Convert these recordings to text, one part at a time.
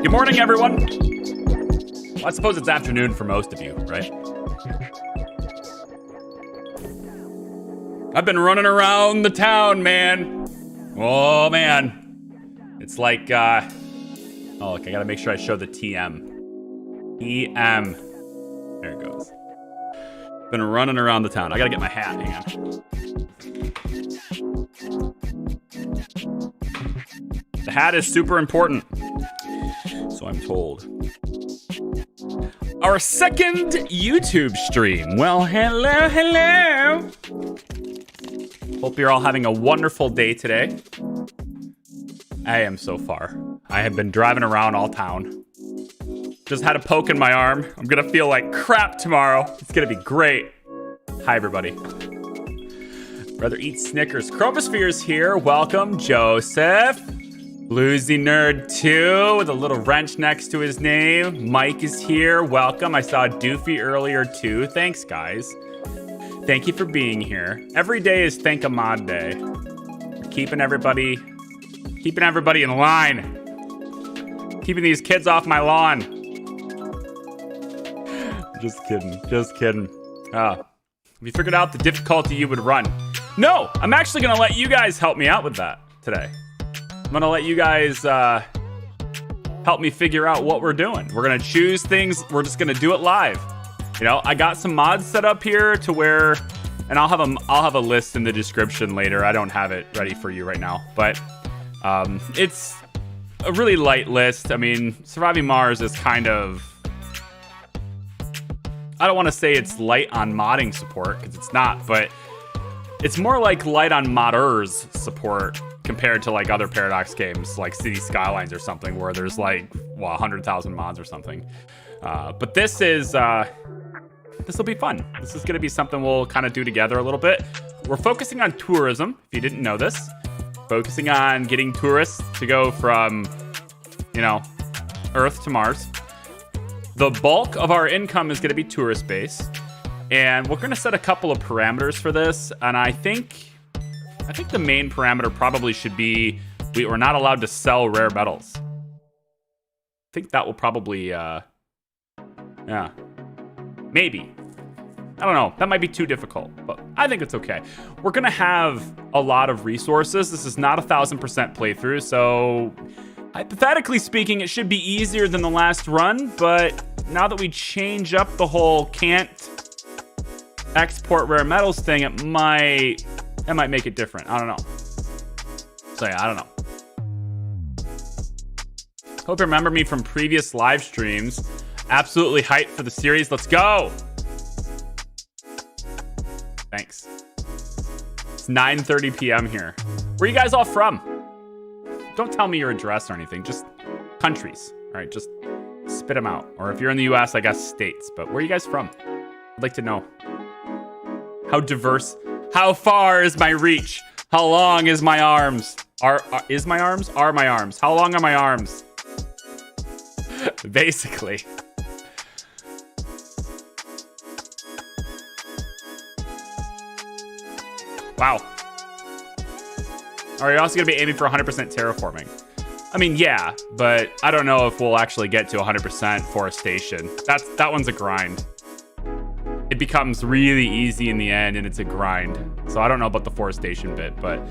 Good morning, everyone. Well, I suppose it's afternoon for most of you, right? I've been running around the town, man. Oh, man. It's like, oh, look, I gotta make sure I show the TM. EM. There it goes. Been running around the town. I gotta get my hat, hang on. The hat is super important. So I'm told. Our second YouTube stream. Well, hello. Hope you're all having a wonderful day today. I am so far. I have been driving around all town. Just had a poke in my arm. I'm gonna feel like crap tomorrow. It's gonna be great. Hi, everybody. Rather eat Snickers. Chromosphere's here. Welcome, Joseph. Bluesy Nerd 2 with a little wrench next to his name. Mike is here. Welcome. I saw Doofy earlier too. Thanks, guys. Thank you for being here. Every day is Thank a Mod Day. Keeping everybody in line. Keeping these kids off my lawn. Just kidding. If you figured out the difficulty you would run. No, I'm actually gonna let you guys help me out with that today. I'm gonna let you guys help me figure out what we're doing. We're gonna choose things. We're just gonna do it live. You know, I got some mods set up here to where, and I'll have a list in the description later. I don't have it ready for you right now, but it's a really light list. I mean, Surviving Mars is kind of, I don't want to say it's light on modding support because it's not, but it's more like light on modders support compared to like other Paradox games like City Skylines or something where there's like 100,000 mods or something. But this will be fun. This is going to be something we'll kind of do together a little bit. We're focusing on tourism, if you didn't know this. Focusing on getting tourists to go from, you know, Earth to Mars. The bulk of our income is going to be tourist-based. And we're going to set a couple of parameters for this. And I think the main parameter probably should be we're not allowed to sell rare metals. I think that will probably, yeah, maybe. I don't know. That might be too difficult, but I think it's okay. We're going to have a lot of resources. This is not 1,000% playthrough, so hypothetically speaking, it should be easier than the last run, but now that we change up the whole can't export rare metals thing, it might make it different. I don't know. So yeah, I don't know. Hope you remember me from previous live streams. Absolutely hyped for the series. Let's go. Thanks. It's 9:30 p.m. here. Where are you guys all from? Don't tell me your address or anything. Just countries. All right, just spit them out. Or if you're in the U.S., I guess states. But where are you guys from? I'd like to know. How diverse? How far is my reach? How long is my arms? Are my arms? How long are my arms? Basically. Wow. Are you also going to be aiming for 100% terraforming? I mean, yeah, but I don't know if we'll actually get to 100% forestation. That one's a grind. It becomes really easy in the end, and it's a grind. So I don't know about the forestation bit, but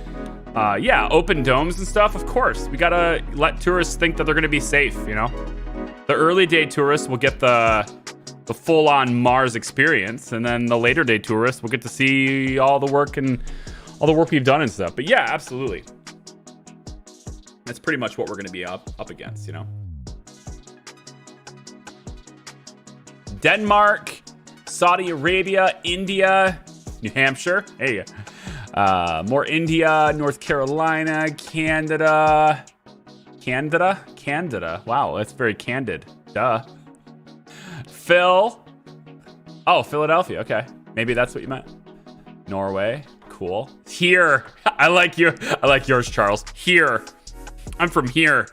yeah, open domes and stuff, of course. We gotta let tourists think that they're gonna be safe, you know? The early day tourists will get the full-on Mars experience, and then the later day tourists will get to see all the work we've done and stuff. But yeah, absolutely. That's pretty much what we're going to be up against, you know. Denmark, Saudi Arabia, India, New Hampshire. Hey, more India, North Carolina, Canada. Wow, that's very candid. Duh. Phil. Oh, Philadelphia. Okay, maybe that's what you meant. Norway. Cool. Here. I like you. I like yours, Charles. Here. I'm from here.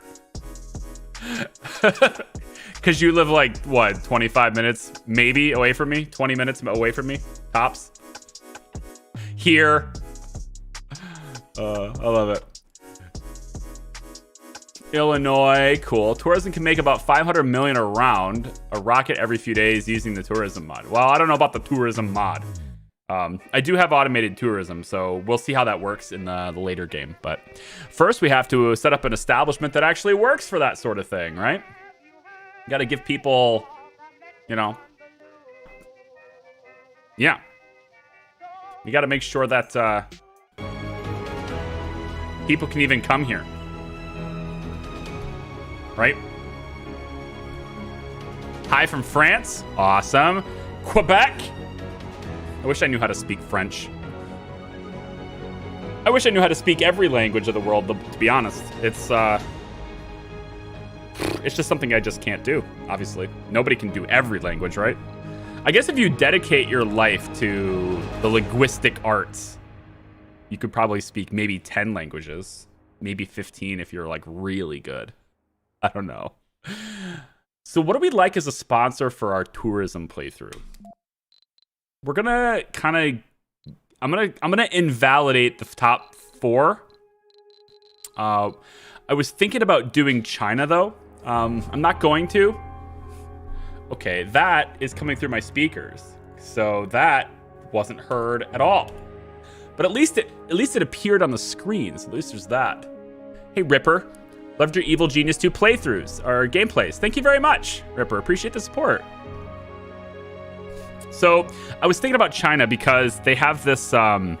Because you live like, what, 25 minutes maybe away from me? 20 minutes away from me? Tops. Here. I love it. Illinois. Cool. Tourism can make about 500 million around a rocket every few days using the tourism mod. Well, I don't know about the tourism mod. I do have automated tourism, so we'll see how that works in the later game. But first, we have to set up an establishment that actually works for that sort of thing, right? Got to give people, you know, yeah. You got to make sure that people can even come here, right? Hi from France. Awesome. Quebec. I wish I knew how to speak French. I wish I knew how to speak every language of the world, to be honest. It's just something I just can't do, obviously. Nobody can do every language, right? I guess if you dedicate your life to the linguistic arts, you could probably speak maybe 10 languages. Maybe 15 if you're, like, really good. I don't know. So what do we like as a sponsor for our tourism playthrough? We're gonna kind of, I'm gonna invalidate the top 4. I was thinking about doing China though. I'm not going to. Okay, that is coming through my speakers, so that wasn't heard at all. But at least it appeared on the screen. So at least there's that. Hey Ripper, loved your Evil Genius 2 playthroughs or gameplays. Thank you very much, Ripper. Appreciate the support. So I was thinking about China because they have this, the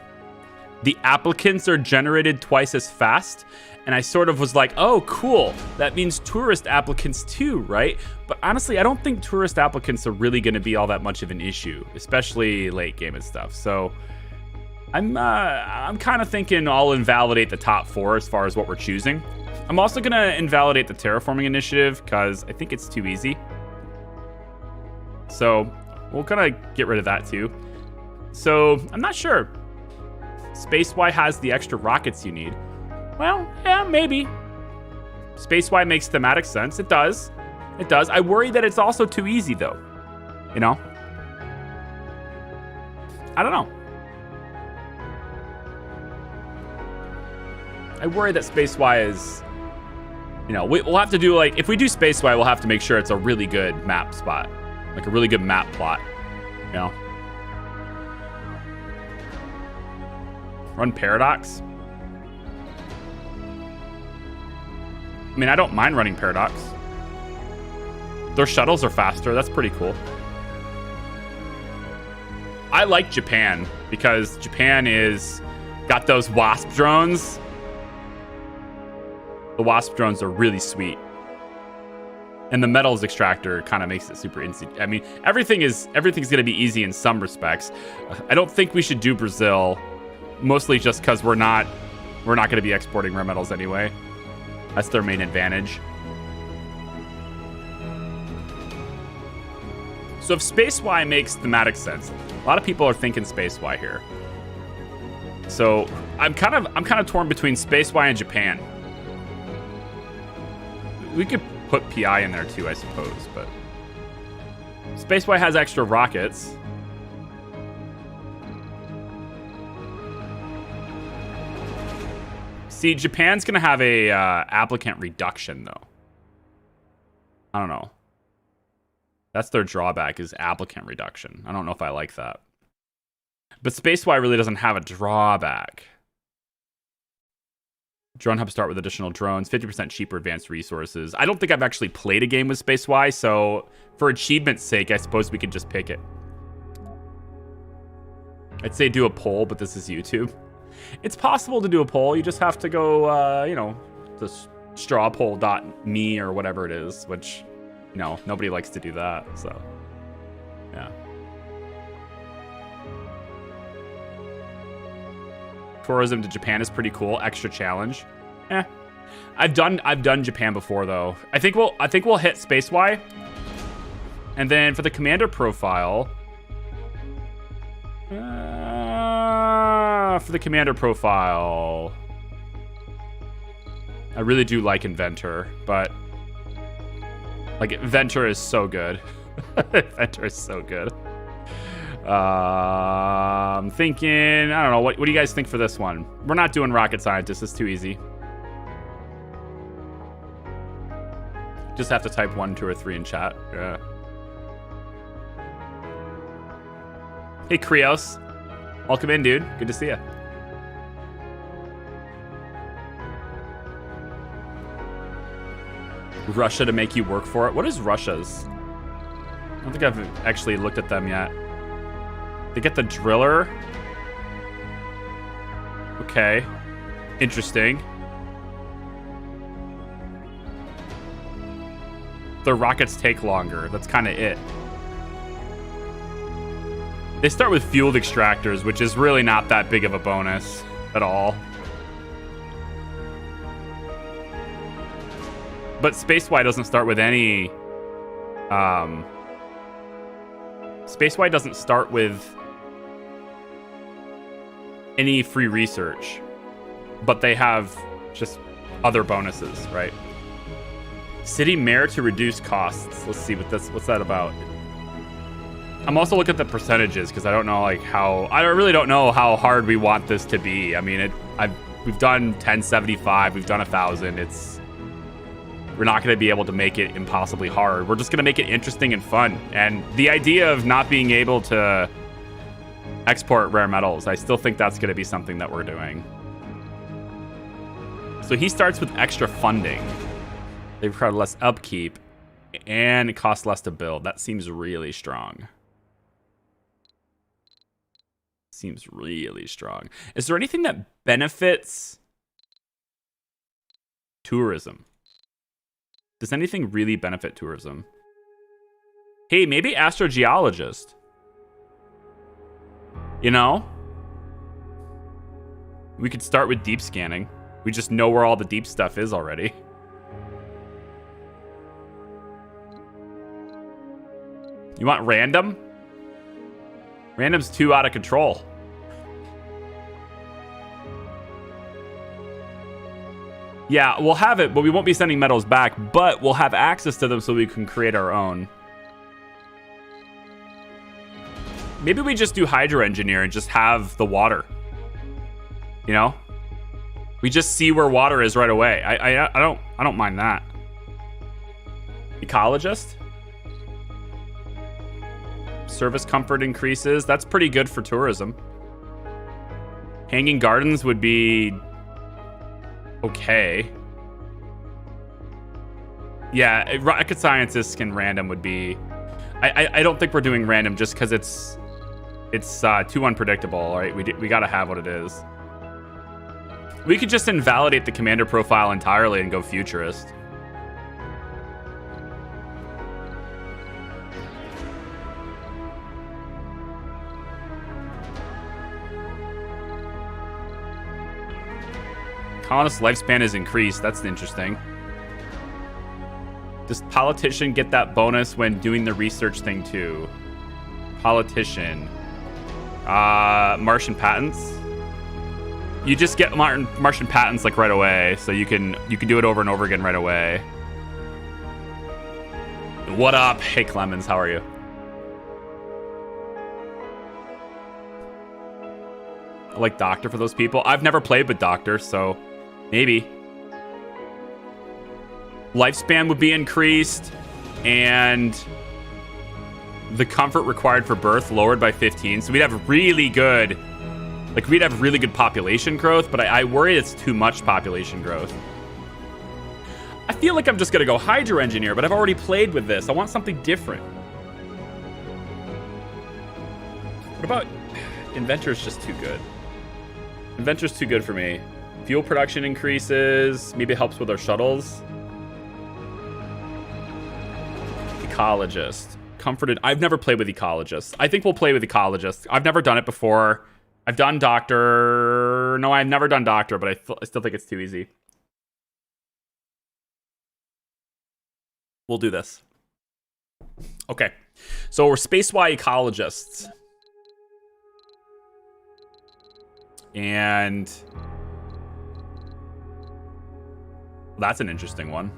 applicants are generated twice as fast. And I sort of was like, oh, cool. That means tourist applicants too, right? But honestly, I don't think tourist applicants are really going to be all that much of an issue, especially late game and stuff. So I'm kind of thinking I'll invalidate the top 4 as far as what we're choosing. I'm also going to invalidate the terraforming initiative because I think it's too easy. So we'll kind of get rid of that too. So I'm not sure. Space Y has the extra rockets you need. Well, yeah, maybe. Space Y makes thematic sense. It does. It does. I worry that it's also too easy though. You know? I don't know. I worry that Space Y is, you know, we'll have to do like, if we do Space Y, we'll have to make sure it's a really good map spot. Like a really good map plot, you know? Run Paradox. I mean, I don't mind running Paradox. Their shuttles are faster. That's pretty cool. I like Japan because Japan is got those Wasp drones. The Wasp drones are really sweet. And the metals extractor kind of makes it super easy. I mean, everything's going to be easy in some respects. I don't think we should do Brazil, mostly just because we're not going to be exporting rare metals anyway. That's their main advantage. So if Space Y makes thematic sense, a lot of people are thinking Space Y here. So I'm kind of torn between Space Y and Japan. We could put PI in there too, I suppose, but Space Y has extra rockets. See, Japan's gonna have a applicant reduction though. I don't know. That's their drawback, is applicant reduction. I don't know if I like that. But SpaceY really doesn't have a drawback. Drone Hub start with additional drones, 50% cheaper advanced resources. I don't think I've actually played a game with SpaceY, so for achievement's sake, I suppose we could just pick it. I'd say do a poll, but this is YouTube. It's possible to do a poll. You just have to go, you know, to strawpoll.me or whatever it is, which, you know, nobody likes to do that, so, yeah. Tourism to Japan is pretty cool. Extra challenge. I've done Japan before though. I think we'll hit SpaceY. And then for the commander profile, I really do like Inventor, but like Inventor is so good. Inventor is so good. I'm thinking, I don't know, what do you guys think for this one? We're not doing rocket scientist, it's too easy. Just have to type 1, 2, or 3 in chat. Yeah. Hey Krios, welcome in, dude. Good to see you. Russia to make you work for it. What is Russia's? I don't think I've actually looked at them yet. They get the driller. Okay. Interesting. The rockets take longer. That's kind of it. They start with fueled extractors, which is really not that big of a bonus at all. But SpaceY doesn't start with any... SpaceY doesn't start with any free research, but they have just other bonuses, right? City mayor to reduce costs. Let's see what's that about. I'm also looking at the percentages because I don't know I really don't know how hard we want this to be. I mean, we've done 1075, we've done 1000. We're not going to be able to make it impossibly hard. We're just going to make it interesting and fun. And the idea of not being able to export rare metals, I still think that's going to be something that we're doing. So he starts with extra funding. They require less upkeep, and it costs less to build. That seems really strong. Seems really strong. Is there anything that benefits tourism? Does anything really benefit tourism? Hey, maybe astrogeologist. You know? We could start with deep scanning. We just know where all the deep stuff is already. You want random? Random's too out of control. Yeah, we'll have it, but we won't be sending metals back, but we'll have access to them so we can create our own. Maybe we just do hydro engineer and just have the water. You know? We just see where water is right away. I don't mind that. Ecologist? Service comfort increases. That's pretty good for tourism. Hanging gardens would be okay. Yeah, rocket scientists and random would be... I don't think we're doing random just because it's too unpredictable, right? We gotta have what it is. We could just invalidate the commander profile entirely and go futurist. Colonist lifespan is increased. That's interesting. Does politician get that bonus when doing the research thing too? Politician. Martian patents. You just get Martian patents like right away, so you can do it over and over again right away. What up? Hey Clemens, how are you? I like Doctor for those people. I've never played with Doctor, so Maybe. Lifespan would be increased, and the comfort required for birth lowered by 15. So we'd have really good, like, we'd have really good population growth, but I worry it's too much population growth. I feel like I'm just going to go Hydro Engineer, but I've already played with this. I want something different. What about Inventor's just too good. Inventor's too good for me. Fuel production increases. Maybe it helps with our shuttles. Ecologist. Comforted. I've never played with Ecologist. I think we'll play with Ecologist. I've never done it before. I've done Doctor. No, I've never done Doctor, but I still think it's too easy. We'll do this. Okay. So we're Space-Y Ecologists. And that's an interesting one.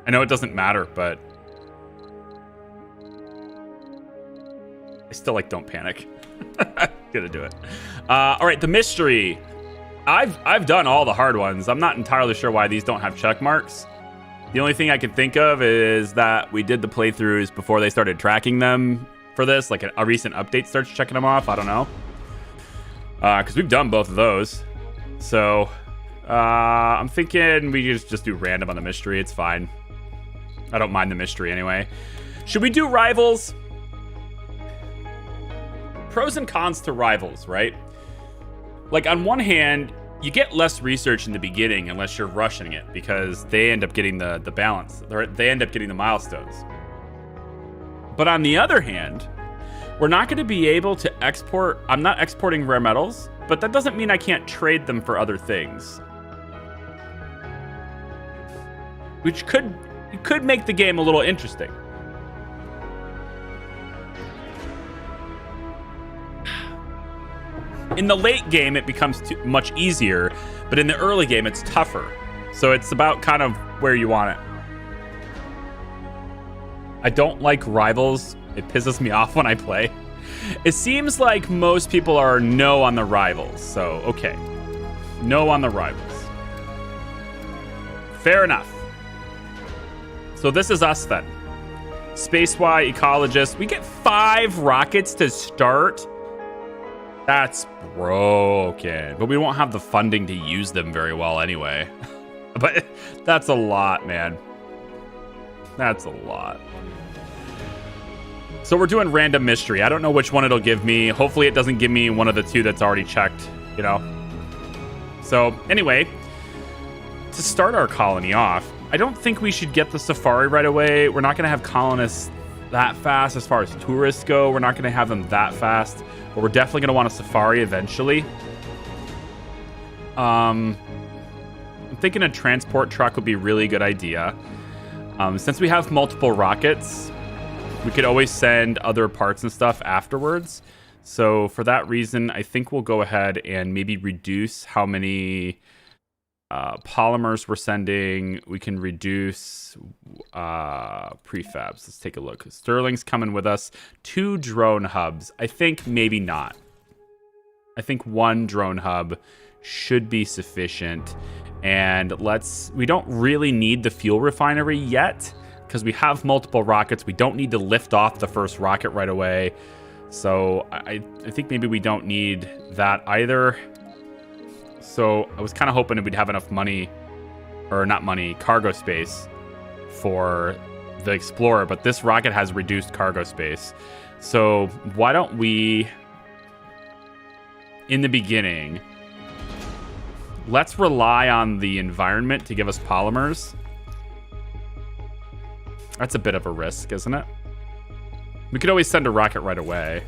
I know it doesn't matter, but I still like don't panic. Gonna do it. All right, the mystery. I've done all the hard ones. I'm not entirely sure why these don't have check marks. The only thing I can think of is that we did the playthroughs before they started tracking them for this. Like a recent update starts checking them off. I don't know. Because we've done both of those. So I'm thinking we just do random on the mystery. It's fine. I don't mind the mystery anyway. Should we do rivals? Pros and cons to rivals, right? Like, on one hand, you get less research in the beginning unless you're rushing it, because they end up getting the balance. They end up getting the milestones. But on the other hand, we're not going to be able to export. I'm not exporting rare metals, but that doesn't mean I can't trade them for other things. Which could make the game a little interesting. In the late game, it becomes much easier, but in the early game, it's tougher. So it's about kind of where you want it. I don't like rivals. It pisses me off when I play. It seems like most people are no on the rivals. So, okay. No on the rivals. Fair enough. So this is us then. Space-Y Ecologist. We get 5 rockets to start. That's broken. But we won't have the funding to use them very well anyway. But that's a lot, man. That's a lot. So we're doing random mystery. I don't know which one it'll give me. Hopefully it doesn't give me one of the 2 that's already checked, you know? So anyway, to start our colony off, I don't think we should get the safari right away. We're not going to have colonists that fast as far as tourists go. We're not going to have them that fast. But we're definitely going to want a safari eventually. I'm thinking a transport truck would be a really good idea. Since we have multiple rockets, we could always send other parts and stuff afterwards. So for that reason, I think we'll go ahead and maybe reduce how many polymers we're sending. We can reduce prefabs. Let's take a look. Sterling's coming with us. 2 drone hubs. I think maybe not. I think 1 drone hub should be sufficient. And we don't really need the fuel refinery yet because we have multiple rockets. We don't need to lift off the first rocket right away. So I think maybe we don't need that either. So I was kind of hoping we'd have enough money, or not money, cargo space for the Explorer, but this rocket has reduced cargo space. So why don't we, in the beginning, let's rely on the environment to give us polymers. That's a bit of a risk, isn't it? We could always send a rocket right away.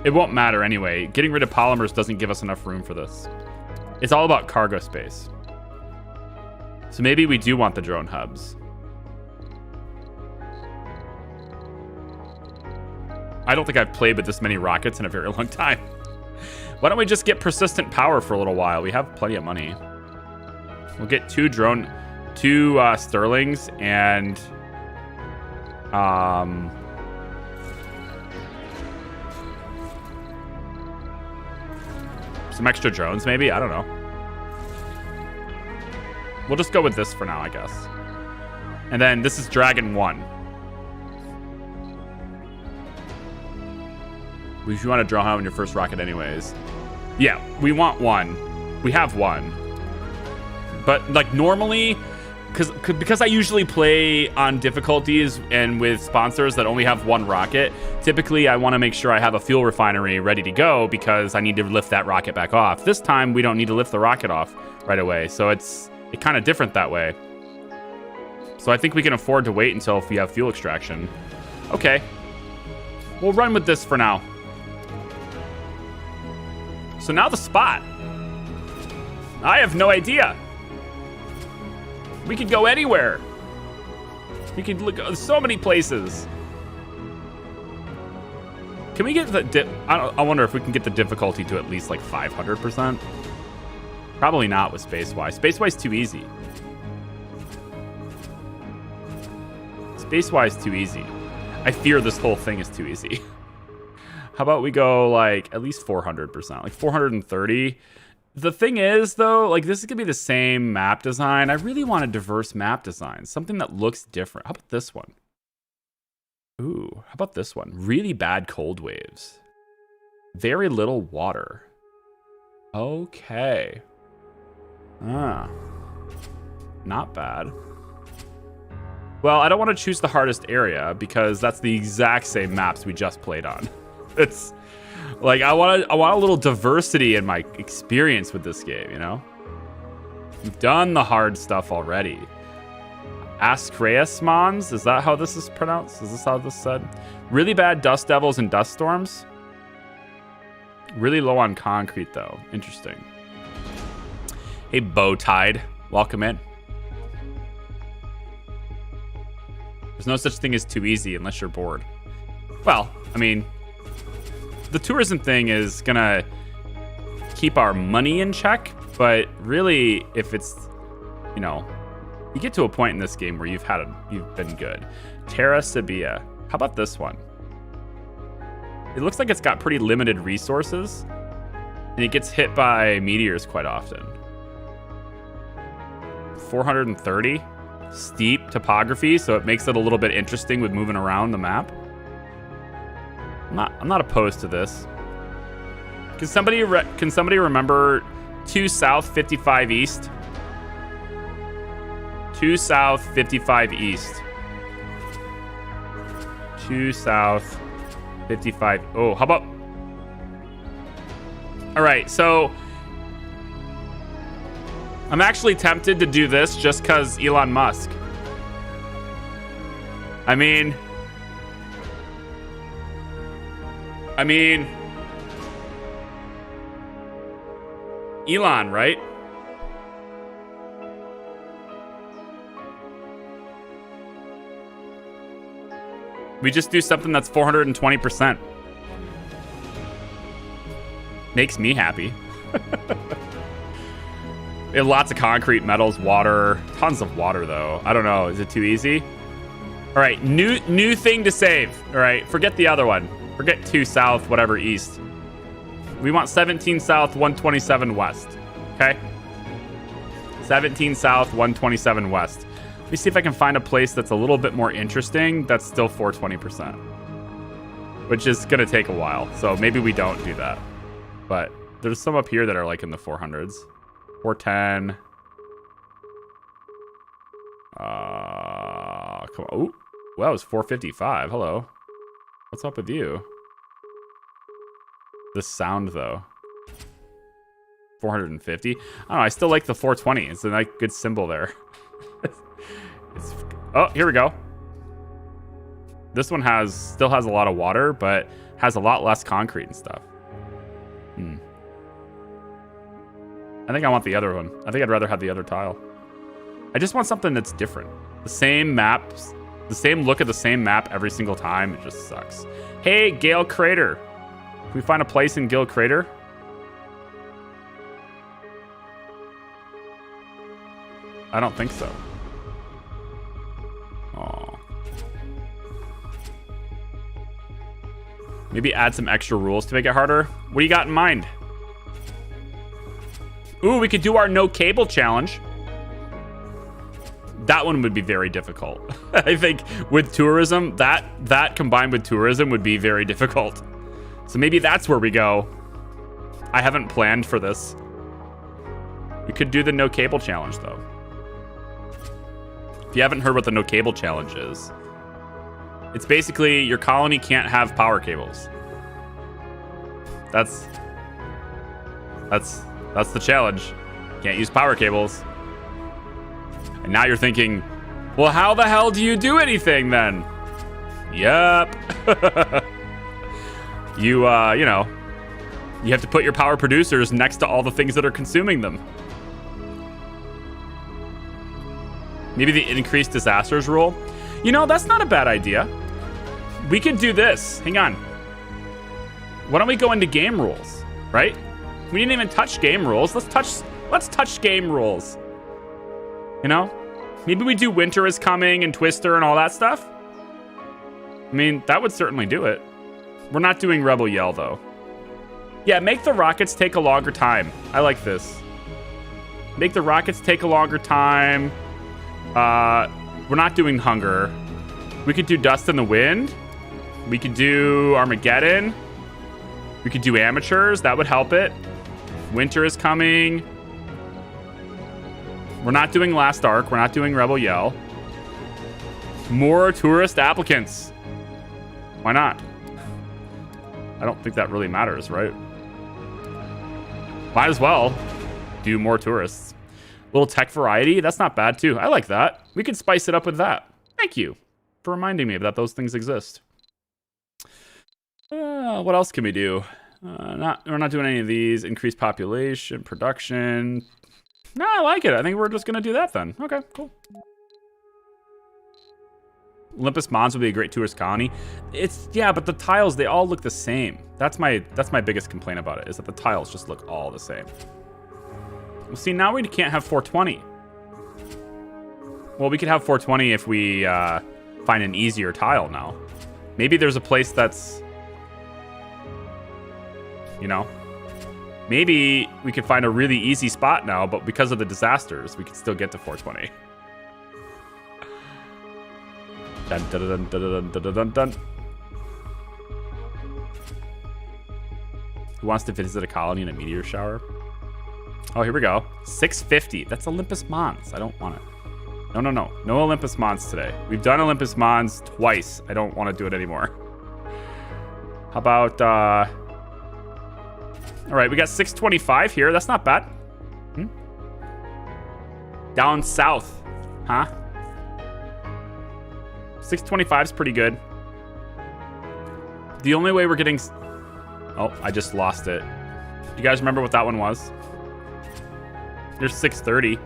It won't matter anyway. Getting rid of polymers doesn't give us enough room for this. It's all about cargo space. So maybe we do want the drone hubs. I don't think I've played with this many rockets in a very long time. Why don't we just get persistent power for a little while? We have plenty of money. We'll get 2 Sterlings and Some extra drones, maybe? I don't know. We'll just go with this for now, I guess. And then this is Dragon 1. You want to draw on your first rocket anyways. Yeah, we want one. We have one. But like normally, because I usually play on difficulties and with sponsors that only have one rocket, typically I want to make sure I have a fuel refinery ready to go because I need to lift that rocket back off. This time we don't need to lift the rocket off right away, so it's kind of different that way. So I think we can afford to wait until if we have fuel extraction. Okay. We'll run with this for now. So now the spot. I have no idea. We could go anywhere. We could look at so many places. Can we get the I wonder if we can get the difficulty to at least like 500%. Probably not with Spacewise. Spacewise too easy. Spacewise too easy. I fear this whole thing is too easy. How about we go like at least 400%, like 430. The thing is though, like this is gonna be the same map design. I really want a diverse map design, something that looks different. How about this one? Ooh, how about this one? Really bad cold waves. Very little water. Okay. Not bad. Well, I don't want to choose the hardest area because that's the exact same maps we just played on. It's like I want a little diversity in my experience with this game, you know? We've done the hard stuff already. Ascreasmons, is that how this is pronounced? Is this how this is said? Really bad dust devils and dust storms. Really low on concrete though. Interesting. Hey, Bowtide, welcome in. There's no such thing as too easy unless you're bored. Well, I mean, the tourism thing is gonna keep our money in check, but really, if it's, you know, you get to a point in this game where you've been good. Terra Sabia. How about this one? It looks like it's got pretty limited resources, and it gets hit by meteors quite often. 430. Steep topography, so it makes it a little bit interesting with moving around the map. I'm not opposed to this. Can somebody remember 2 south 55 east? 2 south 55 east. 2 south 55. Oh, how about? All right, so I'm actually tempted to do this just because Elon Musk. I mean, Elon, right? We just do something that's 420%. Makes me happy. We have lots of concrete, metals, water. Tons of water, though. I don't know. Is it too easy? All right, new thing to save. All right, forget the other one. Forget 2 south, whatever east. We want 17 south, 127 west. Okay? 17 south, 127 west. Let me see if I can find a place that's a little bit more interesting that's still 420%. Which is going to take a while, so maybe we don't do that. But there's some up here that are like in the 400s. 410. Come on. Ooh. Well, it was 455. Hello. What's up with you? The sound, though. 450. I don't know. I still like the 420. It's a nice, good symbol there. Oh, here we go. This one still has a lot of water, but has a lot less concrete and stuff. I think I want the other one. I think I'd rather have the other tile. I just want something that's different. The same maps, the same look of the same map every single time. It just sucks. Hey, Gale Crater. Can we find a place in Gale Crater? I don't think so. Aw. Maybe add some extra rules to make it harder. What do you got in mind? Ooh, we could do our no cable challenge. That one would be very difficult. I think with tourism, that combined with tourism would be very difficult. So maybe that's where we go. I haven't planned for this. We could do the no cable challenge though. If you haven't heard what the no cable challenge is, it's basically your colony can't have power cables. That's the challenge. Can't use power cables. And now you're thinking, well, how the hell do you do anything then? Yep. You know, you have to put your power producers next to all the things that are consuming them. Maybe the increased disasters rule. You know, that's not a bad idea. We could do this. Hang on. Why don't we go into game rules, right? We didn't even touch game rules. Let's touch game rules. You know? Maybe we do Winter is Coming and Twister and all that stuff. I mean, that would certainly do it. We're not doing Rebel Yell, though. Yeah, make the rockets take a longer time. I like this. Make the rockets take a longer time. We're not doing Hunger. We could do Dust in the Wind. We could do Armageddon. We could do Amateurs. That would help it. Winter is Coming. We're not doing Last Ark. We're not doing Rebel Yell. More tourist applicants. Why not? I don't think that really matters, right? Might as well do more tourists. Little tech variety. That's not bad, too. I like that. We could spice it up with that. Thank you for reminding me that those things exist. What else can we do? We're not doing any of these. Increased population, production. No, I like it. I think we're just going to do that then. Okay, cool. Olympus Mons would be a great tourist colony. Yeah, but the tiles, they all look the same. That's my biggest complaint about it, is that the tiles just look all the same. Well, see, now we can't have 420. Well, we could have 420 if we find an easier tile now. Maybe there's a place that's, you know, maybe we could find a really easy spot now, but because of the disasters, we could still get to 420. Dun, dun, dun, dun, dun, dun, dun, dun. Who wants to visit a colony in a meteor shower? Oh, here we go. 650. That's Olympus Mons. I don't want it. No. No Olympus Mons today. We've done Olympus Mons twice. I don't want to do it anymore. How about, all right, we got 625 here. That's not bad. Down south. Huh? 625 is pretty good. The only way we're getting... Oh, I just lost it. Do you guys remember what that one was? There's 630.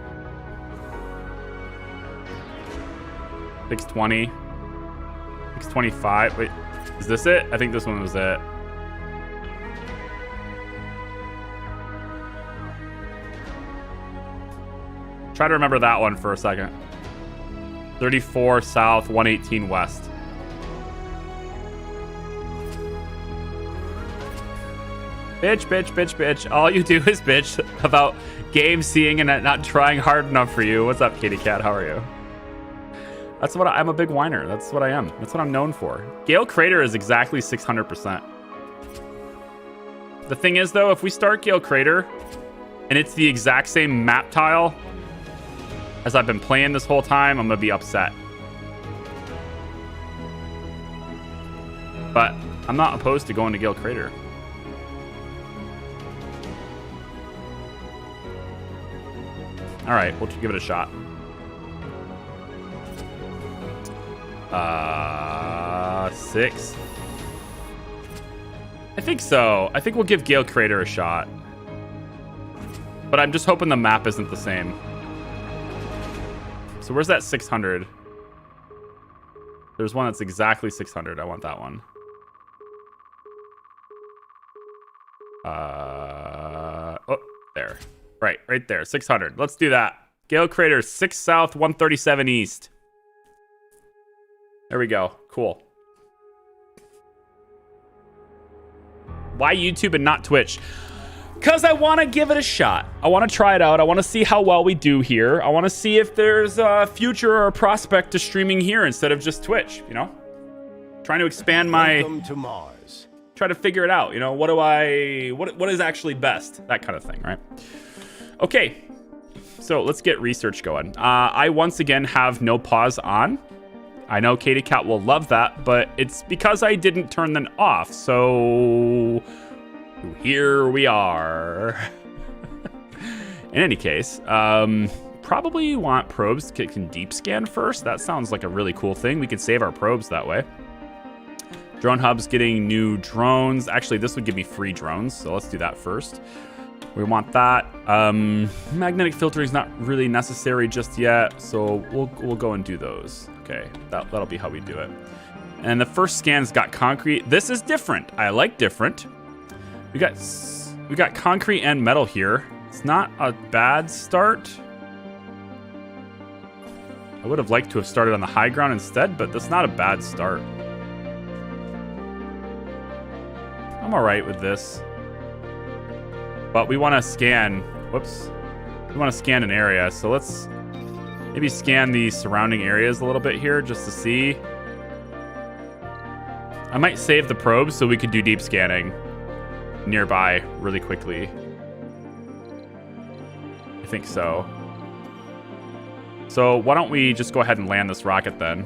620. 625. Wait, is this it? I think this one was it. Try to remember that one for a second. 34 south, 118 west. Bitch. All you do is bitch about game seeing and not trying hard enough for you. What's up, kitty cat? How are you? That's what I'm a big whiner. That's what I am. That's what I'm known for. Gale Crater is exactly 600%. The thing is, though, if we start Gale Crater and it's the exact same map tile as I've been playing this whole time, I'm gonna be upset. But I'm not opposed to going to Gale Crater. All right, we'll give it a shot. 6. I think so. I think we'll give Gale Crater a shot. But I'm just hoping the map isn't the same. So where's that 600? There's one that's exactly 600. I want that one. Oh, there. Right there. 600. Let's do that. Gale Crater, 6 south, 137 east. There we go. Cool. Why YouTube and not Twitch? Because I want to give it a shot. I want to try it out. I want to see how well we do here. I want to see if there's a future or a prospect to streaming here instead of just Twitch, you know? Trying to expand my... Welcome to Mars. Try to figure it out, you know? What is actually best? That kind of thing, right? Okay. So let's get research going. I once again have no pause on. I know Katie Cat will love that, but it's because I didn't turn them off. So... here we are. In any case, probably want probes that can deep scan first. That sounds like a really cool thing. We could save our probes that way. Drone hub's getting new drones. Actually, this would give me free drones, so let's do that first. We want that. Magnetic filtering is not really necessary just yet, so we'll go and do those. Okay, that'll be how we do it. And the first scan's got concrete. This is different. I like different. We got concrete and metal here. It's not a bad start. I would have liked to have started on the high ground instead, but that's not a bad start. I'm all right with this. But we want to scan, whoops. We want to scan an area, so let's maybe scan the surrounding areas a little bit here just to see. I might save the probes so we could do deep scanning nearby really quickly. I think so. So why don't we just go ahead and land this rocket then?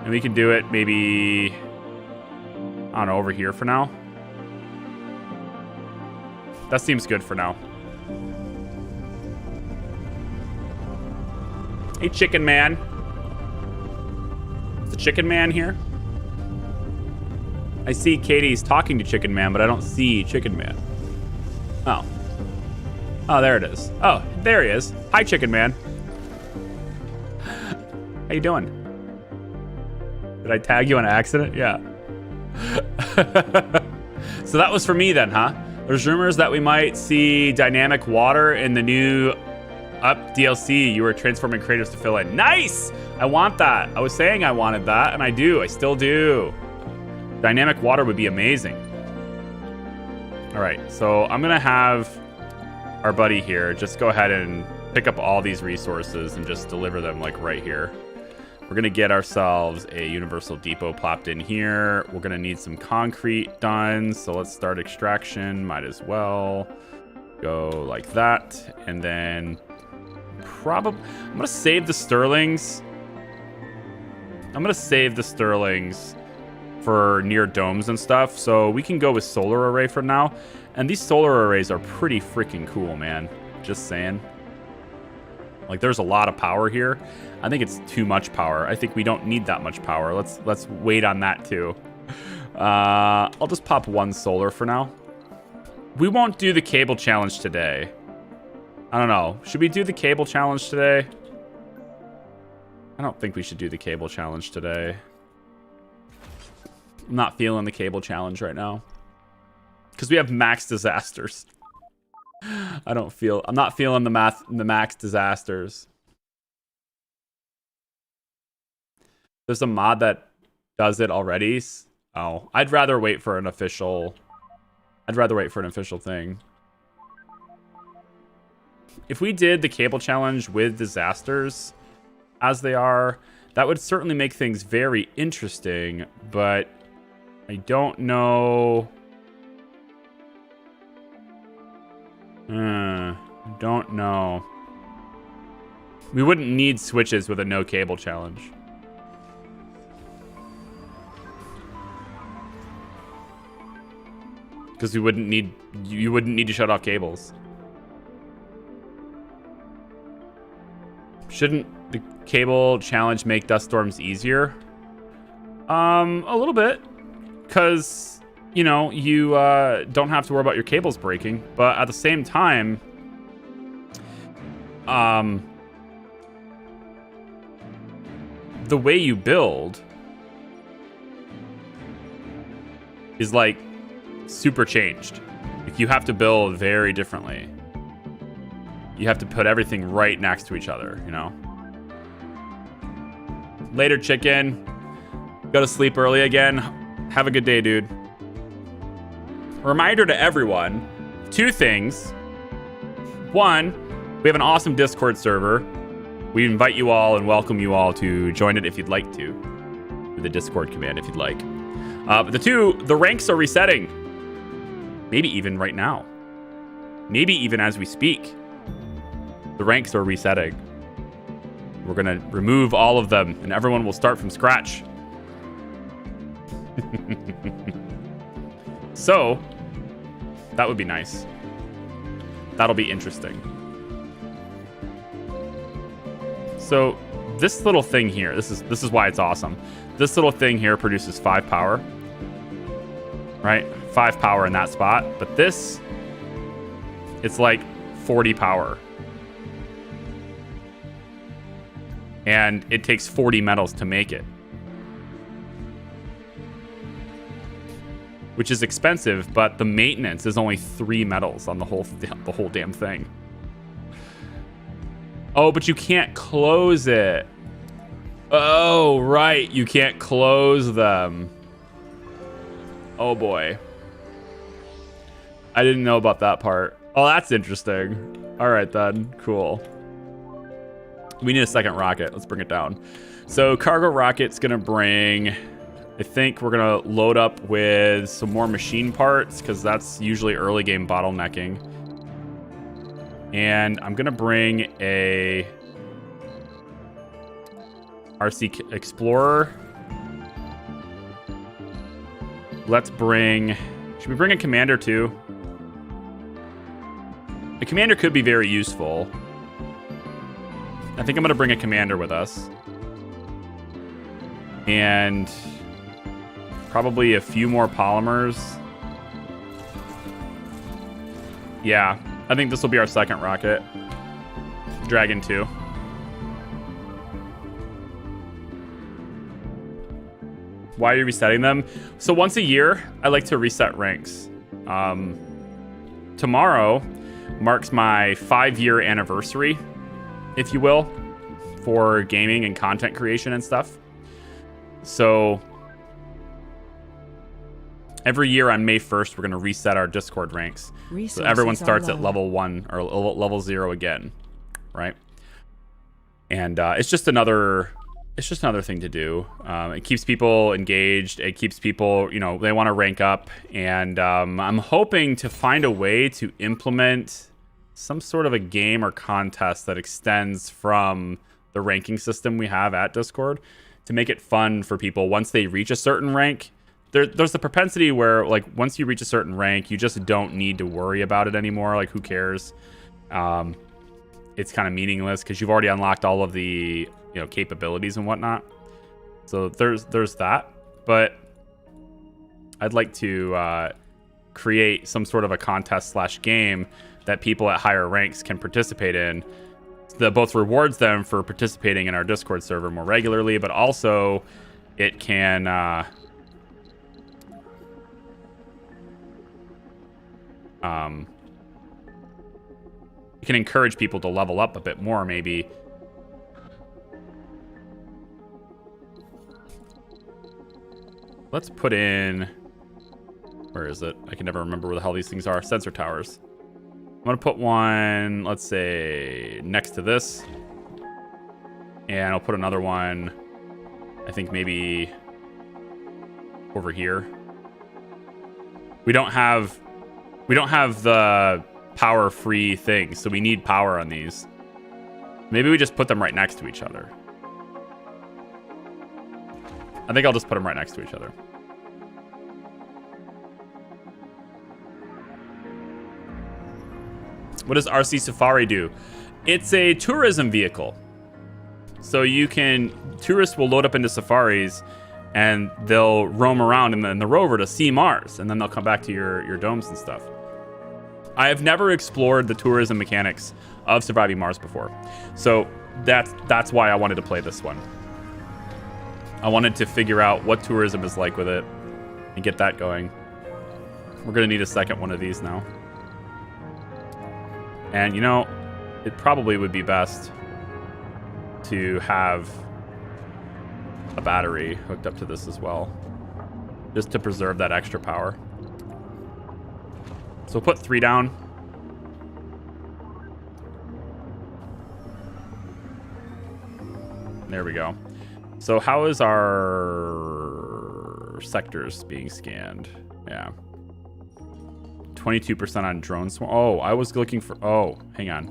And we can do it maybe, I don't know, over here for now. That seems good for now. Hey, Chicken Man. Is the Chicken Man here? I see Katie's talking to Chicken Man, but I don't see Chicken Man. Oh. Oh, there it is. Oh, there he is. Hi, Chicken Man. How you doing? Did I tag you on accident? Yeah. So that was for me then, huh? There's rumors that we might see dynamic water in the new Up DLC. You were transforming creators to fill in. Nice! I want that. I was saying I wanted that, and I do. I still do. Dynamic water would be amazing. All right, so I'm gonna have our buddy here just go ahead and pick up all these resources and just deliver them like right here. We're gonna get ourselves a universal depot plopped in here. We're gonna need some concrete done, so let's start extraction. Might as well go like that, and then probably I'm gonna save the Sterlings. I'm gonna save the Sterlings for near domes and stuff, so we can go with solar array from now. And these solar arrays are pretty freaking cool, man. Just saying. Like, there's a lot of power here. I think it's too much power. I think we don't need that much power. Let's wait on that too. I'll just pop one solar for now. We won't do the cable challenge today. I don't know. Should we do the cable challenge today? I don't think we should do the cable challenge today. I'm not feeling the cable challenge right now. Because we have max disasters. I'm not feeling the max disasters. There's a mod that does it already. Oh, I'd rather wait for an official thing. If we did the cable challenge with disasters as they are, that would certainly make things very interesting, but I don't know. Don't know. We wouldn't need switches with a no cable challenge. Because you wouldn't need to shut off cables. Shouldn't the cable challenge make dust storms easier? A little bit. Because, you know, you don't have to worry about your cables breaking. But at the same time, the way you build is like super changed. Like, you have to build very differently. You have to put everything right next to each other, you know? Later, chicken. Go to sleep early again. Have a good day, dude. Reminder to everyone, two things. One, we have an awesome Discord server. We invite you all and welcome you all to join it if you'd like to. With the Discord command if you'd like. But the two, the ranks are resetting. Maybe even right now. Maybe even as we speak. The ranks are resetting. We're going to remove all of them and everyone will start from scratch. So, that would be nice. That'll be interesting. So, this little thing here, this is why it's awesome. This little thing here produces 5 power. Right? 5 power in that spot. But this, it's like 40 power. And it takes 40 metals to make it. Which is expensive, but the maintenance is only 3 metals on the whole damn thing. Oh, but you can't close it. Oh, right. You can't close them. Oh, boy. I didn't know about that part. Oh, that's interesting. All right, then. Cool. We need a second rocket. Let's bring it down. So cargo rocket's going to bring... I think we're going to load up with some more machine parts because that's usually early game bottlenecking. And I'm going to bring a RC Explorer. Let's bring... Should we bring a commander too? A commander could be very useful. I think I'm going to bring a commander with us. And... probably a few more polymers. Yeah, I think this will be our second rocket. Dragon 2. Why are you resetting them? So once a year, I like to reset ranks. Tomorrow marks my 5-year anniversary, if you will, for gaming and content creation and stuff. So... every year on May 1st, we're going to reset our Discord ranks. So everyone starts at level 1 or level 0 again, right? And it's just another thing to do. It keeps people engaged. It keeps people, they want to rank up. And I'm hoping to find a way to implement some sort of a game or contest that extends from the ranking system we have at Discord to make it fun for people once they reach a certain rank. There's the propensity where, like, once you reach a certain rank, you just don't need to worry about it anymore. Like, who cares? It's kind of meaningless because you've already unlocked all of the, capabilities and whatnot. So there's that. But I'd like to create some sort of a contest / game that people at higher ranks can participate in. That both rewards them for participating in our Discord server more regularly, but also it can... it can encourage people to level up a bit more, maybe. Let's put in... where is it? I can never remember where the hell these things are. Sensor towers. I'm going to put one, let's say, next to this. And I'll put another one, I think maybe over here. We don't have the power-free thing, so we need power on these. Maybe we just put them right next to each other. I think I'll just put them right next to each other. What does RC Safari do? It's a tourism vehicle. So tourists will load up into safaris and they'll roam around in the rover to see Mars, and then they'll come back to your domes and stuff. I have never explored the tourism mechanics of Surviving Mars before. So that's why I wanted to play this one. I wanted to figure out what tourism is like with it and get that going. We're going to need a second one of these now. And, it probably would be best to have a battery hooked up to this as well, just to preserve that extra power. So we'll put 3 down. There we go. So how is our sectors being scanned? Yeah. 22% on drone swarm. Oh, I was looking for... Oh, hang on.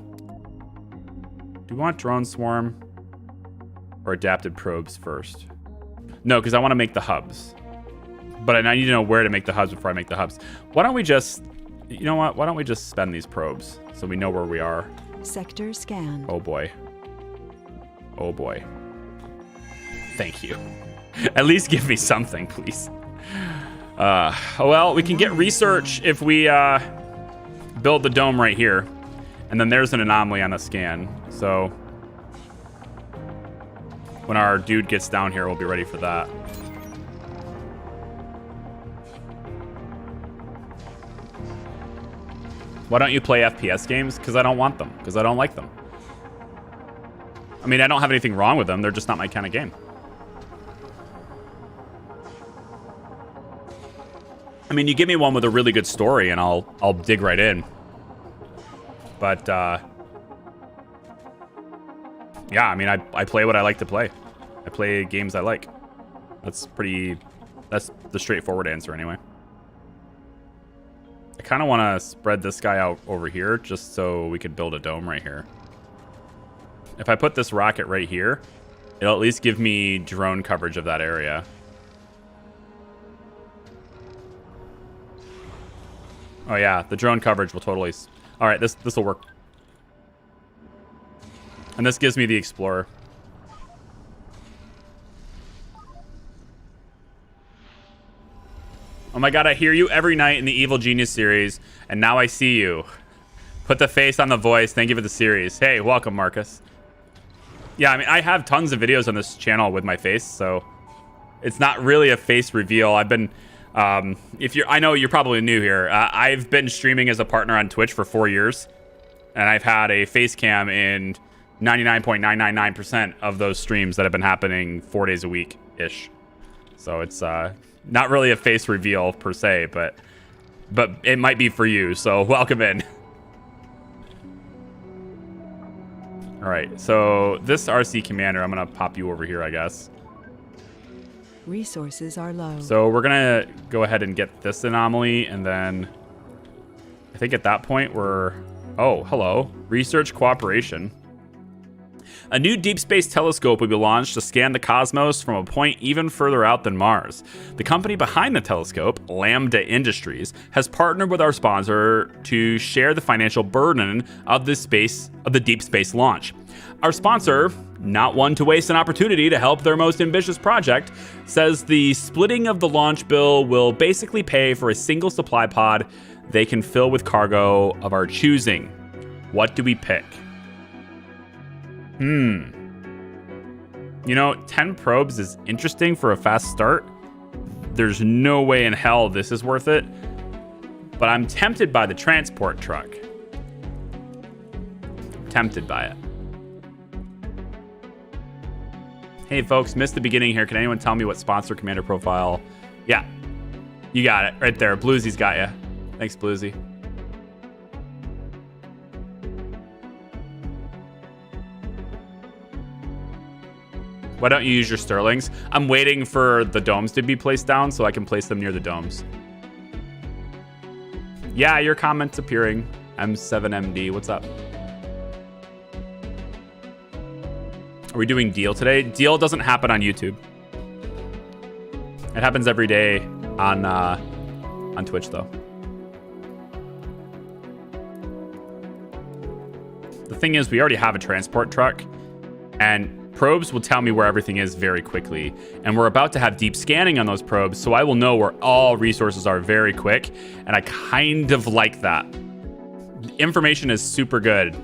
Do we want drone swarm or adapted probes first? No, because I want to make the hubs. But I need to know where to make the hubs before I make the hubs. Why don't we just... You know what? Why don't we just spend these probes so we know where we are? Sector scan. Oh, boy. Oh, boy. Thank you. At least give me something, please. Well, we can get research if we build the dome right here. And then there's an anomaly on the scan. So when our dude gets down here, we'll be ready for that. Why don't you play FPS games? Because I don't want them. Because I don't like them. I mean, I don't have anything wrong with them. They're just not my kind of game. I mean, you give me one with a really good story and I'll dig right in. But, yeah, I mean, I play what I like to play. I play games I like. That's the straightforward answer anyway. I kind of want to spread this guy out over here just so we could build a dome right here. If I put this rocket right here, it'll at least give me drone coverage of that area. Oh yeah, the drone coverage will totally... All right, this will work. And this gives me the Explorer. Oh my god, I hear you every night in the Evil Genius series, and now I see you. Put the face on the voice. Thank you for the series. Hey, welcome, Marcus. Yeah, I mean, I have tons of videos on this channel with my face, so it's not really a face reveal. I've been... I know you're probably new here. I've been streaming as a partner on Twitch for 4 years, and I've had a face cam in 99.999% of those streams that have been happening 4 days a week ish. So it's not really a face reveal per se, but it might be for you. So welcome in. All right. So this RC commander, I'm gonna pop you over here, I guess. Resources are low. So we're gonna go ahead and get this anomaly, and then I think at that point we're... Oh, hello. Research cooperation. A new deep space telescope will be launched to scan the cosmos from a point even further out than Mars. The company behind the telescope, Lambda Industries, has partnered with our sponsor to share the financial burden of the deep space launch. Our sponsor, not one to waste an opportunity to help their most ambitious project, says the splitting of the launch bill will basically pay for a single supply pod they can fill with cargo of our choosing. What do we pick? You know, 10 probes is interesting for a fast start. There's no way in hell this is worth it. But I'm tempted by the transport truck. Tempted by it. Hey folks, missed the beginning here. Can anyone tell me what sponsor commander profile? Yeah, you got it right there. Bluesy's got you. Thanks, Bluesy. Why don't you use your Sterlings? I'm waiting for the domes to be placed down so I can place them near the domes. Yeah, your comment's appearing. M7MD, what's up? Are we doing deal today? Deal doesn't happen on YouTube. It happens every day on Twitch though. The thing is, we already have a transport truck, and probes will tell me where everything is very quickly. And we're about to have deep scanning on those probes, so I will know where all resources are very quick. And I kind of like that. Information is super good.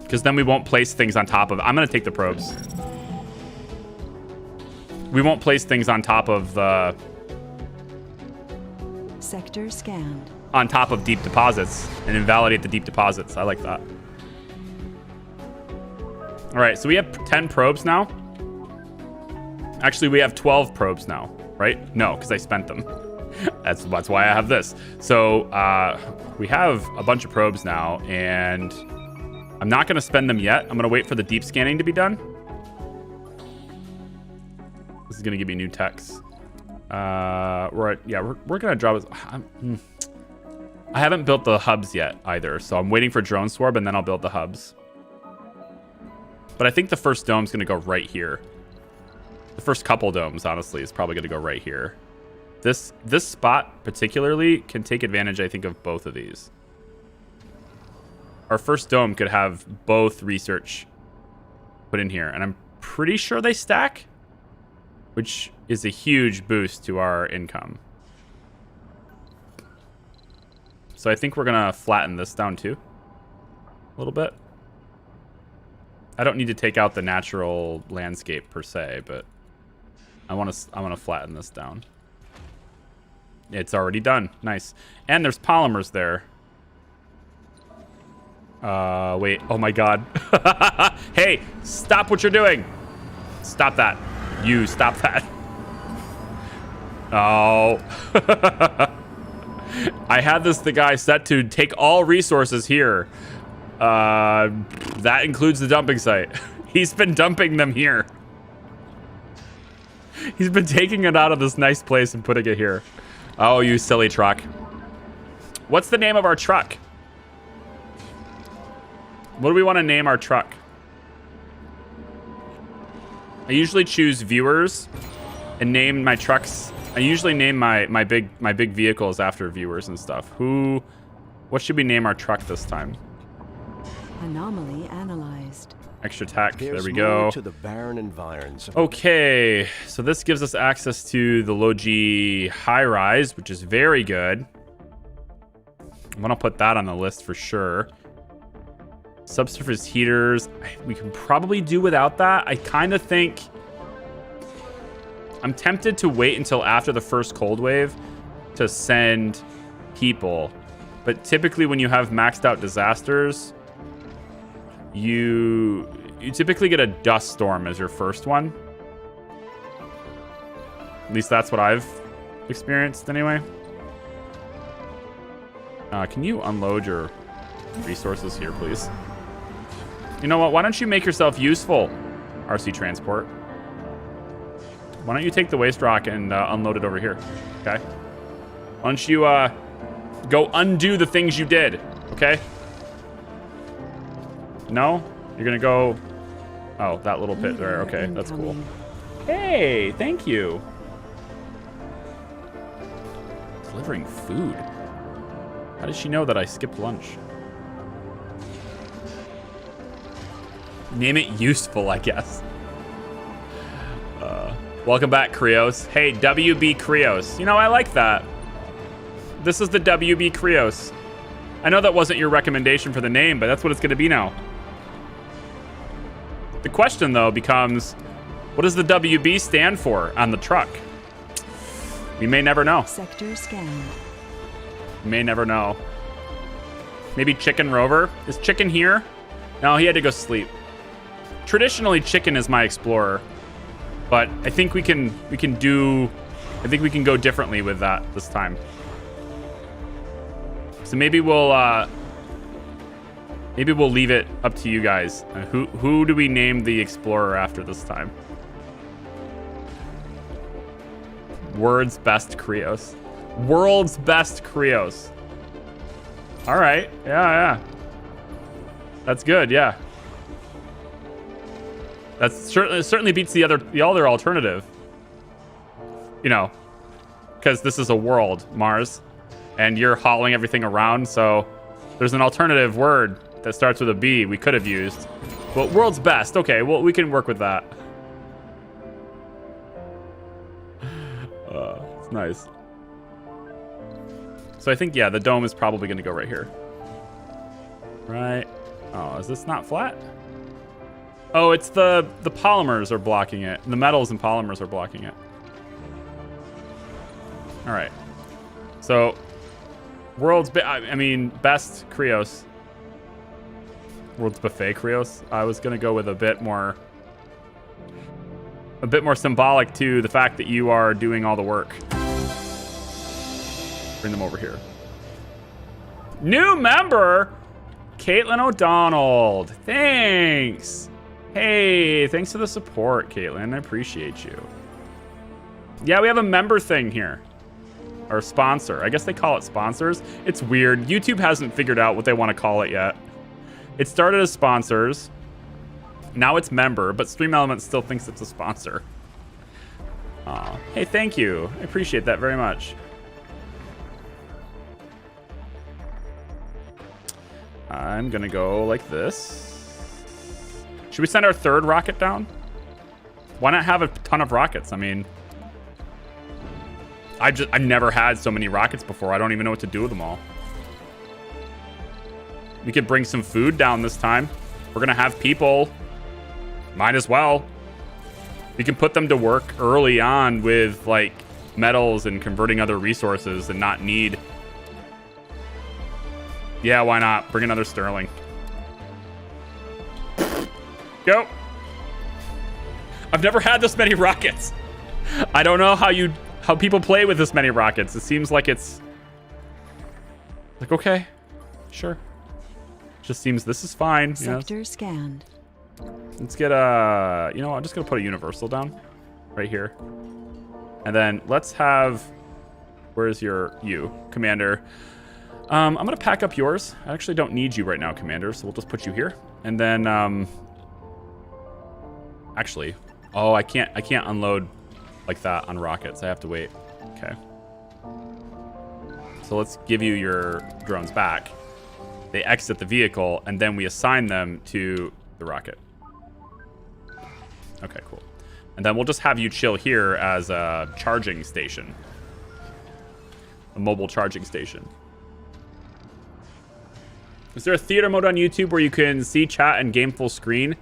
Because then we won't place things on top of... I'm going to take the probes. We won't place things on top of the... Sector scanned. On top of deep deposits and invalidate the deep deposits. I like that. All right, so we have 10 probes now. Actually, we have 12 probes now, right? No, because I spent them. That's why I have this. So we have a bunch of probes now, and I'm not going to spend them yet. I'm going to wait for the deep scanning to be done. This is going to give me new techs. We're going to drop it. I haven't built the hubs yet either, so I'm waiting for Drone Swarm, and then I'll build the hubs. But I think the first dome's going to go right here. The first couple domes, honestly, is probably going to go right here. This spot particularly can take advantage, I think, of both of these. Our first dome could have both research put in here, and I'm pretty sure they stack, which is a huge boost to our income. So I think we're going to flatten this down too, a little bit. I don't need to take out the natural landscape per se, but I want to flatten this down. It's already done. Nice. And there's polymers there. Wait. Oh my god. Hey, stop what you're doing. Stop that. You stop that. Oh. I had the guy set to take all resources here. That includes the dumping site. He's been dumping them here. He's been taking it out of this nice place and putting it here. Oh, you silly truck. What's the name of our truck? What do we want to name our truck? I usually choose viewers and name my trucks. I usually name my big vehicles after viewers and stuff. What should we name our truck this time? Anomaly analyzed. Extra tech. There we more go. to the barren environs. Okay, so this gives us access to the low G high rise, which is very good. I'm gonna put that on the list for sure. Subsurface heaters, we can probably do without that. I kind of think I'm tempted to wait until after the first cold wave to send people, but typically when you have maxed out disasters, you typically get a dust storm as your first one. At least that's what I've experienced anyway. Can you unload your resources here, please? You know what? Why don't you make yourself useful, RC Transport? Why don't you take the waste rock and unload it over here, okay? Why don't you go undo the things you did, okay? No? You're gonna go... Oh, that little pit there. Okay, that's cool. Hey, thank you. Delivering food. How does she know that I skipped lunch? Name it useful, I guess. Welcome back, Krios. Hey, WB Krios. You know, I like that. This is the WB Krios. I know that wasn't your recommendation for the name, but that's what it's going to be now. The question, though, becomes, what does the WB stand for on the truck? We may never know. Sector scanned. We may never know. Maybe Chicken Rover? Is Chicken here? No, he had to go sleep. Traditionally, Chicken is my explorer, but I think we can go differently with that this time. So maybe we'll leave it up to you guys. Who do we name the explorer after this time? World's best Krios. World's best Krios. All right. Yeah. That's good. Yeah. That's certainly beats the other alternative. You know, because this is a world, Mars, and you're hauling everything around. So there's an alternative word that starts with a B we could have used. Well, world's best. Okay, well, we can work with that. It's nice. So I think, yeah, the dome is probably going to go right here. Right. Oh, is this not flat? Oh, it's the polymers are blocking it. The metals and polymers are blocking it. All right. So, best Krios. World's buffet Krios. I was gonna go with a bit more symbolic to the fact that you are doing all the work. Bring them over here. New member, Caitlin O'Donnell. Thanks. Hey, thanks for the support, Caitlin. I appreciate you. Yeah, we have a member thing here. Or sponsor. I guess they call it sponsors. It's weird. YouTube hasn't figured out what they want to call it yet. It started as sponsors. Now it's member, but Stream Elements still thinks it's a sponsor. Aw. Hey, thank you. I appreciate that very much. I'm gonna go like this. Should we send our third rocket down? Why not have a ton of rockets? I mean, I've never had so many rockets before. I don't even know what to do with them all. We could bring some food down this time. We're gonna have people. Might as well. We can put them to work early on with like metals and converting other resources and not need. Yeah, why not? Bring another Sterling. Go. I've never had this many rockets. I don't know how people play with this many rockets. It seems like it's like, okay, sure. Just seems this is fine. Sector scanned. Let's get a, you know, I'm just gonna put a universal down right here. And then let's have, where's you, Commander? I'm gonna pack up yours. I actually don't need you right now, Commander, so we'll just put you here. And then, actually, oh, I can't unload like that on rockets. I have to wait. Okay. So let's give you your drones back. They exit the vehicle, and then we assign them to the rocket. Okay, cool. And then we'll just have you chill here as a charging station. A mobile charging station. Is there a theater mode on YouTube where you can see chat and game full screen?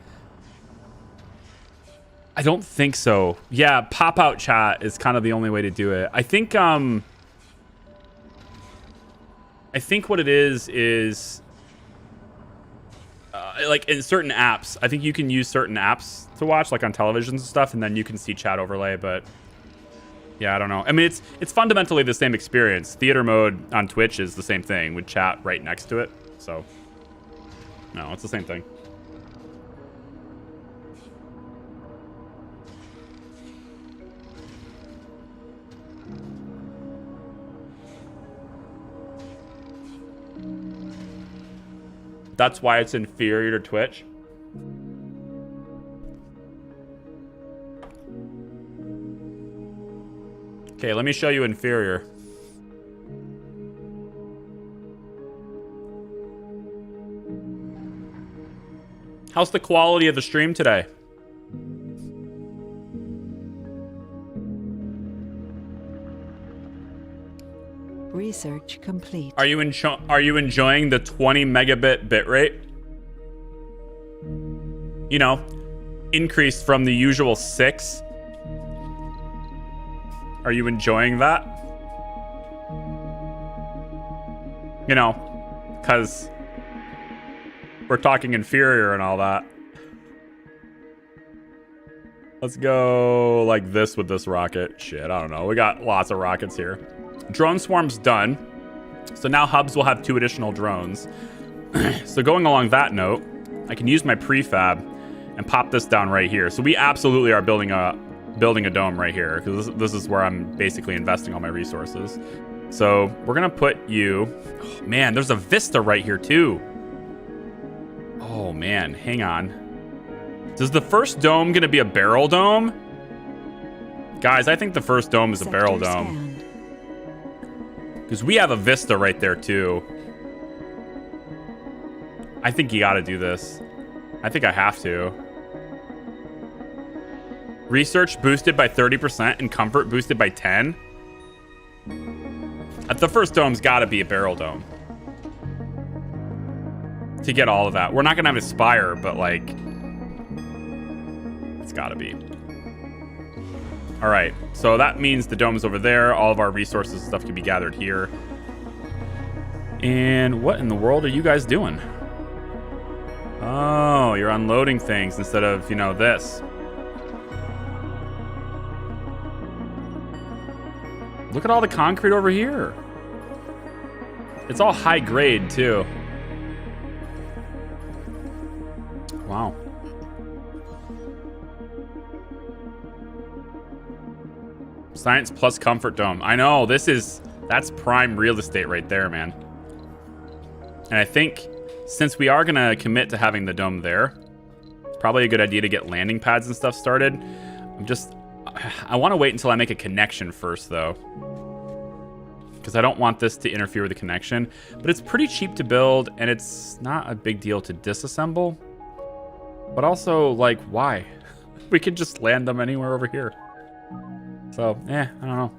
I don't think so. Yeah, pop-out chat is kind of the only way to do it. I think what it is like in certain apps. I think you can use certain apps to watch, like on televisions and stuff, and then you can see chat overlay. But yeah, I don't know. I mean, it's fundamentally the same experience. Theater mode on Twitch is the same thing with chat right next to it. So no, it's the same thing. That's why it's inferior to Twitch. Okay, let me show you inferior. How's the quality of the stream today? Research complete. Are you enjoying the 20 megabit bitrate? You know, increased from the usual 6. Are you enjoying that? You know, because we're talking inferior and all that. Let's go like this with this rocket. Shit, I don't know. We got lots of rockets here. Drone swarm's done. So now hubs will have 2 additional drones. So going along that note, I can use my prefab and pop this down right here. So we absolutely are building a dome right here, because this is where I'm basically investing all my resources. So we're gonna put you, oh man, there's a vista right here too. Oh man, hang on. Is the first dome gonna be a barrel dome? Guys, I think the first dome is a barrel dome. Because we have a vista right there too. I think you gotta do this. I think I have to. Research boosted by 30% and comfort boosted by 10. The first dome's gotta be a barrel dome. To get all of that. We're not gonna have a spire, but like, it's gotta be. All right, so that means the dome's over there. All of our resources and stuff can be gathered here. And what in the world are you guys doing? Oh, you're unloading things instead of, you know, this. Look at all the concrete over here. It's all high grade too. Wow. Science plus comfort dome. I know, that's prime real estate right there, man. And I think since we are gonna commit to having the dome there, it's probably a good idea to get landing pads and stuff started. I want to wait until I make a connection first though, because I don't want this to interfere with the connection. But it's pretty cheap to build and it's not a big deal to disassemble. But also, like, why? We could just land them anywhere over here. So, I don't know.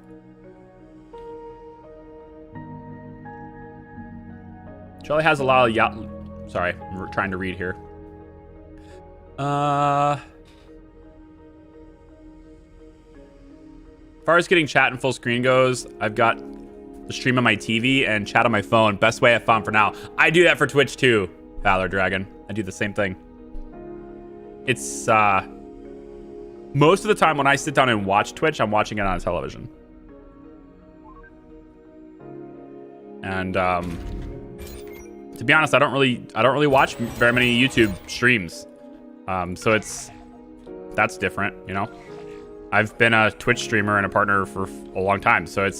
Charlie has a lot of sorry, I'm trying to read here. As far as getting chat in full screen goes, I've got the stream on my TV and chat on my phone. Best way I've found for now. I do that for Twitch too, Valor Dragon. I do the same thing. It's most of the time when I sit down and watch Twitch, I'm watching it on television. And to be honest, I don't really watch very many YouTube streams. So that's different, you know. I've been a Twitch streamer and a partner for a long time, so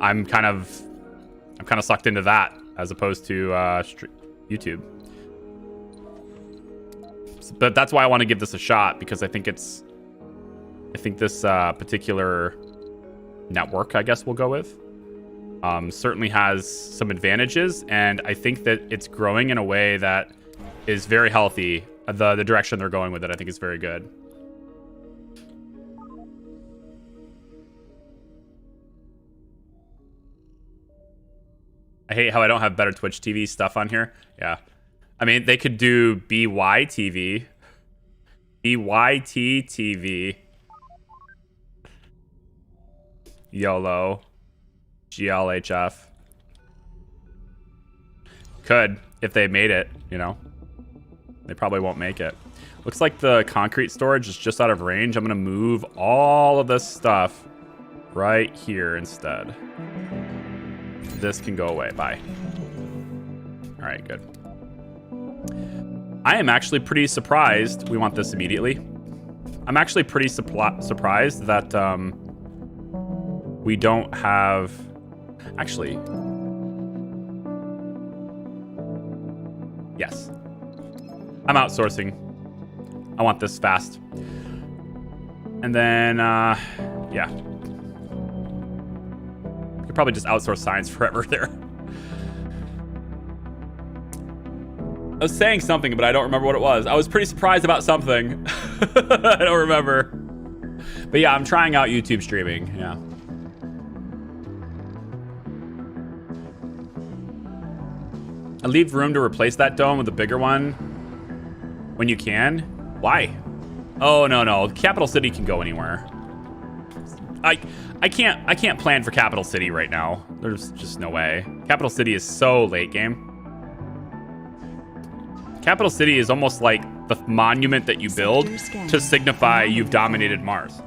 I'm kind of sucked into that as opposed to YouTube. But that's why I want to give this a shot, because I think this particular network, I guess we'll go with, certainly has some advantages, and I think that it's growing in a way that is very healthy. The direction they're going with it, I think, is very good. I hate how I don't have better Twitch TV stuff on here. Yeah. I mean, they could do BYTV. BYT TV. YOLO. GLHF. Could, if they made it, you know. They probably won't make it. Looks like the concrete storage is just out of range. I'm going to move all of this stuff right here instead. This can go away. Bye. All right, good. I am actually pretty surprised. We want this immediately. I'm actually pretty surprised that we don't have... Actually... Yes. I'm outsourcing. I want this fast. And then, yeah. Could probably just outsource science forever there. I was saying something, but I don't remember what it was. I was pretty surprised about something. I don't remember. But yeah, I'm trying out YouTube streaming. Yeah. I leave room to replace that dome with a bigger one when you can. Why? Oh, no. Capital City can go anywhere. I can't plan for Capital City right now. There's just no way. Capital City is so late game. Capital City is almost like the monument that you build to signify you've dominated Mars.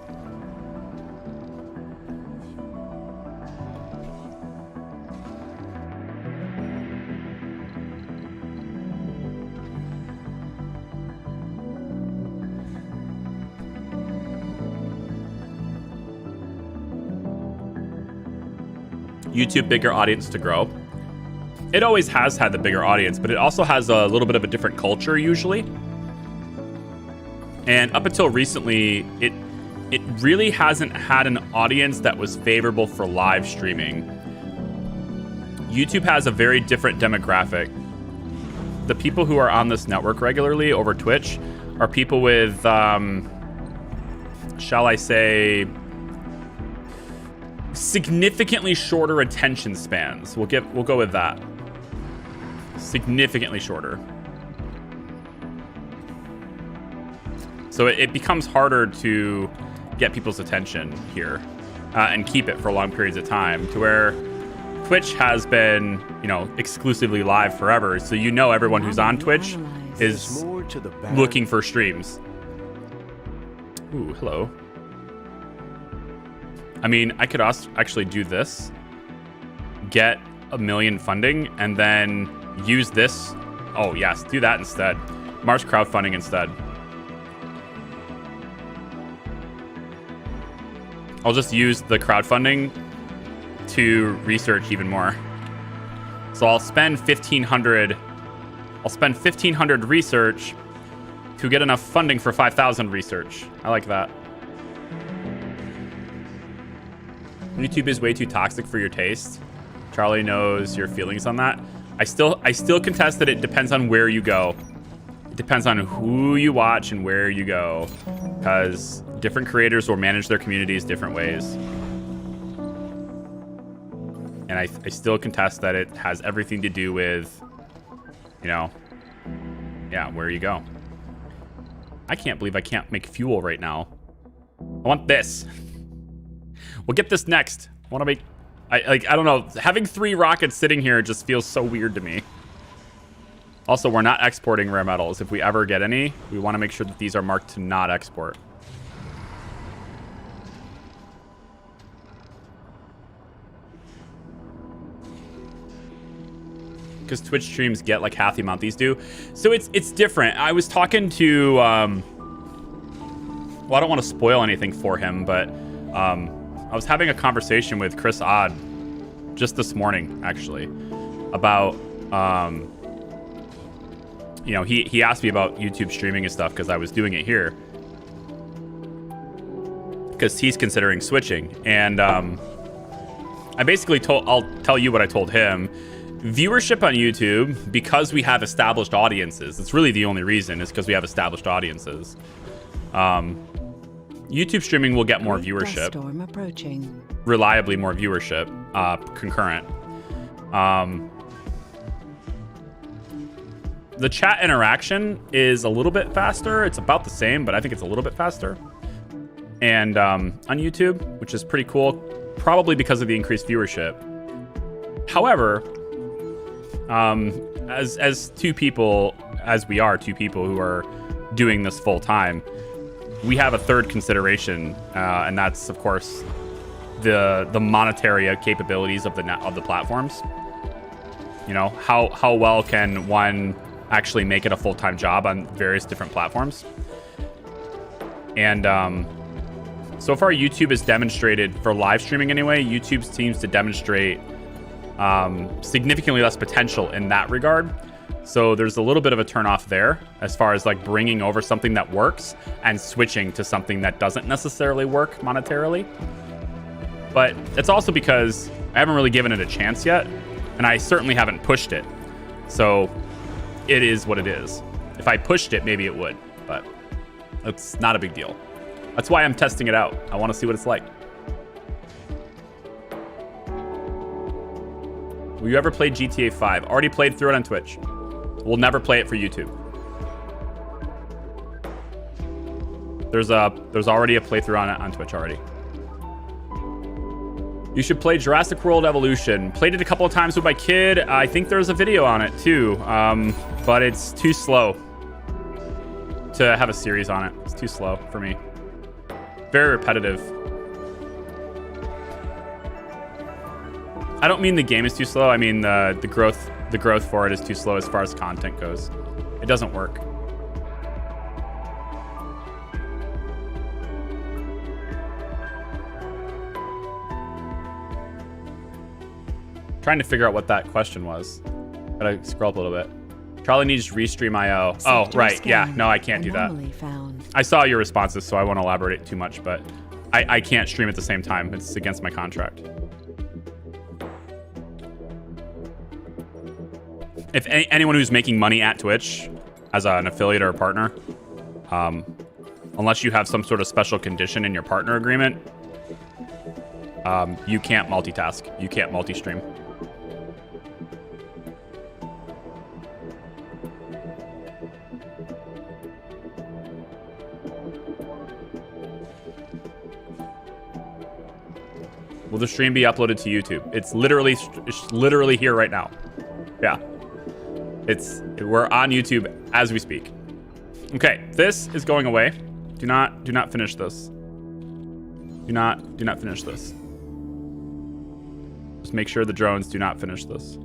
YouTube bigger audience to grow. It always has had the bigger audience, but it also has a little bit of a different culture usually. And up until recently, it really hasn't had an audience that was favorable for live streaming. YouTube has a very different demographic. The people who are on this network regularly over Twitch are people with, shall I say, significantly shorter attention spans. We'll go with that. Significantly shorter. So it becomes harder to get people's attention here and keep it for long periods of time, to where Twitch has been, exclusively live forever. So everyone who's on Twitch is looking for streams. Ooh, hello. I mean, I could also actually do this. Get 1 million funding and then use this. Oh, yes, do that instead. Mars crowdfunding instead. I'll just use the crowdfunding to research even more. So I'll spend 1,500. I'll spend 1,500 research to get enough funding for 5,000 research. I like that. YouTube is way too toxic for your taste. Charlie knows your feelings on that. I still contest that it depends on where you go. It depends on who you watch and where you go, because different creators will manage their communities different ways. And I still contest that it has everything to do with, you know, yeah, where you go. I can't believe I can't make fuel right now. I want this. We'll get this next. I want to make, I don't know. Having 3 rockets sitting here just feels so weird to me. Also, we're not exporting rare metals. If we ever get any, we want to make sure that these are marked to not export. Because Twitch streams get like half the amount these do. So it's different. I was talking to, well, I don't want to spoil anything for him, but I was having a conversation with Chris Odd just this morning, actually, about, you know, he asked me about YouTube streaming and stuff because I was doing it here. Because he's considering switching. And I basically I'll tell you what I told him. Viewership on YouTube, because we have established audiences, it's really the only reason, is because we have established audiences. YouTube streaming will get more viewership. Storm approaching. Reliably more viewership, concurrent. The chat interaction is a little bit faster. It's about the same, but I think it's a little bit faster. And on YouTube, which is pretty cool, probably because of the increased viewership. However, as two people, as we are two people who are doing this full time, we have a third consideration, and that's of course the monetary capabilities of the platforms. You know, how well can one actually make it a full-time job on various different platforms? And so far, YouTube has demonstrated, for live streaming anyway, YouTube seems to demonstrate significantly less potential in that regard. So there's a little bit of a turnoff there as far as like bringing over something that works and switching to something that doesn't necessarily work monetarily. But it's also because I haven't really given it a chance yet, and I certainly haven't pushed it. So it is what it is. If I pushed it, maybe it would, but it's not a big deal. That's why I'm testing it out. I want to see what it's like. Will you ever play GTA 5? Already played through it on Twitch. We'll never play it for YouTube. There's already a playthrough on it on Twitch already. You should play Jurassic World Evolution. Played it a couple of times with my kid. I think there's a video on it too, but it's too slow to have a series on it. It's too slow for me. Very repetitive. I don't mean the game is too slow. I mean the growth for it is too slow as far as content goes. It doesn't work. Trying to figure out what that question was. Gotta scroll up a little bit. Charlie needs Restream IO. Oh, right. Yeah. No, I can't do that. I saw your responses, so I won't elaborate too much, but I can't stream at the same time. It's against my contract. If anyone who's making money at Twitch as an affiliate or a partner, unless you have some sort of special condition in your partner agreement, you can't multitask. You can't multi-stream. Will the stream be uploaded to YouTube? It's literally here right now. Yeah. We're on YouTube as we speak. Okay, this is going away. Do not finish this. Do not finish this. Just make sure the drones do not finish this.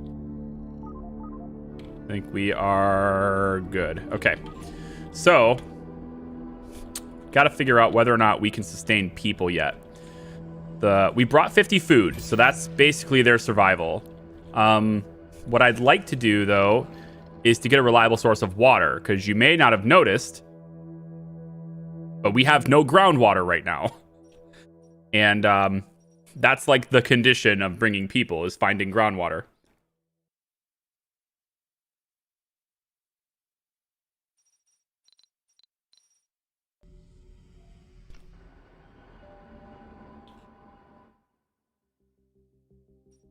I think we are good. Okay. So, got to figure out whether or not we can sustain people yet. We brought 50 food, so that's basically their survival. What I'd like to do, though, is to get a reliable source of water, because you may not have noticed, but we have no groundwater right now. And that's like the condition of bringing people, is finding groundwater.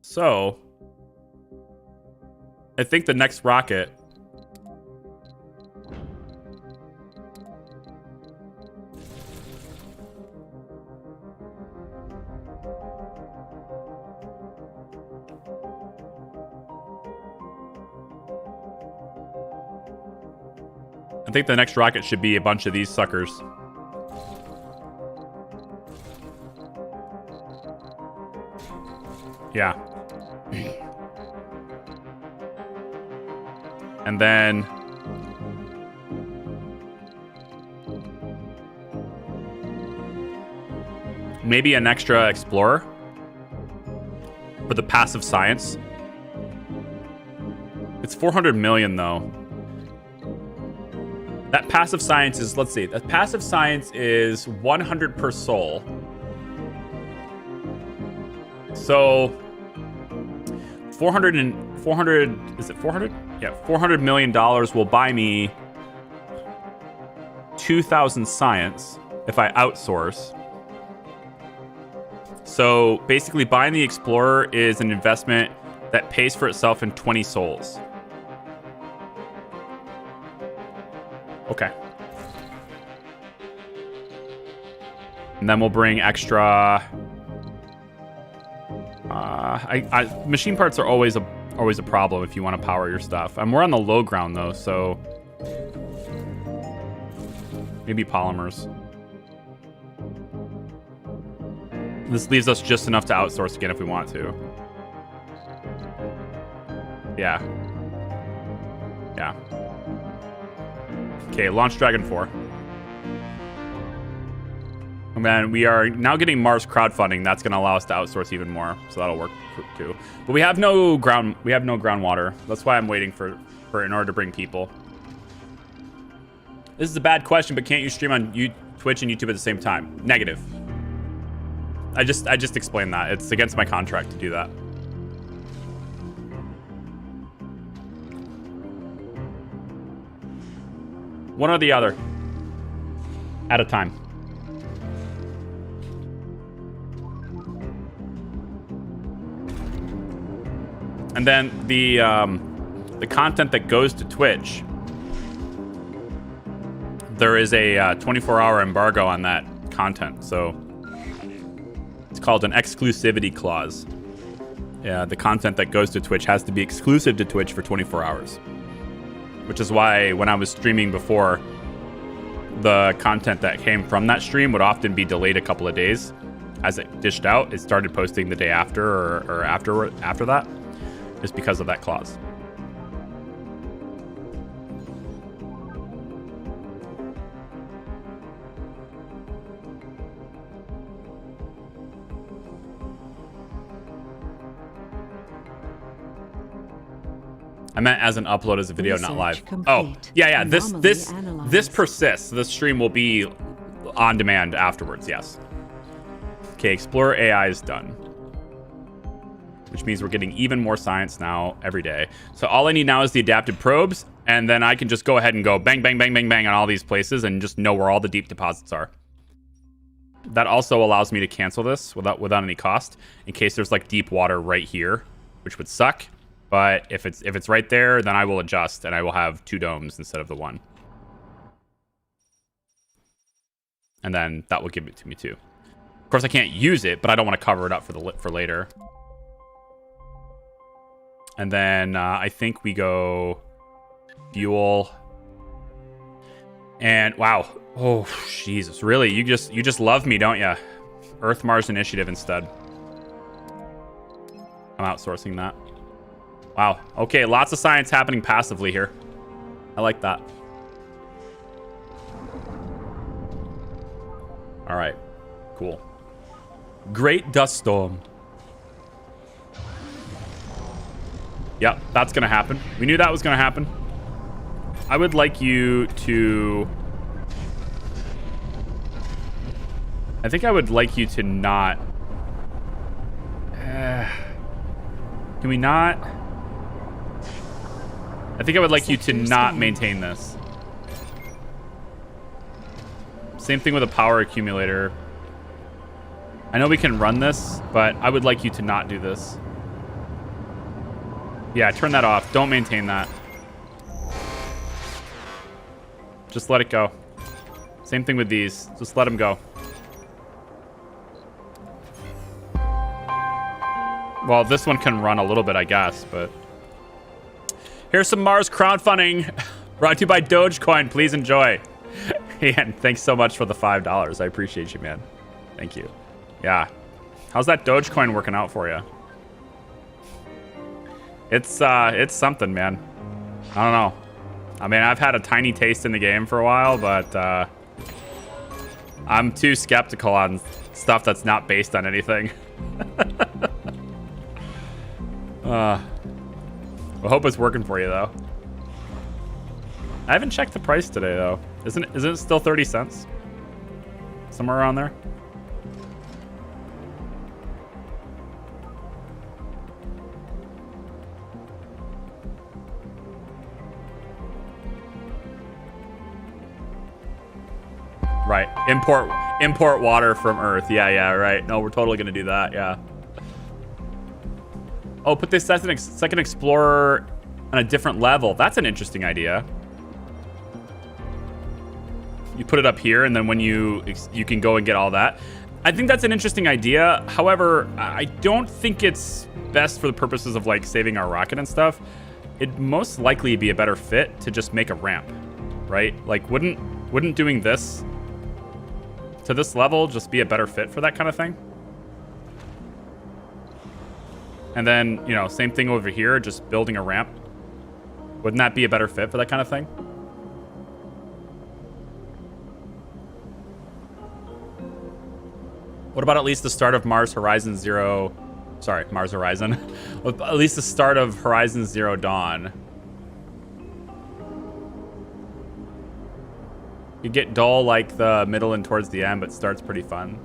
So, I think the next rocket... I think the next rocket should be a bunch of these suckers. Yeah. And then... maybe an extra explorer for the passive science. It's 400 million, though. That passive science is, let's see, that passive science is 100 per soul. So 400, is it 400? Yeah, $400 million will buy me 2,000 science if I outsource. So basically buying the Explorer is an investment that pays for itself in 20 souls. Okay. And then we'll bring extra... machine parts are always a problem if you want to power your stuff. And we're on the low ground, though, so... maybe polymers. This leaves us just enough to outsource again if we want to. Yeah. Yeah. Okay, launch Dragon 4. And then we are now getting Mars crowdfunding. That's going to allow us to outsource even more, so that'll work too. But we have no groundwater. That's why I'm waiting for in order to bring people. This is a bad question, but can't you stream on Twitch and YouTube at the same time? Negative. I just explained that. It's against my contract to do that. One or the other. At a time. And then the content that goes to Twitch, there is a 24-hour embargo on that content. So it's called an exclusivity clause. Yeah, the content that goes to Twitch has to be exclusive to Twitch for 24 hours. Which is why when I was streaming before, the content that came from that stream would often be delayed a couple of days. As it dished out, it started posting the day after or after that. Just because of that clause. I meant as an upload as a video, not live. Oh, yeah. This persists. This stream will be on demand afterwards. Yes. Okay, Explorer AI is done, which means we're getting even more science now every day. So all I need now is the adapted probes, and then I can just go ahead and go bang, bang, bang, bang, bang on all these places and just know where all the deep deposits are. That also allows me to cancel this without any cost in case there's like deep water right here, which would suck. But if it's right there, then I will adjust and I will have 2 domes instead of the 1. And then that will give it to me too. Of course, I can't use it, but I don't want to cover it up for later. And then I think we go fuel. And wow. Oh, Jesus. Really? You just love me, don't you? Earth Mars Initiative instead. I'm outsourcing that. Wow. Okay, lots of science happening passively here. I like that. All right. Cool. Great dust storm. Yep, that's going to happen. We knew that was going to happen. I would like you to... I think I would like you to not... Can we not? I think I would like you to not maintain this. Same thing with a power accumulator. I know we can run this, but I would like you to not do this. Yeah, turn that off. Don't maintain that. Just let it go. Same thing with these. Just let them go. Well, this one can run a little bit, I guess, but... Here's some Mars crowdfunding brought to you by Dogecoin. Please enjoy. Ian, thanks so much for the $5. I appreciate you, man. Thank you. Yeah. How's that Dogecoin working out for you? It's something, man. I don't know. I mean, I've had a tiny taste in the game for a while, but I'm too skeptical on stuff that's not based on anything. I hope it's working for you, though. I haven't checked the price today, though. Isn't it still 30 cents? Somewhere around there? Right. Import water from Earth. Yeah, right. No, we're totally going to do that, yeah. Oh, put this second explorer on a different level. That's an interesting idea. You put it up here, and then when you can go and get all that. I think that's an interesting idea. However, I don't think it's best for the purposes of like saving our rocket and stuff. It'd most likely be a better fit to just make a ramp, right? Like, wouldn't doing this to this level just be a better fit for that kind of thing? And then, you know, same thing over here, just building a ramp. Wouldn't that be a better fit for that kind of thing? What about at least the start of Mars Horizon Zero? Sorry, Mars Horizon. At least the start of Horizon Zero Dawn. You get dull like the middle and towards the end, but starts pretty fun.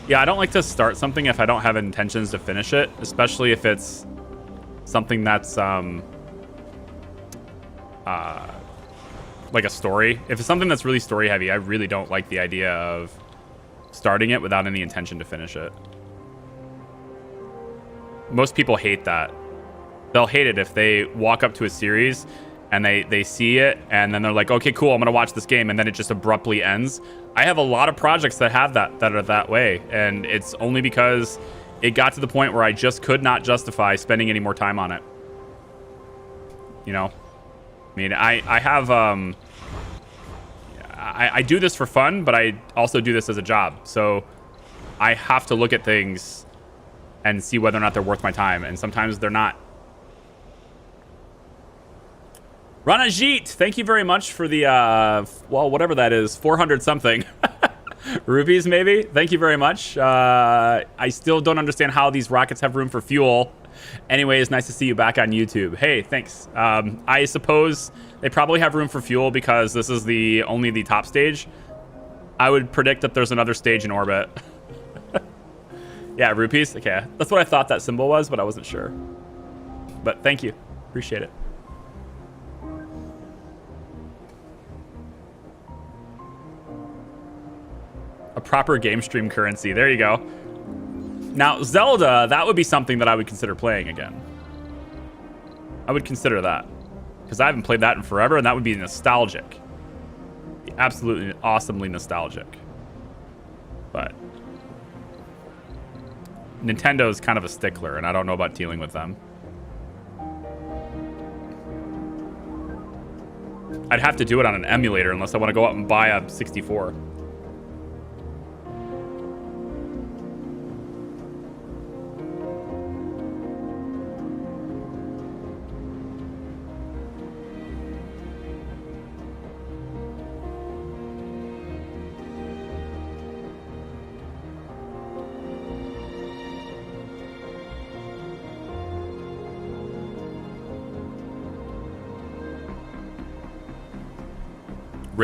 Yeah, I don't like to start something if I don't have intentions to finish it, especially if it's something that's like a story. If it's something that's really story heavy, I really don't like the idea of starting it without any intention to finish it. Most people hate that. They'll hate it if they walk up to a series and they see it and then they're like, okay, cool, I'm gonna watch this game, and then it just abruptly ends. I have a lot of projects that have that are that way, and it's only because it got to the point where I just could not justify spending any more time on it. You know? I mean, I have I do this for fun, but I also do this as a job. So I have to look at things and see whether or not they're worth my time, and sometimes they're not. Ranajit, thank you very much for the, well, whatever that is, 400 something. Rupees, maybe? Thank you very much. I still don't understand how these rockets have room for fuel. Anyways, nice to see you back on YouTube. Hey, thanks. I suppose they probably have room for fuel because this is only the top stage. I would predict that there's another stage in orbit. Yeah, rupees? Okay, that's what I thought that symbol was, but I wasn't sure. But thank you. Appreciate it. A proper game stream currency. There you go. Now, Zelda, that would be something that I would consider playing again. I would consider that. Because I haven't played that in forever, and that would be nostalgic. Absolutely awesomely nostalgic. But Nintendo's kind of a stickler, and I don't know about dealing with them. I'd have to do it on an emulator unless I want to go out and buy a 64.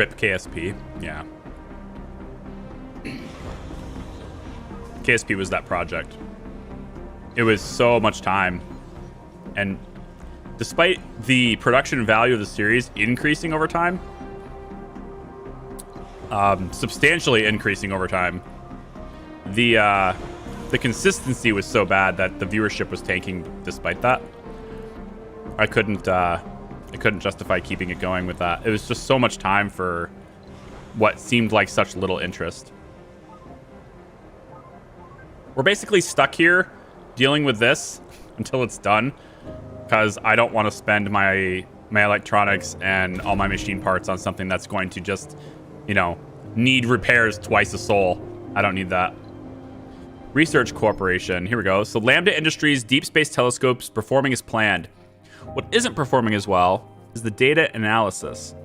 Rip KSP. Yeah. KSP was that project. It was so much time. And despite the production value of the series increasing over time, substantially increasing over time, the consistency was so bad that the viewership was tanking despite that. I couldn't justify keeping it going with that. It was just so much time for what seemed like such little interest. We're basically stuck here dealing with this until it's done, because I don't want to spend my electronics and all my machine parts on something that's going to just, you know, need repairs twice a soul. I don't need that. Research Corporation. Here we go. So Lambda Industries Deep Space Telescope is performing as planned. What isn't performing as well is the data analysis.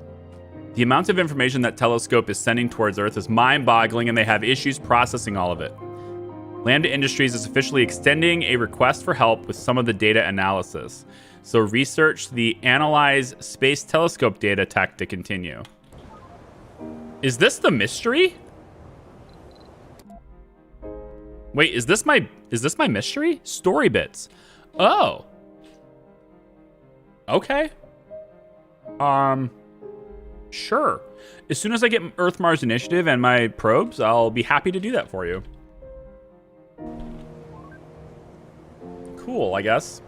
The amount of information that telescope is sending towards Earth is mind-boggling, and they have issues processing all of it. Lambda Industries is officially extending a request for help with some of the data analysis. So research the Analyze Space Telescope data tech to continue. Is this the mystery? Wait, is this my mystery? Story bits. Oh. Okay. Sure. As soon as I get Earth-Mars Initiative and my probes, I'll be happy to do that for you. Cool, I guess.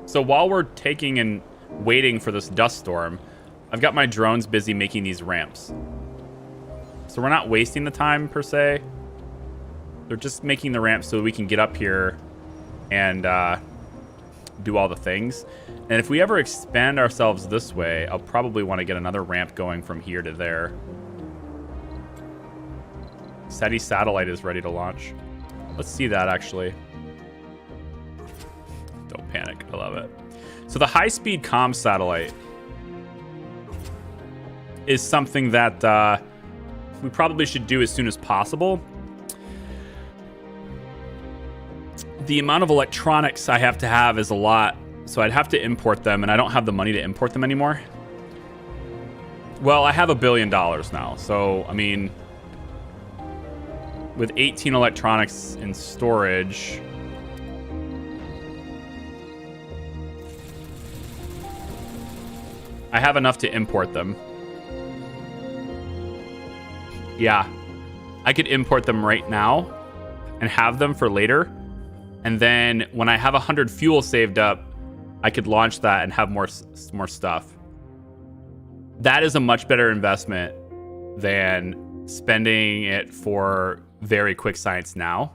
So while we're taking and waiting for this dust storm, I've got my drones busy making these ramps. So we're not wasting the time, per se. They're just making the ramps so we can get up here and do all the things. And if we ever expand ourselves this way, I'll probably want to get another ramp going from here to there. SETI satellite is ready to launch. Let's see that, actually. Don't panic. I love it. So the high-speed comm satellite is something that we probably should do as soon as possible. The amount of electronics I have to have is a lot, so I'd have to import them, and I don't have the money to import them anymore. Well, I have $1 billion now, so, I mean, with 18 electronics in storage, I have enough to import them. Yeah, I could import them right now and have them for later. And then when I have 100 fuel saved up, I could launch that and have more stuff. That is a much better investment than spending it for very quick science now.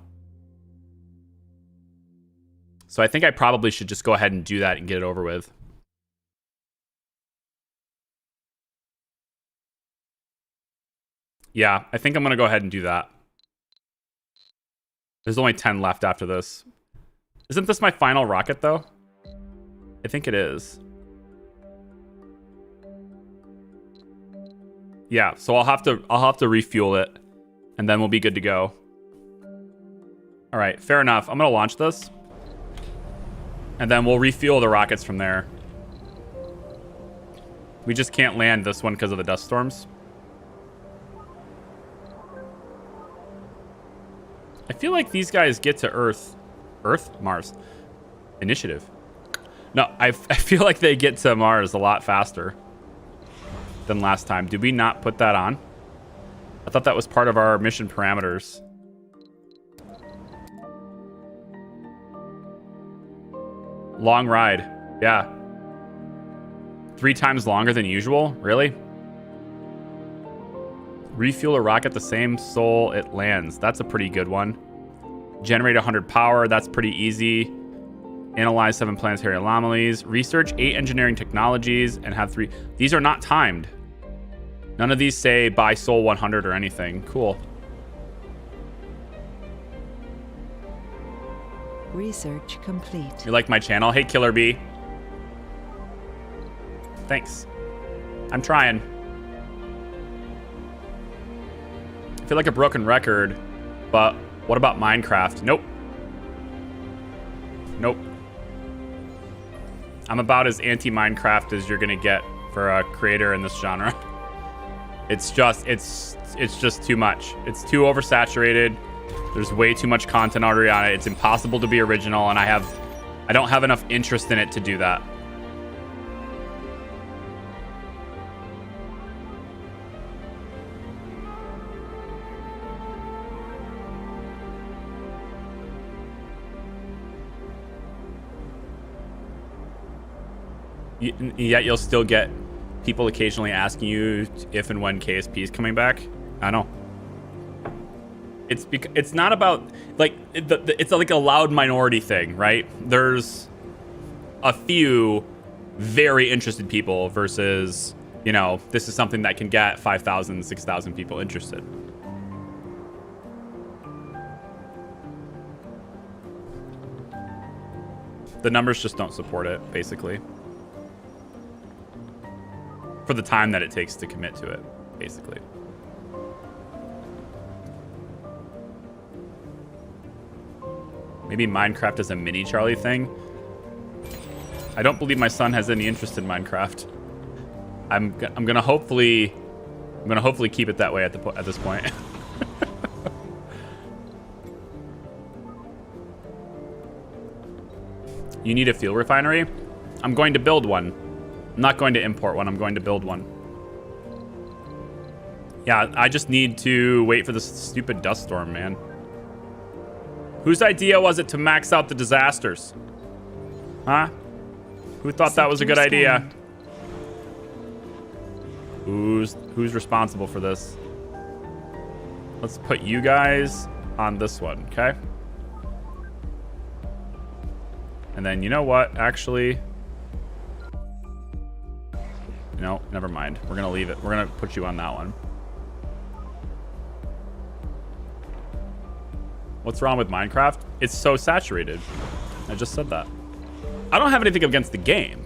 So I think I probably should just go ahead and do that and get it over with. Yeah, I think I'm going to go ahead and do that. There's only 10 left after this. Isn't this my final rocket, though? I think it is. Yeah, so I'll have to refuel it, and then we'll be good to go. All right, fair enough. I'm going to launch this, and then we'll refuel the rockets from there. We just can't land this one because of the dust storms. I feel like these guys get to Mars Initiative. No, I feel like they get to Mars a lot faster than last time. Did we not put that on? I thought that was part of our mission parameters. Long ride. Yeah. 3 times longer than usual? Really? Refuel a rocket the same soul it lands. That's a pretty good one. Generate 100 power. That's pretty easy. Analyze 7 planetary anomalies. Research 8 engineering technologies and have 3. These are not timed. None of these say buy soul 100 or anything. Cool. Research complete. You like my channel? Hey, Killer Bee. Thanks. I'm trying. I feel like a broken record, but what about Minecraft? Nope. Nope. I'm about as anti-Minecraft as you're gonna get for a creator in this genre. It's just too much. It's too oversaturated. There's way too much content already on it. It's impossible to be original, and I don't have enough interest in it to do that. Yet you'll still get people occasionally asking you if and when KSP is coming back. I know. It's not about like it's like a loud minority thing, right? There's a few very interested people versus, you know, this is something that can get 5,000, 6,000 people interested. The numbers just don't support it, basically. For the time that it takes to commit to it, basically. Maybe Minecraft is a mini Charlie thing. I don't believe my son has any interest in Minecraft. I'm gonna hopefully keep it that way at this point. You need a fuel refinery? I'm going to build one. I'm not going to import one. I'm going to build one. Yeah, I just need to wait for this stupid dust storm, man. Whose idea was it to max out the disasters? Huh? Who thought that was a good idea? Who's responsible for this? Let's put you guys on this one, okay? And then, you know what? Actually... No, never mind. We're gonna leave it. We're gonna put you on that one. What's wrong with Minecraft? It's so saturated. I just said that. I don't have anything against the game.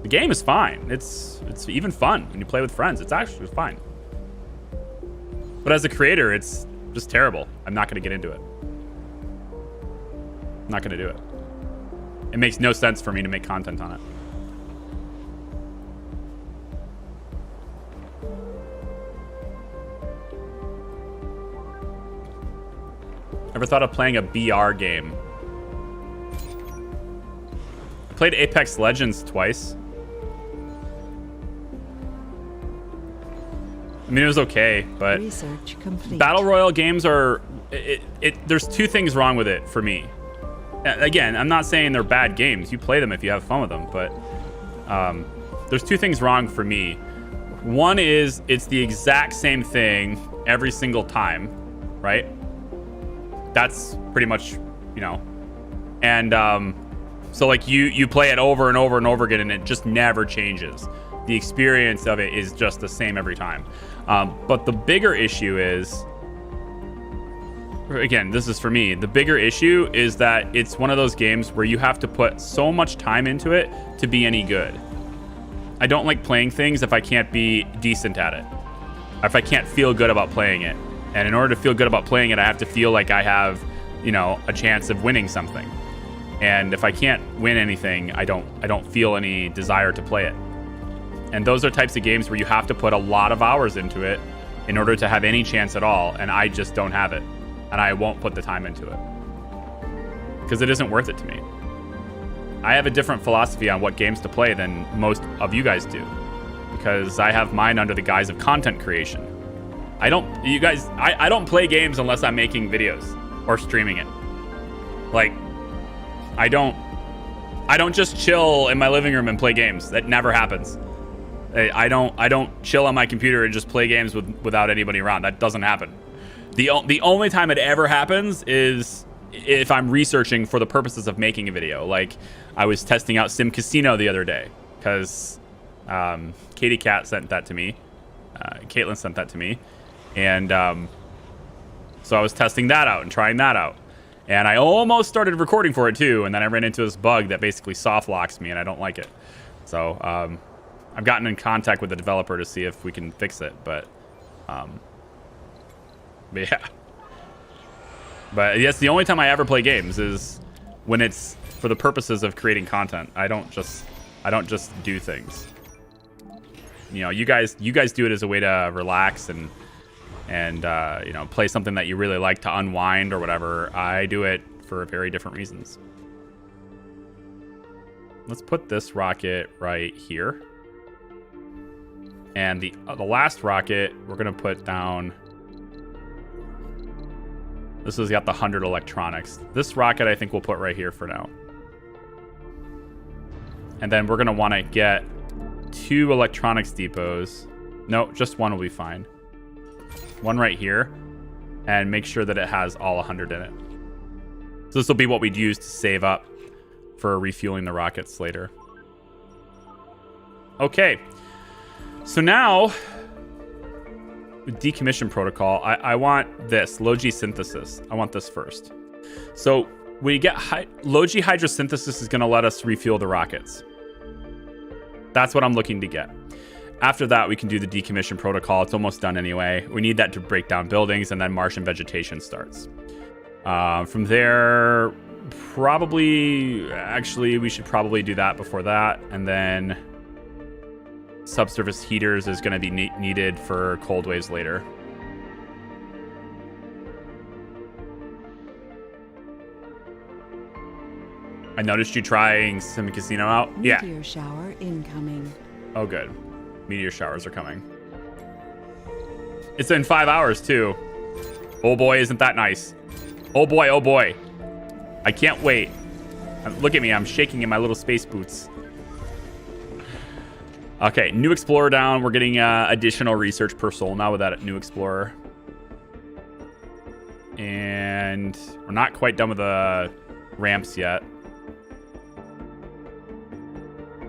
The game is fine. It's even fun when you play with friends. It's actually fine. But as a creator, it's just terrible. I'm not gonna get into it. I'm not gonna do it. It makes no sense for me to make content on it. Ever thought of playing a BR game? I played Apex Legends twice. I mean, it was okay, but Research complete. Battle Royale games are... There's two things wrong with it for me. Again, I'm not saying they're bad games. You play them if you have fun with them, but there's two things wrong for me. One is it's the exact same thing every single time, right? That's pretty much, you know. And so like you play it over and over and over again, and it just never changes. The experience of it is just the same every time. But the bigger issue is, again, this is for me, the bigger issue is that it's one of those games where you have to put so much time into it to be any good. I don't like playing things if I can't be decent at it, if I can't feel good about playing it. And in order to feel good about playing it, I have to feel like I have, you know, a chance of winning something. And if I can't win anything, I don't feel any desire to play it. And those are types of games where you have to put a lot of hours into it in order to have any chance at all. And I just don't have it. And I won't put the time into it because it isn't worth it to me. I have a different philosophy on what games to play than most of you guys do, because I have mine under the guise of content creation. I don't play games unless I'm making videos or streaming it. Like, I don't just chill in my living room and play games. That never happens. I don't chill on my computer and just play games without anybody around. That doesn't happen. The only time it ever happens is if I'm researching for the purposes of making a video. Like, I was testing out Sim Casino the other day because Katie Cat sent that to me. Caitlin sent that to me. And so I was testing that out and trying that out. And I almost started recording for it too. And then I ran into this bug that basically soft locks me, and I don't like it. So I've gotten in contact with the developer to see if we can fix it. But yeah. But yes, the only time I ever play games is when it's for the purposes of creating content. I don't just do things. You know, you guys do it as a way to relax and you know, play something that you really like to unwind or whatever. I do it for very different reasons. Let's put this rocket right here. And the last rocket, we're going to put down... This has got the 100 electronics. This rocket, I think we'll put right here for now. And then we're going to want to get 2 electronics depots. No, just one will be fine. One right here. And make sure that it has all 100 in it. So this will be what we'd use to save up for refueling the rockets later. Okay. So now, with decommission protocol, I want this, low-G synthesis. I want this first. So when you get low-G hydrosynthesis is going to let us refuel the rockets. That's what I'm looking to get. After that, we can do the decommission protocol. It's almost done anyway. We need that to break down buildings, and then Martian vegetation starts. From there, we should probably do that before that, and then subsurface heaters is going to be needed for cold waves later. I noticed you trying Sim Casino out. Yeah. Meteor shower incoming. Oh, good. Meteor showers are coming. It's in 5 hours, too. Oh, boy, isn't that nice. Oh, boy, oh, boy. I can't wait. Look at me. I'm shaking in my little space boots. Okay, new explorer down. We're getting additional research per soul now with that new explorer. And we're not quite done with the ramps yet.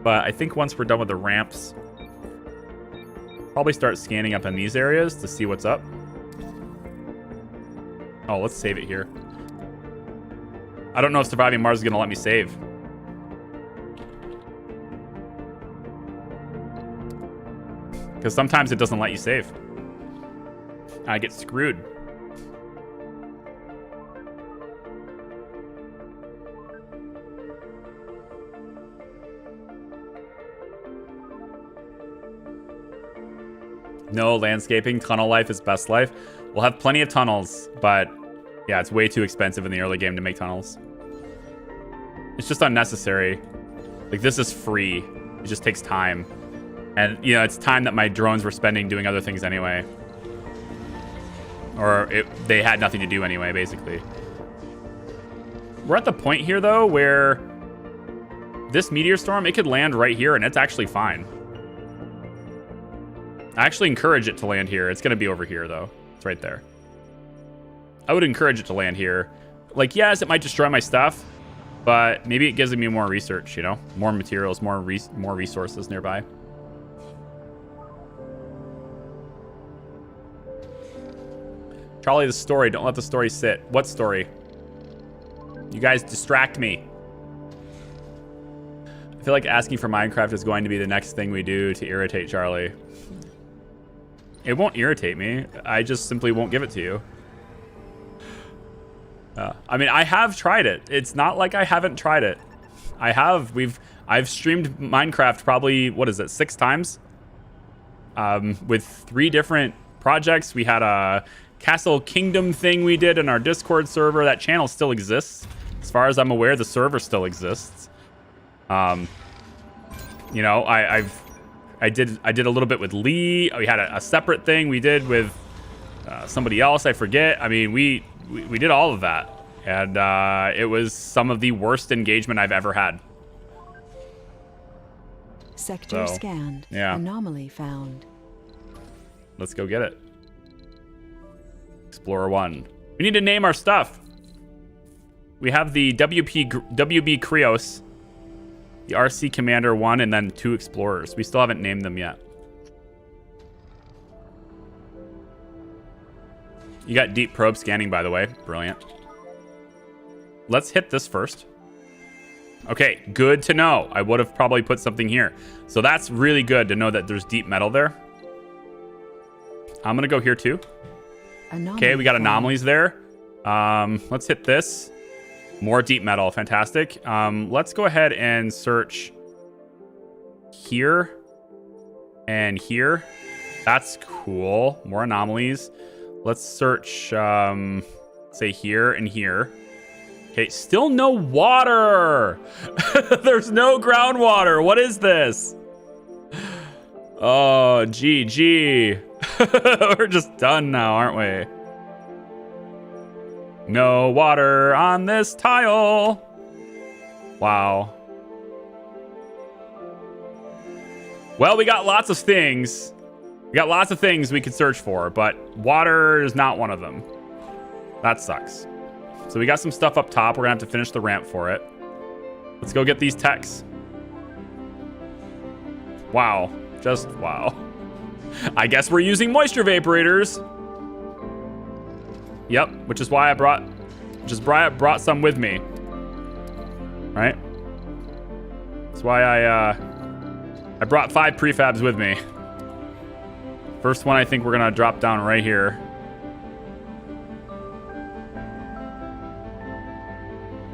But I think once we're done with the ramps, probably start scanning up in these areas to see what's up. Oh, let's save it here. I don't know if surviving Mars is going to let me save. Because sometimes it doesn't let you save. I get screwed. No, landscaping, tunnel life is best life. We'll have plenty of tunnels, but yeah, it's way too expensive in the early game to make tunnels. It's just unnecessary. Like, this is free. It just takes time. And, you know, it's time that my drones were spending doing other things anyway. Or they had nothing to do anyway, basically. We're at the point here, though, where this meteor storm, it could land right here, and it's actually fine. I actually encourage it to land here. It's going to be over here, though. It's right there. I would encourage it to land here. Like, yes, it might destroy my stuff, but maybe it gives me more research, you know? More materials, more resources nearby. Charlie, the story. Don't let the story sit. What story? You guys distract me. I feel like asking for Minecraft is going to be the next thing we do to irritate Charlie. It won't irritate me. I just simply won't give it to you. I mean, I have tried it. It's not like I haven't tried it. I have. I've streamed Minecraft probably, what is it, 6 times? With 3 different projects. We had a Castle Kingdom thing we did in our Discord server. That channel still exists. As far as I'm aware, the server still exists. You know, I did a little bit with Lee. We had a separate thing we did with somebody else. I forget. I mean, we did all of that, and it was some of the worst engagement I've ever had. Sector scanned. Yeah. Anomaly found. Let's go get it. Explorer 1. We need to name our stuff. We have the WB Krios, the RC Commander 1, and then 2 Explorers. We still haven't named them yet. You got deep probe scanning, by the way. Brilliant. Let's hit this first. Okay, good to know. I would have probably put something here. So that's really good to know that there's deep metal there. I'm going to go here too. Okay, we got anomalies there. Let's hit this. More deep metal. Fantastic. Let's go ahead and search here And here. That's cool. More anomalies. Let's search, say here and here. Okay, still no water. There's no groundwater. What is this? Oh, GG. We're just done now, aren't we? No water on this tile. Wow. Well, we got lots of things. We got lots of things we could search for, but water is not one of them. That sucks. So we got some stuff up top. We're gonna have to finish the ramp for it. Let's go get these techs. Wow. Just wow. I guess we're using moisture vaporators. Yep, which is why I brought some with me. Right? That's why I brought 5 prefabs with me. First one I think we're gonna drop down right here.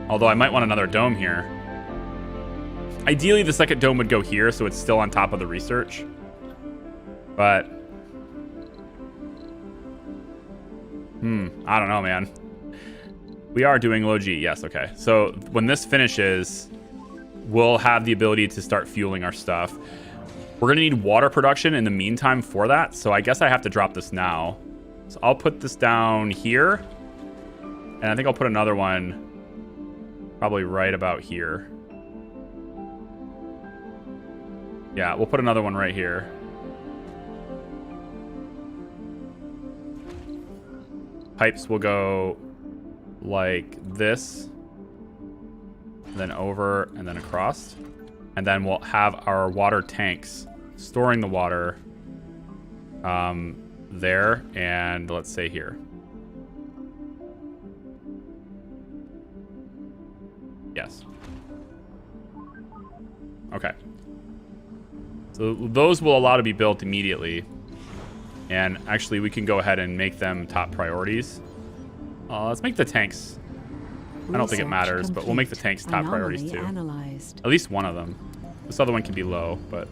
Although I might want another dome here. Ideally, the second dome would go here, so it's still on top of the research. But... I don't know, man. We are doing low G. Yes, okay. So when this finishes, we'll have the ability to start fueling our stuff. We're going to need water production in the meantime for that, so I guess I have to drop this now. So I'll put this down here. And I think I'll put another one probably right about here. Yeah, we'll put another one right here. Pipes will go like this, then over, and then across. And then we'll have our water tanks storing the water there, and let's say here. Yes. Okay. So those will allow to be built immediately. And actually, we can go ahead and make them top priorities. Let's make the tanks. I don't think it matters, but we'll make the tanks top priorities too. Analyzed. At least one of them. This other one can be low, but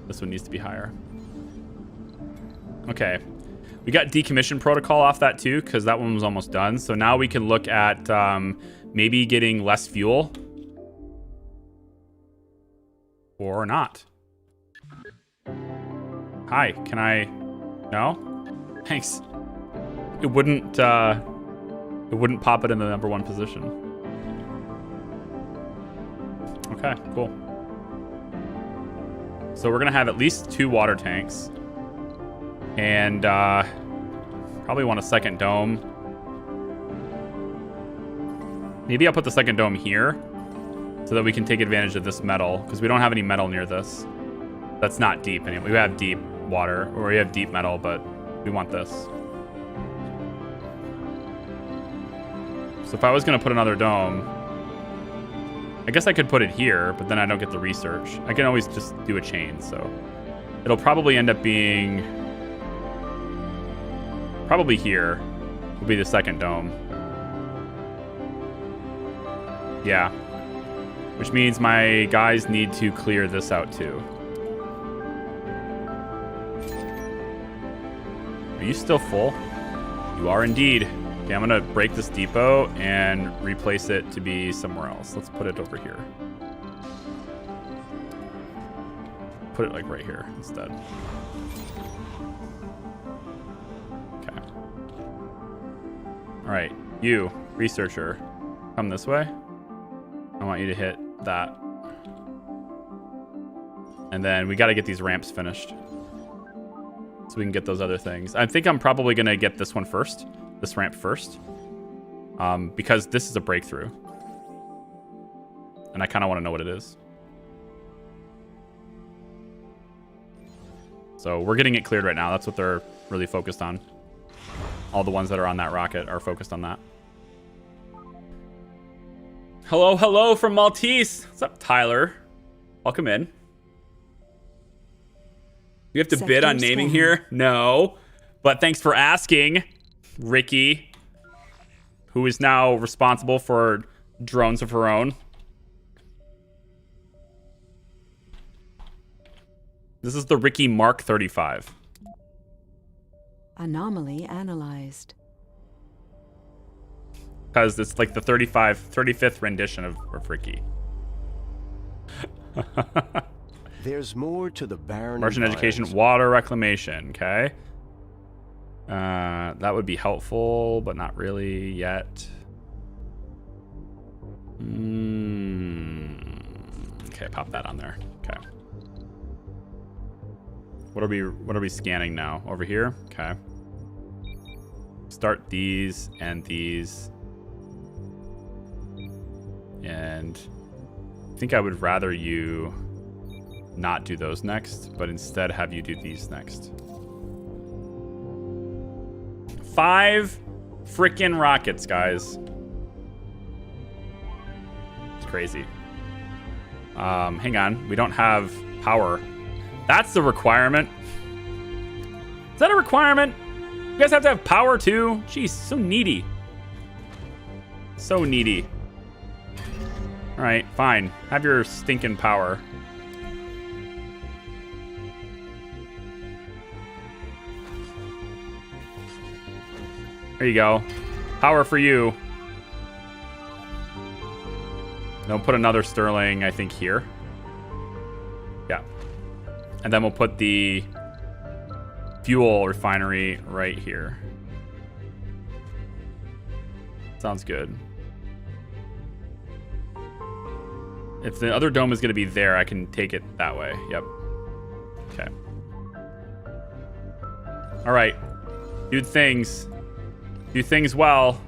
this one needs to be higher. Okay. We got decommission protocol off that too, because that one was almost done. So now we can look at maybe getting less fuel. Or not. Hi, can I... No? Thanks. It wouldn't pop it in the #1 position. Okay, cool. So we're gonna have at least 2 water tanks. And probably want a second dome. Maybe I'll put the second dome here so that we can take advantage of this metal, because we don't have any metal near this. That's not deep anyway. We have deep water, or we have deep metal, but we want this. So if I was going to put another dome, I guess I could put it here, but then I don't get the research. I can always just do a chain, so it'll probably end up being... Probably here will be the second dome. Yeah. Which means my guys need to clear this out too. Are you still full? You are indeed. Okay, I'm gonna break this depot and replace it to be somewhere else. Let's put it over here. Put it like right here instead. Okay. All right, you, researcher, come this way. I want you to hit that. And then we gotta get these ramps finished, so we can get those other things. I think I'm probably gonna get this one first. This ramp first, because this is a breakthrough, and I kind of want to know what it is. So we're getting it cleared right now. That's what they're really focused on. All the ones that are on that rocket are focused on that. Hello, hello from Maltese. What's up, Tyler? Welcome in. You have to bid on naming here? No, but thanks for asking. Ricky, who is now responsible for drones of her own. This is the Ricky Mark 35. Anomaly analyzed. Because it's like the 35th rendition of Ricky. There's more to the barren Martian education, water reclamation. Okay. That would be helpful, but not really yet. Okay, pop that on there. Okay. What are we scanning now? Over here? Okay. Start these and these. And I think I would rather you not do those next, but instead have you do these next. 5 freaking rockets, guys. It's crazy. Hang on. We don't have power. That's the requirement. Is that a requirement? You guys have to have power too? Jeez, so needy. So needy. All right, fine. Have your stinking power. There you go. Power for you. Then we'll put another Sterling, I think, here. Yeah. And then we'll put the fuel refinery right here. Sounds good. If the other dome is going to be there, I can take it that way. Yep. Okay. All right. Do things. Do things well.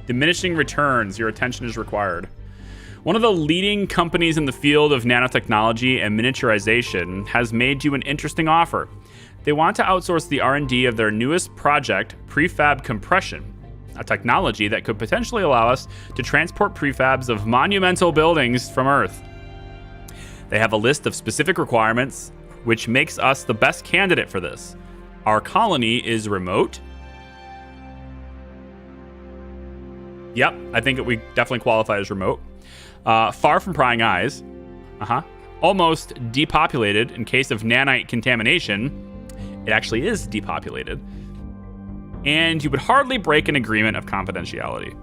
Diminishing returns. Your attention is required. One of the leading companies in the field of nanotechnology and miniaturization has made you an interesting offer. They want to outsource the R&D of their newest project, prefab compression, a technology that could potentially allow us to transport prefabs of monumental buildings from Earth. They have a list of specific requirements, which makes us the best candidate for this. Our colony is remote. Yep, I think we definitely qualify as remote. Far from prying eyes. Almost depopulated in case of nanite contamination. It actually is depopulated. And you would hardly break an agreement of confidentiality.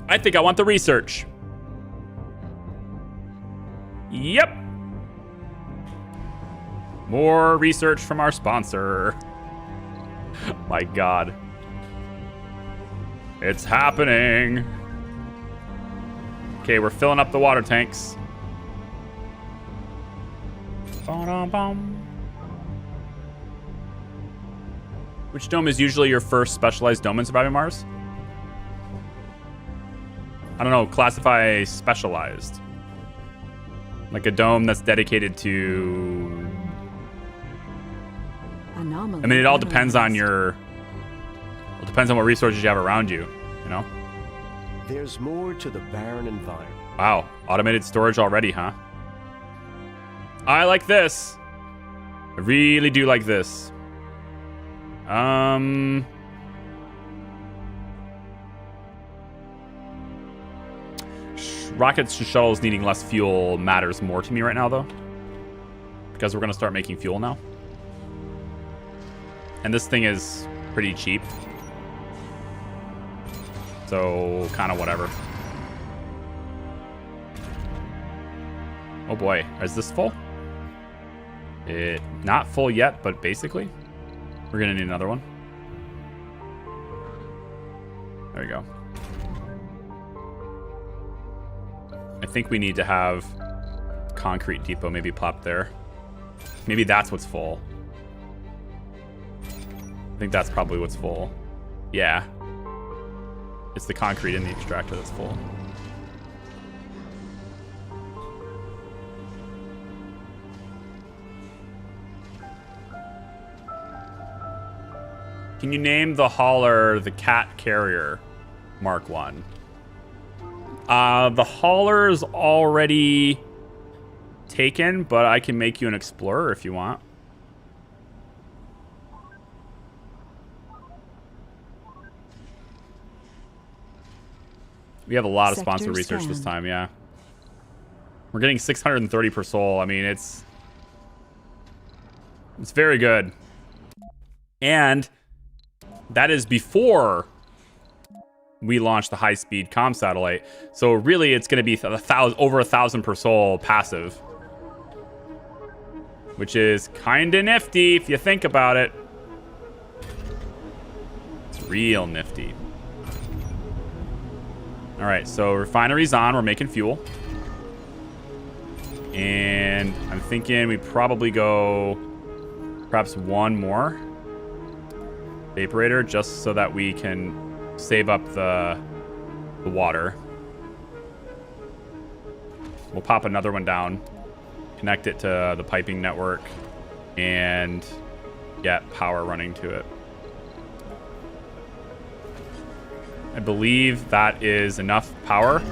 I think I want the research. Yep. More research from our sponsor. My God. It's happening. Okay, we're filling up the water tanks. Which dome is usually your first specialized dome in surviving Mars? I don't know, classify specialized. Like a dome that's dedicated to... Anomaly. I mean, it all depends on your... It depends on what resources you have around you, you know? There's more to the barren environment. Wow, automated storage already, huh? I like this. I really do like this. Rockets to shuttles needing less fuel matters more to me right now, though. Because we're going to start making fuel now. And this thing is pretty cheap. So, kind of whatever. Oh boy, is this full? Not full yet, but basically. We're going to need another one. There we go. I think we need to have concrete depot maybe pop there. Maybe that's what's full. I think that's probably what's full. Yeah. It's the concrete in the extractor that's full. Can you name the hauler the Cat Carrier Mark 1? The hauler's already taken, but I can make you an explorer if you want. We have a lot of Sector sponsored research this scanned. time, yeah. We're getting 630 per soul. I mean, it's very good. And that is before we launch the high-speed comm satellite. So really, it's going to be over 1,000 per soul passive, which is kind of nifty if you think about it. It's real nifty. All right, so refinery's on. We're making fuel. And I'm thinking we probably go perhaps one more vaporator just so that we can save up the water. We'll pop another one down, connect it to the piping network, and get power running to it. I believe that is enough power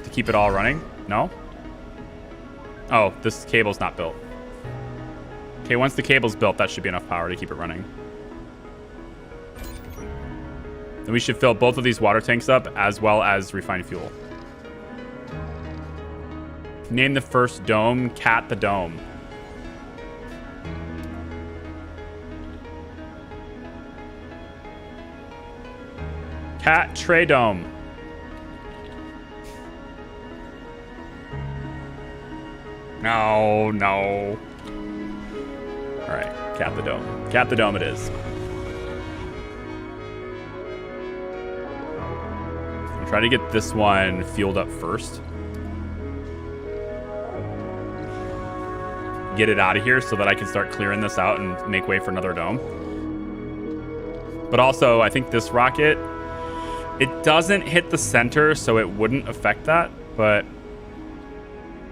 to keep it all running. No? Oh, this cable's not built. Okay, once the cable's built, that should be enough power to keep it running. Then we should fill both of these water tanks up as well as refined fuel. Name the first dome, Cat the Dome. Cat Tray Dome. No, no. All right, Cat the Dome. Cat the Dome it is. I'll try to get this one fueled up first. Get it out of here so that I can start clearing this out and make way for another dome. But also, I think this rocket, it doesn't hit the center, so it wouldn't affect that. But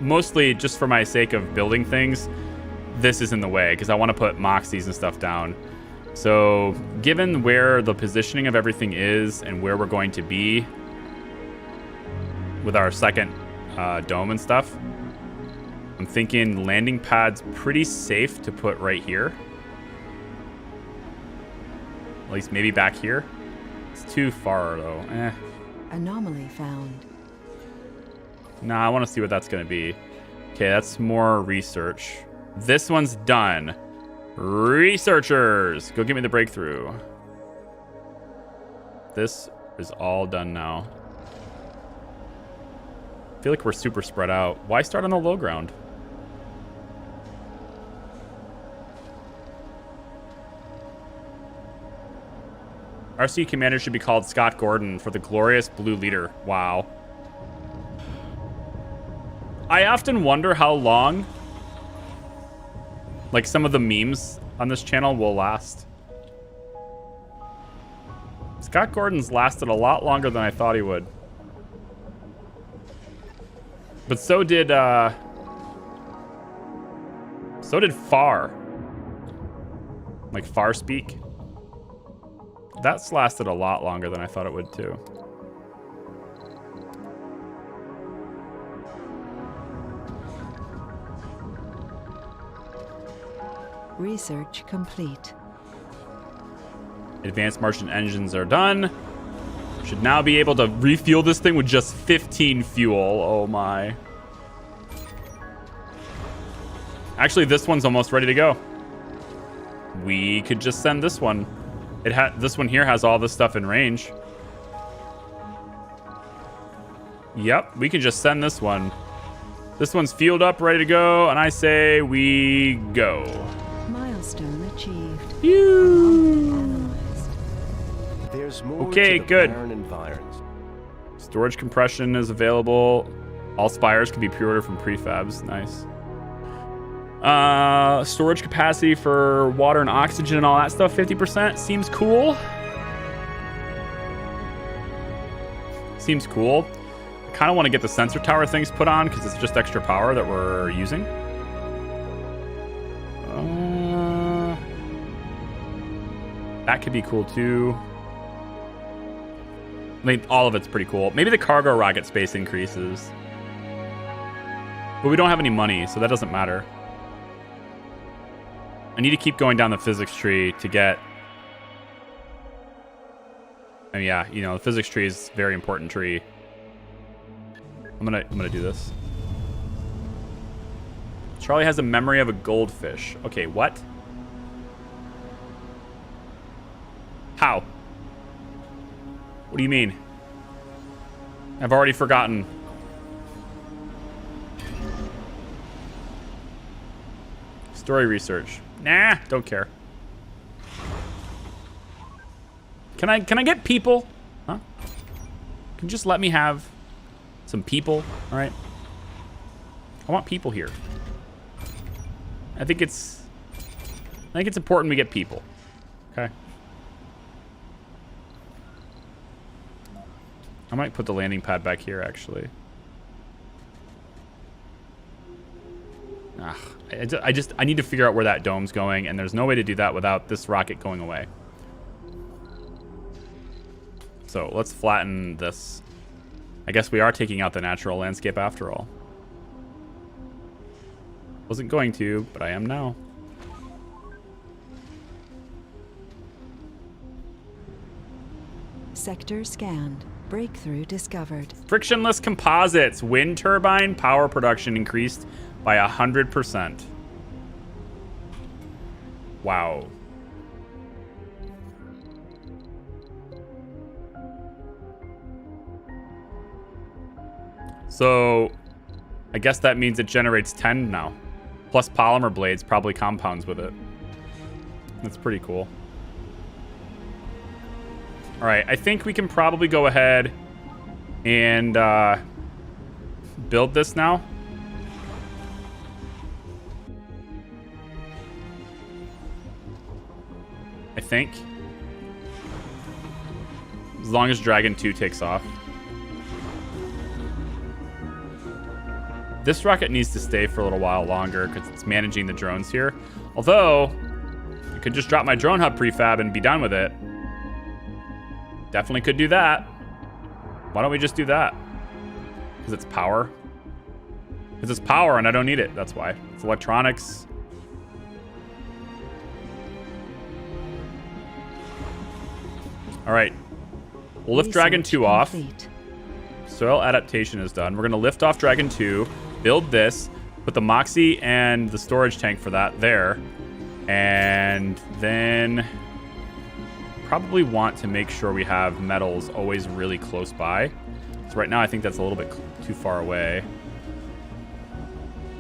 mostly just for my sake of building things, this is in the way because I want to put Moxies and stuff down. So given where the positioning of everything is and where we're going to be with our second dome and stuff, I'm thinking landing pad's pretty safe to put right here. At least maybe back here. It's too far though. Anomaly found. Nah, I want to see what that's going to be. Okay, that's more research. This one's done. Researchers, go get me the breakthrough. This is all done now. I feel like we're super spread out. Why start on the low ground? RC commander should be called Scott Gordon for the glorious blue leader. Wow. I often wonder how long like some of the memes on this channel will last. Scott Gordon's lasted a lot longer than I thought he would. But so did Far. Like Far Speak. That's lasted a lot longer than I thought it would too. Research complete. Advanced Martian engines are done. Should now be able to refuel this thing with just 15 fuel. Oh my. Actually, this one's almost ready to go. We could just send this one. This one here has all this stuff in range. Yep, we can just send this one. This one's fueled up, ready to go, and I say we go. Milestone achieved. Phew. Analyzed. There's more Okay, to the good. barren environs. Storage compression is available. All spires can be pre-ordered from prefabs. Nice. Storage capacity for water and oxygen and all that stuff, 50%. Seems cool. Seems cool. I kind of want to get the sensor tower things put on because it's just extra power that we're using. That could be cool too. I mean, all of it's pretty cool. Maybe the cargo rocket space increases. But we don't have any money, so that doesn't matter. I need to keep going down the physics tree to get And yeah, you know, the physics tree is a very important tree. I'm gonna do this. Charlie has a memory of a goldfish. Okay, what? How? What do you mean? I've already forgotten. Story research. Nah, don't care. Can I get people? Huh? Can you just let me have some people? All right. I want people here. I think it's important we get people. Okay. I might put the landing pad back here, actually. I need to figure out where that dome's going, and there's no way to do that without this rocket going away. So let's flatten this. I guess we are taking out the natural landscape after all. Wasn't going to, but I am now. Sector scanned. Breakthrough discovered. Frictionless composites. Wind turbine power production increased by 100%. Wow. So I guess that means it generates 10 now. Plus polymer blades, probably compounds with it. That's pretty cool. All right, I think we can probably go ahead and build this now. I think. As long as Dragon 2 takes off. This rocket needs to stay for a little while longer because it's managing the drones here. Although, I could just drop my drone hub prefab and be done with it. Definitely could do that. Why don't we just do that? Because it's power. Because it's power and I don't need it. That's why. It's electronics. All right. We'll lift Dragon 2 off. Soil adaptation is done. We're going to lift off Dragon 2, build this, put the Moxie and the storage tank for that there. And then probably want to make sure we have metals always really close by. So right now I think that's a little bit too far away.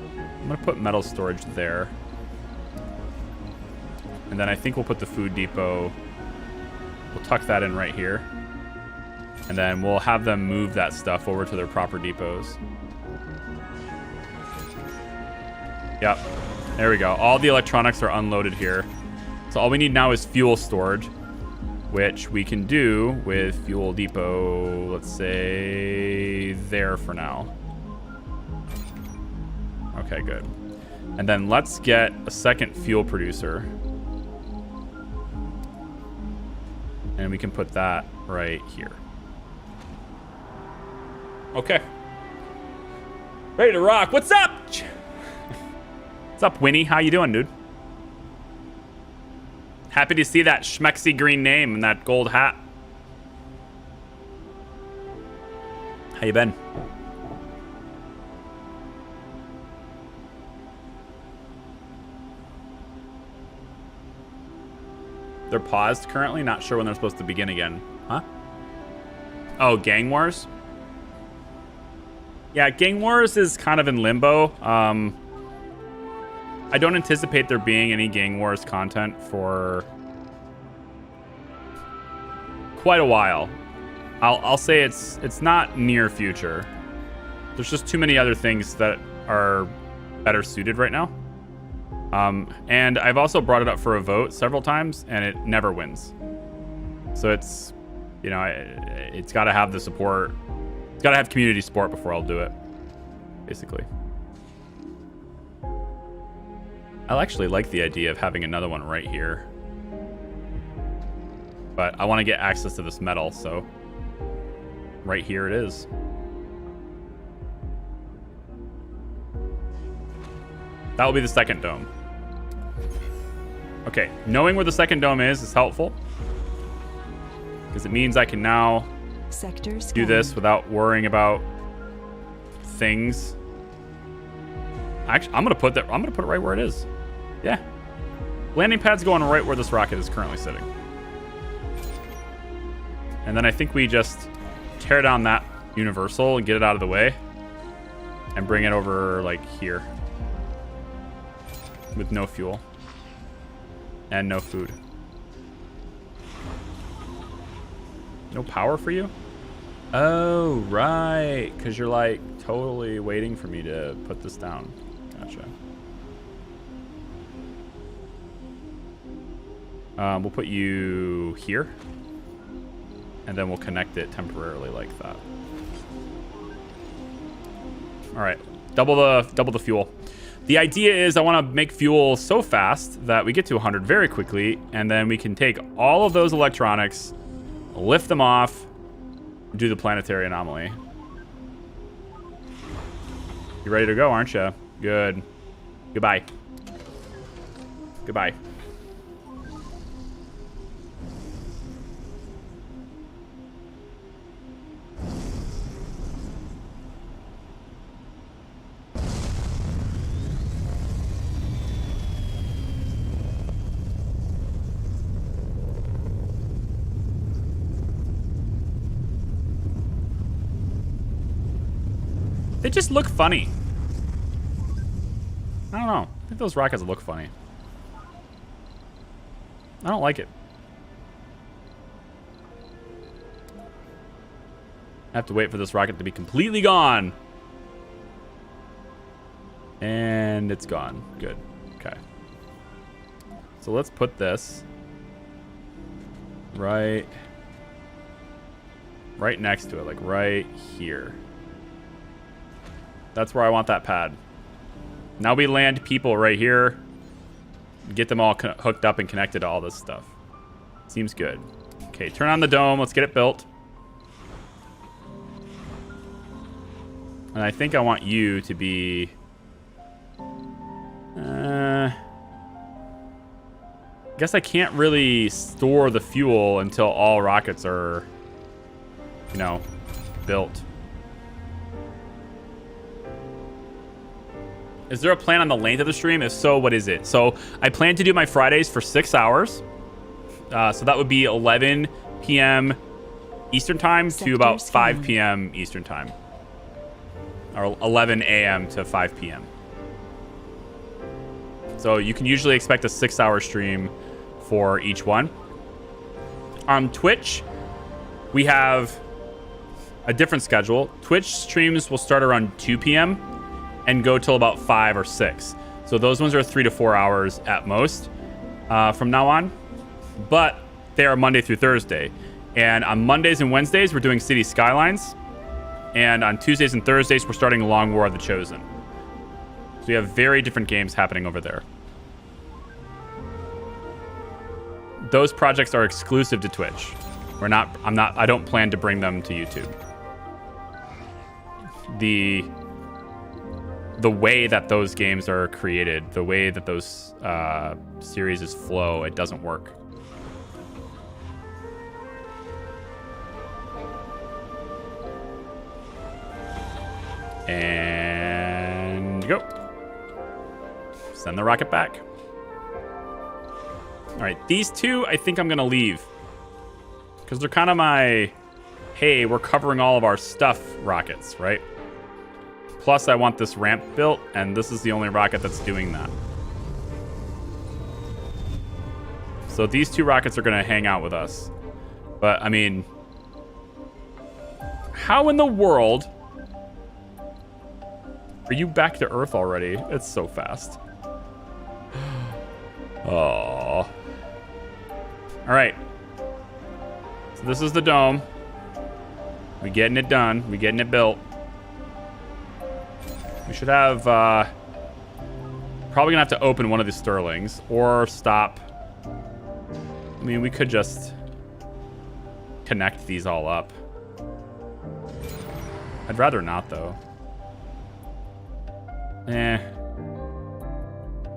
I'm going to put metal storage there. And then I think we'll put the food depot. We'll tuck that in right here. And then we'll have them move that stuff over to their proper depots. Yep. There we go. All the electronics are unloaded here. So all we need now is fuel storage, which we can do with fuel depot, let's say, there for now. Okay, good. And then let's get a second fuel producer. And we can put that right here. Okay. Ready to rock. What's up? What's up, Winnie? How you doing, dude? Happy to see that schmexy green name and that gold hat. How you been? They're paused currently. Not sure when they're supposed to begin again. Huh? Oh, Gang Wars? Yeah, Gang Wars is kind of in limbo. I don't anticipate there being any Gang Wars content for quite a while. I'll say it's not near future. There's just too many other things that are better suited right now. And I've also brought it up for a vote several times, and it never wins. So it's, you know, it's got to have the support. It's got to have community support before I'll do it, basically. I actually like the idea of having another one right here. But I want to get access to this metal, so right here it is. That will be the second dome. Okay, knowing where the second dome is helpful. Because it means I can now Sector do scanned. this without worrying about things. Actually, I'm gonna put it right where it is. Yeah. Landing pad's going right where this rocket is currently sitting. And then I think we just tear down that universal and get it out of the way. And bring it over, like, here. With no fuel. And no food. No power for you? Oh, right. Because you're, like, totally waiting for me to put this down. Gotcha. We'll put you here. And then we'll connect it temporarily like that. All right, double the fuel. The idea is I want to make fuel so fast that we get to 100 very quickly, and then we can take all of those electronics, lift them off, do the planetary anomaly. You ready to go, aren't you? Good. Goodbye. Goodbye. They just look funny. I don't know. I think those rockets look funny. I don't like it. I have to wait for this rocket to be completely gone. And it's gone. Good. Okay. So let's put this right next to it, like right here. That's where I want that pad. Now we land people right here. Get them all hooked up and connected to all this stuff. Seems good. Okay, turn on the dome. Let's get it built. And I think I want you to be... I guess I can't really store the fuel until all rockets are, you know, built. Is there a plan on the length of the stream? If so, what is it? So I plan to do my Fridays for 6 hours. So that would be 11 p.m. Eastern time to about 5 p.m. Eastern time. Or 11 a.m. to 5 p.m. So you can usually expect a 6-hour stream for each one. On Twitch, we have a different schedule. Twitch streams will start around 2 p.m. and go till about 5 or 6. So those ones are 3 to 4 hours at most from now on. But they are Monday through Thursday. And on Mondays and Wednesdays, we're doing City Skylines. And on Tuesdays and Thursdays, we're starting Long War of the Chosen. So we have very different games happening over there. Those projects are exclusive to Twitch. I don't plan to bring them to YouTube. The way that those games are created, the way that those series flow, it doesn't work. And go. Send the rocket back. All right, these two, I think I'm going to leave. Because they're kind of my, hey, we're covering all of our stuff rockets, right? Plus, I want this ramp built, and this is the only rocket that's doing that. So these two rockets are going to hang out with us. But, I mean, how in the world are you back to Earth already? It's so fast. Oh. All right. So this is the dome. We getting it done. We getting it built. We should have, probably gonna have to open one of the Sterlings or stop. I mean, we could just connect these all up. I'd rather not, though. Yeah,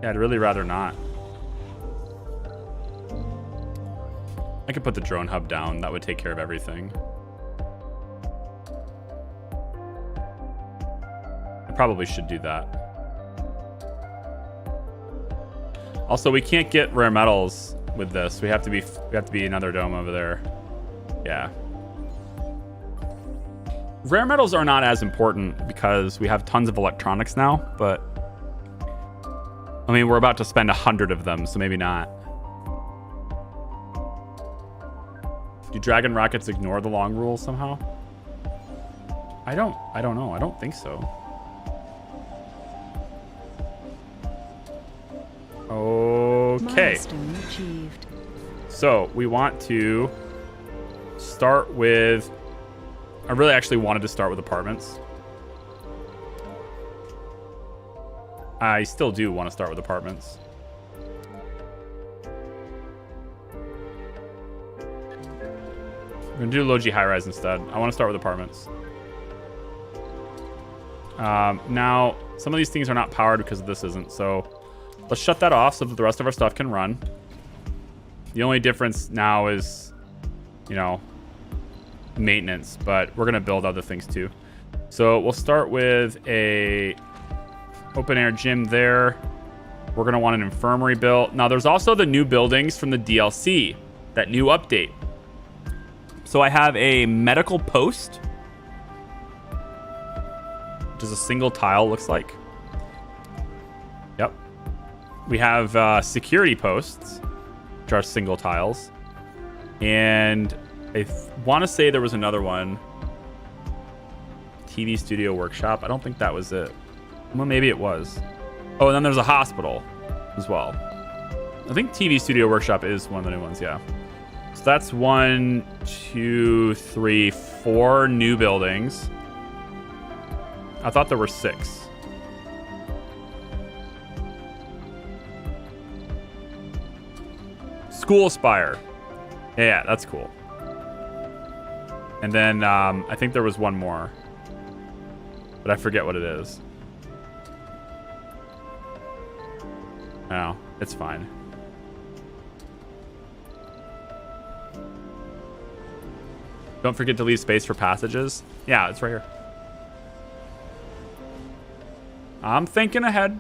I'd really rather not. I could put the drone hub down. That would take care of everything. I probably should do that. Also, we can't get rare metals with this. We have to be another dome over there. Yeah. Rare metals are not as important because we have tons of electronics now, but I mean, we're about to spend 100 of them, so maybe not. Do dragon rockets ignore the long rule somehow? I don't know. I don't think so. Okay. Milestone achieved. So we want to start with... I really actually wanted to start with apartments. I still do want to start with apartments. We're going to do low-G high-rise instead. I want to start with apartments. Now, some of these things are not powered because this isn't, so let's shut that off so that the rest of our stuff can run. The only difference now is, you know, maintenance, but we're going to build other things too. So we'll start with a open air gym there. We're going to want an infirmary built. Now, there's also the new buildings from the DLC, that new update. So I have a medical post, which is a single tile, looks like. Yep. We have security posts, which are single tiles. And I want to say there was another one. TV studio workshop. I don't think that was it. Well, maybe it was. Oh, and then there's a hospital as well. I think TV studio workshop is one of the new ones, yeah. So that's 1, 2, 3, 4 new buildings. I thought there were 6. School Spire. Yeah, that's cool. And then I think there was one more, but I forget what it is. No, it's fine. Don't forget to leave space for passages. Yeah, it's right here. I'm thinking ahead.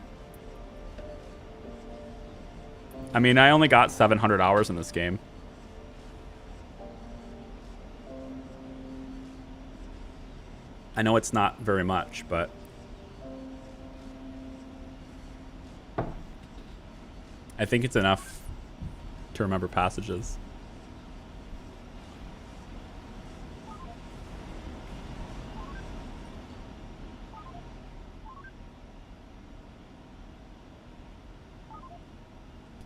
I mean, I only got 700 hours in this game. I know it's not very much, but I think it's enough to remember passages.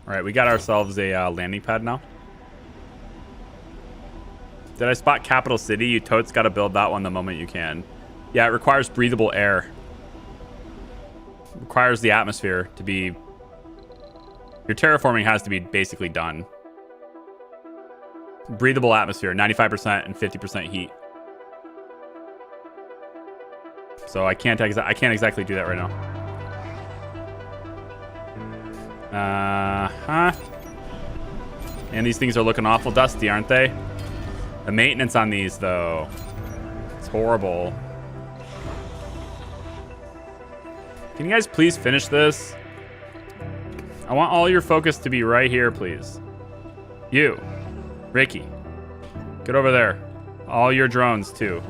All right, we got ourselves a landing pad now. Did I spot Capital City? You totes got to build that one the moment you can. Yeah, it requires breathable air. It requires the atmosphere to be... Your terraforming has to be basically done. Breathable atmosphere, 95% and 50% heat. So I can't exactly do that right now. And these things are looking awful dusty, aren't they? The maintenance on these, though, it's horrible. Can you guys please finish this? I want all your focus to be right here, please. You, Ricky, get over there. All your drones too.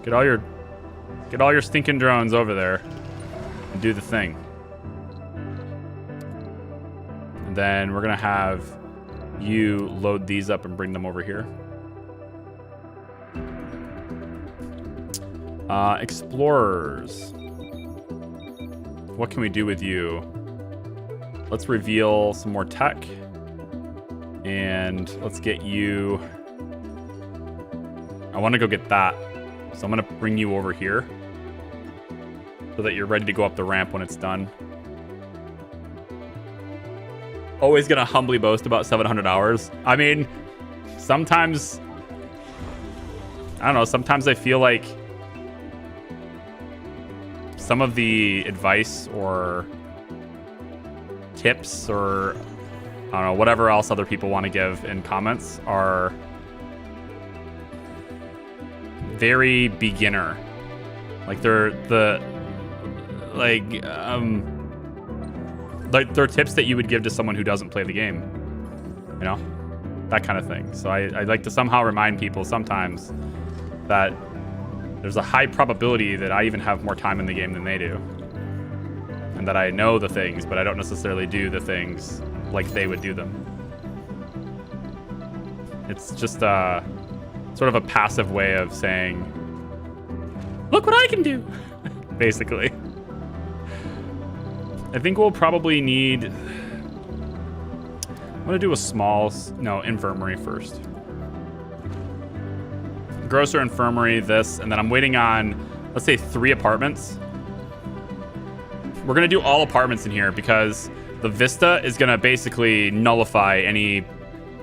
Get all your stinking drones over there and do the thing. And then we're gonna have you load these up and bring them over here. Explorers. What can we do with you? Let's reveal some more tech. And let's get you... I want to go get that. So I'm going to bring you over here so that you're ready to go up the ramp when it's done. Always going to humbly boast about 700 hours. I mean, sometimes... I don't know. Sometimes I feel like some of the advice or tips or I don't know, whatever else other people want to give in comments are very beginner. Like they're they're tips that you would give to someone who doesn't play the game, you know, that kind of thing. So I like to somehow remind people sometimes that there's a high probability that I even have more time in the game than they do, and that I know the things, but I don't necessarily do the things like they would do them. It's just sort of a passive way of saying, look what I can do, basically. I think we'll probably need... I'm going to do a small... No, infirmary first. Grocer, infirmary, this, and then I'm waiting on, let's say, 3 apartments. We're going to do all apartments in here because the Vista is going to basically nullify any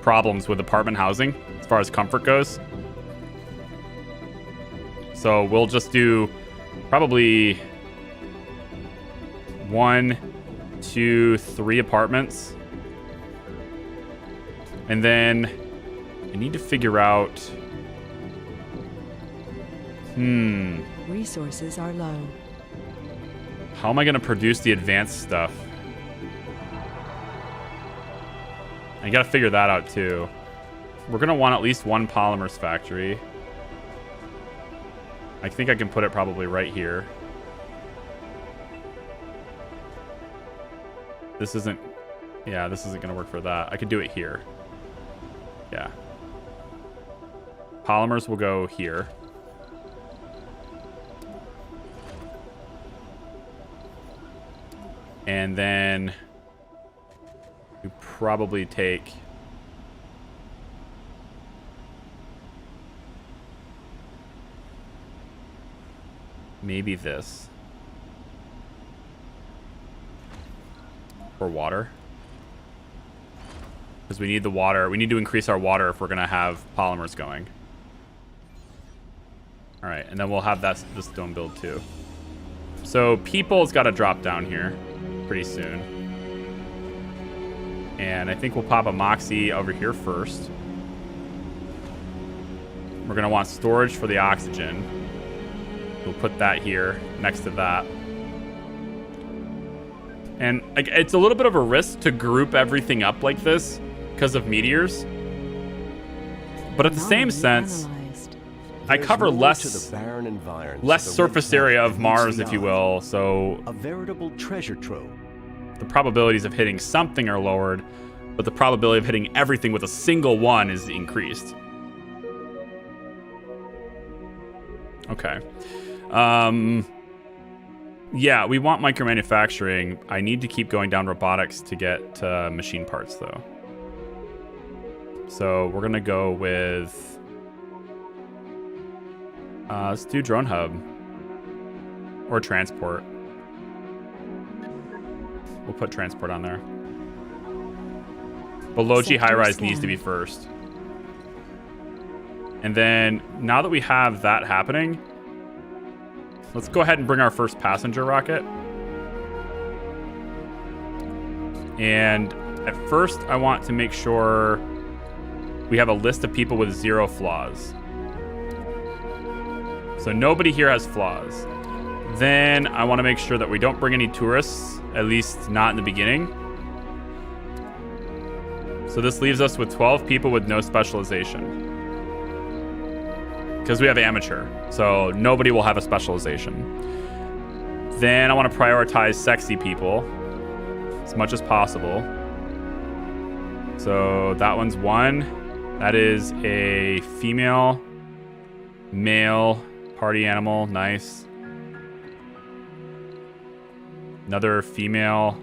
problems with apartment housing as far as comfort goes. So we'll just do probably 1, 2, 3 apartments. And then I need to figure out... Resources are low. How am I going to produce the advanced stuff? I got to figure that out too. We're going to want at least 1 polymers factory. I think I can put it probably right here. This isn't... Yeah, this isn't going to work for that. I could do it here. Yeah. Polymers will go here. And then we probably take... maybe this. For water. Because we need the water. We need to increase our water if we're going to have polymers going. Alright, and then we'll have this dome build too. So people's got to drop down here pretty soon. And I think we'll pop a Moxie over here first. We're going to want storage for the oxygen. We'll put that here next to that. And like, it's a little bit of a risk to group everything up like this because of meteors. But at the same sense, I cover less surface area of Mars, if you will. So a veritable treasure trove. The probabilities of hitting something are lowered, but the probability of hitting everything with a single one is increased. Okay. Yeah, we want micromanufacturing. I need to keep going down robotics to get machine parts, though. So we're going to go with... let's do drone hub. Or transport. We'll put transport on there. Below-G high-rise needs to be first. And then, now that we have that happening, let's go ahead and bring our first passenger rocket. And at first, I want to make sure we have a list of people with 0 flaws. So nobody here has flaws. Then I want to make sure that we don't bring any tourists, at least not in the beginning. So this leaves us with 12 people with no specialization. Because we have amateur, so nobody will have a specialization. Then I want to prioritize sexy people as much as possible. So that one's 1. That is a female, male, party animal, nice. Another female.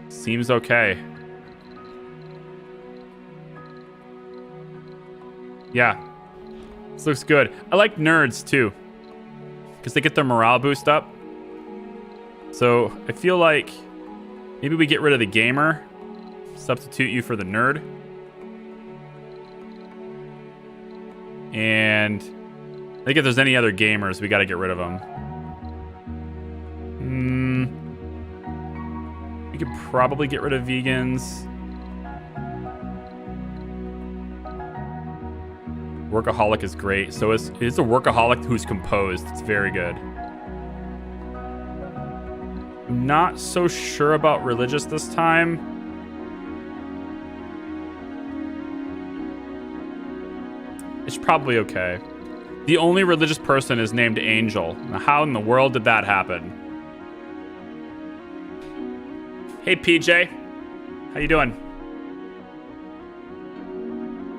Seems okay. Yeah, this looks good. I like nerds too, because they get their morale boost up. So I feel like maybe we get rid of the gamer, substitute you for the nerd. And I think if there's any other gamers, we got to get rid of them. We could probably get rid of vegans. Workaholic is great. So it's a workaholic who's composed. It's very good. I'm not so sure about religious this time. It's probably okay. The only religious person is named Angel. Now, how in the world did that happen? Hey, PJ. How you doing?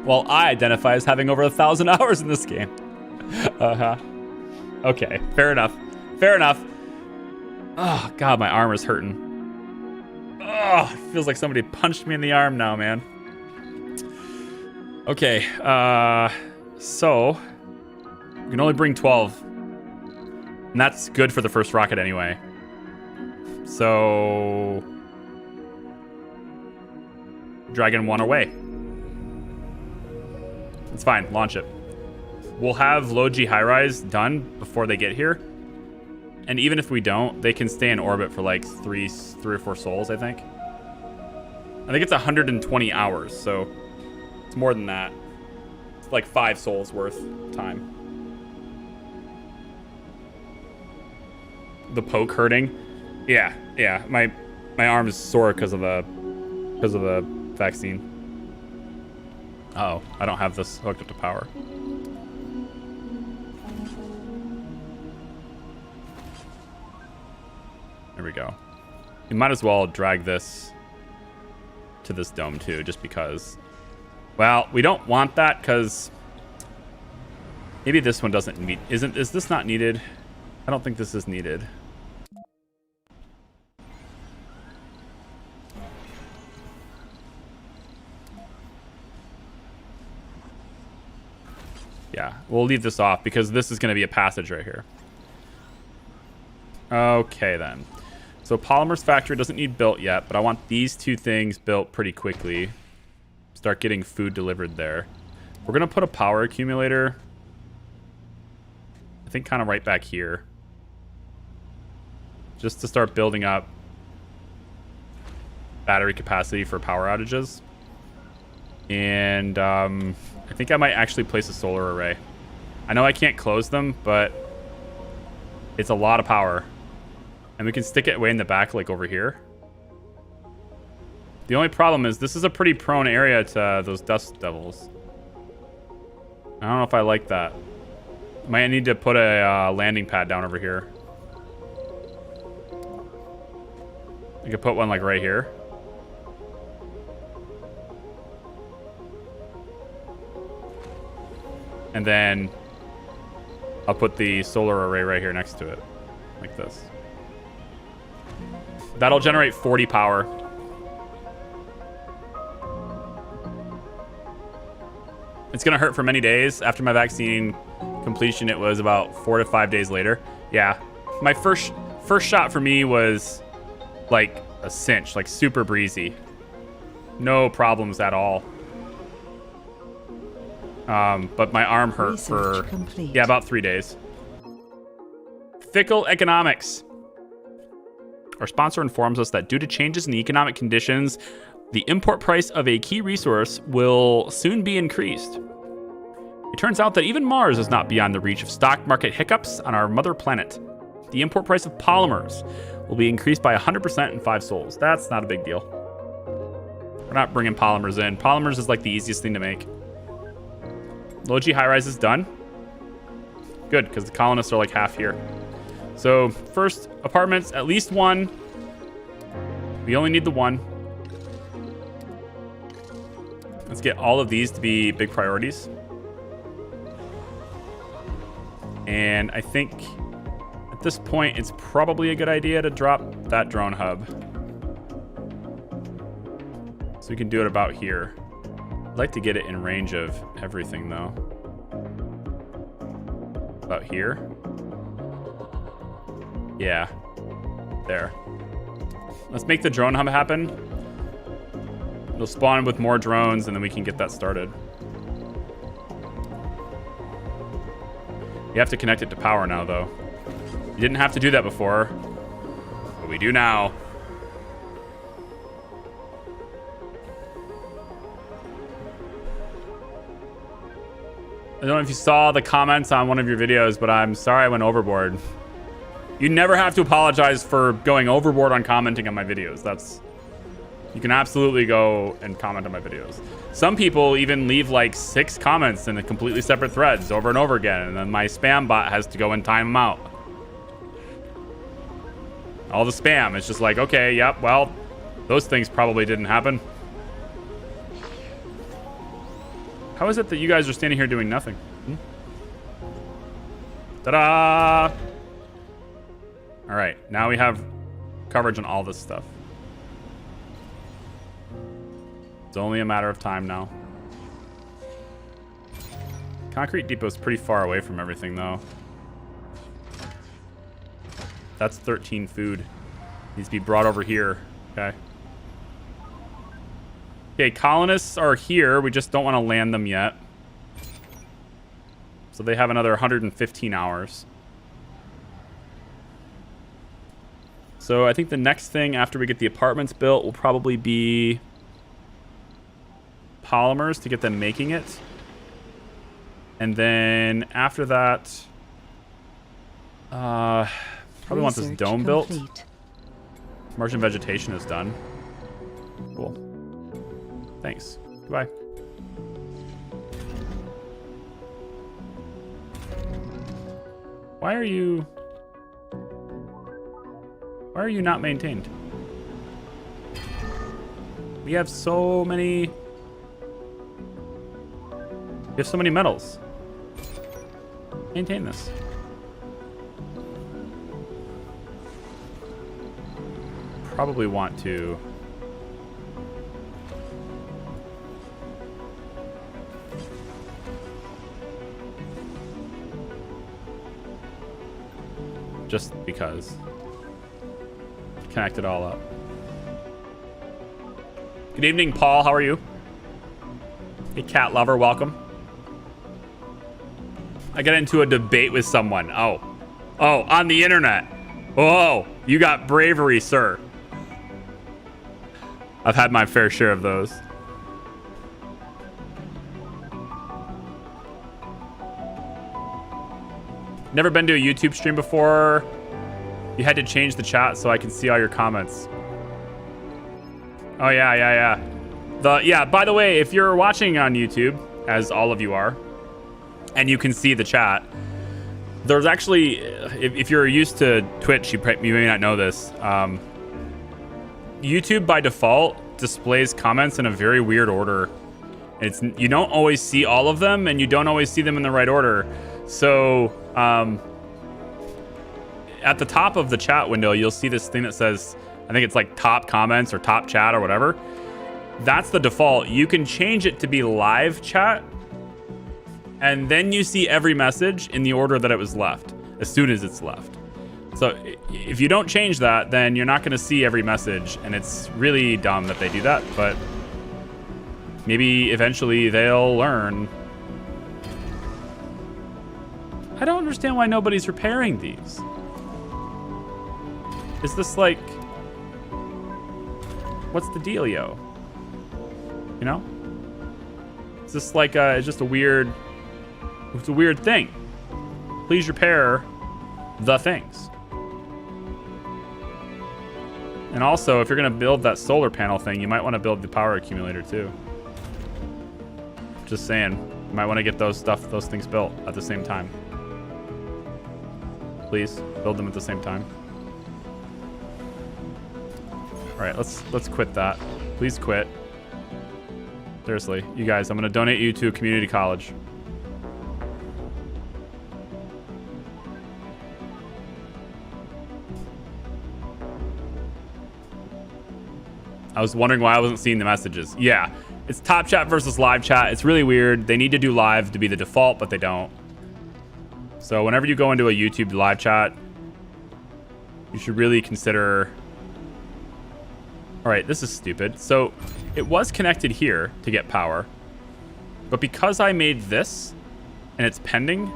Well, I identify as having over 1,000 hours in this game. Okay, fair enough. Fair enough. Oh, God, my arm is hurting. Oh, it feels like somebody punched me in the arm now, man. Okay, so you can only bring 12. And that's good for the first rocket anyway. So Dragon 1 away. It's fine, launch it. We'll have low G high rise done before they get here. And even if we don't, they can stay in orbit for like three or four souls, I think. I think it's 120 hours, so it's more than that. It's like 5 souls worth time. The poke hurting. Yeah. My arm is sore because of the vaccine. Uh-oh, I don't have this hooked up to power. There we go. You might as well drag this to this dome too, just because. Well, we don't want that because maybe this one doesn't need. Is this not needed? I don't think this is needed. Yeah, we'll leave this off because this is going to be a passage right here. Okay, then. So Polymer's factory doesn't need built yet, but I want these two things built pretty quickly. Start getting food delivered there. We're going to put a power accumulator, I think, kind of right back here. Just to start building up battery capacity for power outages. And I think I might actually place a solar array. I know I can't close them, but it's a lot of power. And we can stick it way in the back, like over here. The only problem is this is a pretty prone area to those dust devils. I don't know if I like that. Might need to put a landing pad down over here. I could put one like right here. And then I'll put the solar array right here next to it, like this. That'll generate 40 power. It's gonna hurt for many days. After my vaccine completion, it was about 4 to 5 days later. Yeah, my first shot for me was like a cinch, like super breezy. No problems at all. But my arm hurt Research for, complete. yeah, about 3 days. Fickle economics. Our sponsor informs us that due to changes in the economic conditions, the import price of a key resource will soon be increased. It turns out that even Mars is not beyond the reach of stock market hiccups on our mother planet. The import price of polymers will be increased by 100% in 5 sols. That's not a big deal. We're not bringing polymers in. Polymers is like the easiest thing to make. Low G high rise is done. Good, because the colonists are like half here. So first apartments, at least 1. We only need the 1. Let's get all of these to be big priorities. And I think at this point, it's probably a good idea to drop that drone hub. So we can do it about here. I'd like to get it in range of everything though. About here. Yeah, there. Let's make the drone hub happen. It'll spawn with more drones and then we can get that started. You have to connect it to power now though. You didn't have to do that before, but we do now. I don't know if you saw the comments on one of your videos, but I'm sorry I went overboard. You never have to apologize for going overboard on commenting on my videos. You can absolutely go and comment on my videos. Some people even leave like 6 comments in the completely separate threads over and over again, and then my spam bot has to go and time them out. All the spam, it's just like, okay, yep, well, those things probably didn't happen. How is it that you guys are standing here doing nothing? Ta-da! All right, now we have coverage on all this stuff. It's only a matter of time now. Concrete Depot's pretty far away from everything, though. That's 13 food. Needs to be brought over here. Okay. Okay, colonists are here. We just don't want to land them yet. So they have another 115 hours. So I think the next thing after we get the apartments built will probably be polymers to get them making it. And then after that, probably want this dome built. Martian vegetation is done. Cool. Thanks. Goodbye. Why are you not maintained? We have so many metals. Maintain this. Probably want to just because. Connect it all up. Good evening, Paul. How are you? Hey, cat lover, welcome. I got into a debate with someone. Oh, on the internet. Oh, you got bravery, sir. I've had my fair share of those. Never been to a YouTube stream before. You had to change the chat so I can see all your comments. Oh, yeah. By the way, if you're watching on YouTube, as all of you are, and you can see the chat, there's actually, if you're used to Twitch, you may not know this. YouTube by default displays comments in a very weird order. You don't always see all of them, and you don't always see them in the right order. So at the top of the chat window, you'll see this thing that says, I think it's like top comments or top chat or whatever. That's the default. You can change it to be live chat, and then you see every message in the order that it was left, as soon as it's left. So if you don't change that, then you're not going to see every message, and it's really dumb that they do that, but maybe eventually they'll learn. I don't understand why nobody's repairing these. Is this like, what's the dealio? You know? Is this like it's just a weird, it's a weird thing. Please repair the things. And also, if you're gonna build that solar panel thing, you might want to build the power accumulator too. Just saying, you might want to get those things built at the same time. Please build them at the same time. All right, let's quit that. Please quit. Seriously, you guys, I'm gonna donate you to a community college. I was wondering why I wasn't seeing the messages. Yeah, it's top chat versus live chat. It's really weird. They need to do live to be the default, but they don't. So whenever you go into a YouTube live chat, you should really consider... All right, this is stupid. So it was connected here to get power, but because I made this and it's pending,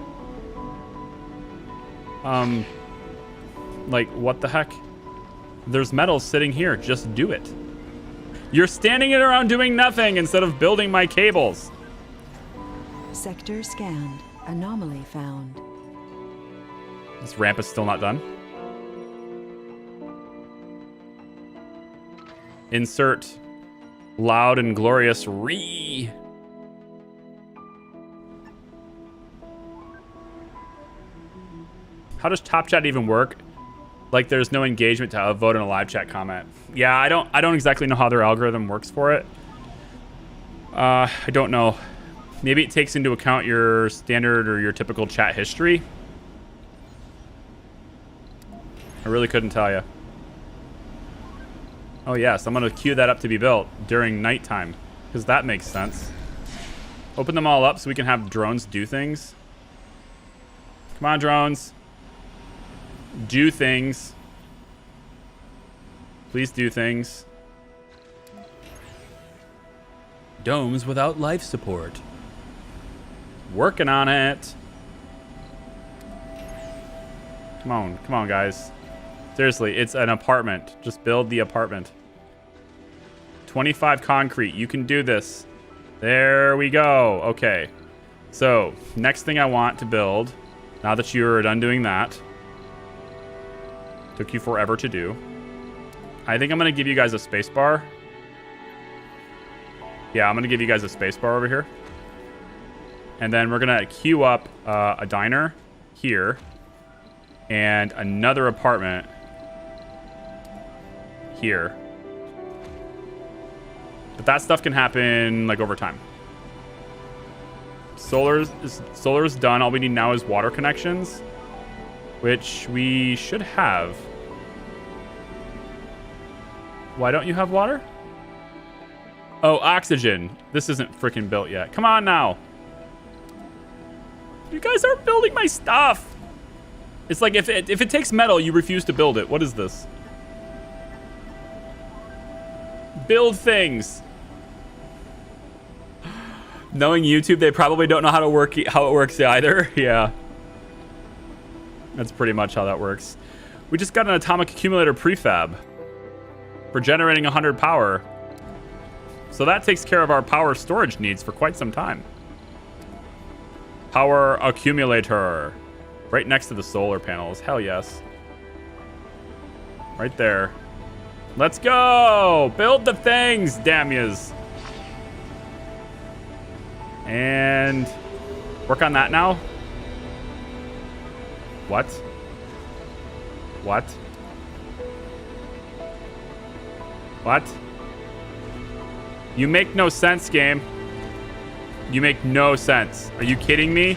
like, what the heck? There's metal sitting here. Just do it. You're standing it around doing nothing instead of building my cables. Sector scanned. Anomaly found. This ramp is still not done. Insert loud and glorious re. How does Top Chat even work? Like there's no engagement to vote in a live chat comment. Yeah, I don't exactly know how their algorithm works for it. I don't know. Maybe it takes into account your standard or your typical chat history. I really couldn't tell you. Oh yes, I'm gonna queue that up to be built during nighttime, because that makes sense. Open them all up so we can have drones do things. Come on, drones. Do things. Please do things. Domes without life support. Working on it. Come on, guys. Seriously, it's an apartment. Just build the apartment. 25 concrete. You can do this. There we go. Okay. So, next thing I want to build, now that you're done doing that, took you forever to do, I think I'm going to give you guys a space bar. Yeah, I'm going to give you guys a space bar over here. And then we're going to queue up a diner here and another apartment here. But that stuff can happen like over time. Solar's done. All we need now is water connections, which we should have. Why don't you have water? Oh, oxygen. This isn't freaking built yet. Come on now. You guys aren't building my stuff. It's like if it takes metal, you refuse to build it. What is this? Build things. Knowing YouTube, they probably don't know how it works either. Yeah. That's pretty much how that works. We just got an atomic accumulator prefab for generating 100 power. So that takes care of our power storage needs for quite some time. Power accumulator. Right next to the solar panels. Hell yes. Right there. Let's go! Build the things, damn yous. And work on that now. What? What? What? You make no sense, game. You make no sense. Are you kidding me?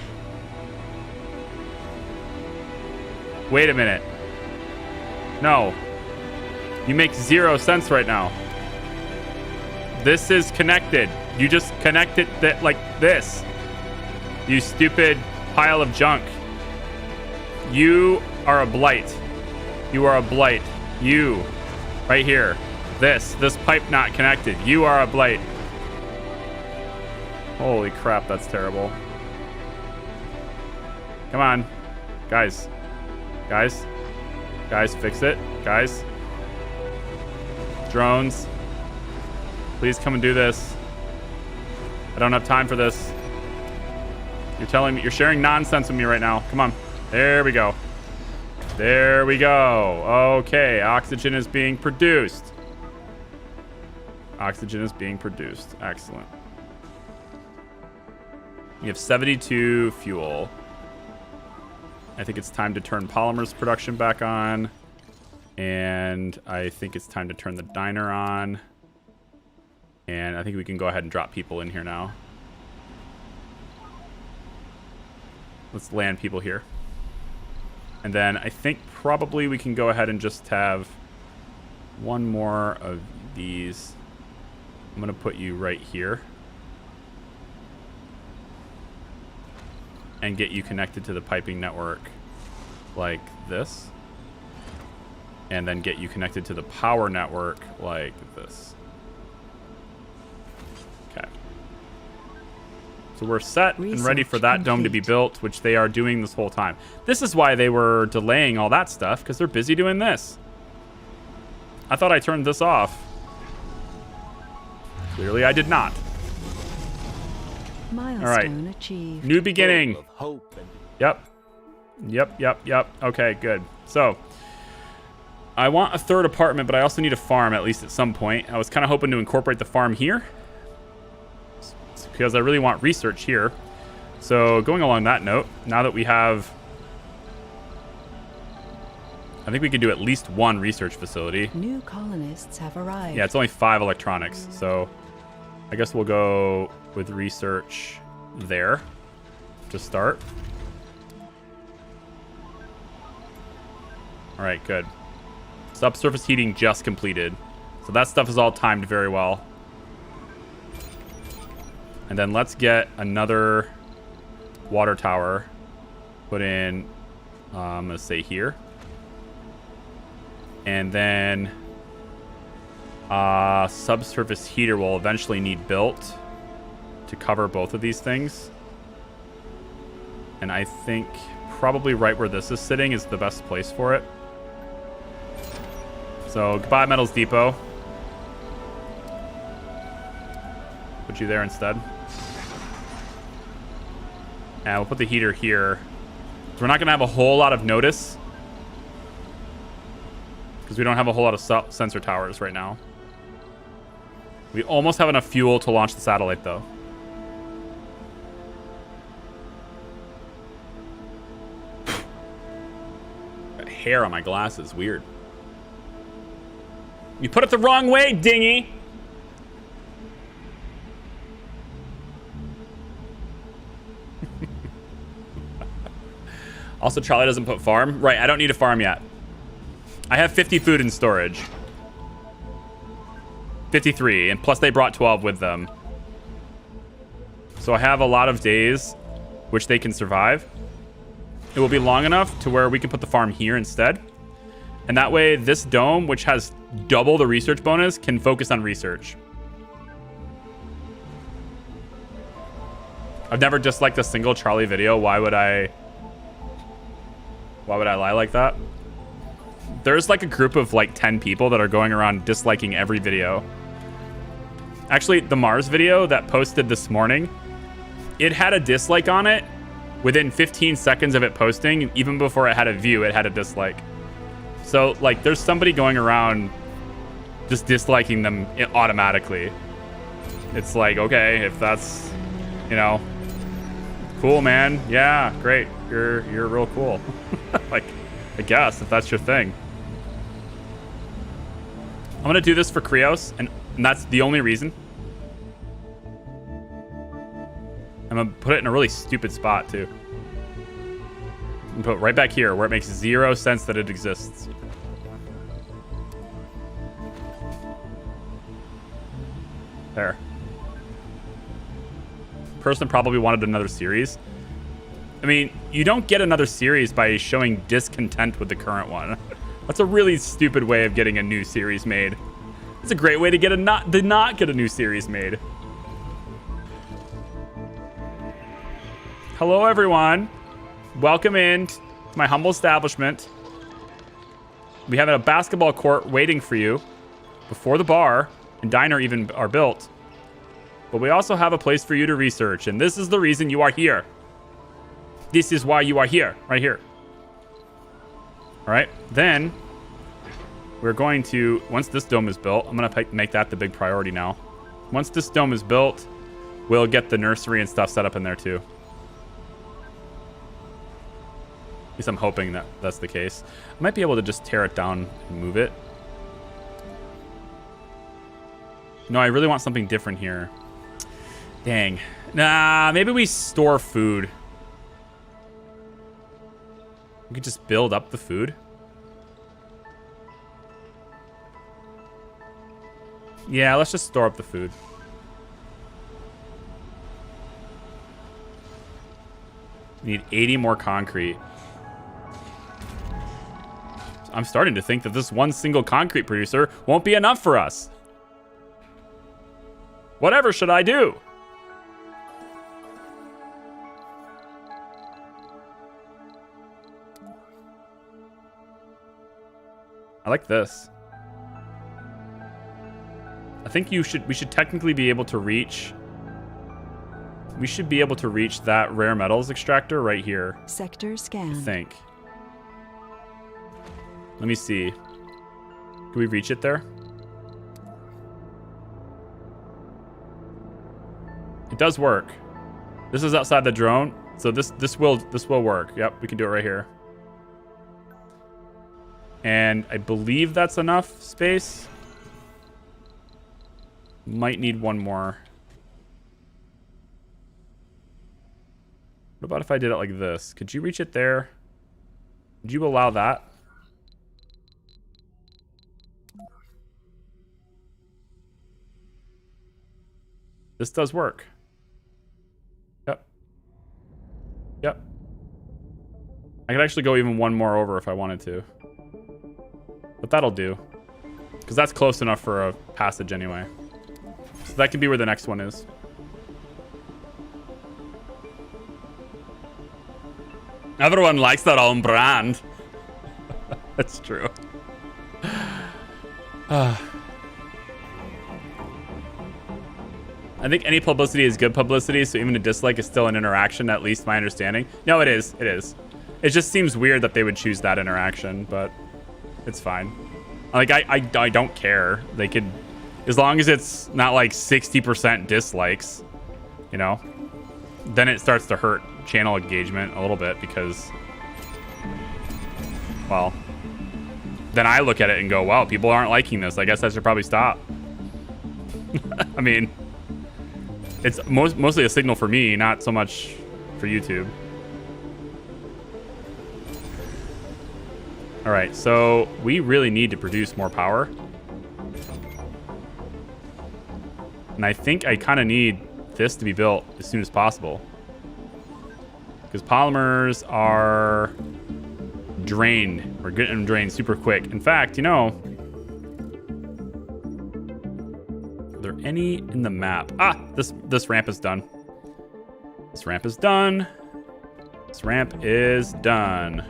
Wait a minute. No. You make zero sense right now. This is connected. You just connect it like this. You stupid pile of junk. You are a blight. You are a blight. You. Right here. This pipe not connected. You are a blight. Holy crap, that's terrible. Come on. Guys. Guys. Guys, fix it. Guys. Drones. Please come and do this. I don't have time for this. You're telling me, you're sharing nonsense with me right now. Come on. There we go. There we go. Okay, oxygen is being produced. Oxygen is being produced. Excellent. We have 72 fuel. I think it's time to turn polymers production back on. And I think it's time to turn the diner on. And I think we can go ahead and drop people in here now. Let's land people here. And then I think probably we can go ahead and just have one more of these. I'm going to put you right here. And get you connected to the piping network like this. And then get you connected to the power network like this. Okay. So we're set and ready for that dome to be built, which they are doing this whole time. This is why they were delaying all that stuff, because they're busy doing this. I thought I turned this off. Clearly I did not. Milestone achieved. New beginning. Full of hope and Yep. Okay, good. So, I want a third apartment, but I also need a farm, at least at some point. I was kind of hoping to incorporate the farm here, because I really want research here. So, going along that note, now that we have... I think we can do at least one research facility. New colonists have arrived. Yeah, it's only 5 electronics, so I guess we'll go with research there to start. All right, good. Subsurface heating just completed. So that stuff is all timed very well. And then let's get another water tower put in, I'm going to say here. And then subsurface heater will eventually need built to cover both of these things. And I think probably right where this is sitting is the best place for it. So goodbye, Metals Depot. Put you there instead. And we'll put the heater here. So we're not going to have a whole lot of notice, because we don't have a whole lot of sensor towers right now. We almost have enough fuel to launch the satellite, though. Got hair on my glasses. Weird. You put it the wrong way, dingy! Also, Charlie doesn't put farm. Right, I don't need a farm yet. I have 50 food in storage. 53, and plus they brought 12 with them. So I have a lot of days which they can survive. It will be long enough to where we can put the farm here instead. And that way, this dome, which has double the research bonus, can focus on research. I've never disliked a single Charlie video. Why would I lie like that? There's like a group of like 10 people that are going around disliking every video. Actually, the Mars video that posted this morning, it had a dislike on it within 15 seconds of it posting. Even before it had a view, it had a dislike. So like there's somebody going around just disliking them automatically. It's like, okay, if that's, you know, cool, man. Yeah, great. You're real cool. Like, I guess if that's your thing. I'm gonna do this for Krios, and that's the only reason. I'm gonna put it in a really stupid spot too. And put it right back here where it makes 0 sense that it exists. There. Person probably wanted another series. I mean, you don't get another series by showing discontent with the current one. That's a really stupid way of getting a new series made. It's a great way to get not get a new series made. Hello, everyone. Welcome in to my humble establishment. We have a basketball court waiting for you before the bar and diner even are built. But we also have a place for you to research, and this is the reason you are here. This is why you are here, right here. All right, then we're going to, once this dome is built, I'm going to make that the big priority now. Once this dome is built, we'll get the nursery and stuff set up in there too. At least I'm hoping that that's the case. I might be able to just tear it down and move it. No, I really want something different here. Dang. Nah, maybe we store food. We could just build up the food. Yeah, let's just store up the food. We need 80 more concrete. I'm starting to think that this one single concrete producer won't be enough for us. Whatever should I do? I like this. I think we should technically be able to reach we should be able to reach that rare metals extractor right here. Sector I scanned. think. Let me see. Can we reach it there? It does work. This is outside the drone, so this will work. Yep, we can do it right here. And I believe that's enough space. Might need one more. What about if I did it like this? Could you reach it there? Would you allow that? This does work. Yep. Yep. I could actually go even one more over if I wanted to. But that'll do. Because that's close enough for a passage anyway. So that could be where the next one is. Everyone likes their own brand. That's true. I think any publicity is good publicity, so even a dislike is still an interaction, at least my understanding. No, it is. It is. It just seems weird that they would choose that interaction, but it's fine. Like, I don't care. They could, as long as it's not like 60% dislikes, you know, then it starts to hurt channel engagement a little bit because, well, then I look at it and go, wow, people aren't liking this. I guess I should probably stop. I mean, it's mostly a signal for me, not so much for YouTube. All right, so we really need to produce more power. And I think I kind of need this to be built as soon as possible. Because polymers are drained. We're getting them drained super quick. In fact, you know, are there any in the map? Ah, this ramp is done. This ramp is done. This ramp is done.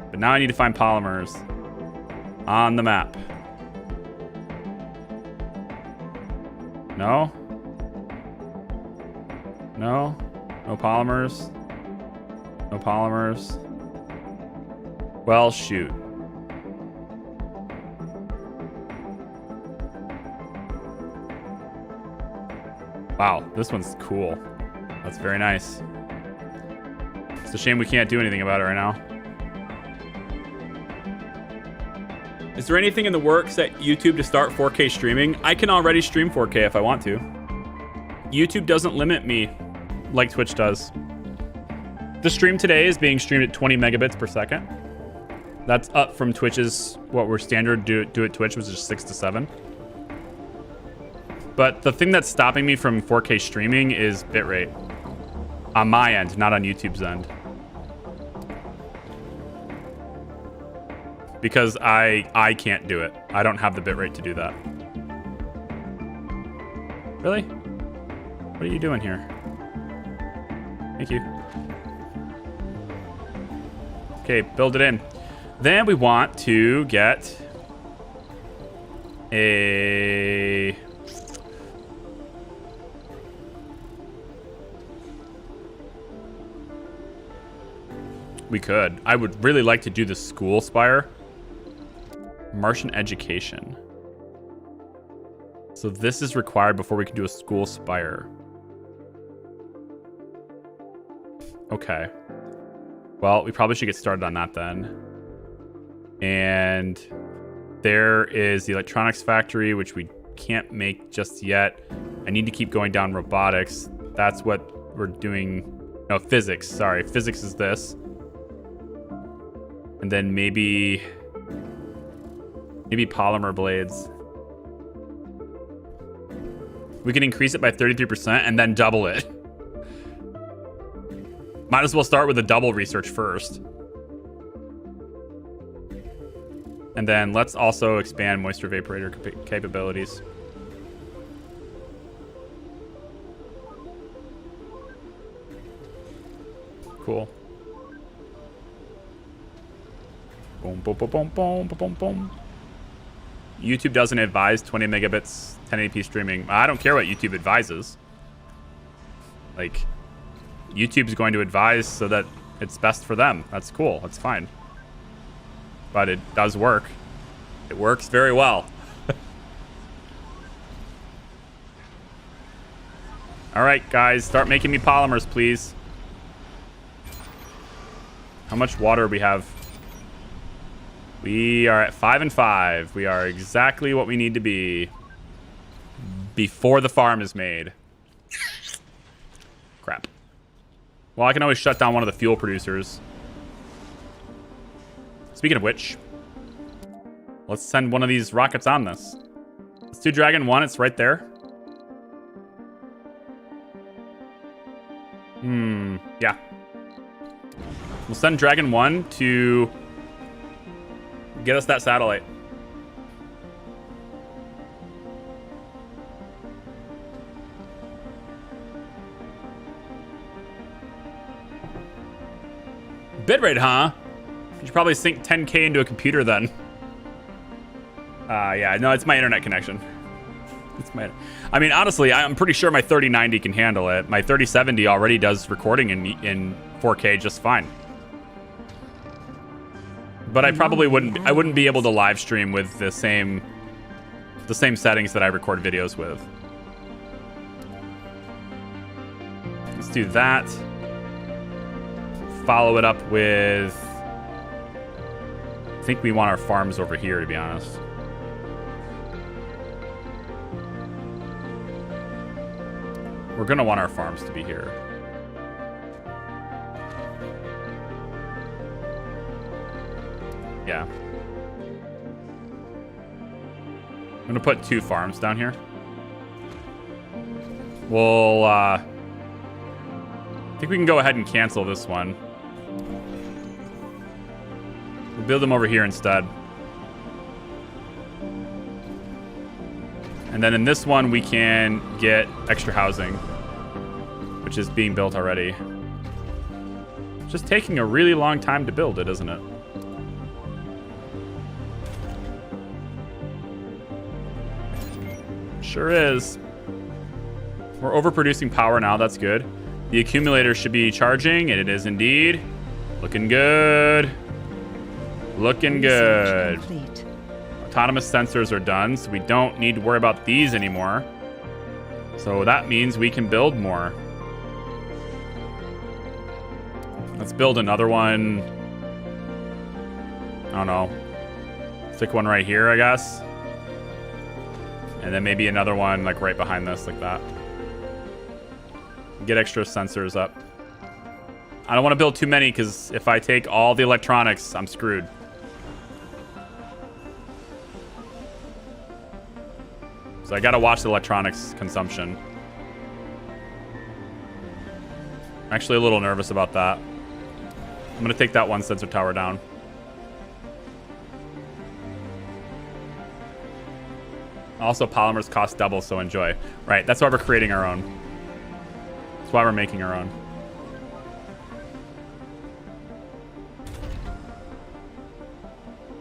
But now I need to find polymers on the map. No? No? No polymers? No polymers? Well, shoot. Wow, this one's cool. That's very nice. It's a shame we can't do anything about it right now. Is there anything in the works at YouTube to start 4K streaming? I can already stream 4K if I want to. YouTube doesn't limit me like Twitch does. The stream today is being streamed at 20 megabits per second. That's up from Twitch's, what we're standard do at Twitch, was just 6 to 7. But the thing that's stopping me from 4K streaming is bitrate. On my end, not on YouTube's end. Because I can't do it. I don't have the bitrate to do that. Really? What are you doing here? Thank you. Okay, build it in. Then we want to get a... We could. I would really like to do the school spire. Martian education. So this is required before we can do a school spire. Okay. Well, we probably should get started on that then. And there is the electronics factory, which we can't make just yet. I need to keep going down robotics. That's what we're doing. No, physics. Sorry. Physics is this. And then maybe polymer blades. We can increase it by 33% and then double it. Might as well start with the double research first. And then let's also expand moisture vaporator capabilities. Cool. Boom, boom, boom, boom, boom, boom, boom. YouTube doesn't advise 20 megabits 1080p streaming. I don't care what YouTube advises. Like, YouTube's going to advise so that it's best for them. That's cool. That's fine. But it does work. It works very well. All right, guys, start making me polymers, please. How much water we have? We are at 5 and 5. We are exactly what we need to be before the farm is made. Crap. Well, I can always shut down one of the fuel producers. Speaking of which, let's send one of these rockets on this. Let's do Dragon 1. It's right there. Yeah. We'll send Dragon 1 to get us that satellite. Bitrate, huh? You should probably sink 10K into a computer then. Yeah, no, it's my internet connection. I mean, honestly, I'm pretty sure my 3090 can handle it. My 3070 already does recording in 4K just fine. But I probably wouldn't be able to live stream with the same settings that I record videos with. Let's do that. Follow it up with, I think we want our farms over here, to be honest. We're gonna want our farms to be here. Yeah. I'm gonna put 2 farms down here. We'll, I think we can go ahead and cancel this one. We'll build them over here instead. And then in this one, we can get extra housing, which is being built already. It's just taking a really long time to build it, isn't it? Sure is. We're overproducing power now. That's good. The accumulator should be charging, and it is indeed. Looking good. Looking good. Complete. Autonomous sensors are done, so we don't need to worry about these anymore. So that means we can build more. Let's build another one. I don't know. Stick one right here, I guess. And then maybe another one like right behind this, like that. Get extra sensors up. I don't want to build too many because if I take all the electronics, I'm screwed. So I gotta watch the electronics consumption. I'm actually a little nervous about that. I'm gonna take that one sensor tower down. Also, polymers cost double, so enjoy. Right, that's why we're creating our own. That's why we're making our own.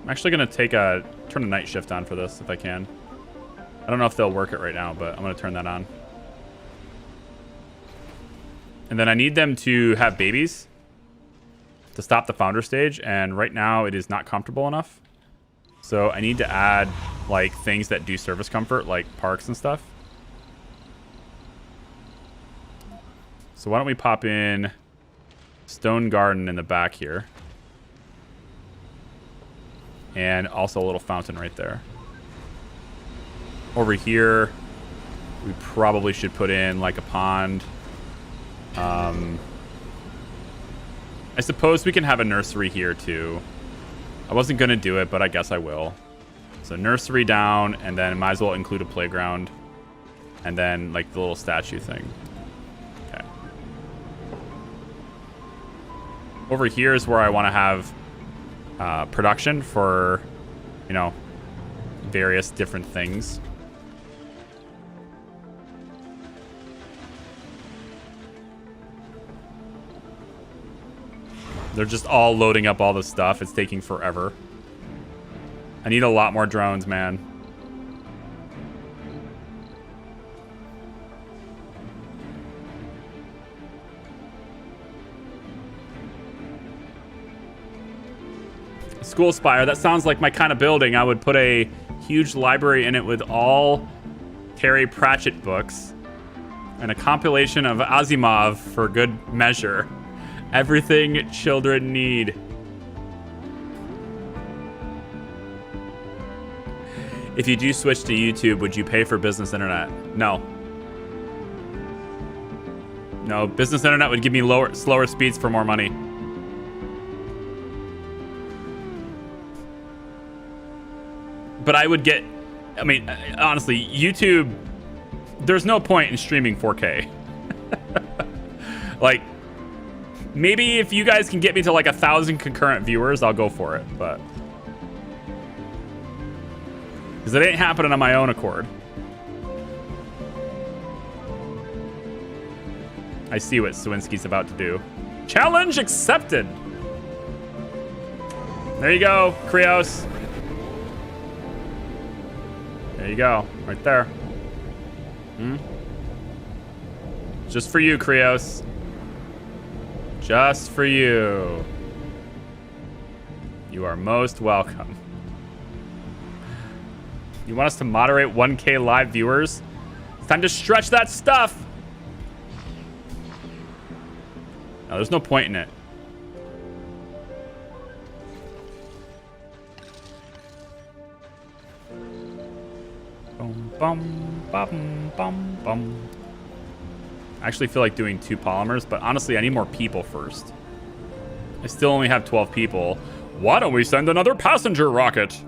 I'm actually gonna turn a night shift on for this if I can. I don't know if they'll work it right now, but I'm gonna turn that on. And then I need them to have babies to stop the founder stage, and right now it is not comfortable enough. So I need to add like things that do service comfort, like parks and stuff. So why don't we pop in stone garden in the back here. And also a little fountain right there. Over here, we probably should put in like a pond. I suppose we can have a nursery here too. I wasn't going to do it, but I guess I will. So nursery down, and then might as well include a playground. And then like the little statue thing. Okay. Over here is where I want to have production for, you know, various different things. They're just all loading up all this stuff. It's taking forever. I need a lot more drones, man. School Spire. That sounds like my kind of building. I would put a huge library in it with all Terry Pratchett books and a compilation of Asimov for good measure. Everything children need. If you do switch to YouTube, would you pay for business internet? No. No, business internet would give me slower speeds for more money. But I would get, I mean, honestly, YouTube, there's no point in streaming 4K. Like, maybe if you guys can get me to like 1,000 concurrent viewers, I'll go for it, but. Because it ain't happening on my own accord. I see what Swinsky's about to do. Challenge accepted. There you go, Krios. There you go, right there. Just for you, Krios. Just for you. You are most welcome. You want us to moderate 1K live viewers? It's time to stretch that stuff. No, there's no point in it. Bum, bum, bum, bum, bum. I actually feel like doing 2 polymers, but honestly, I need more people first. I still only have 12 people. Why don't we send another passenger rocket?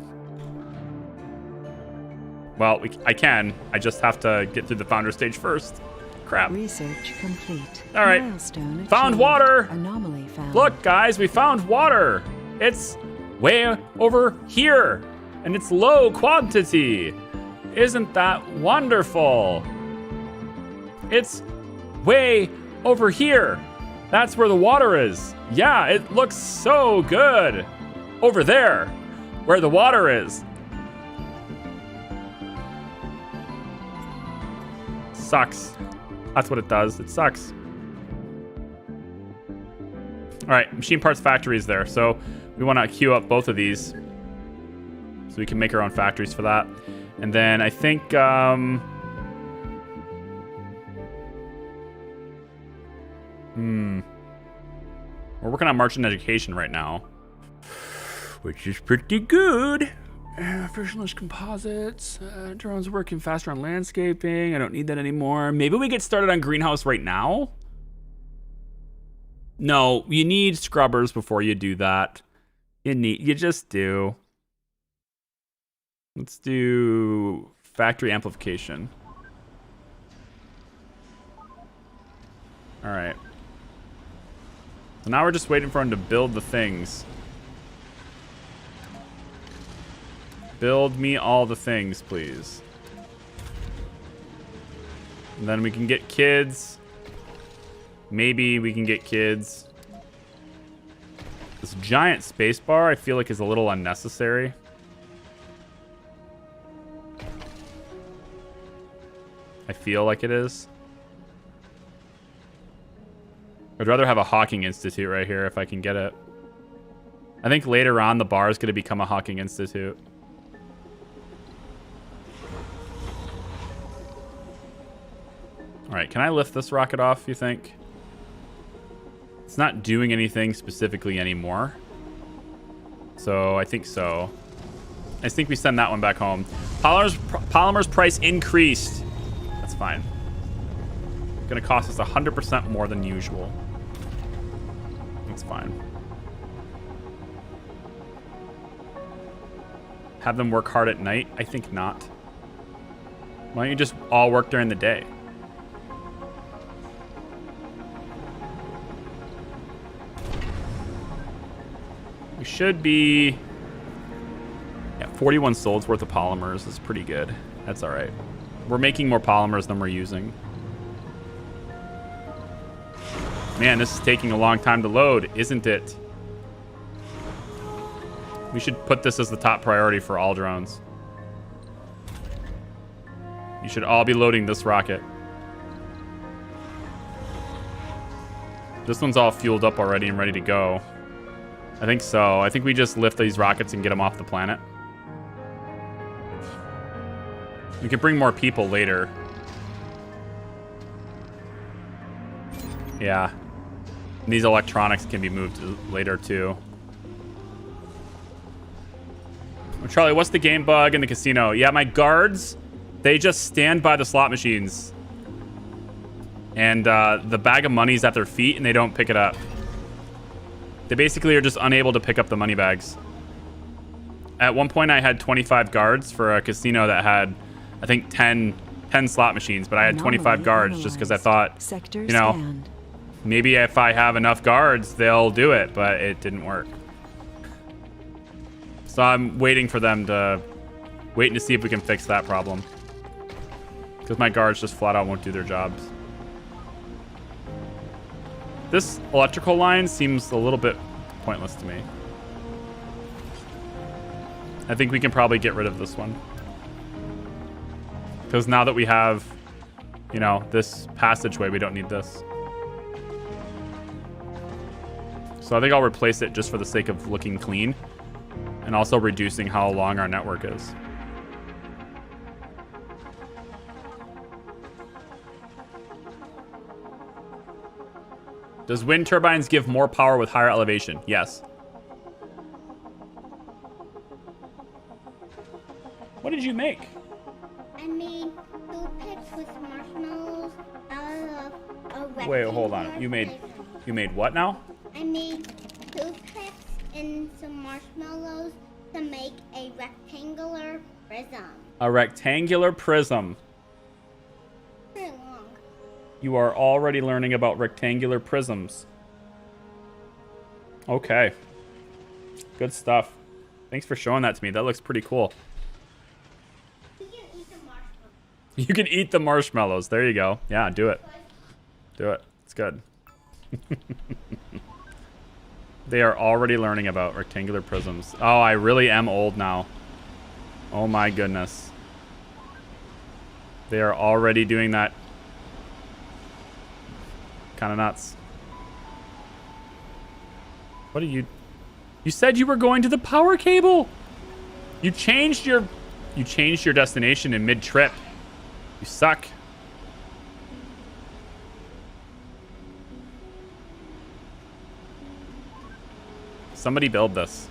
Well, I can. I just have to get through the founder stage first. Crap. Research complete. All right. Milestone Found achieved. water. Anomaly found. Look, guys, we found water. It's way over here, and it's low quantity. Isn't that wonderful? It's way over here. That's where the water is. Yeah, it looks so good. Over there, where the water is. Sucks. That's what it does. It sucks. All right, machine parts factory is there. So we want to queue up both of these so we can make our own factories for that. And then I think we're working on merchant education right now, which is pretty good. Frictionless composites. Drones working faster on landscaping. I don't need that anymore. Maybe we get started on greenhouse right now? No, you need scrubbers before you do that. You just do. Let's do factory amplification. All right. So now we're just waiting for him to build the things. Build me all the things, please. And then we can get kids. Maybe we can get kids. This giant space bar I feel like is a little unnecessary. I feel like it is. I'd rather have a Hawking Institute right here if I can get it. I think later on the bar is going to become a Hawking Institute. All right, can I lift this rocket off, you think? It's not doing anything specifically anymore. So I think so. I think we send that one back home. Polymers price increased. That's fine. It's gonna cost us 100% more than usual. That's fine. Have them work hard at night? I think not. Why don't you just all work during the day? We should be... Yeah, 41 solds worth of polymers is pretty good. That's all right. We're making more polymers than we're using. Man, this is taking a long time to load, isn't it? We should put this as the top priority for all drones. You should all be loading this rocket. This one's all fueled up already and ready to go. I think so. I think we just lift these rockets and get them off the planet. We could bring more people later. Yeah. And these electronics can be moved later too. Well, Charlie, what's the game bug in the casino? Yeah, my guards, they just stand by the slot machines. And the bag of money's at their feet and they don't pick it up. They basically are just unable to pick up the money bags. At one point I had 25 guards for a casino that had, I think 10 slot machines, but I had 25 guards just because I thought, you know, maybe if I have enough guards, they'll do it, but it didn't work. So I'm waiting for them to, waiting to see if we can fix that problem. Because my guards just flat out won't do their jobs. This electrical line seems a little bit pointless to me. I think we can probably get rid of this one. Because now that we have, you know, this passageway, we don't need this. So I think I'll replace it just for the sake of looking clean. And also reducing how long our network is. Does wind turbines give more power with higher elevation? Yes. What did you make? I made toothpicks with marshmallows out of a rectangular. Wait, hold on. You made what now? I made toothpicks and some marshmallows to make a rectangular prism. A rectangular prism. Very long. You are already learning about rectangular prisms. Okay. Good stuff. Thanks for showing that to me. That looks pretty cool. You can eat the marshmallows. You can eat the marshmallows. There you go. Yeah, do it. Do it. It's good. They are already learning about rectangular prisms. Oh, I really am old now. Oh my goodness. They are already doing that. Kind of nuts. What are you... You said you were going to the power cable. You changed your destination in mid-trip. You suck. Somebody build this.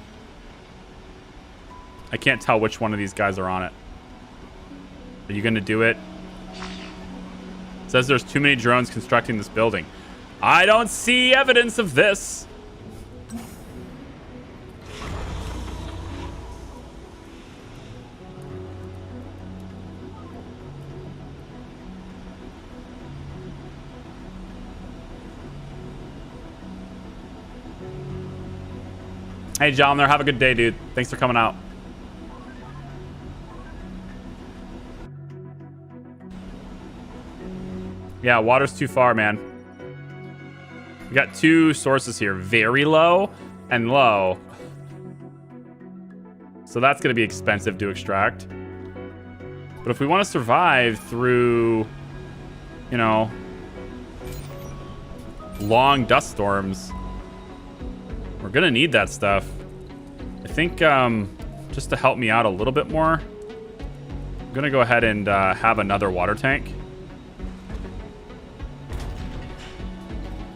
I can't tell which one of these guys are on it. Are you going to do it? It says there's too many drones constructing this building. I don't see evidence of this. Hey, John, there. Have a good day, dude. Thanks for coming out. Yeah, water's too far, man. We got two sources here. Very low and low. So that's going to be expensive to extract. But if we want to survive through, you know, long dust storms, we're going to need that stuff. I think just to help me out a little bit more, I'm going to go ahead and have another water tank.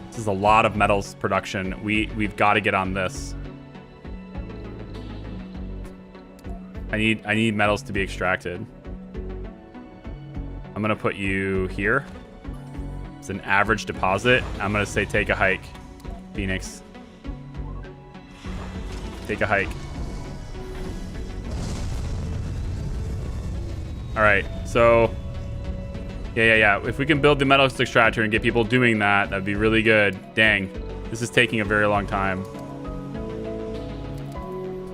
This is a lot of metals production. We've got to get on this. I need metals to be extracted. I'm going to put you here. It's an average deposit. I'm going to say take a hike, Phoenix. Take a hike. All right, so yeah. If we can build the metals extractor and get people doing that, that'd be really good. Dang, this is taking a very long time.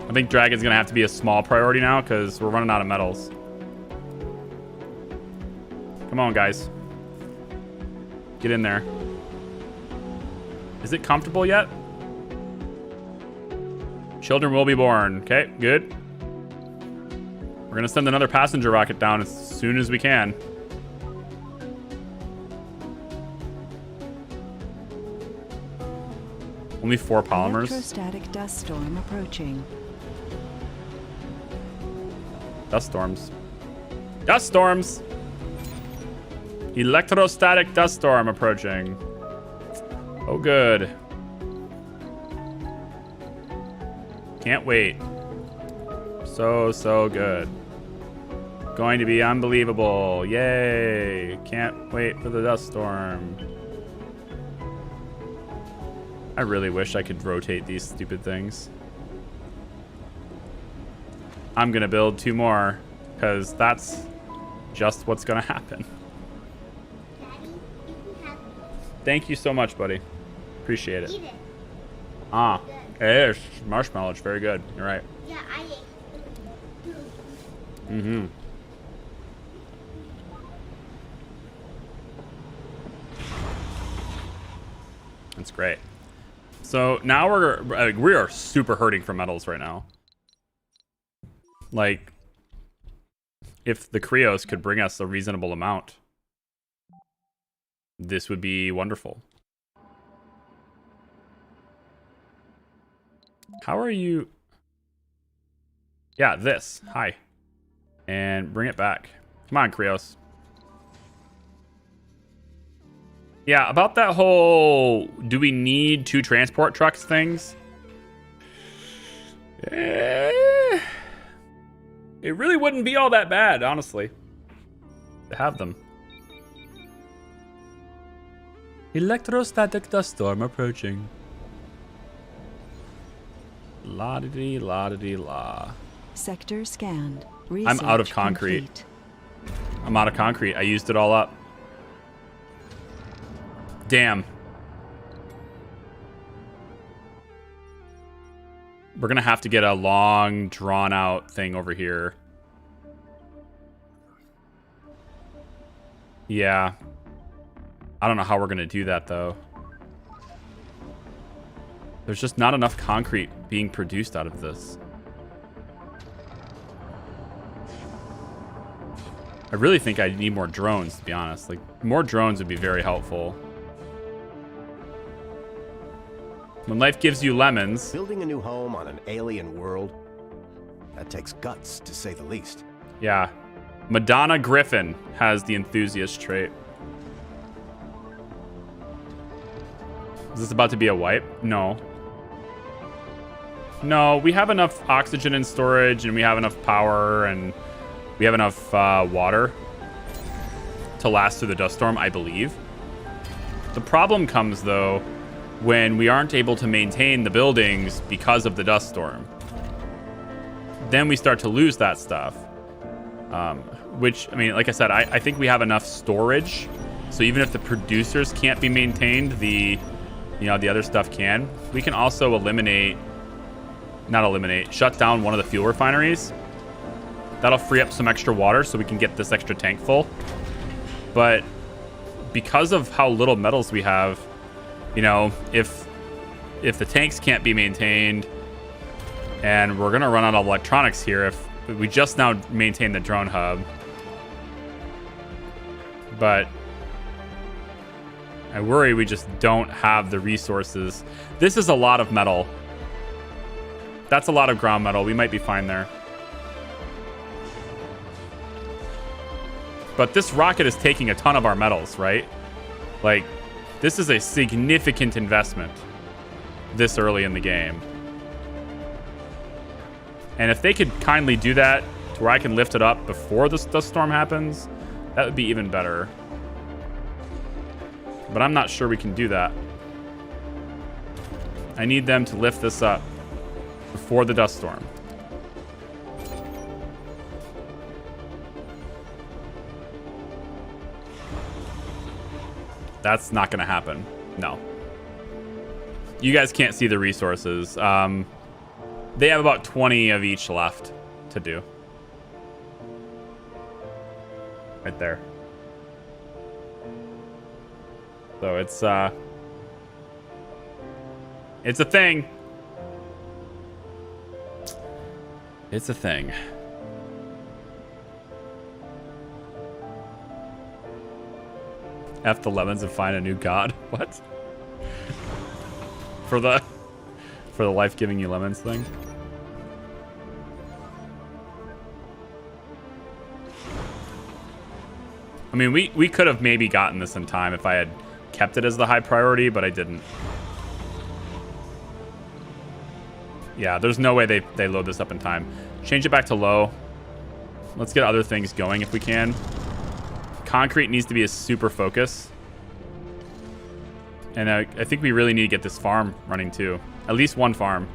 I think Dragon's gonna have to be a small priority now because we're running out of metals. Come on, guys. Get in there. Is it comfortable yet? Children will be born. Okay, good. We're gonna send another passenger rocket down as soon as we can. Only 4 polymers. Electrostatic dust storm approaching. Dust storms. Dust storms! Electrostatic dust storm approaching. Oh, good. Can't wait. So good. Going to be unbelievable. Yay. Can't wait for the dust storm. I really wish I could rotate these stupid things. I'm going to build 2 more because that's just what's going to happen. Daddy, you can have Thank you so much, buddy. Appreciate it. eat it. Ah, Good. it is marshmallow. It's very good. You're right. Yeah, I ate. Mm-hmm. That's great. So now we are super hurting for metals right now. Like, if the Krios could bring us a reasonable amount, this would be wonderful. How are you? Yeah, this. Hi. And bring it back. Come on, Krios. Yeah, about that whole do we need 2 transport trucks things? It really wouldn't be all that bad, honestly, to have them. Electrostatic dust storm approaching. La-di-di-la-di-di-la. Sector scanned. I'm out of Research concrete. complete. I'm out of concrete. I used it all up. Damn. We're gonna have to get a long, drawn-out thing over here. Yeah. I don't know how we're gonna do that, though. There's just not enough concrete being produced out of this. I really think I need more drones, to be honest. Like, more drones would be very helpful. When life gives you lemons... Building a new home on an alien world, that takes guts, to say the least. Yeah. Madonna Griffin has the enthusiast trait. Is this about to be a wipe? No. No, we have enough oxygen in storage, and we have enough power, and we have enough water to last through the dust storm, I believe. The problem comes, though, when we aren't able to maintain the buildings because of the dust storm. Then we start to lose that stuff. Which, I mean, like I said, I think we have enough storage. So even if the producers can't be maintained, the other stuff can. We can also shut down one of the fuel refineries. That'll free up some extra water so we can get this extra tank full. But because of how little metals we have, if the tanks can't be maintained, and we're gonna run out of electronics here if we just now maintain the drone hub. But I worry we just don't have the resources. This is a lot of metal. That's a lot of ground metal. We might be fine there. But this rocket is taking a ton of our metals, right? Like, this is a significant investment this early in the game. And if they could kindly do that to where I can lift it up before the dust storm happens, that would be even better. But I'm not sure we can do that. I need them to lift this up before the dust storm. That's not going to happen. No. You guys can't see the resources. They have about 20 of each left to do. Right there. So it's a thing. It's a thing. F the lemons and find a new god. What? For the For the life giving you lemons thing. I mean, we could have maybe gotten this in time if I had kept it as the high priority, but I didn't. Yeah, there's no way they load this up in time. Change it back to low. Let's get other things going if we can. Concrete needs to be a super focus. And I think we really need to get this farm running too. At least one farm.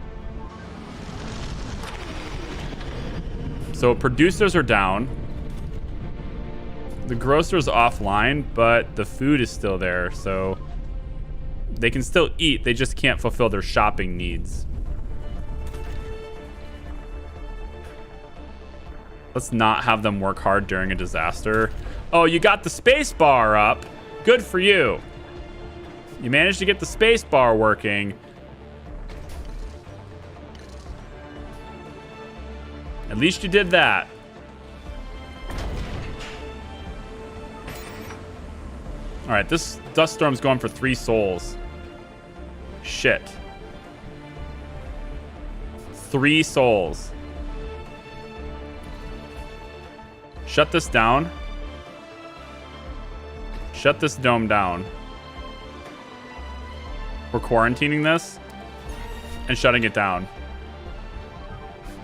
So producers are down. The grocer's offline, but the food is still there. So they can still eat. They just can't fulfill their shopping needs. Let's not have them work hard during a disaster. Oh, you got the space bar up. Good for you. You managed to get the space bar working. At least you did that. All right, this dust storm's going for 3 souls. Shit. 3 souls. Shut this down. Shut this dome down. We're quarantining this and shutting it down.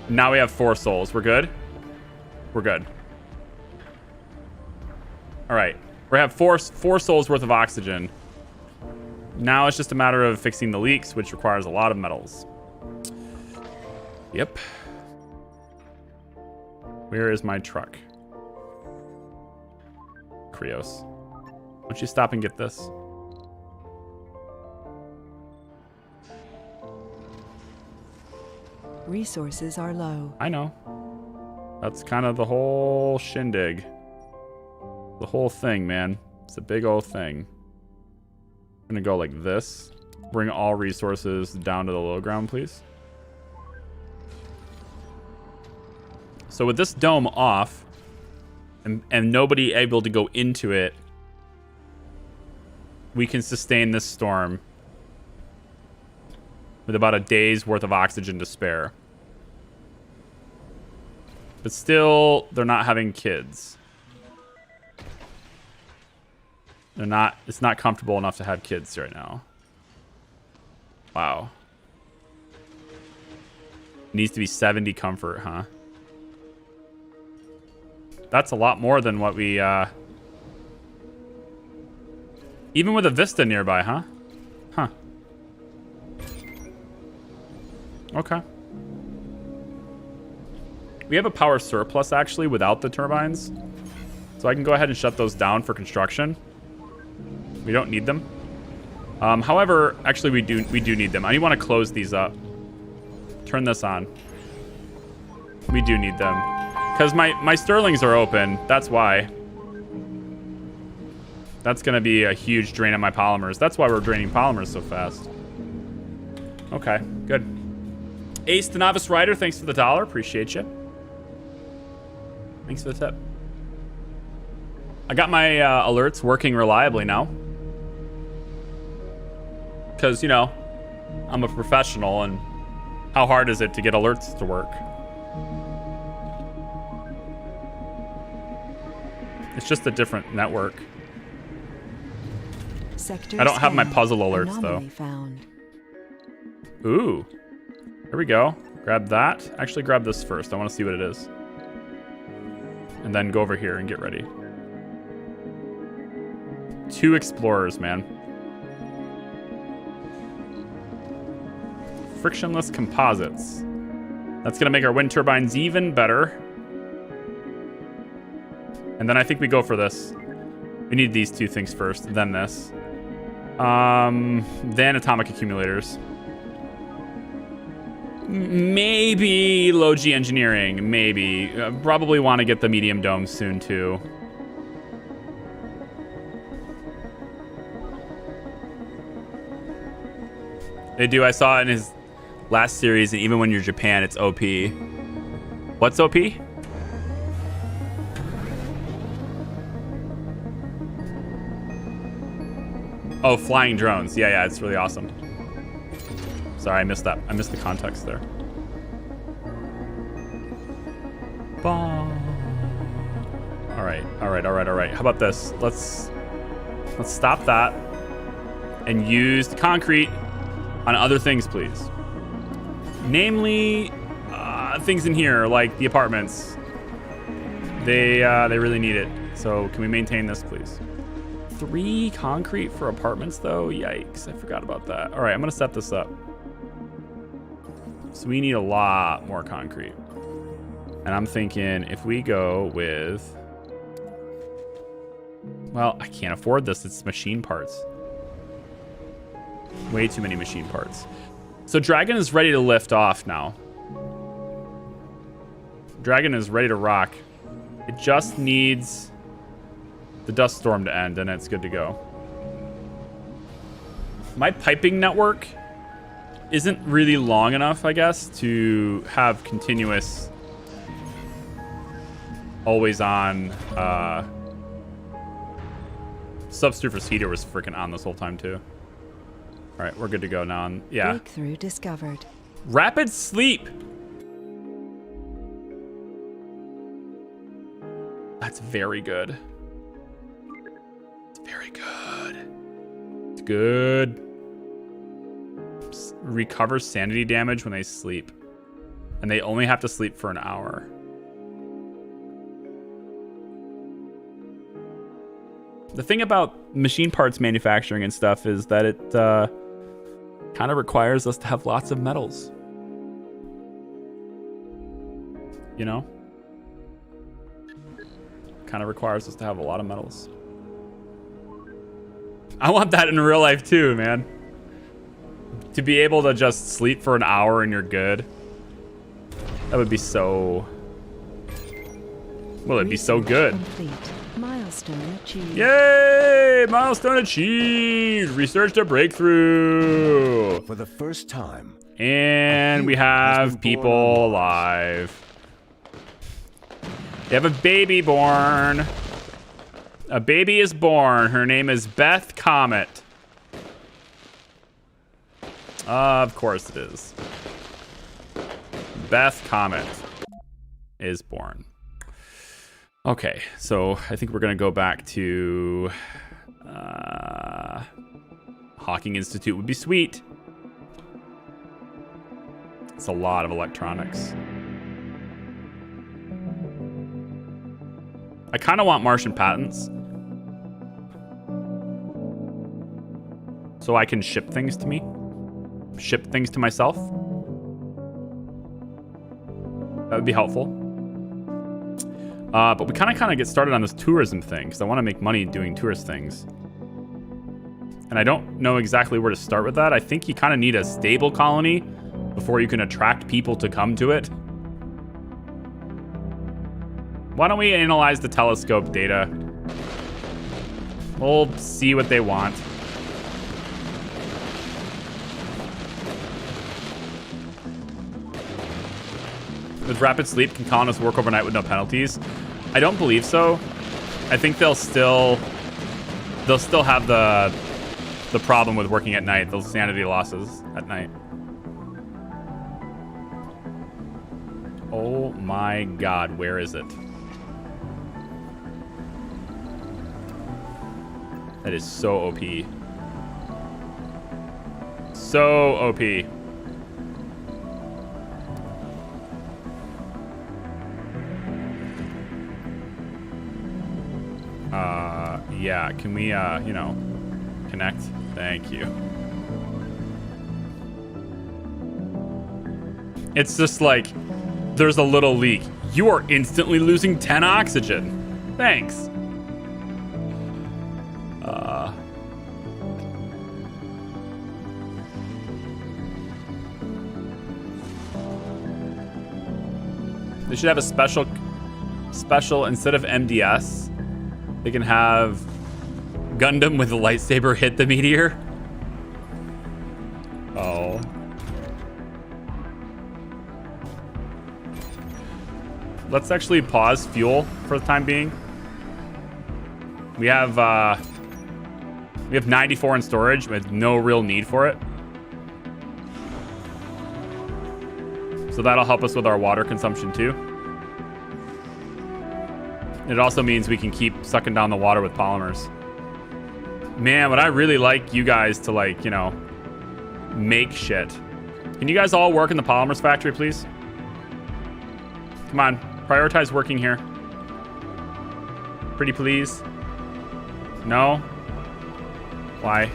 Now we have 4 souls. We're good? We're good. All right. We have 4 souls worth of oxygen. Now it's just a matter of fixing the leaks, which requires a lot of metals. Yep. Where is my truck? Krios. Why don't you stop and get this? Resources are low. I know. That's kind of the whole shindig. The whole thing, man. It's a big old thing. I'm gonna go like this. Bring all resources down to the low ground, please. So with this dome off, and nobody able to go into it, we can sustain this storm with about a day's worth of oxygen to spare. But still, they're not having kids. It's not comfortable enough to have kids right now. Wow. Needs to be 70 comfort, huh? That's a lot more than what we, even with a Vista nearby, huh? Huh. Okay. We have a power surplus, actually, without the turbines. So I can go ahead and shut those down for construction. We don't need them. However, actually, we do need them. I want to close these up. Turn this on. We do need them. Because my Sterlings are open. That's why. That's going to be a huge drain on my polymers. That's why we're draining polymers so fast. Okay, good. Ace the Novice Rider, thanks for the $1. Appreciate you. Thanks for the tip. I got my alerts working reliably now. Because, you know, I'm a professional, and how hard is it to get alerts to work? It's just a different network. Sector I don't have my scan. puzzle alerts, Anomaly though. Found. Ooh. Here we go. Grab that. Actually, grab this first. I want to see what it is. And then go over here and get ready. 2 explorers, man. Frictionless composites. That's going to make our wind turbines even better. And then I think we go for this. We need these 2 things first, then this. Then atomic accumulators. Maybe low G engineering, maybe. Probably want to get the medium domes soon too. They do. I saw it in his last series, and even when you're Japan, it's OP. What's OP? Oh, flying drones. Yeah, it's really awesome. Sorry, I missed that. I missed the context there. Bong. All right. How about this? Let's stop that and use the concrete on other things, please. Namely, things in here like the apartments. They really need it. So can we maintain this, please? 3 concrete for apartments, though? Yikes, I forgot about that. All right, I'm gonna set this up. So we need a lot more concrete. And I'm thinking if we go with... Well, I can't afford this. It's machine parts. Way too many machine parts. So Dragon is ready to lift off now. Dragon is ready to rock. It just needs the dust storm to end and it's good to go. My piping network isn't really long enough, I guess, to have continuous, always on. Subsurface heater was freaking on this whole time too. All right, we're good to go now. Yeah. Breakthrough discovered. Rapid sleep. That's very good. It's very good. It's good. Recovers sanity damage when they sleep. And they only have to sleep for an hour. The thing about machine parts manufacturing and stuff is that it kind of requires us to have lots of metals. You know? Kind of requires us to have a lot of metals. I want that in real life too, man. To be able to just sleep for an hour and you're good. That would be so... Well, it'd be so good. Complete. Milestone achieved. Yay! Milestone achieved! Researched a breakthrough! For the first time. And we have people alive. We have a baby born. A baby is born. Her name is Beth Comet. Of course it is. Beth Comet is born. Okay, so I think we're gonna go back to Hawking Institute would be sweet. It's a lot of electronics. I kind of want Martian patents. So I can ship things to me. Ship things to myself. That would be helpful. But we kind of get started on this tourism thing because I want to make money doing tourist things. And I don't know exactly where to start with that. I think you kind of need a stable colony before you can attract people to come to it. Why don't we analyze the telescope data? We'll see what they want. With rapid sleep, can colonists work overnight with no penalties? I don't believe so. I think they'll still have the problem with working at night, those sanity losses at night. Oh my god, where is it? That is so OP. So OP. Yeah, can we, you know, connect? Thank you. It's just like, there's a little leak. You are instantly losing 10 oxygen. Thanks. They should have a special, instead of MDS, they can have Gundam with a lightsaber hit the meteor. Oh. Let's actually pause fuel for the time being. We have 94 in storage with no real need for it. So that'll help us with our water consumption too. It also means we can keep sucking down the water with polymers. Man, would I really like you guys to, like, you know, make shit. Can you guys all work in the polymers factory, please? Come on, prioritize working here. Pretty please. No? Why?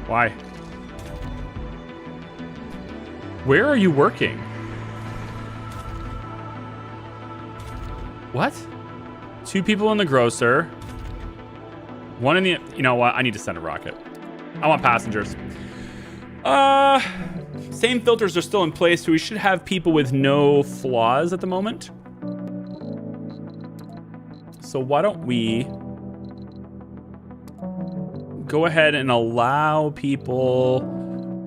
Why? Where are you working? What? 2 people in the grocer. 1 in the... You know what? I need to send a rocket. I want passengers. Same filters are still in place, so we should have people with no flaws at the moment. So why don't we go ahead and allow people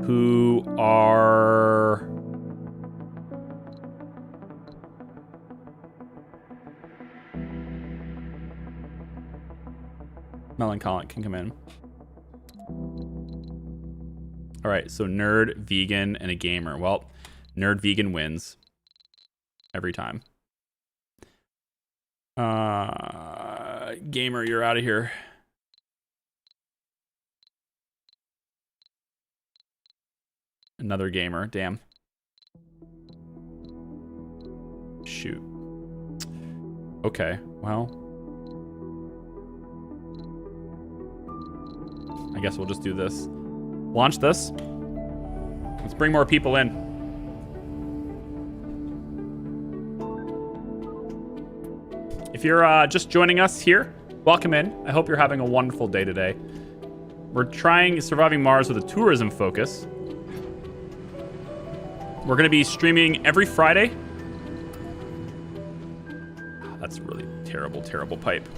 who are... melancholic can come in. All right, so nerd, vegan, and a gamer. Well, nerd, vegan wins every time. Gamer, you're out of here. Another gamer, damn. Shoot. Okay, well. I guess we'll just do this. Launch this. Let's bring more people in. If you're just joining us here, welcome in. I hope you're having a wonderful day today. We're trying Surviving Mars with a tourism focus. We're going to be streaming every Friday. Oh, that's a really terrible, terrible pipe.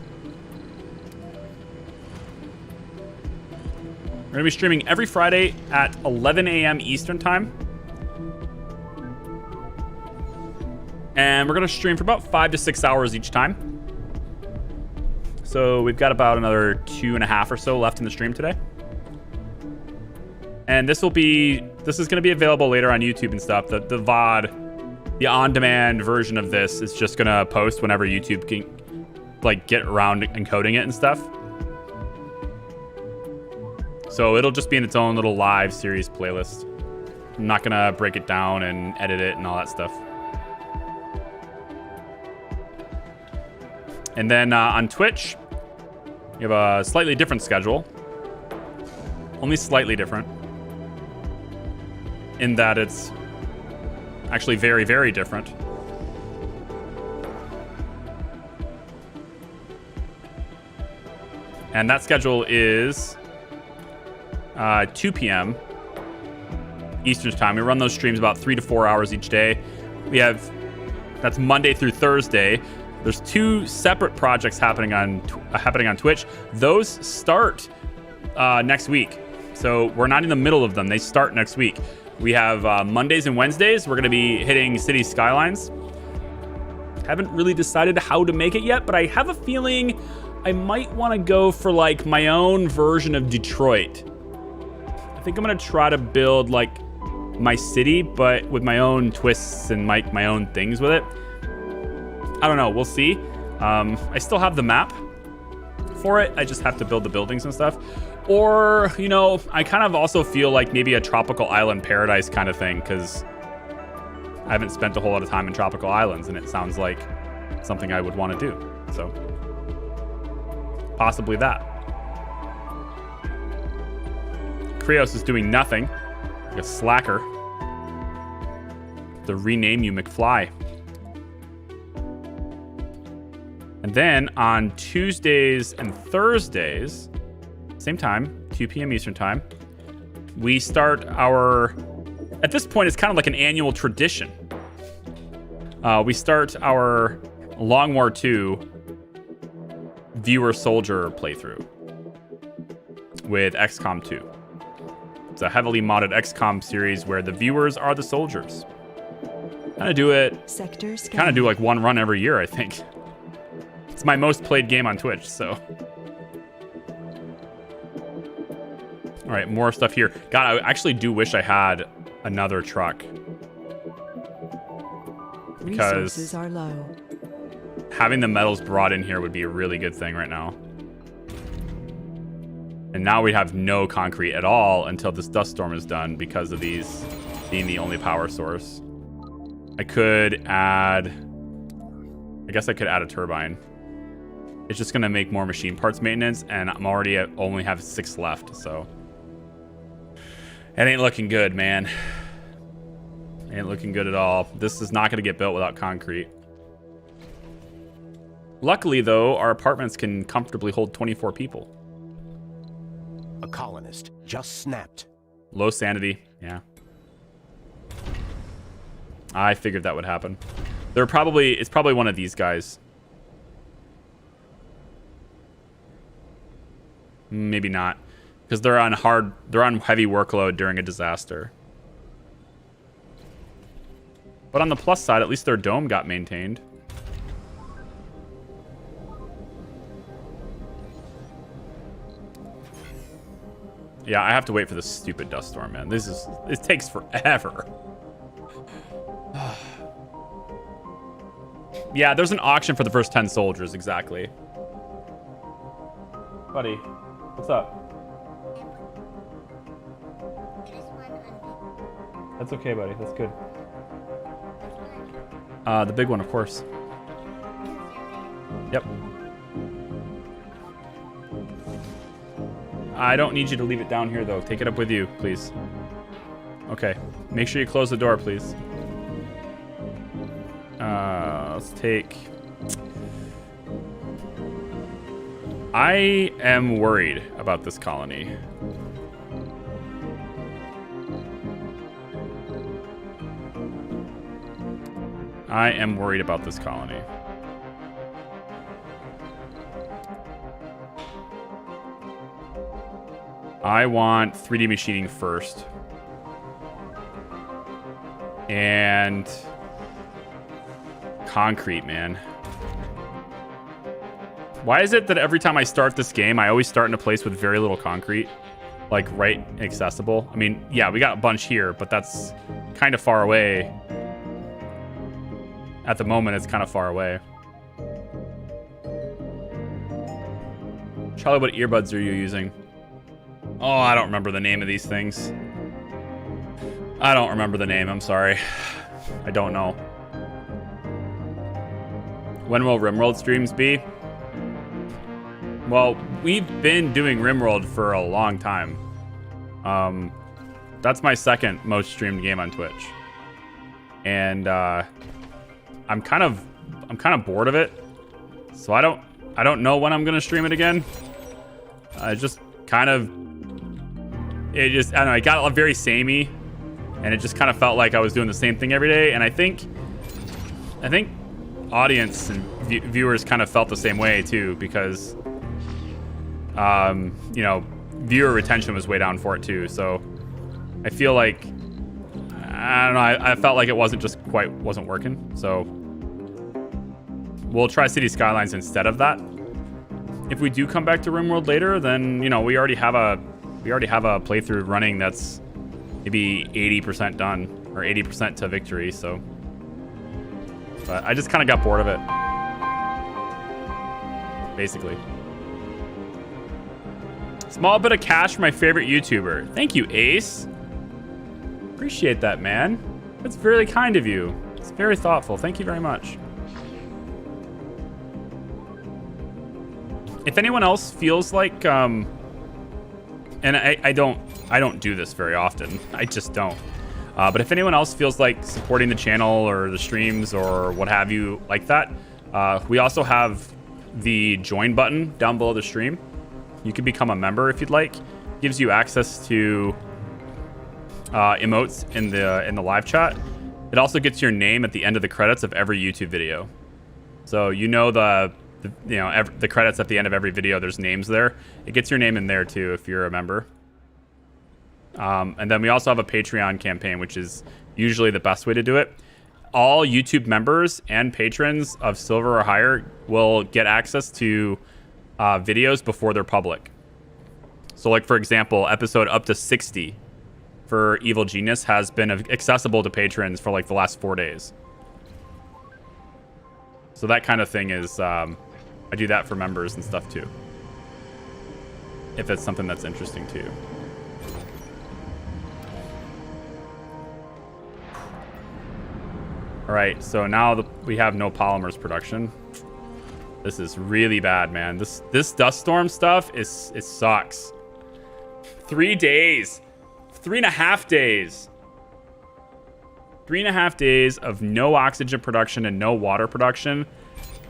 We're going to be streaming every Friday at 11 a.m. Eastern time. And we're going to stream for about 5 to 6 hours each time. So we've got about another 2.5 or so left in the stream today. And this is going to be available later on YouTube and stuff. The VOD, the on-demand version of this is just going to post whenever YouTube can, like, get around encoding it and stuff. So it'll just be in its own little live series playlist. I'm not gonna break it down and edit it and all that stuff. And then on Twitch, you have a slightly different schedule. Only slightly different. In that it's actually very, very different. And that schedule is 2 p.m. Eastern time. We run those streams about 3 to 4 hours each day. That's Monday through Thursday. There's 2 separate projects happening on Twitch. Those start next week. So we're not in the middle of them. They start next week. We have Mondays and Wednesdays. We're going to be hitting City Skylines. Haven't really decided how to make it yet, but I have a feeling I might want to go for, like, my own version of Detroit. I think I'm going to try to build, like, my city, but with my own twists and my own things with it. I don't know. We'll see. I still have the map for it. I just have to build the buildings and stuff. Or, you know, I kind of also feel like maybe a tropical island paradise kind of thing, because I haven't spent a whole lot of time in tropical islands, and it sounds like something I would want to do. So, possibly that. Krios is doing nothing. Like a slacker. To rename you McFly. And then on Tuesdays and Thursdays, same time, 2 p.m. Eastern time, we start our, at this point, it's kind of like an annual tradition. We start our Long War II viewer soldier playthrough with XCOM 2. It's a heavily modded XCOM series where the viewers are the soldiers. Kind of do like one run every year, I think. It's my most played game on Twitch, so. All right, more stuff here. God, I actually do wish I had another truck. Resources are low. Having the metals brought in here would be a really good thing right now. And now we have no concrete at all until this dust storm is done because of these being the only power source. I could add... I guess I could add a turbine. It's just going to make more machine parts maintenance, and I'm already at only have 6 left, so... It ain't looking good, man. Ain't looking good at all. This is not going to get built without concrete. Luckily, though, our apartments can comfortably hold 24 people. A colonist just snapped. Low sanity, yeah. I figured that would happen. It's probably one of these guys. Maybe not, because they're on heavy workload during a disaster. But on the plus side, at least their dome got maintained. Yeah, I have to wait for this stupid dust storm, man. It takes forever. Yeah, there's an auction for the first 10 soldiers, exactly. Buddy, what's up? That's okay, buddy. That's good. The big one, of course. Yep. I don't need you to leave it down here, though. Take it up with you, please. Okay. Make sure you close the door, please. Let's take... I am worried about this colony. I am worried about this colony. I want 3D machining first. And concrete, man. Why is it that every time I start this game, I always start in a place with very little concrete? Like, right accessible? I mean, yeah, we got a bunch here, but that's kind of far away. At the moment, it's kind of far away. Charlie, what earbuds are you using? Oh, I don't remember the name of these things. I don't remember the name, I'm sorry. I don't know. When will RimWorld streams be? Well, we've been doing RimWorld for a long time. That's my second most streamed game on Twitch. And I'm kind of bored of it. So I don't know when I'm gonna stream it again. I just kind of I don't know, it got very samey, and it just kind of felt like I was doing the same thing every day. And I think audience and viewers kind of felt the same way too, because you know, viewer retention was way down for it too. So I feel like, I don't know, I felt like it wasn't working. So we'll try City Skylines instead of that. If we do come back to RimWorld later, then, you know, we already have a playthrough running that's maybe 80% done, or 80% to victory. So, but I just kind of got bored of it, basically. Small bit of cash for my favorite YouTuber. Thank you, Ace. Appreciate that, man. That's very kind of you. It's very thoughtful. Thank you very much. If anyone else feels like, and I don't do this very often. I just don't. But if anyone else feels like supporting the channel or the streams or what have you like that, we also have the join button down below the stream. You can become a member if you'd like. Gives you access to emotes in the live chat. It also gets your name at the end of the credits of every YouTube video. So you know the credits at the end of every video, there's names there. It gets your name in there too if you're a member. And then we also have a Patreon campaign, which is usually the best way to do it. All YouTube members and patrons of silver or higher will get access to videos before they're public. So like, for example, episode up to 60 for Evil Genius has been accessible to patrons for like the last 4 days. So that kind of thing is, I do that for members and stuff too. If it's something that's interesting to you. All right, so now we have no polymers production. This is really bad, man. This dust storm stuff it sucks. 3 days, 3.5 days. 3.5 days of no oxygen production and no water production.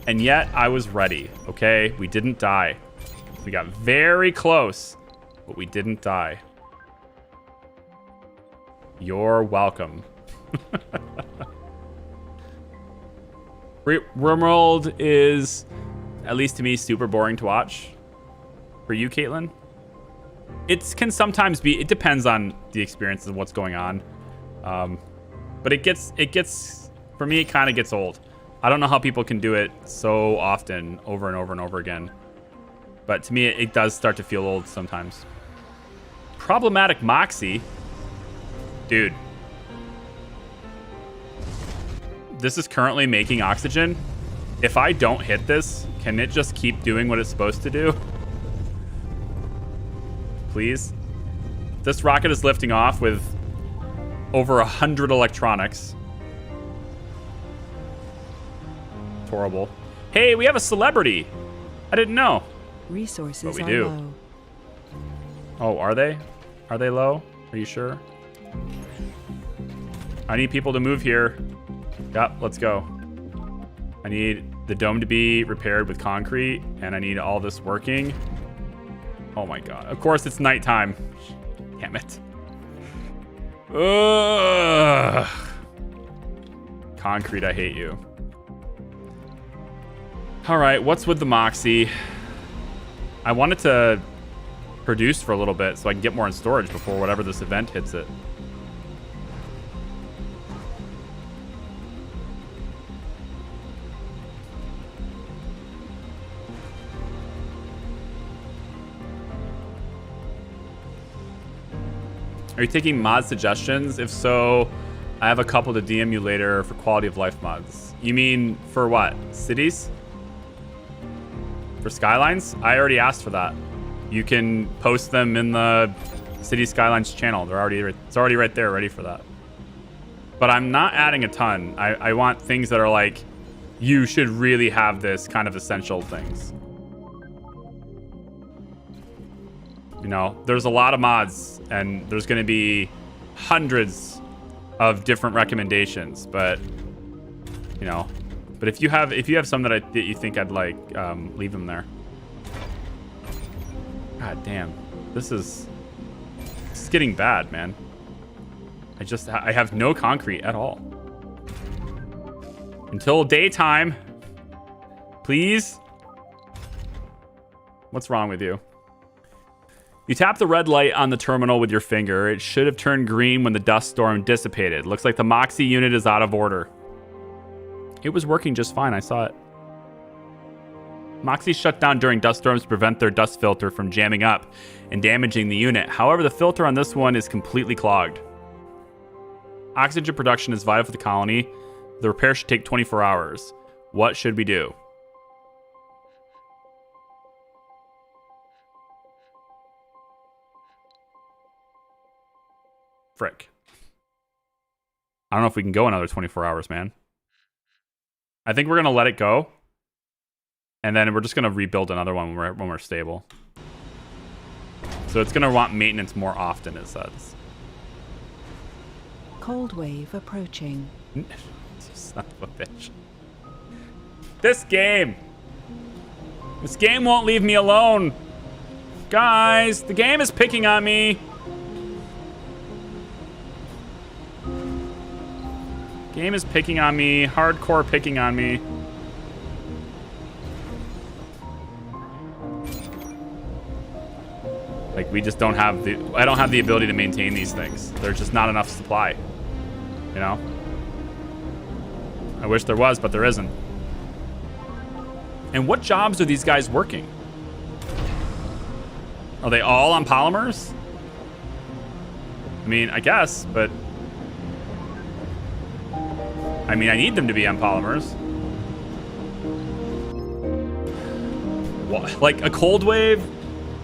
And yet I was ready, okay? We didn't die. We got very close, but we didn't die. You're welcome. RimWorld is, at least to me, super boring to watch. For you, Caitlin? It can sometimes be, it depends on the experience of what's going on. But it gets, for me, it kind of gets old. I don't know how people can do it so often, over and over and over again. But to me, it does start to feel old sometimes. Problematic Moxie. Dude. This is currently making oxygen. If I don't hit this, can it just keep doing what it's supposed to do? Please. This rocket is lifting off with over 100 electronics. It's horrible. Hey, we have a celebrity. I didn't know. Resources but we are do. low. Oh, are they? Are they low? Are you sure? I need people to move here. Yep, let's go. I need the dome to be repaired with concrete, and I need all this working. Oh my god. Of course, it's nighttime. Damn it. Ugh. Concrete, I hate you. All right, what's with the Moxie? I wanted to produce for a little bit so I can get more in storage before whatever this event hits it. Are you taking mod suggestions? If so, I have a couple to DM you later for quality of life mods. You mean for what? Cities? For skylines? I already asked for that. You can post them in the City Skylines channel. It's already right there, ready for that. But I'm not adding a ton. I want things that are like, you should really have this, kind of essential things. You know, there's a lot of mods, and there's going to be hundreds of different recommendations. But you know, but if you have some that you think I'd like, leave them there. God damn, this is getting bad, man. I have no concrete at all until daytime. Please. What's wrong with you? You tap the red light on the terminal with your finger. It should have turned green when the dust storm dissipated. Looks like the Moxie unit is out of order. It was working just fine. I saw it. Moxie shut down during dust storms to prevent their dust filter from jamming up and damaging the unit. However, the filter on this one is completely clogged. Oxygen production is vital for the colony. The repair should take 24 hours. What should we do? Frick. I don't know if we can go another 24 hours, man. I think we're going to let it go. And then we're just going to rebuild another one when we're stable. So it's going to want maintenance more often, it says. Cold wave approaching. Son of a bitch. This game won't leave me alone. Guys, the game is picking on me. Game is picking on me. Hardcore picking on me. Like, we just don't have I don't have the ability to maintain these things. There's just not enough supply. You know? I wish there was, but there isn't. And what jobs are these guys working? Are they all on polymers? I mean, I guess, but I mean, I need them to be on polymers. What? Like a cold wave?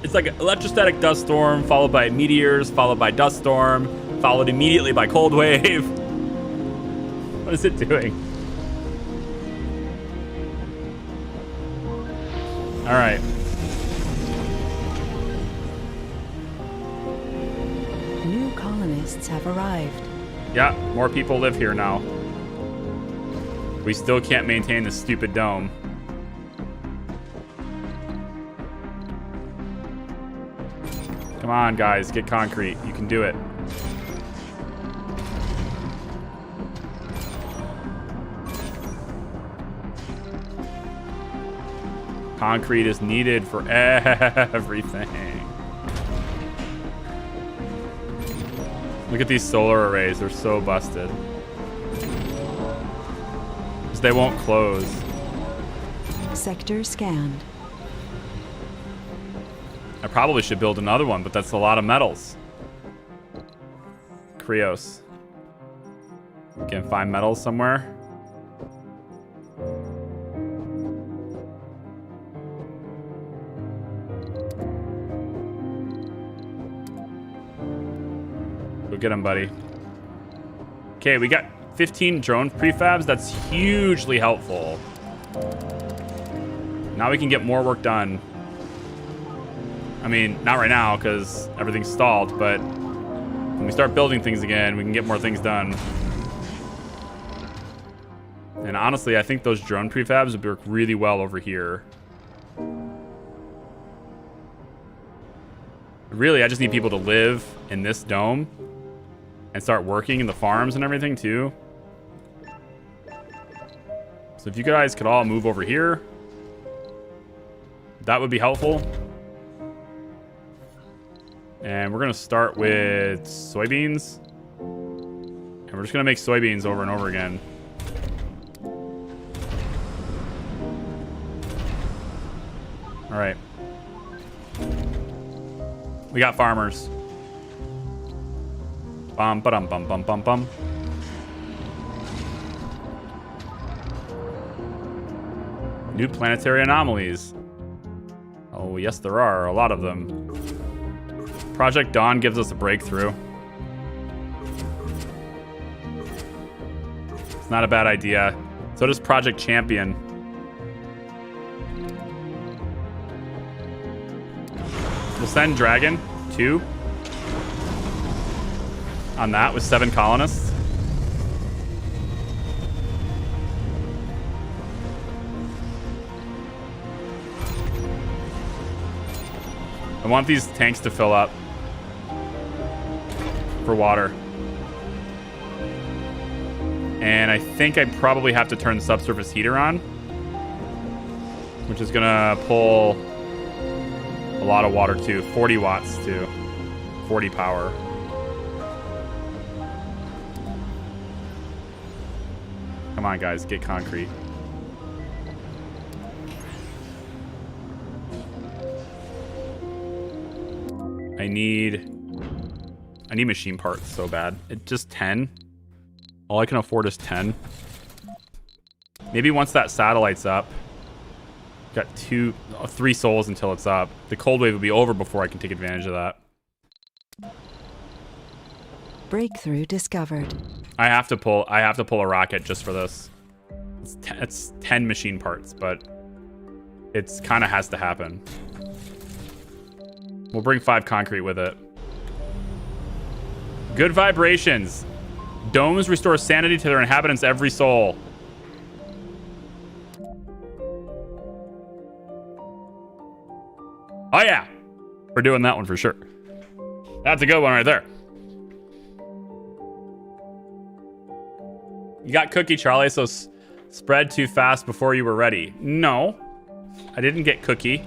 It's like an electrostatic dust storm, followed by meteors, followed by dust storm, followed immediately by cold wave. What is it doing? All right. New colonists have arrived. Yeah, more people live here now. We still can't maintain this stupid dome. Come on, guys, get concrete. You can do it. Concrete is needed for everything. Look at these solar arrays. They're so busted. Because they won't close. Sector scanned. I probably should build another one, but that's a lot of metals. Krios. Can find metals somewhere. Go get him, buddy. Okay, we got 15 drone prefabs. That's hugely helpful. Now we can get more work done. I mean, not right now because everything's stalled, but when we start building things again, we can get more things done. And honestly, I think those drone prefabs would work really well over here. Really, I just need people to live in this dome and start working in the farms and everything too. So if you guys could all move over here, that would be helpful. And we're gonna start with soybeans. And we're just gonna make soybeans over and over again. All right. We got farmers. Bum, ba-dum, bum, bum, bum, bum. New planetary anomalies. Oh, yes, there are. A lot of them. Project Dawn gives us a breakthrough. It's not a bad idea. So does Project Champion. We'll send Dragon 2 on that with 7 colonists. I want these tanks to fill up for water. And I think I probably have to turn the subsurface heater on, which is gonna pull a lot of water too. 40 watts too. 40 power. Come on, guys, get concrete. I need machine parts so bad. It just 10. All I can afford is 10. Maybe once that satellite's up, got 3 souls until it's up. The cold wave will be over before I can take advantage of that. Breakthrough discovered. I have to pull a rocket just for this. It's 10 machine parts, but it's kind of has to happen. We'll bring 5 concrete with it. Good vibrations. Domes restore sanity to their inhabitants every soul. Oh yeah, we're doing that one for sure. That's a good one right there. You got cookie, Charlie, so spread too fast before you were ready. No, I didn't get cookie.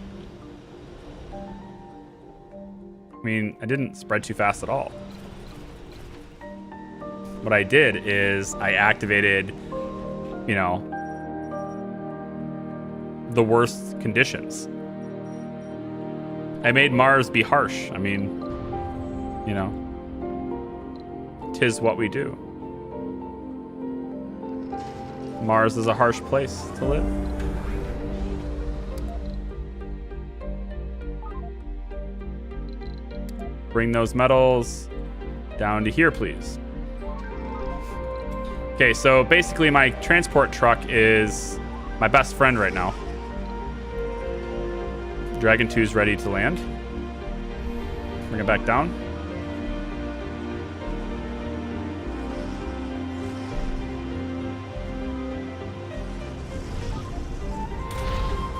I mean, I didn't spread too fast at all. What I did is I activated, you know, the worst conditions. I made Mars be harsh. I mean, you know, 'tis what we do. Mars is a harsh place to live. Bring those metals down to here, please. Okay, so basically my transport truck is my best friend right now. Dragon 2 is ready to land. Bring it back down.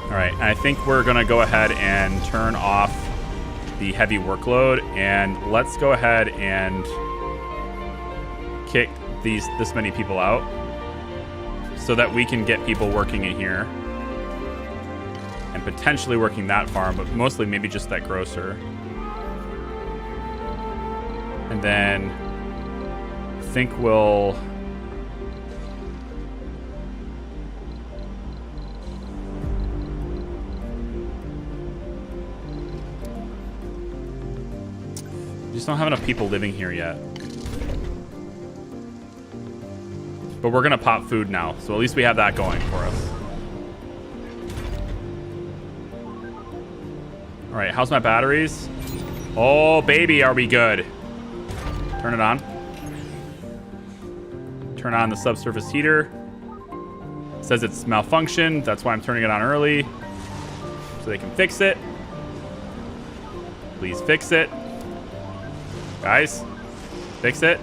All right, I think we're gonna go ahead and turn off the heavy workload, and let's go ahead and kick this many people out so that we can get people working in here and potentially working that farm, but mostly maybe just that grocer. And then I think we'll just don't have enough people living here yet. But we're gonna pop food now, so at least we have that going for us. All right, how's my batteries? Oh, baby, are we good? Turn it on. Turn on the subsurface heater. It says it's malfunctioned. That's why I'm turning it on early, so they can fix it. Please fix it. Guys, fix it.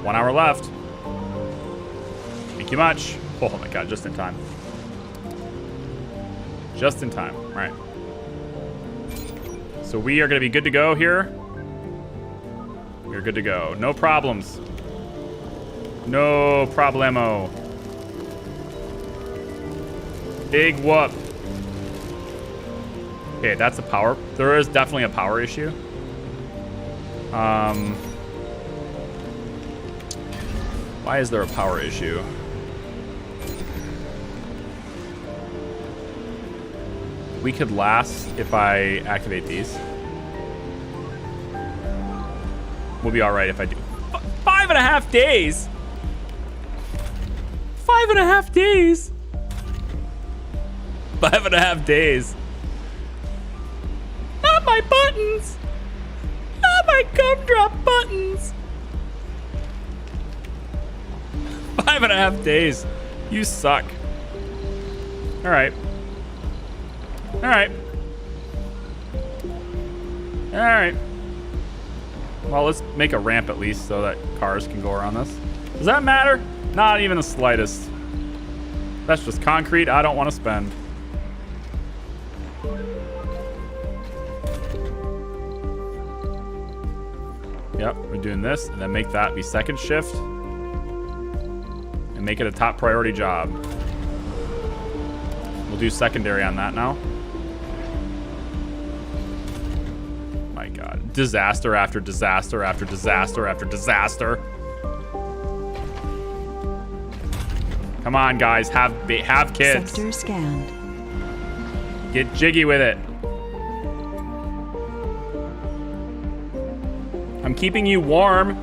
1 hour left. Thank you much. Oh my God, just in time. Just in time, all right. So we are gonna be good to go here. We're good to go. No problems. No problemo. Big whoop. Okay, that's a power. There is definitely a power issue. Why is there a power issue? We could last if I activate these. We'll be all right if I do. 5.5 days. 5.5 days. 5.5 days. Not my buttons. Not my gumdrop buttons. 5.5 days. You suck. All right. All right. All right. Well, let's make a ramp at least so that cars can go around this. Does that matter? Not even the slightest. That's just concrete I don't want to spend. Yep, we're doing this, and then make that be second shift. And make it a top priority job. We'll do secondary on that now. My God. Disaster after disaster after disaster after disaster. Come on, guys. Have kids. Sector scanned. Get jiggy with it. I'm keeping you warm.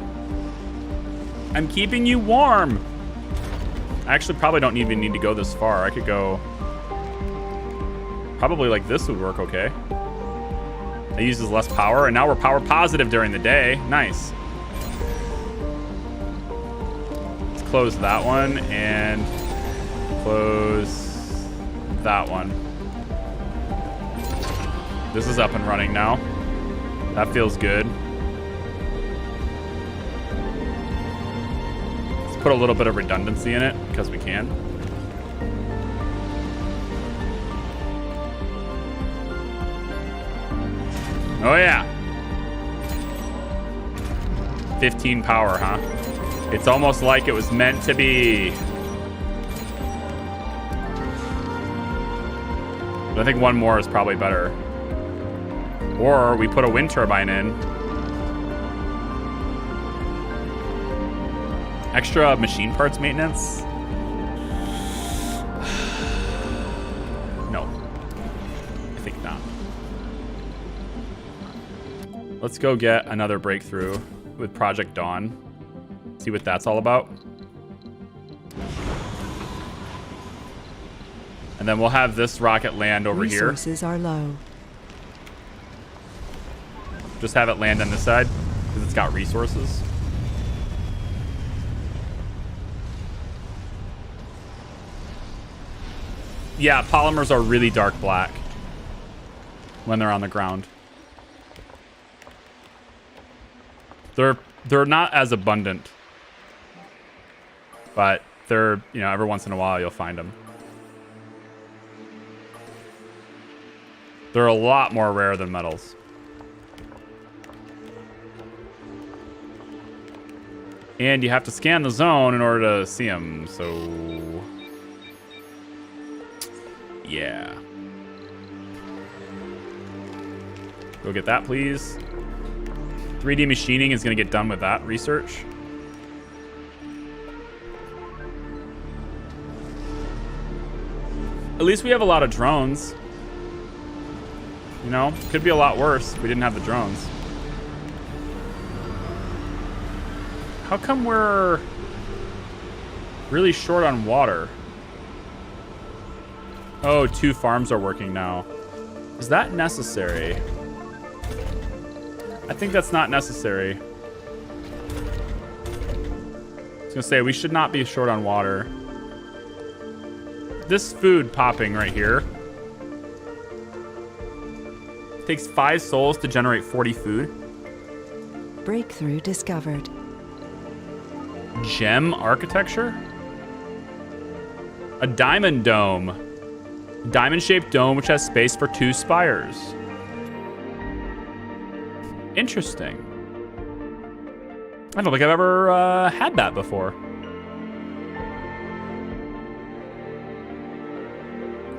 I'm keeping you warm. I actually probably don't even need to go this far. I could go... Probably like this would work okay. It uses less power, and now we're power positive during the day. Nice. Let's close that one, and close that one. This is up and running now. That feels good. Let's put a little bit of redundancy in it, because we can. Oh yeah. 15 power, huh? It's almost like it was meant to be. But I think one more is probably better. Or we put a wind turbine in. Extra machine parts maintenance? No. I think not. Let's go get another breakthrough with Project Dawn. See what that's all about. And then we'll have this rocket land over here. Resources are low. Just have it land on this side because it's got resources. Yeah, polymers are really dark black when they're on the ground. They're not as abundant, but they're, you know, every once in a while you'll find them. They're a lot more rare than metals. And you have to scan the zone in order to see them, so... yeah. Go get that, please. 3D machining is going to get done with that research. At least we have a lot of drones. You know, could be a lot worse if we didn't have the drones. How come we're really short on water? Oh, 2 farms are working now. Is that necessary? I think that's not necessary. I was gonna say, we should not be short on water. This food popping right here takes 5 souls to generate 40 food. Breakthrough discovered. Gem architecture? A diamond dome. Diamond-shaped dome which has space for 2 spires. Interesting. I don't think I've ever had that before.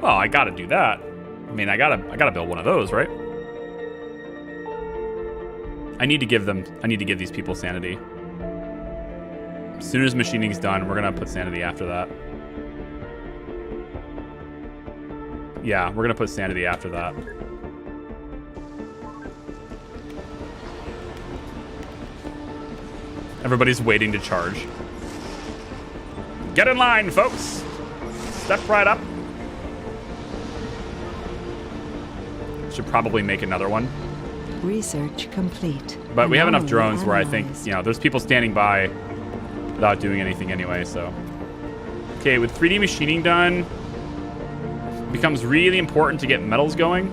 Well, I gotta do that. I mean, I gotta build one of those, right? I need to give these people sanity. As soon as machining's done, we're gonna put sanity after that. Yeah, we're gonna put sanity after that. Everybody's waiting to charge. Get in line, folks. Step right up. Should probably make another one. Research complete. But we have enough Anomaly drones where I think, analyzed. you know, there's people standing by without doing anything anyway, so. Okay, with 3D machining done, it becomes really important to get metals going.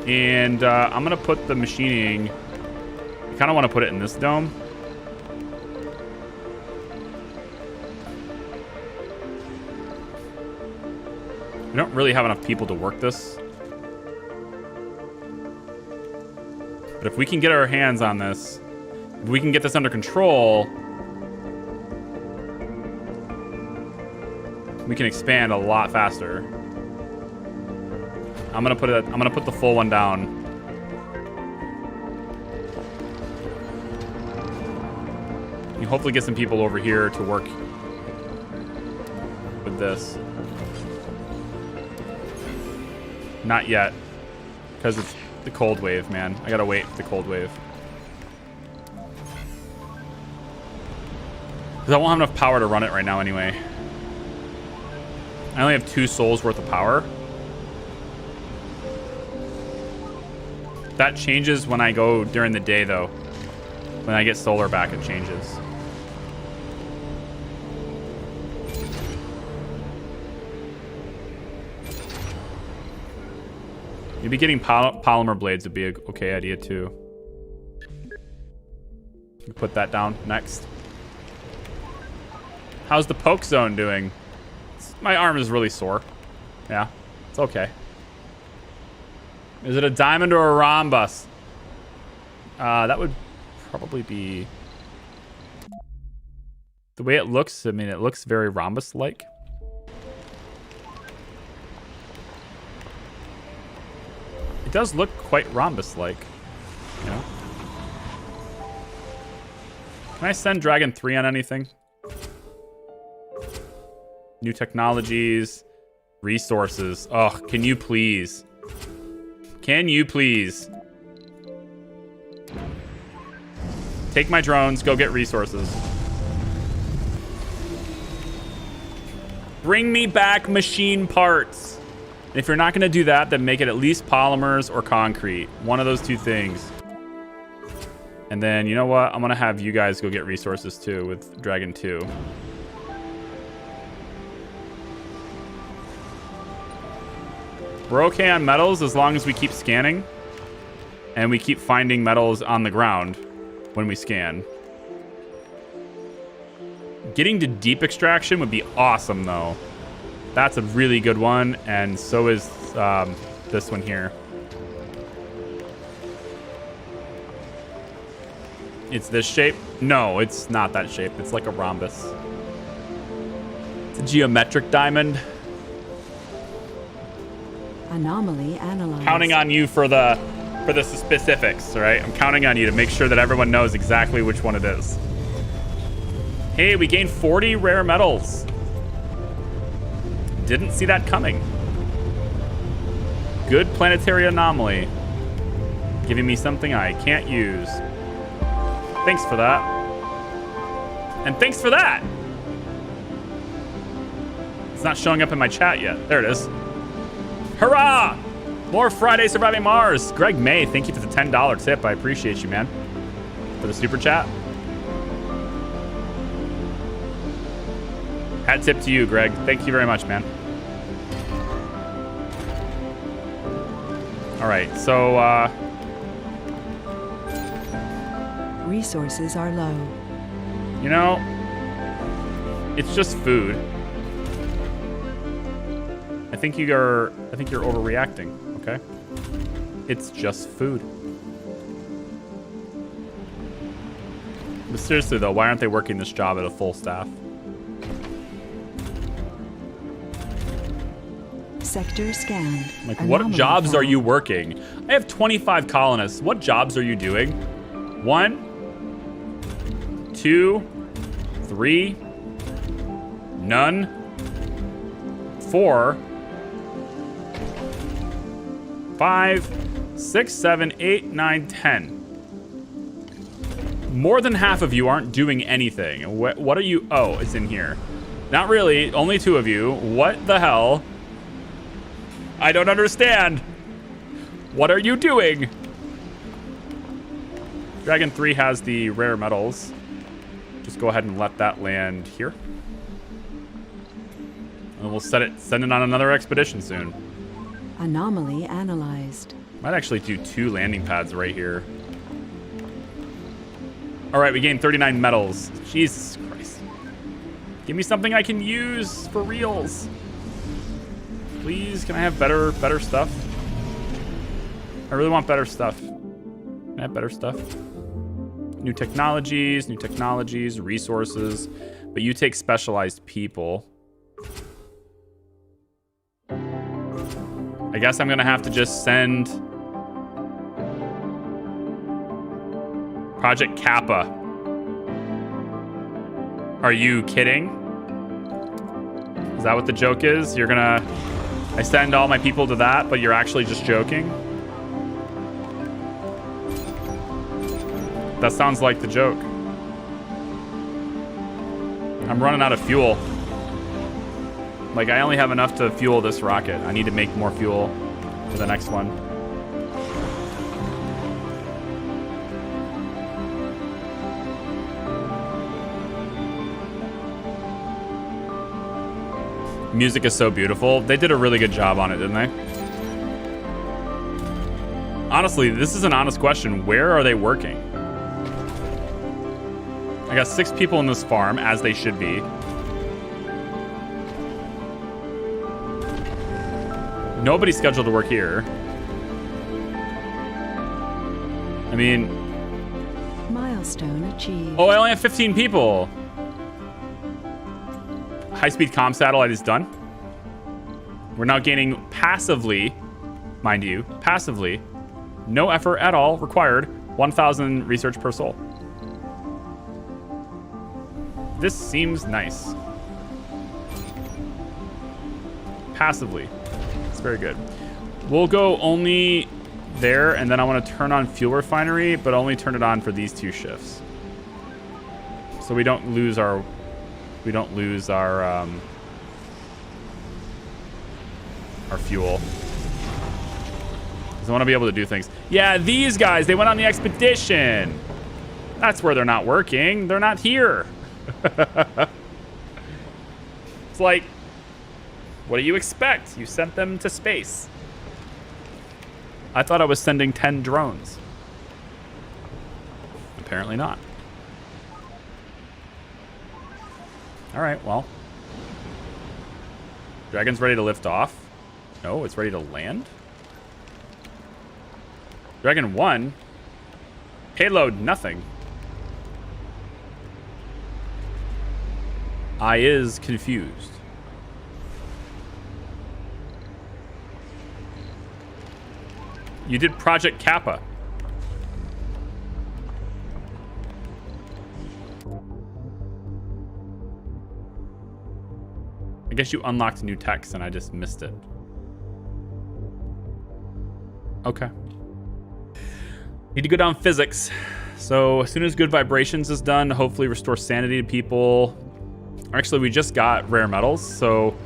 And I'm gonna put the machining, I kinda wanna put it in this dome. We don't really have enough people to work this. But if we can get our hands on this, if we can get this under control, we can expand a lot faster. I'm gonna put the full one down. You hopefully get some people over here to work with this. Not yet, because it's the cold wave, man. I gotta wait for the cold wave. Because I won't have enough power to run it right now anyway. I only have 2 souls worth of power. That changes when I go during the day, though. When I get solar back, it changes. Maybe getting polymer blades would be a okay idea too. Put that down next. How's the poke zone doing? My arm is really sore. Yeah, it's okay. Is it a diamond or a rhombus? That would probably be... The way it looks, I mean, it looks very rhombus-like. It does look quite rhombus-like, you know? Can I send Dragon 3 on anything? New technologies, resources. Oh, can you please? Can you please? Take my drones. Go get resources. Bring me back machine parts. And if you're not going to do that, then make it at least polymers or concrete. One of those two things. And then, you know what? I'm going to have you guys go get resources too with Dragon 2. We're okay on metals as long as we keep scanning. And we keep finding metals on the ground when we scan. Getting to deep extraction would be awesome, though. That's a really good one, and so is this one here. It's this shape? No, it's not that shape. It's like a rhombus. It's a geometric diamond. Anomaly analyzed. Counting on you for the specifics, all right? I'm counting on you to make sure that everyone knows exactly which one it is. Hey, we gained 40 rare metals. Didn't see that coming. Good planetary anomaly. Giving me something I can't use. Thanks for that. And thanks for that. It's not showing up in my chat yet. There it is. Hurrah! More Friday Surviving Mars. Greg May, thank you for the $10 tip. I appreciate you, man. For the super chat. Hat tip to you, Greg. Thank you very much, man. All right, so Resources are low. you know, it's just food. I think you're overreacting, okay? It's just food. But seriously though, why aren't they working this job at a full staff? Sector scanned. Like, what jobs are you working? I have 25 colonists. What jobs are you doing? 1, 2, 3, none, 4, 5, 6, 7, 8, 9, 10. More than half of you aren't doing anything. What are you? Oh, it's in here. Not really. Only 2 of you. What the hell? I don't understand. What are you doing? Dragon 3 has the rare metals. Just go ahead and let that land here. And we'll send it on another expedition soon. Anomaly analyzed. Might actually do 2 landing pads right here. All right, we gained 39 metals. Jesus Christ. Give me something I can use for reals. Please, can I have better stuff? I really want better stuff. Can I have better stuff? New technologies, resources. But you take specialized people. I guess I'm gonna have to just send Project Kappa. Are you kidding? Is that what the joke is? You're gonna... I send all my people to that, but you're actually just joking? That sounds like the joke. I'm running out of fuel. Like, I only have enough to fuel this rocket. I need to make more fuel for the next one. Music is so beautiful. They did a really good job on it, didn't they? Honestly, this is an honest question. Where are they working? I got 6 people in this farm, as they should be. Nobody's scheduled to work here. I mean... Milestone achieved. Oh, I only have 15 people. High-speed comm satellite is done. We're now gaining passively, mind you, passively, no effort at all required, 1,000 research per soul. This seems nice. Passively. It's very good. We'll go only there, and then I want to turn on fuel refinery, but only turn it on for these 2 shifts. So we don't lose our fuel. Because I want to be able to do things. Yeah, these guys, they went on the expedition. That's where they're not working. They're not here. It's like, what do you expect? You sent them to space. I thought I was sending 10 drones. Apparently not. All right, well. Dragon's ready to lift off. No, it's ready to land. Dragon 1. Payload, nothing. I is confused. You did Project Kappa. I guess you unlocked new text and I just missed it. Okay. Need to go down physics. So as soon as good vibrations is done, hopefully restore sanity to people. Actually, we just got rare metals, so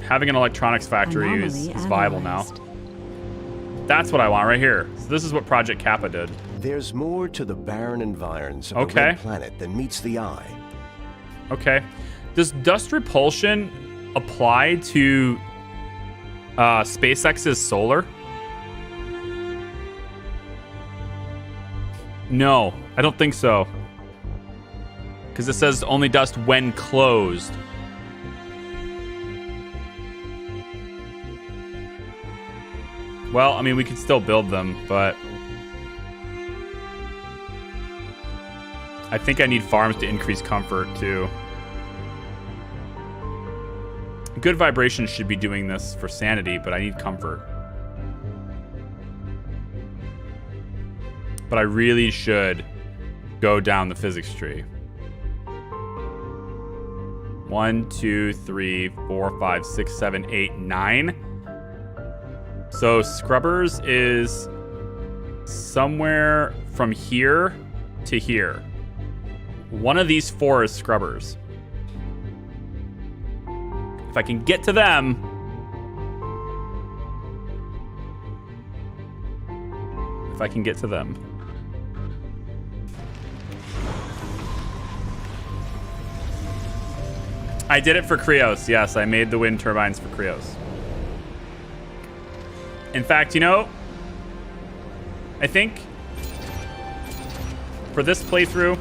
having an electronics factory is viable now. That's what I want right here. So this is what Project Kappa did. There's more to the barren environs of a red planet than meets the eye. Okay. Does dust repulsion apply to SpaceX's solar? No, I don't think so. Because it says only dust when closed. Well, I mean, we could still build them, but I think I need farms to increase comfort too. Good vibrations should be doing this for sanity, but I need comfort. But I really should go down the physics tree. 1, 2, 3, 4, 5, 6, 7, 8, 9. So Scrubbers is somewhere from here to here. One of these 4 is Scrubbers. If I can get to them, I did it for Krios. Yes, I made the wind turbines for Krios. In fact, you know, I think for this playthrough,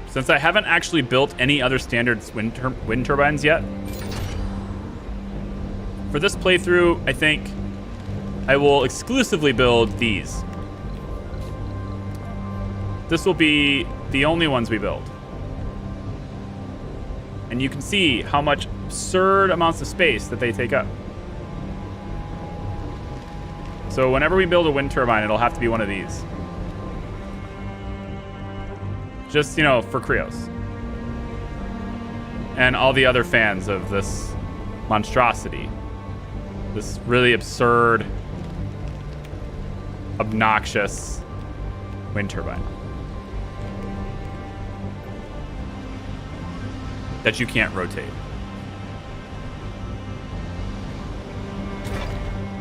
since I haven't actually built any other standard wind turbines yet, for this playthrough, I think I will exclusively build these. This will be the only ones we build. And you can see how much absurd amounts of space that they take up. So whenever we build a wind turbine, it'll have to be one of these. Just, you know, for Krios. And all the other fans of this monstrosity. This really absurd, obnoxious wind turbine. That you can't rotate.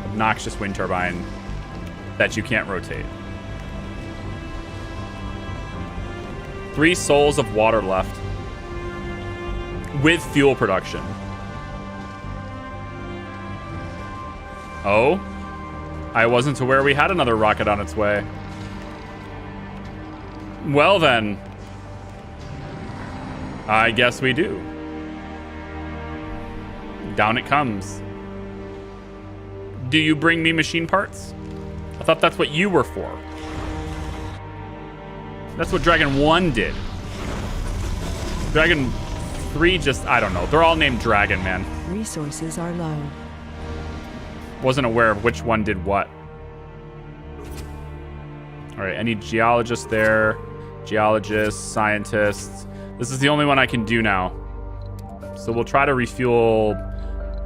Obnoxious wind turbine that you can't rotate. 3 souls of water left. With fuel production. Oh? I wasn't aware we had another rocket on its way. Well then. I guess we do. Down it comes. Do you bring me machine parts? I thought that's what you were for. That's what Dragon 1 did. Dragon 3 just, I don't know. They're all named Dragon, man. Resources are low. Wasn't aware of which one did what. All right, I need geologists there. Geologists, scientists. This is the only one I can do now. So we'll try to refuel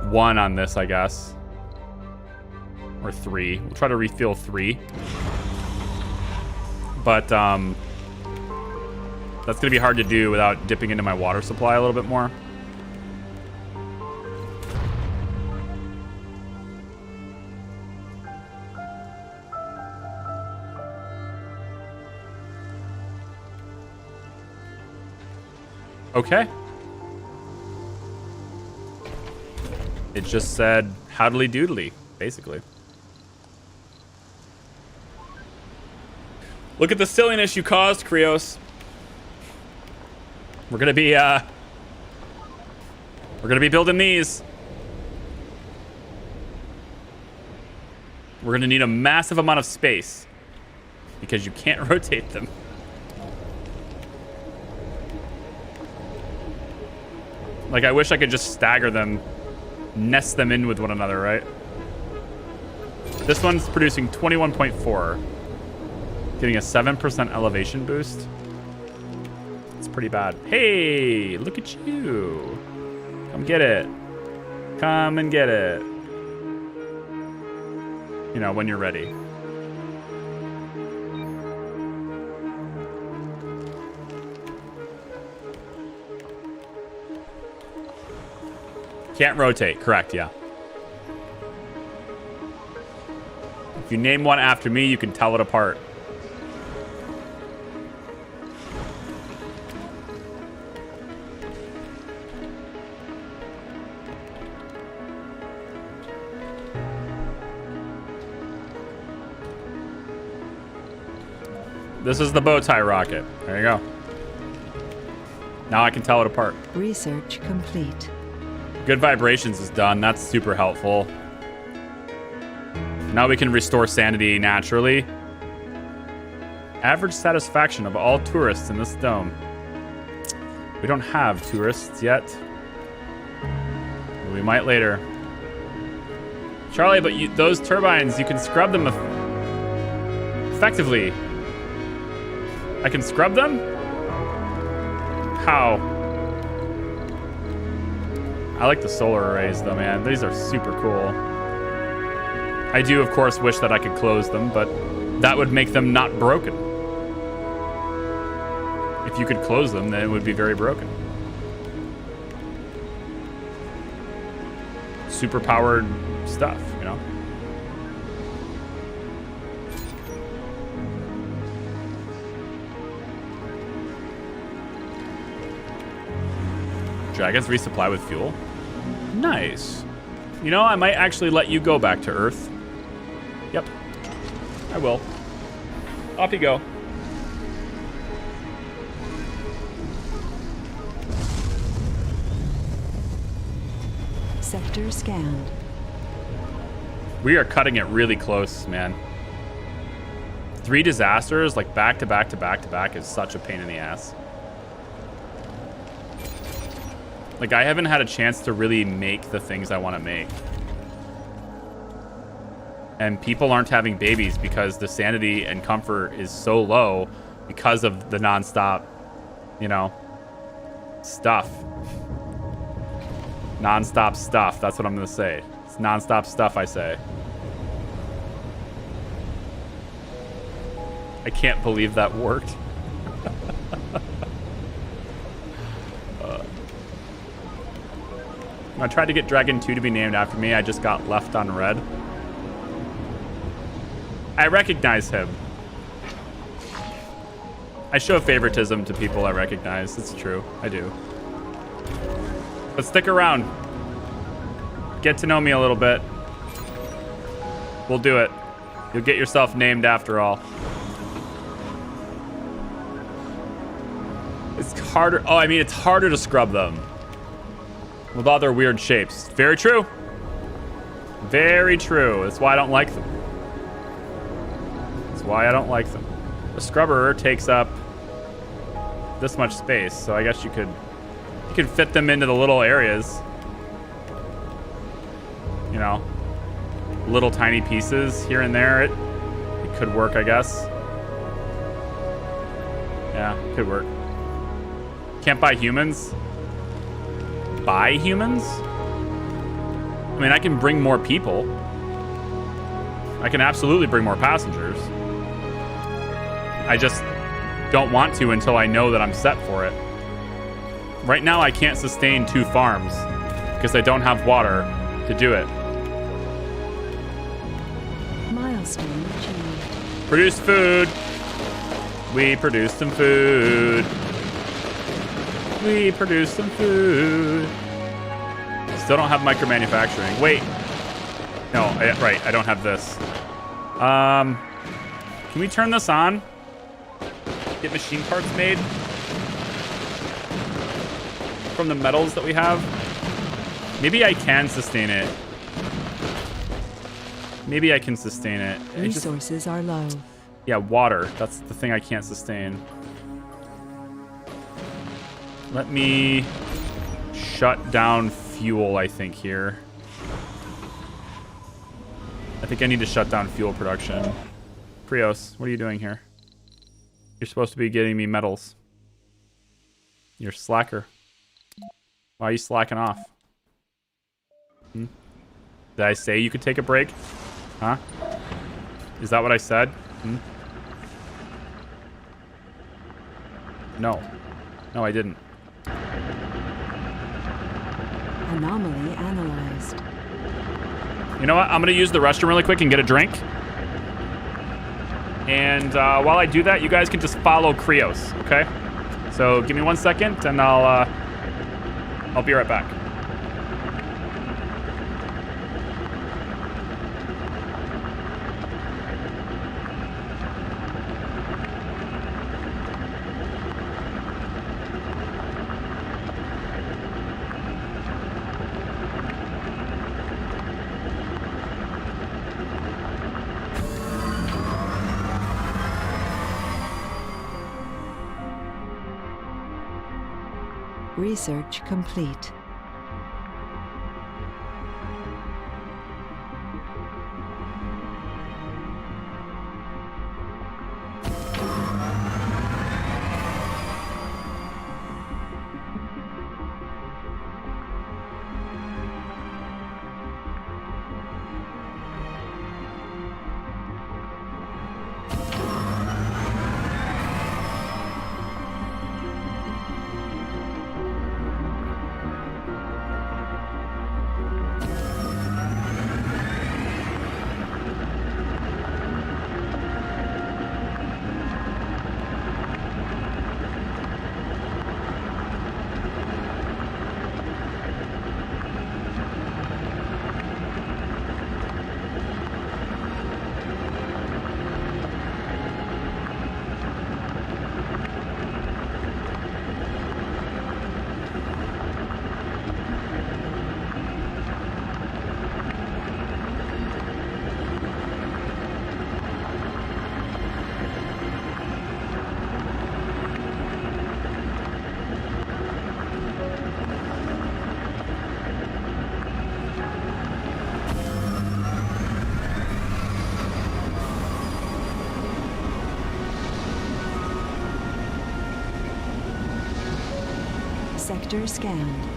1 on this, I guess. or 3. We'll try to refill 3. But that's gonna be hard to do without dipping into my water supply a little bit more. Okay. It just said howdly doodly, basically. Look at the silliness you caused, Krios. We're gonna be building these. We're gonna need a massive amount of space because you can't rotate them. Like, I wish I could just stagger them, nest them in with one another, right? This one's producing 21.4. Getting a 7% elevation boost. It's pretty bad. Hey, look at you. Come get it. Come and get it. You know, when you're ready. Can't rotate, correct, yeah. If you name one after me, you can tell it apart. This is the bow tie rocket. There you go. Now I can tell it apart. Research complete. Good vibrations is done. That's super helpful. Now we can restore sanity naturally. Average satisfaction of all tourists in this dome. We don't have tourists yet. We might later. Charlie, but those turbines, you can scrub them effectively. I can scrub them? How? I like the solar arrays though, man. These are super cool. I do, of course, wish that I could close them, but that would make them not broken. If you could close them, then it would be very broken. Super powered stuff, you know? Dragons resupply with fuel? Nice. You know, I might actually let you go back to Earth. Yep. I will. Off you go. Sector scanned. We are cutting it really close, man. 3 disasters, like back to back to back to back, is such a pain in the ass. Like, I haven't had a chance to really make the things I want to make. And people aren't having babies because the sanity and comfort is so low because of the nonstop, you know, stuff. Nonstop stuff. That's what I'm going to say. It's nonstop stuff, I say. I can't believe that worked. I tried to get Dragon 2 to be named after me. I just got left on red. I recognize him. I show favoritism to people I recognize. It's true. I do. But stick around. Get to know me a little bit. We'll do it. You'll get yourself named after all. It's harder. Oh, I mean, it's harder to scrub them with all their weird shapes. Very true. Very true. That's why I don't like them. That's why I don't like them. The scrubber takes up this much space, so I guess you could fit them into the little areas. You know, little tiny pieces here and there. It could work, I guess. Yeah, could work. Can't buy humans. Buy humans? I mean, I can bring more people. I can absolutely bring more passengers. I just don't want to until I know that I'm set for it. Right now, I can't sustain 2 farms because I don't have water to do it. Milestone achieved. Produce food. We produce some food. We produce some food. Still don't have micro manufacturing. Wait. No, right. I don't have this. Can we turn this on? Get machine parts made from the metals that we have. Maybe I can sustain it. Maybe I can sustain it. Resources are low. Yeah, water. That's the thing I can't sustain. Let me shut down fuel, I think, here. I think I need to shut down fuel production. Prios, what are you doing here? You're supposed to be getting me metals. You're a slacker. Why are you slacking off? Did I say you could take a break? Huh? Is that what I said? No. No, I didn't. Anomaly analyzed. You know what? I'm going to use the restroom really quick and get a drink. And while I do that, you guys can just follow Krios, okay? So give me 1 second, and I'll be right back. Research complete. Sector scanned.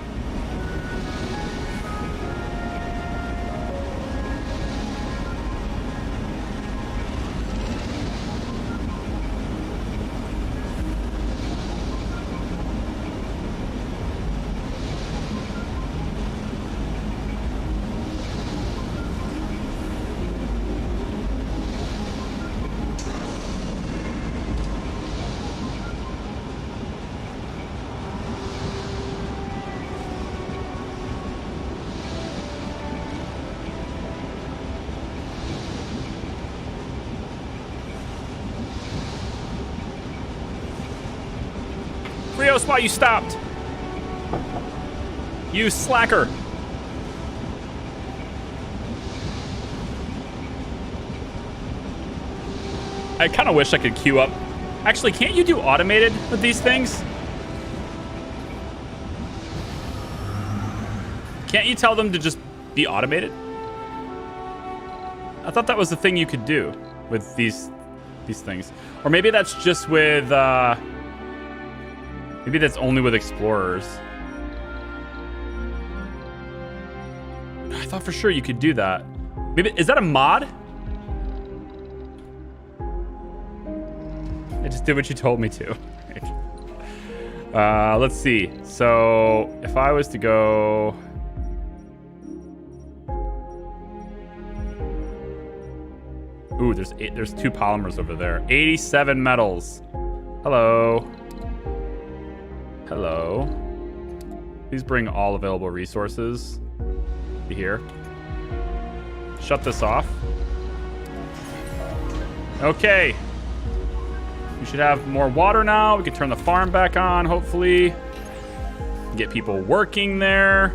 Rios, why you stopped? You slacker. I kind of wish I could queue up. Actually, can't you do automated with these things? Can't you tell them to just be automated? I thought that was the thing you could do with these things. Or maybe that's just with maybe that's only with explorers. I thought for sure you could do that. Maybe is that a mod? I just did what you told me to. Let's see. So if I was to go... Ooh, there's 2 polymers over there. 87 metals. Hello. Hello. Please bring all available resources here. Shut this off. Okay. We should have more water now. We can turn the farm back on, hopefully. Get people working there.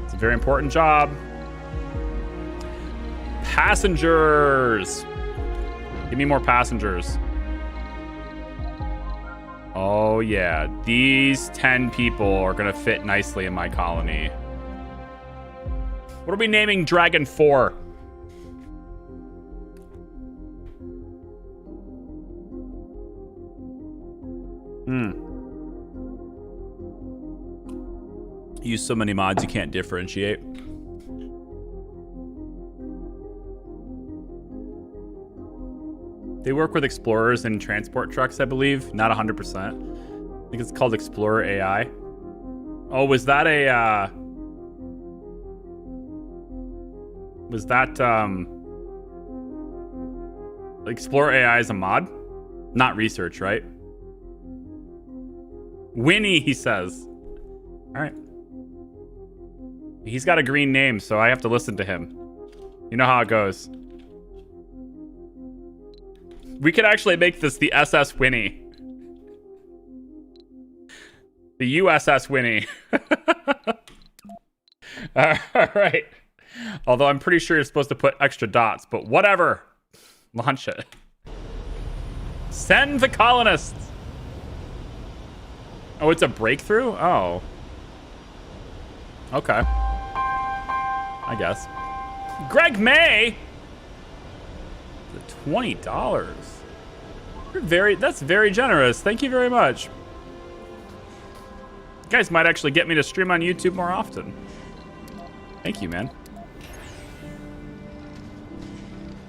It's a very important job. Passengers. Give me more passengers. Oh, yeah. These 10 people are going to fit nicely in my colony. What are we naming Dragon 4? Use so many mods you can't differentiate. They work with explorers and transport trucks, I believe. Not 100%. I think it's called Explorer AI. Oh, was that a... Was that... Explorer AI is a mod? Not research, right? Winnie, he says. All right. He's got a green name, so I have to listen to him. You know how it goes. We could actually make this the SS Winnie. The USS Winnie. All right. Although I'm pretty sure you're supposed to put extra dots, but whatever. Launch it. Send the colonists. Oh, it's a breakthrough? Oh. Okay. I guess. Greg May? The $20. That's very generous. Thank you very much. You guys might actually get me to stream on YouTube more often. Thank you, man.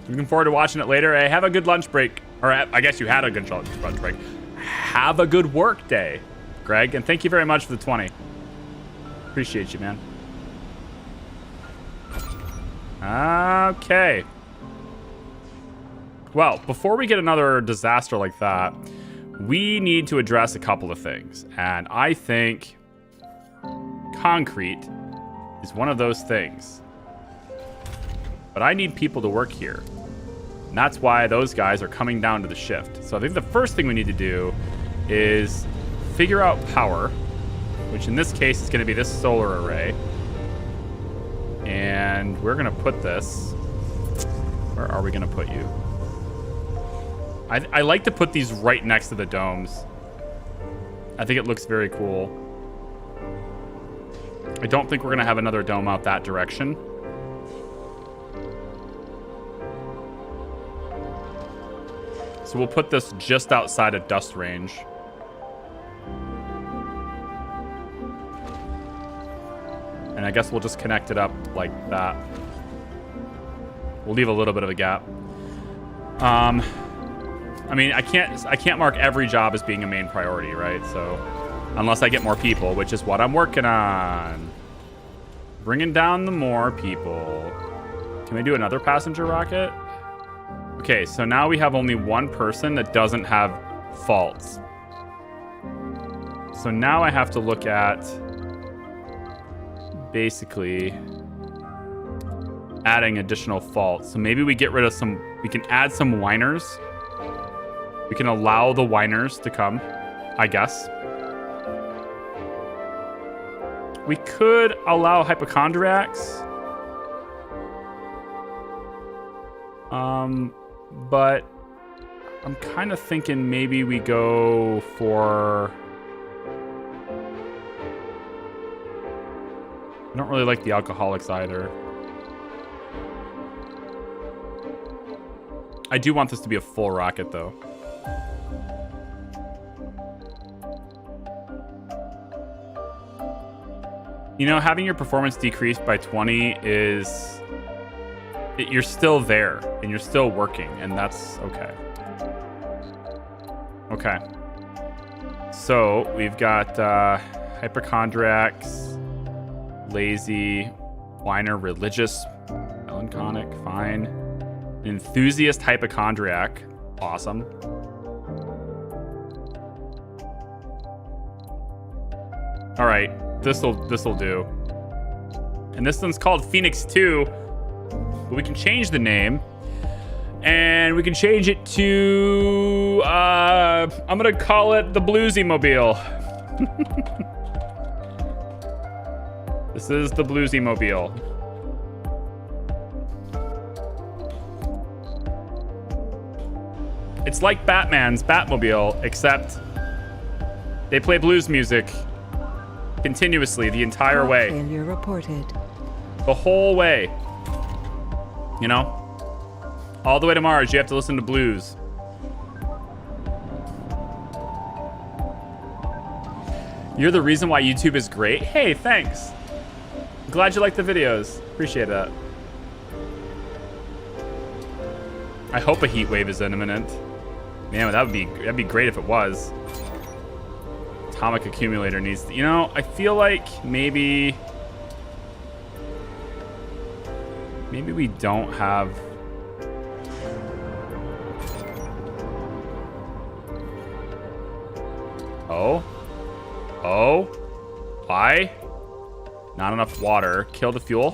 Looking forward to watching it later. Hey, have a good lunch break. Or I guess you had a good lunch break. Have a good work day, Greg. And thank you very much for the 20. Appreciate you, man. Okay. Well, before we get another disaster like that, we need to address a couple of things. And I think concrete is one of those things. But I need people to work here. And that's why those guys are coming down to the shift. So I think the first thing we need to do is figure out power, which in this case is going to be this solar array. And we're going to put this... Where are we going to put you? I like to put these right next to the domes. I think it looks very cool. I don't think we're going to have another dome out that direction. So we'll put this just outside of dust range. And I guess we'll just connect it up like that. We'll leave a little bit of a gap. I mean, I can't mark every job as being a main priority, right? So, unless I get more people, which is what I'm working on. Bringing down the more people. Can we do another passenger rocket? Okay, so now we have only one person that doesn't have faults. So now I have to look at basically adding additional faults. So maybe we get rid of some, we can add some whiners. We can allow the whiners to come, I guess. We could allow hypochondriacs. But I'm kind of thinking maybe we go for... I don't really like the alcoholics either. I do want this to be a full rocket, though. You know, having your performance decreased by 20 is You're still there, and you're still working, and that's okay. Okay. So, we've got hypochondriacs, lazy, whiner, religious, melancholic, fine. Enthusiast hypochondriac, awesome. All right, this'll do. And this one's called Phoenix 2, but we can change the name. And we can change it to, I'm gonna call it the Bluesy Mobile. This is the Bluesy Mobile. It's like Batman's Batmobile, except they play blues music continuously the entire way. Failure reported. The whole way. You know? All the way to Mars, you have to listen to blues. You're the reason why YouTube is great? Hey, thanks. Glad you like the videos. Appreciate that. I hope a heat wave is imminent. Man, that'd be great if it was. Atomic accumulator needs to, you know, I feel like maybe we don't have. Oh, why? Not enough water. Kill the fuel.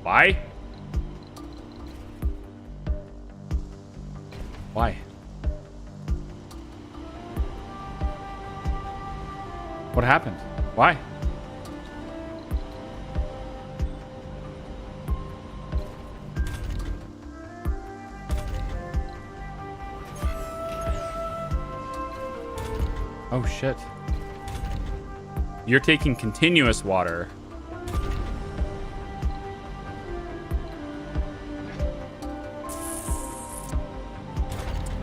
Why? Why? What happened? Why? Oh shit. You're taking continuous water.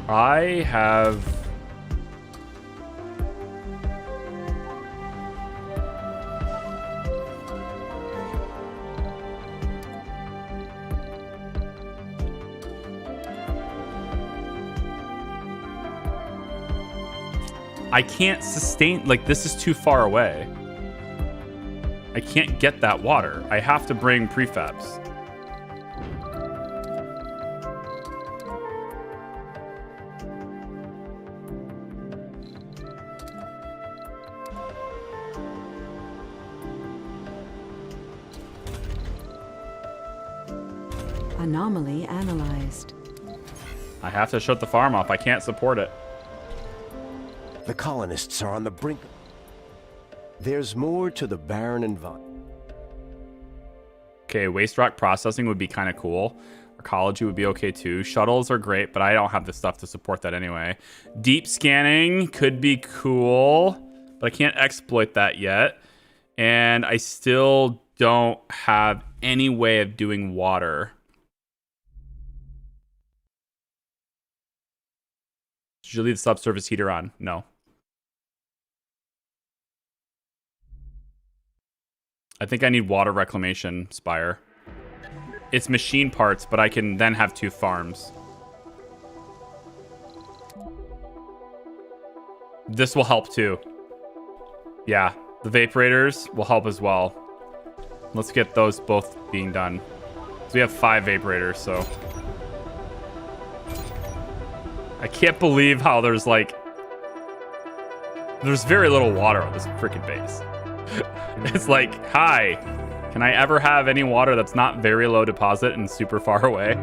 I have... I can't sustain, like, this is too far away. I can't get that water. I have to bring prefabs. Anomaly analyzed. I have to shut the farm off. I can't support it. The colonists are on the brink. There's more to the barren environment. Okay, waste rock processing would be kind of cool. Ecology would be okay too. Shuttles are great, but I don't have the stuff to support that anyway. Deep scanning could be cool, but I can't exploit that yet. And I still don't have any way of doing water. Should you leave the subsurface heater on? No. I think I need water reclamation, Spire. It's machine parts, but I can then have 2 farms. This will help too. Yeah, the vaporators will help as well. Let's get those both being done. So we have 5 vaporators, so. I can't believe how there's very little water on this freaking base. It's like, hi, can I ever have any water that's not very low deposit and super far away?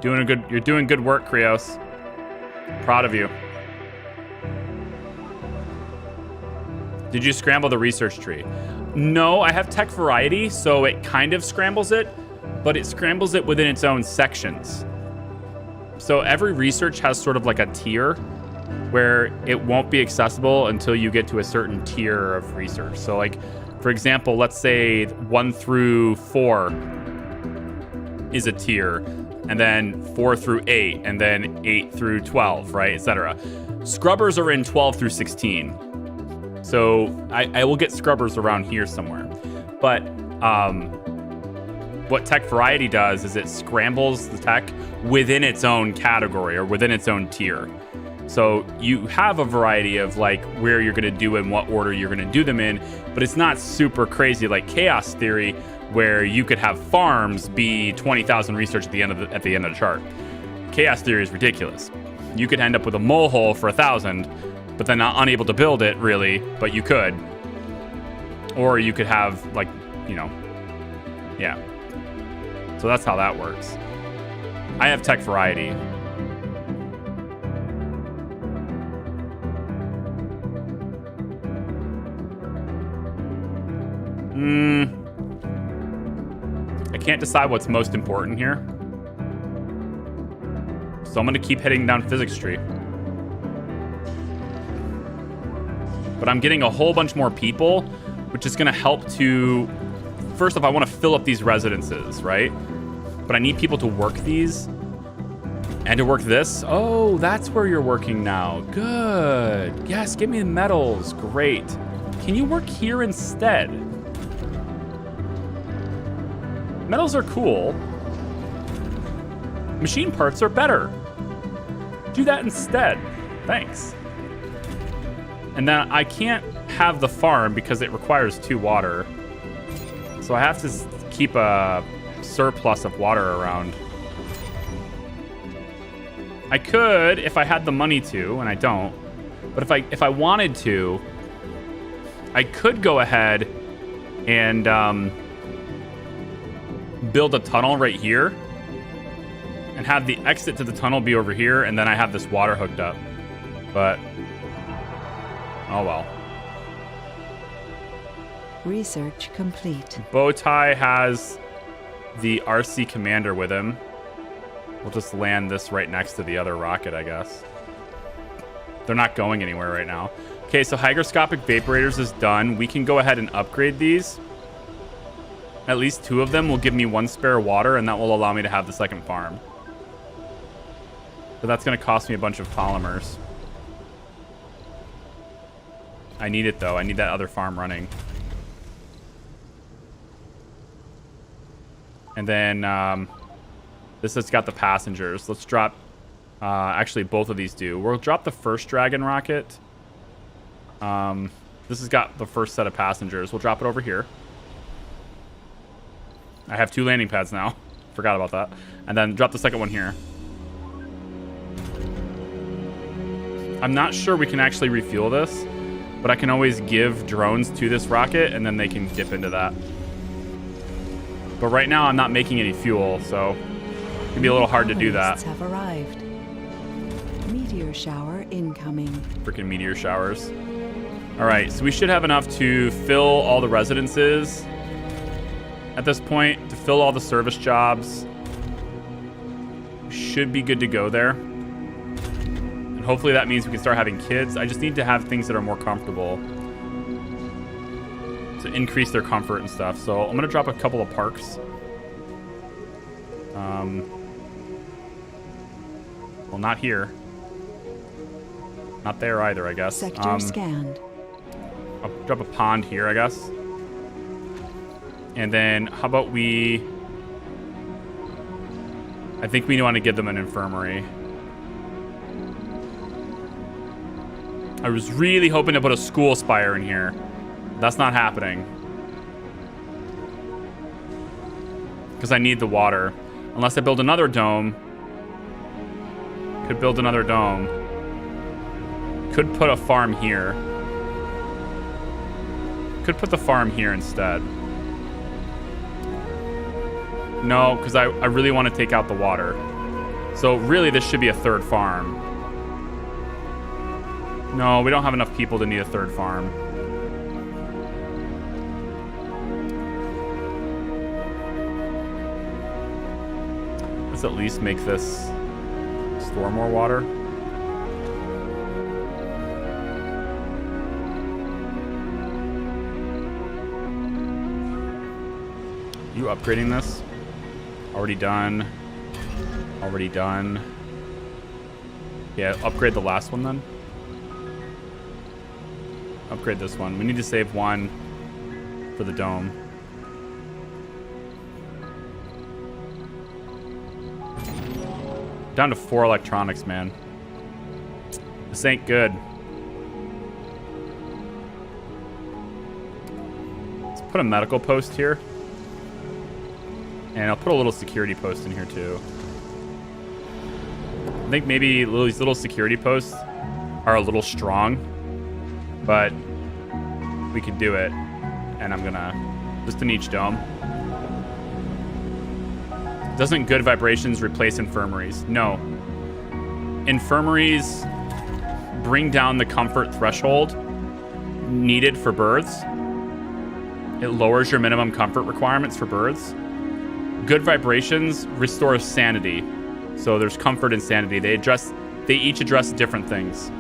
You're doing good work, Krios. Proud of you. Did you scramble the research tree? No, I have tech variety, so it kind of scrambles it, but it scrambles it within its own sections. So every research has sort of like a tier where it won't be accessible until you get to a certain tier of research. So like, for example, let's say 1 through 4 is a tier, and then 4 through 8, and then 8 through 12, right, etc. Scrubbers are in 12 through 16. So I will get scrubbers around here somewhere. But what tech variety does is it scrambles the tech within its own category or within its own tier. So you have a variety of like where you're going to do and what order you're going to do them in, but it's not super crazy like chaos theory where you could have farms be 20,000 research at the end of the chart. Chaos theory is ridiculous. You could end up with a mole hole for 1,000, but then not unable to build it really, but you could. Or you could have like, you know, yeah. So that's how that works. I have tech variety. I can't decide what's most important here. So I'm going to keep heading down physics tree. But I'm getting a whole bunch more people, which is going to help to... First off, I want to fill up these residences, right? But I need people to work these. And to work this. Oh, that's where you're working now. Good. Yes, give me the metals. Great. Can you work here instead? Metals are cool. Machine parts are better. Do that instead. Thanks. And then I can't have the farm because it requires 2 water. So I have to keep a surplus of water around. I could if I had the money to, and I don't. But if I wanted to, I could go ahead and build a tunnel right here and have the exit to the tunnel be over here, and then I have this water hooked up. But oh well. Research complete. Bowtie has the RC commander with him. We'll just land this right next to the other rocket, I guess. They're not going anywhere right now. Okay, so hygroscopic vaporators is done. We can go ahead and upgrade these. At least 2 of them will give me 1 spare water, and that will allow me to have the second farm. But that's going to cost me a bunch of polymers. I need it, though. I need that other farm running. And then this has got the passengers. Let's drop... actually, both of these do. We'll drop the first Dragon rocket. This has got the first set of passengers. We'll drop it over here. I have 2 landing pads now. Forgot about that. And then drop the second one here. I'm not sure we can actually refuel this, but I can always give drones to this rocket, and then they can dip into that. But right now, I'm not making any fuel, so it can be a little hard to do that. Have arrived. Meteor shower incoming. Freaking meteor showers. All right, so we should have enough to fill all the residences at this point, to fill all the service jobs. Should be good to go there. And hopefully that means we can start having kids. I just need to have things that are more comfortable to increase their comfort and stuff. So I'm going to drop a couple of parks. Well, not here. Not there either, I guess. Sector scanned. I'll drop a pond here, I guess. And then how about we... I think we want to give them an infirmary. I was really hoping to put a school spire in here. That's not happening. Because I need the water. Unless I build another dome. Could build another dome. Could put a farm here. Could put the farm here instead. No, because I really want to take out the water. So really, this should be a 3rd farm. No, we don't have enough people to need a 3rd farm. Let's at least make this store more water. You upgrading this? Already done. Already done. Yeah, upgrade the last one then. upgrade this one. We need to save one for the dome. Down to 4 electronics, man. This ain't good. Let's put a medical post here. And I'll put a little security post in here too. I think maybe these little security posts are a little strong, but we can do it. And I'm gonna, just in each dome. Doesn't good vibrations replace infirmaries? No. Infirmaries bring down the comfort threshold needed for births. It lowers your minimum comfort requirements for births. Good vibrations restore sanity. So there's comfort and sanity. They each address different things.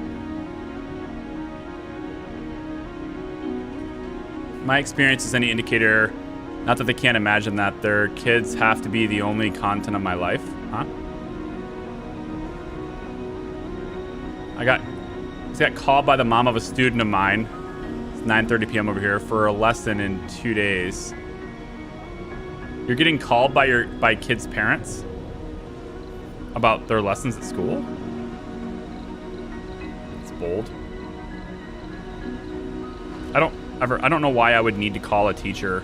My experience is any indicator, not that they can't imagine that their kids have to be the only content of my life. Huh? I got called by the mom of a student of mine. It's 9:30 p.m. over here for a lesson in 2 days. You're getting called by kids' parents about their lessons at school? It's bold. I don't know why I would need to call a teacher.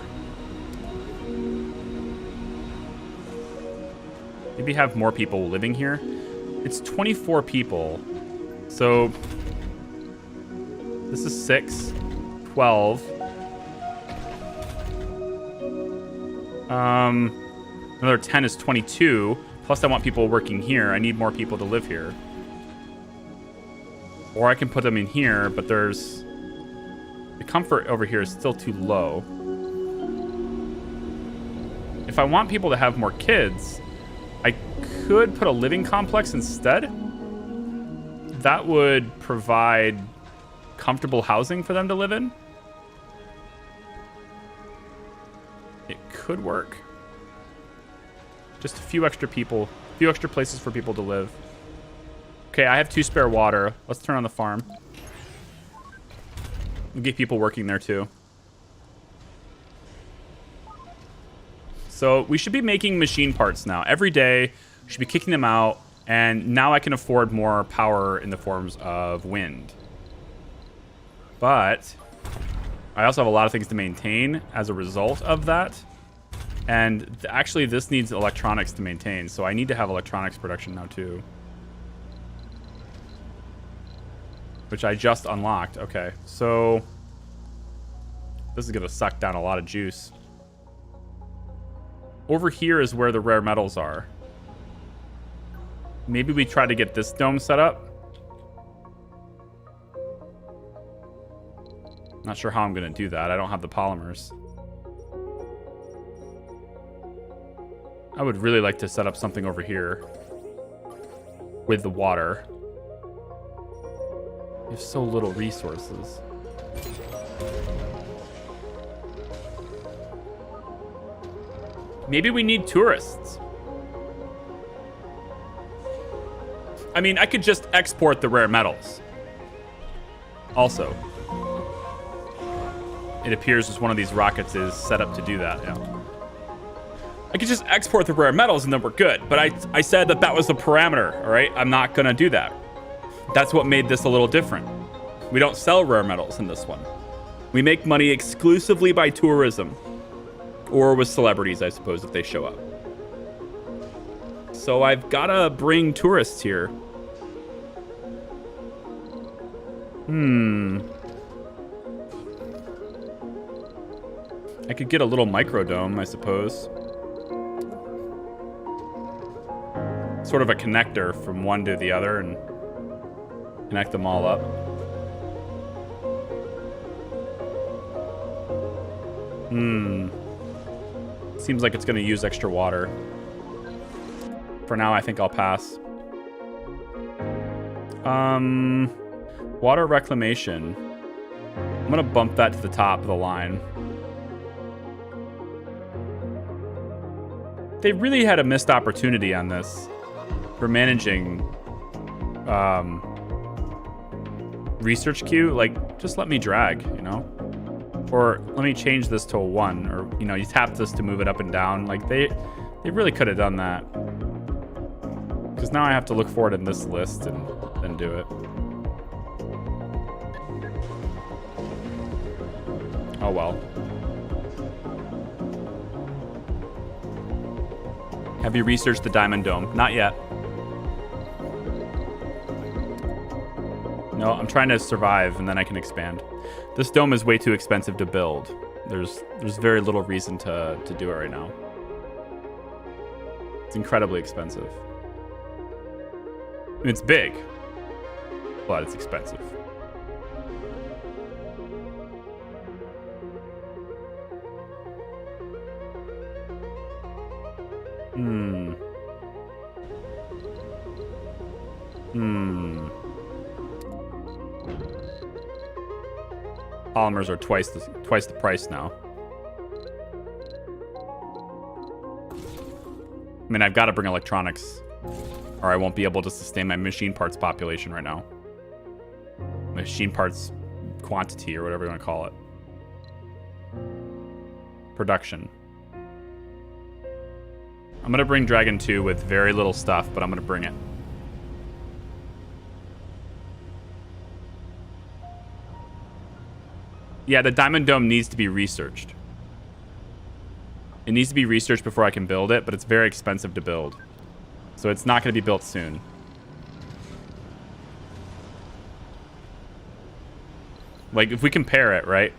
Maybe have more people living here. It's 24 people. So this is 6, 12. Another 10 is 22. Plus I want people working here. I need more people to live here. Or I can put them in here, but there's... The comfort over here is still too low. If I want people to have more kids, I could put a living complex instead. That would provide comfortable housing for them to live in. It could work. Just a few extra people, a few extra places for people to live. Okay, I have 2 spare water. Let's turn on the farm. We'll get people working there too. So we should be making machine parts now. Every day, we should be kicking them out. And now I can afford more power in the forms of wind. But I also have a lot of things to maintain as a result of that. And actually, this needs electronics to maintain. So I need to have electronics production now too. Which I just unlocked. Okay, so this is going to suck down a lot of juice. Over here is where the rare metals are. Maybe we try to get this dome set up. Not sure how I'm going to do that. I don't have the polymers. I would really like to set up something over here with the water. We have so little resources. Maybe we need tourists. I mean, I could just export the rare metals. Also, it appears as one of these rockets is set up to do that, yeah. I could just export the rare metals and then we're good. But I said that was the parameter, all right? I'm not gonna do that. That's what made this a little different. We don't sell rare metals in this one. We make money exclusively by tourism. Or with celebrities, I suppose, if they show up. So I've gotta bring tourists here. I could get a little microdome, I suppose. Sort of a connector from one to the other and connect them all up. Seems like it's going to use extra water. For now, I think I'll pass. Water reclamation. I'm going to bump that to the top of the line. They really had a missed opportunity on this for managing research queue. Like, just let me drag, you know? Or let me change this to a 1, or, you know, you tap this to move it up and down. Like, they really could have done that. Because now I have to look for it in this list and then do it. Oh, well. Have you researched the Diamond Dome? Not yet. No, I'm trying to survive, and then I can expand. This dome is way too expensive to build. There's very little reason to do it right now. It's incredibly expensive. I mean, it's big, but it's expensive. Polymers are twice the price now. I mean, I've got to bring electronics, or I won't be able to sustain my machine parts population right now. Machine parts quantity, or whatever you want to call it. Production. I'm going to bring Dragon 2 with very little stuff, but I'm going to bring it. Yeah, the Diamond Dome needs to be researched. It needs to be researched before I can build it, but it's very expensive to build. So it's not going to be built soon. Like, if we compare it, right?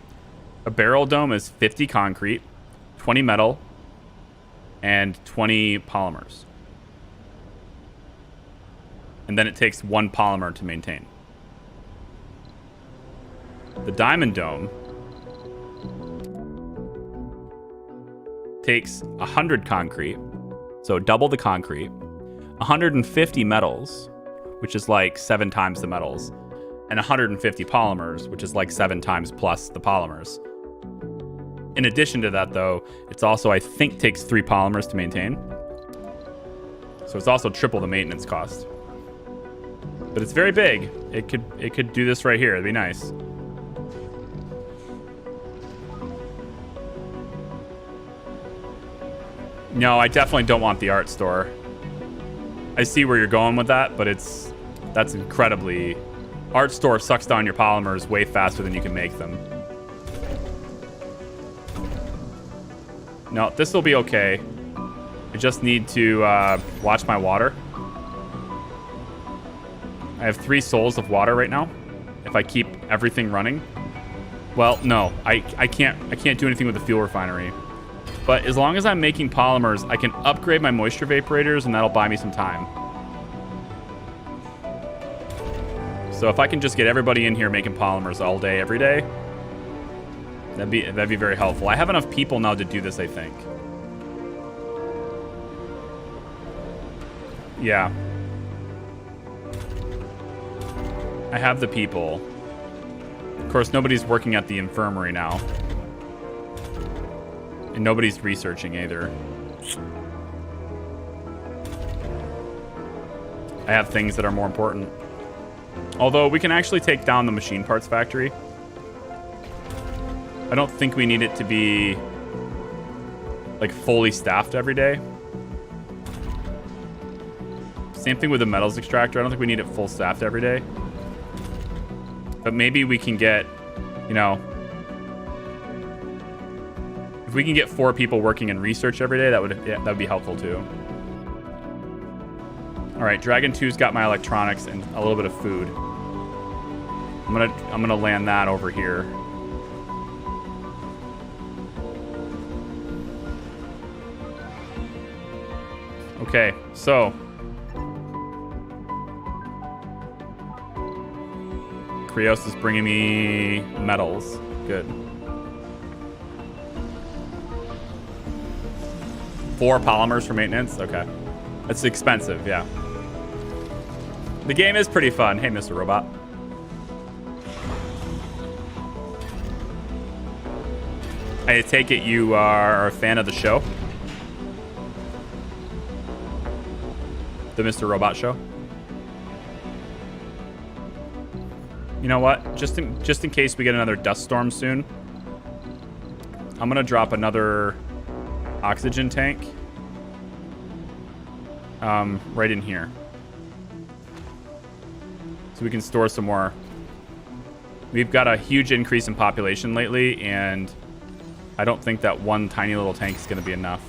A barrel dome is 50 concrete, 20 metal, and 20 polymers. And then it takes 1 polymer to maintain. The Diamond Dome takes 100 concrete, so double the concrete, 150 metals, which is like 7 times the metals, and 150 polymers, which is like 7 times plus the polymers. In addition to that, though, it's also, I think, takes 3 polymers to maintain. So it's also triple the maintenance cost. But it's very big. It could do this right here. It'd be nice. No, I definitely don't want the art store. I see where you're going with that, but that's incredibly... Art store sucks down your polymers way faster than you can make them. No, this will be okay. I just need to watch my water. I have 3 souls of water right now. If I keep everything running. Well, no, I can't do anything with the fuel refinery. But as long as I'm making polymers, I can upgrade my moisture vaporators, and that'll buy me some time. So if I can just get everybody in here making polymers all day, every day, that'd be very helpful. I have enough people now to do this, I think. Yeah. I have the people. Of course, nobody's working at the infirmary now. And nobody's researching either. I have things that are more important. Although we can actually take down the machine parts factory. I don't think we need it to be like fully staffed every day. Same thing with the metals extractor. I don't think we need it full staffed every day. But maybe we can get, you know, if we can get 4 people working in research every day, that would be helpful too. All right, Dragon 2's got my electronics and a little bit of food. I'm gonna land that over here. Okay, so Krios is bringing me metals. Good. 4 polymers for maintenance? Okay. That's expensive, yeah. The game is pretty fun. Hey, Mr. Robot. I take it you are a fan of the show? The Mr. Robot show? You know what? Just in case we get another dust storm soon, I'm gonna drop another oxygen tank right in here, so we can store some more. We've got a huge increase in population lately, and I don't think that one tiny little tank is going to be enough.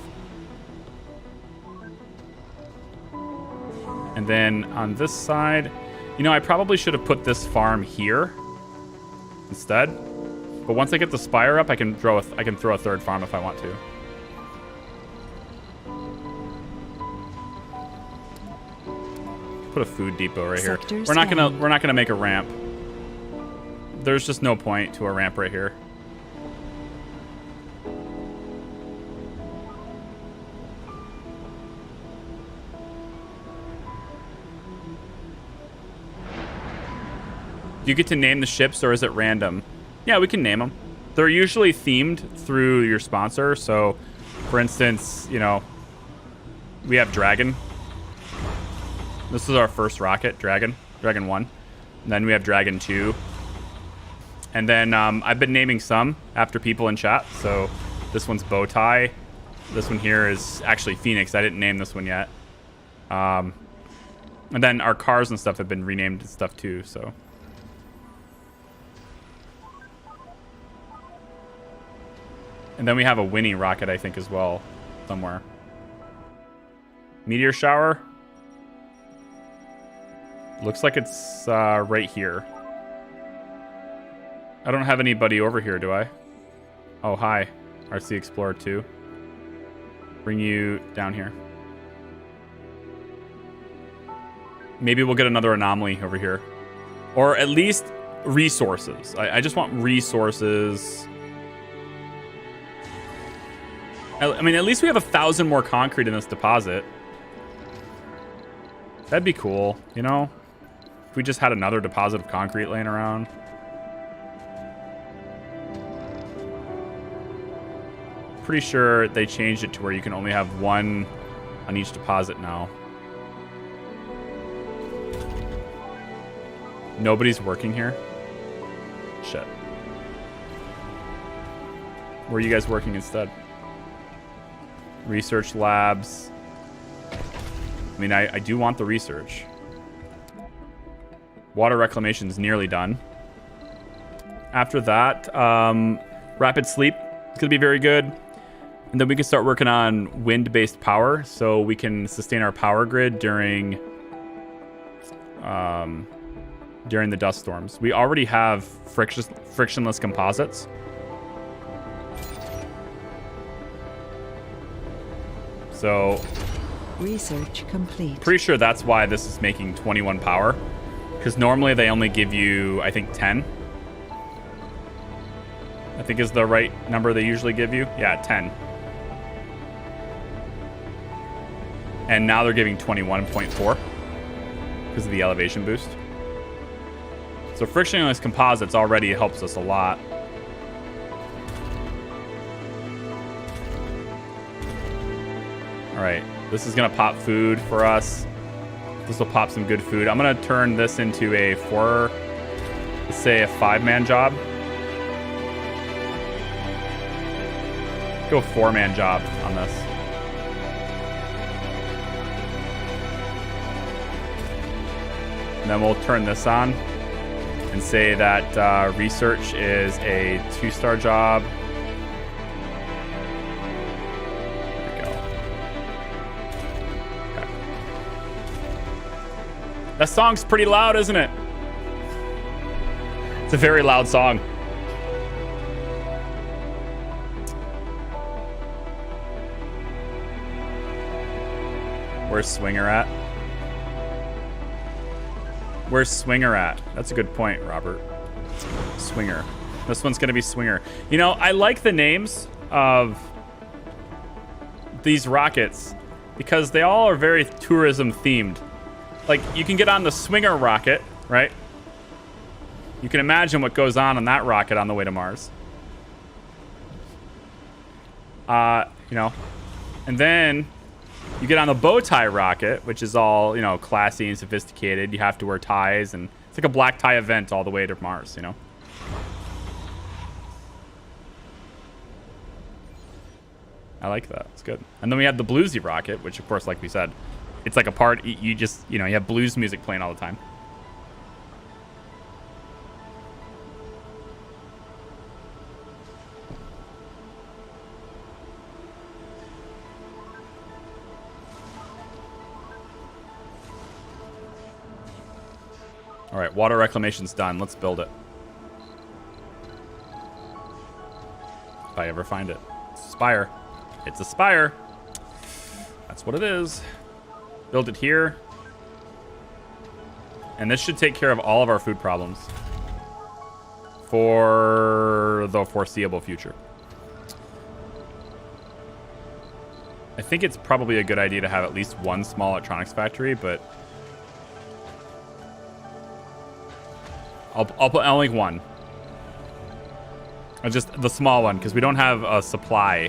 And then on this side, you know, I probably should have put this farm here instead. But once I get the spire up, I can throw a third farm if I want to. Put a food depot right here. We're not gonna make a ramp. There's just no point to a ramp right here. Do you get to name the ships, or is it random? Yeah, we can name them. They're usually themed through your sponsor. So, for instance, you know, we have Dragon. This is our first rocket, Dragon 1. And then we have Dragon 2. And then I've been naming some after people in chat. So this one's Bowtie. This one here is actually Phoenix. I didn't name this one yet. And then our cars and stuff have been renamed and stuff too, so. And then we have a Winnie rocket, I think, as well, somewhere. Meteor shower. Looks like it's right here. I don't have anybody over here, do I? Oh, hi. RC Explorer 2. Bring you down here. Maybe we'll get another anomaly over here. Or at least resources. I just want resources. I mean, at least we have 1,000 more concrete in this deposit. That'd be cool, you know? If we just had another deposit of concrete laying around. Pretty sure they changed it to where you can only have one on each deposit now. Nobody's working here? Shit. Where are you guys working instead? Research labs. I mean, I do want the research. Water reclamation is nearly done. After that, rapid sleep is going to be very good. And then we can start working on wind-based power, so we can sustain our power grid during the dust storms. We already have frictionless composites. So, research complete. Pretty sure that's why this is making 21 power, because normally they only give you, I think, 10. I think is the right number they usually give you. Yeah, 10. And now they're giving 21.4 because of the elevation boost. So frictionless composites already helps us a lot. All right, this is gonna pop food for us. This will pop some good food. I'm gonna turn this into a let's say a 5-man job. Go 4-man job on this. And then we'll turn this on and say that research is a 2-star job. That song's pretty loud, isn't it? It's a very loud song. Where's Swinger at? Where's Swinger at? That's a good point, Robert. Swinger. This one's going to be Swinger. You know, I like the names of these rockets because they all are very tourism themed. Like, you can get on the Swinger rocket, right? You can imagine what goes on that rocket on the way to Mars. You know, and then you get on the Bowtie rocket, which is all, you know, classy and sophisticated. You have to wear ties, and It's like a black tie event all the way to Mars, you know? I like that. It's good. And then we have the bluesy rocket, which of course, like we said, it's like a part, you just, you know, you have blues music playing all the time. All right, water reclamation's done. Let's build it. If I ever find it. It's a spire. It's a spire. That's what it is. Build it here. And this should take care of all of our food problems for the foreseeable future. I think it's probably a good idea to have at least one small electronics factory, but I'll put only one. Just the small one, because we don't have a supply.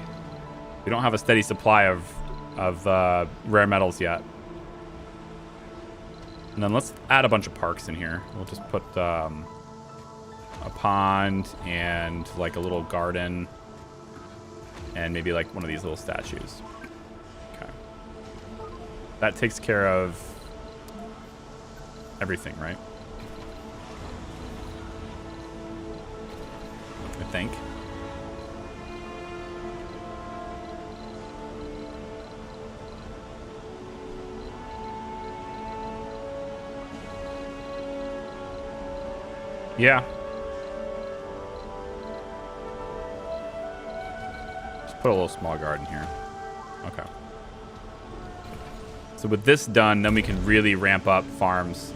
We don't have a steady supply of rare metals yet. And then let's add a bunch of parks in here. We'll just put a pond and like a little garden and maybe like one of these little statues. Okay. That takes care of everything, right? I think. Yeah. Just put a little small garden here. Okay. So with this done, then we can really ramp up farms.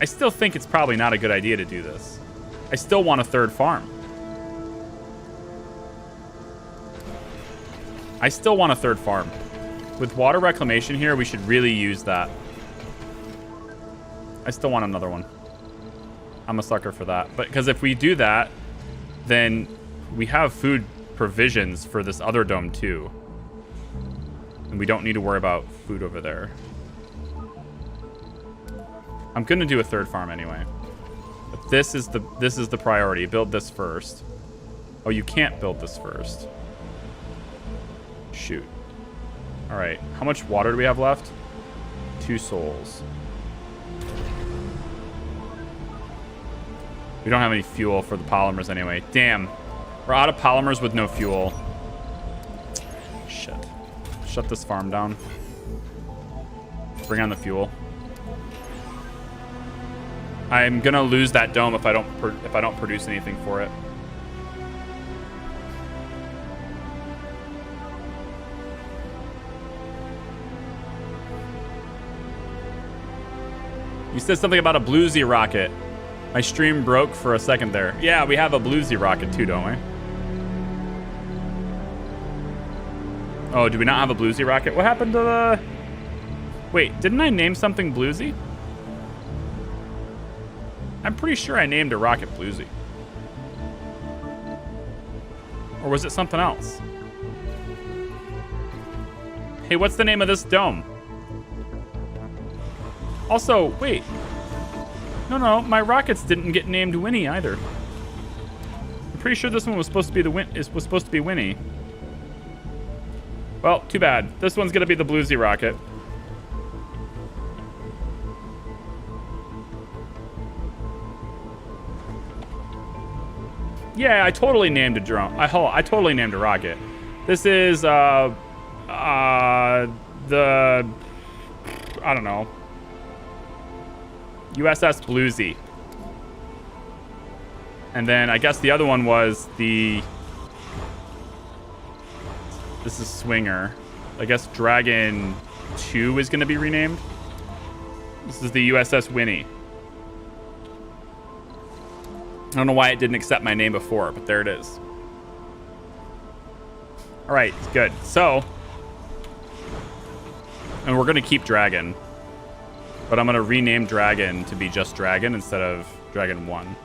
I still think it's probably not a good idea to do this. I still want a third farm. I still want a third farm. With water reclamation here, we should really use that. I still want another one. I'm a sucker for that. But because if we do that, then we have food provisions for this other dome too. And we don't need to worry about food over there. I'm gonna do a third farm anyway. But this is the priority. Build this first. Oh, you can't build this first. Shoot. All right. How much water do we have left? 2 souls. We don't have any fuel for the polymers anyway. Damn. We're out of polymers with no fuel. Shit. Shut this farm down. Bring on the fuel. I'm gonna lose that dome if I don't produce anything for it. You said something about a bluesy rocket. My stream broke for a second there. Yeah, we have a bluesy rocket too, don't we? Oh, do we not have a bluesy rocket? What happened to the... Wait, didn't I name something bluesy? I'm pretty sure I named a rocket bluesy. Or was it something else? Hey, what's the name of this dome? Also, wait. No, my rockets didn't get named Winnie either. I'm pretty sure this one was supposed to be was supposed to be Winnie. Well, too bad. This one's gonna be the bluesy rocket. Yeah, I totally named a drone. I totally named a rocket. This is the I don't know. USS Bluesy. And then I guess the other one was the... This is Swinger. I guess Dragon 2 is going to be renamed. This is the USS Winnie. I don't know why it didn't accept my name before, but there it is. All right, good. So, and we're going to keep Dragon. But I'm going to rename Dragon to be just Dragon instead of Dragon 1.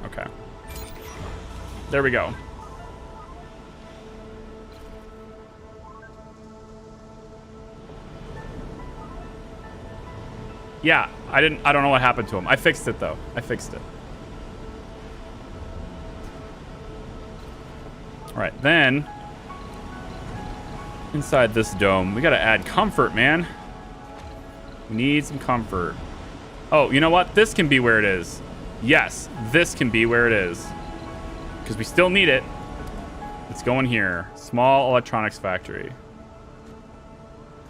Okay. There we go. Yeah, I don't know what happened to him. I fixed it though. I fixed it. All right, then inside this dome, we got to add comfort, man. We need some comfort. Oh, you know what? This can be where it is. Yes, this can be where it is. Because we still need it. It's going here. Small electronics factory.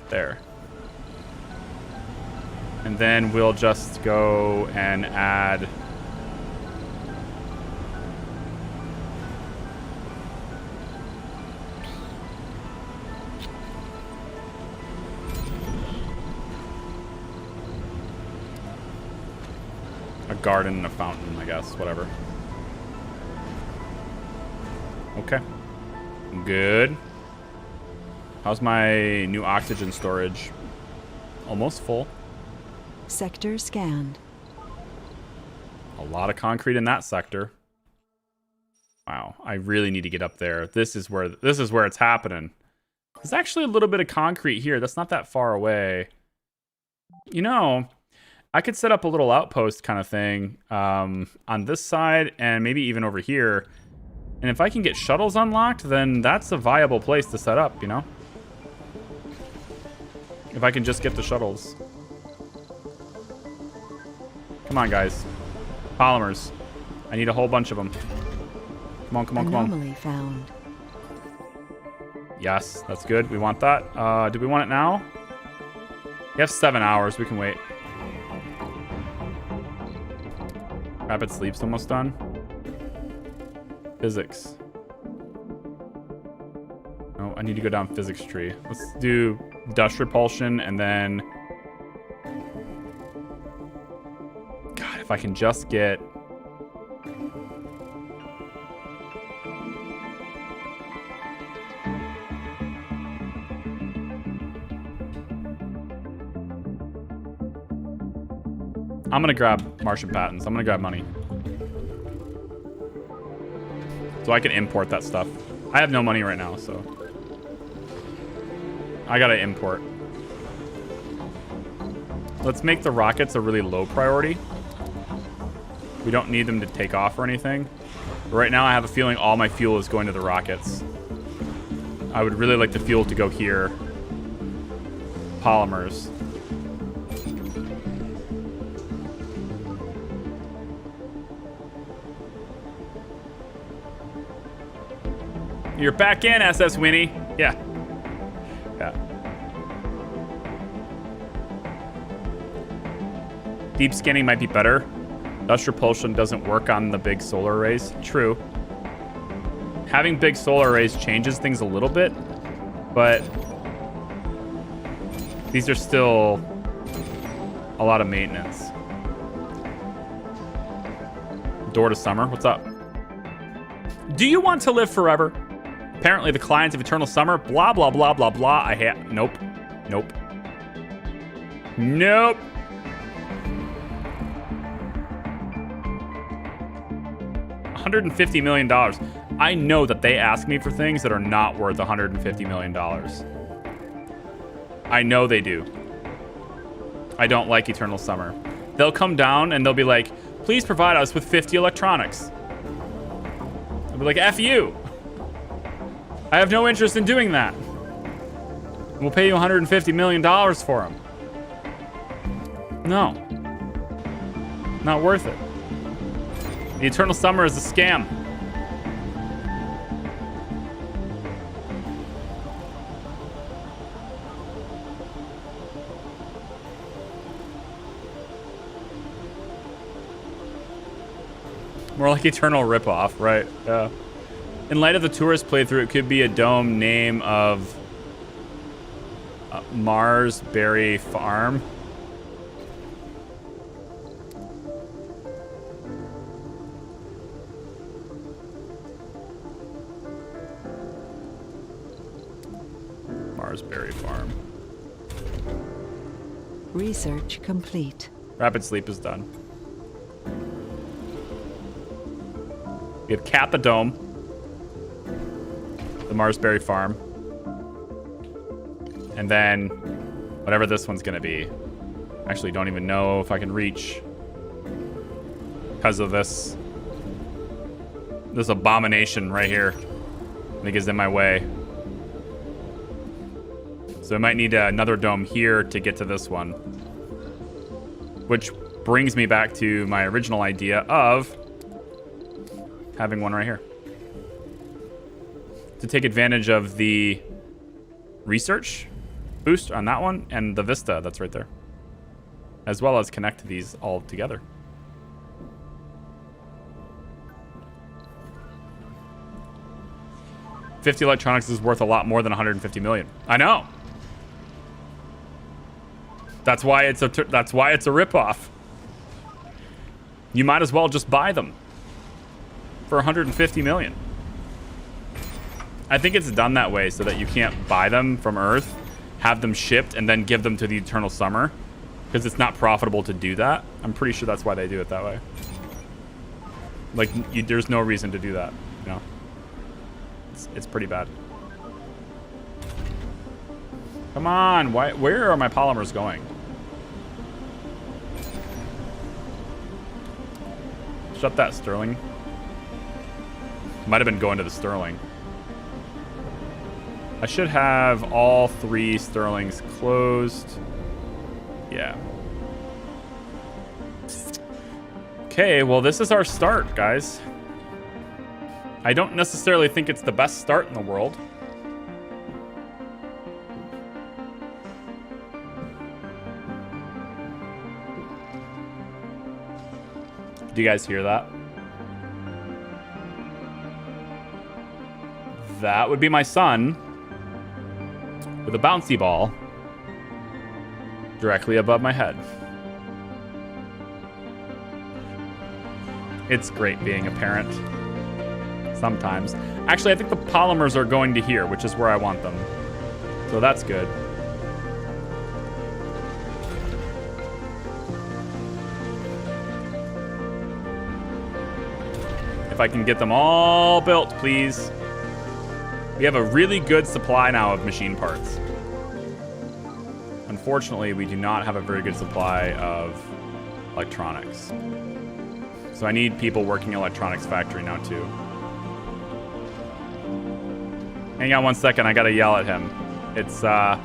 There. And then we'll just go and add... a garden and a fountain, I guess. Whatever. Okay. Good. How's my new oxygen storage? Almost full. Sector scanned. A lot of concrete in that sector. Wow, I really need to get up there. This is where it's happening. There's actually a little bit of concrete here. That's not that far away. You know, I could set up a little outpost kind of thing on this side and maybe even over here. And if I can get shuttles unlocked, then that's a viable place to set up, you know? If I can just get the shuttles. Come on, guys. Polymers. I need a whole bunch of them. Come on, come on, come on. Anomaly found. Yes, that's good. We want that. Do we want it now? We have 7 hours. We can wait. Rapid sleep's almost done. Physics. Oh, I need to go down physics tree. Let's do dust repulsion and then... God, if I can just get... I'm gonna grab Martian patents. I'm gonna grab money. So I can import that stuff. I have no money right now, so... I gotta import. Let's make the rockets a really low priority. We don't need them to take off or anything. But right now I have a feeling all my fuel is going to the rockets. I would really like the fuel to go here. Polymers. You're back in, SS Winnie. Yeah. Yeah. Deep scanning might be better. Dust repulsion doesn't work on the big solar arrays. True. Having big solar arrays changes things a little bit, but these are still a lot of maintenance. Door to Summer, what's up? Do you want to live forever? Apparently the clients of Eternal Summer, blah, blah, blah, blah, blah. Nope. Nope. Nope. $150 million. I know that they ask me for things that are not worth $150 million. I know they do. I don't like Eternal Summer. They'll come down and they'll be like, please provide us with 50 electronics. I'll be like, F you. I have no interest in doing that. We'll pay you $150 million for them. No. Not worth it. The Eternal Summer is a scam. More like Eternal ripoff, right? Yeah. In light of the tourist playthrough, it could be a dome name of Marsberry Farm. Marsberry Farm. Research complete. Rapid sleep is done. We have Cat the Dome. The Marsberry Farm. And then whatever this one's gonna be. Actually, don't even know if I can reach because of this abomination right here. I think is in my way. So I might need another dome here to get to this one. Which brings me back to my original idea of having one right here. To take advantage of the research boost on that one and the vista that's right there. As well as connect these all together. $50 electronics is worth a lot more than 150 million. I know. That's why it's a ripoff. You might as well just buy them for 150 million. I think it's done that way so that you can't buy them from Earth, have them shipped, and then give them to the Eternal Summer, because it's not profitable to do that. I'm pretty sure that's why they do it that way. Like, there's no reason to do that, you know? It's pretty bad. Come on, where are my polymers going? Shut that, Sterling. Might have been going to the Sterling. I should have all 3 Sterlings closed. Yeah. Okay, well, this is our start, guys. I don't necessarily think it's the best start in the world. Do you guys hear that? That would be my son with a bouncy ball directly above my head. It's great being a parent. Sometimes. Actually, I think the polymers are going to here, which is where I want them. So that's good. If I can get them all built, please. We have a really good supply now of machine parts. Unfortunately, we do not have a very good supply of electronics. So I need people working in electronics factory now too. Hang on one second, I gotta yell at him. It's loud.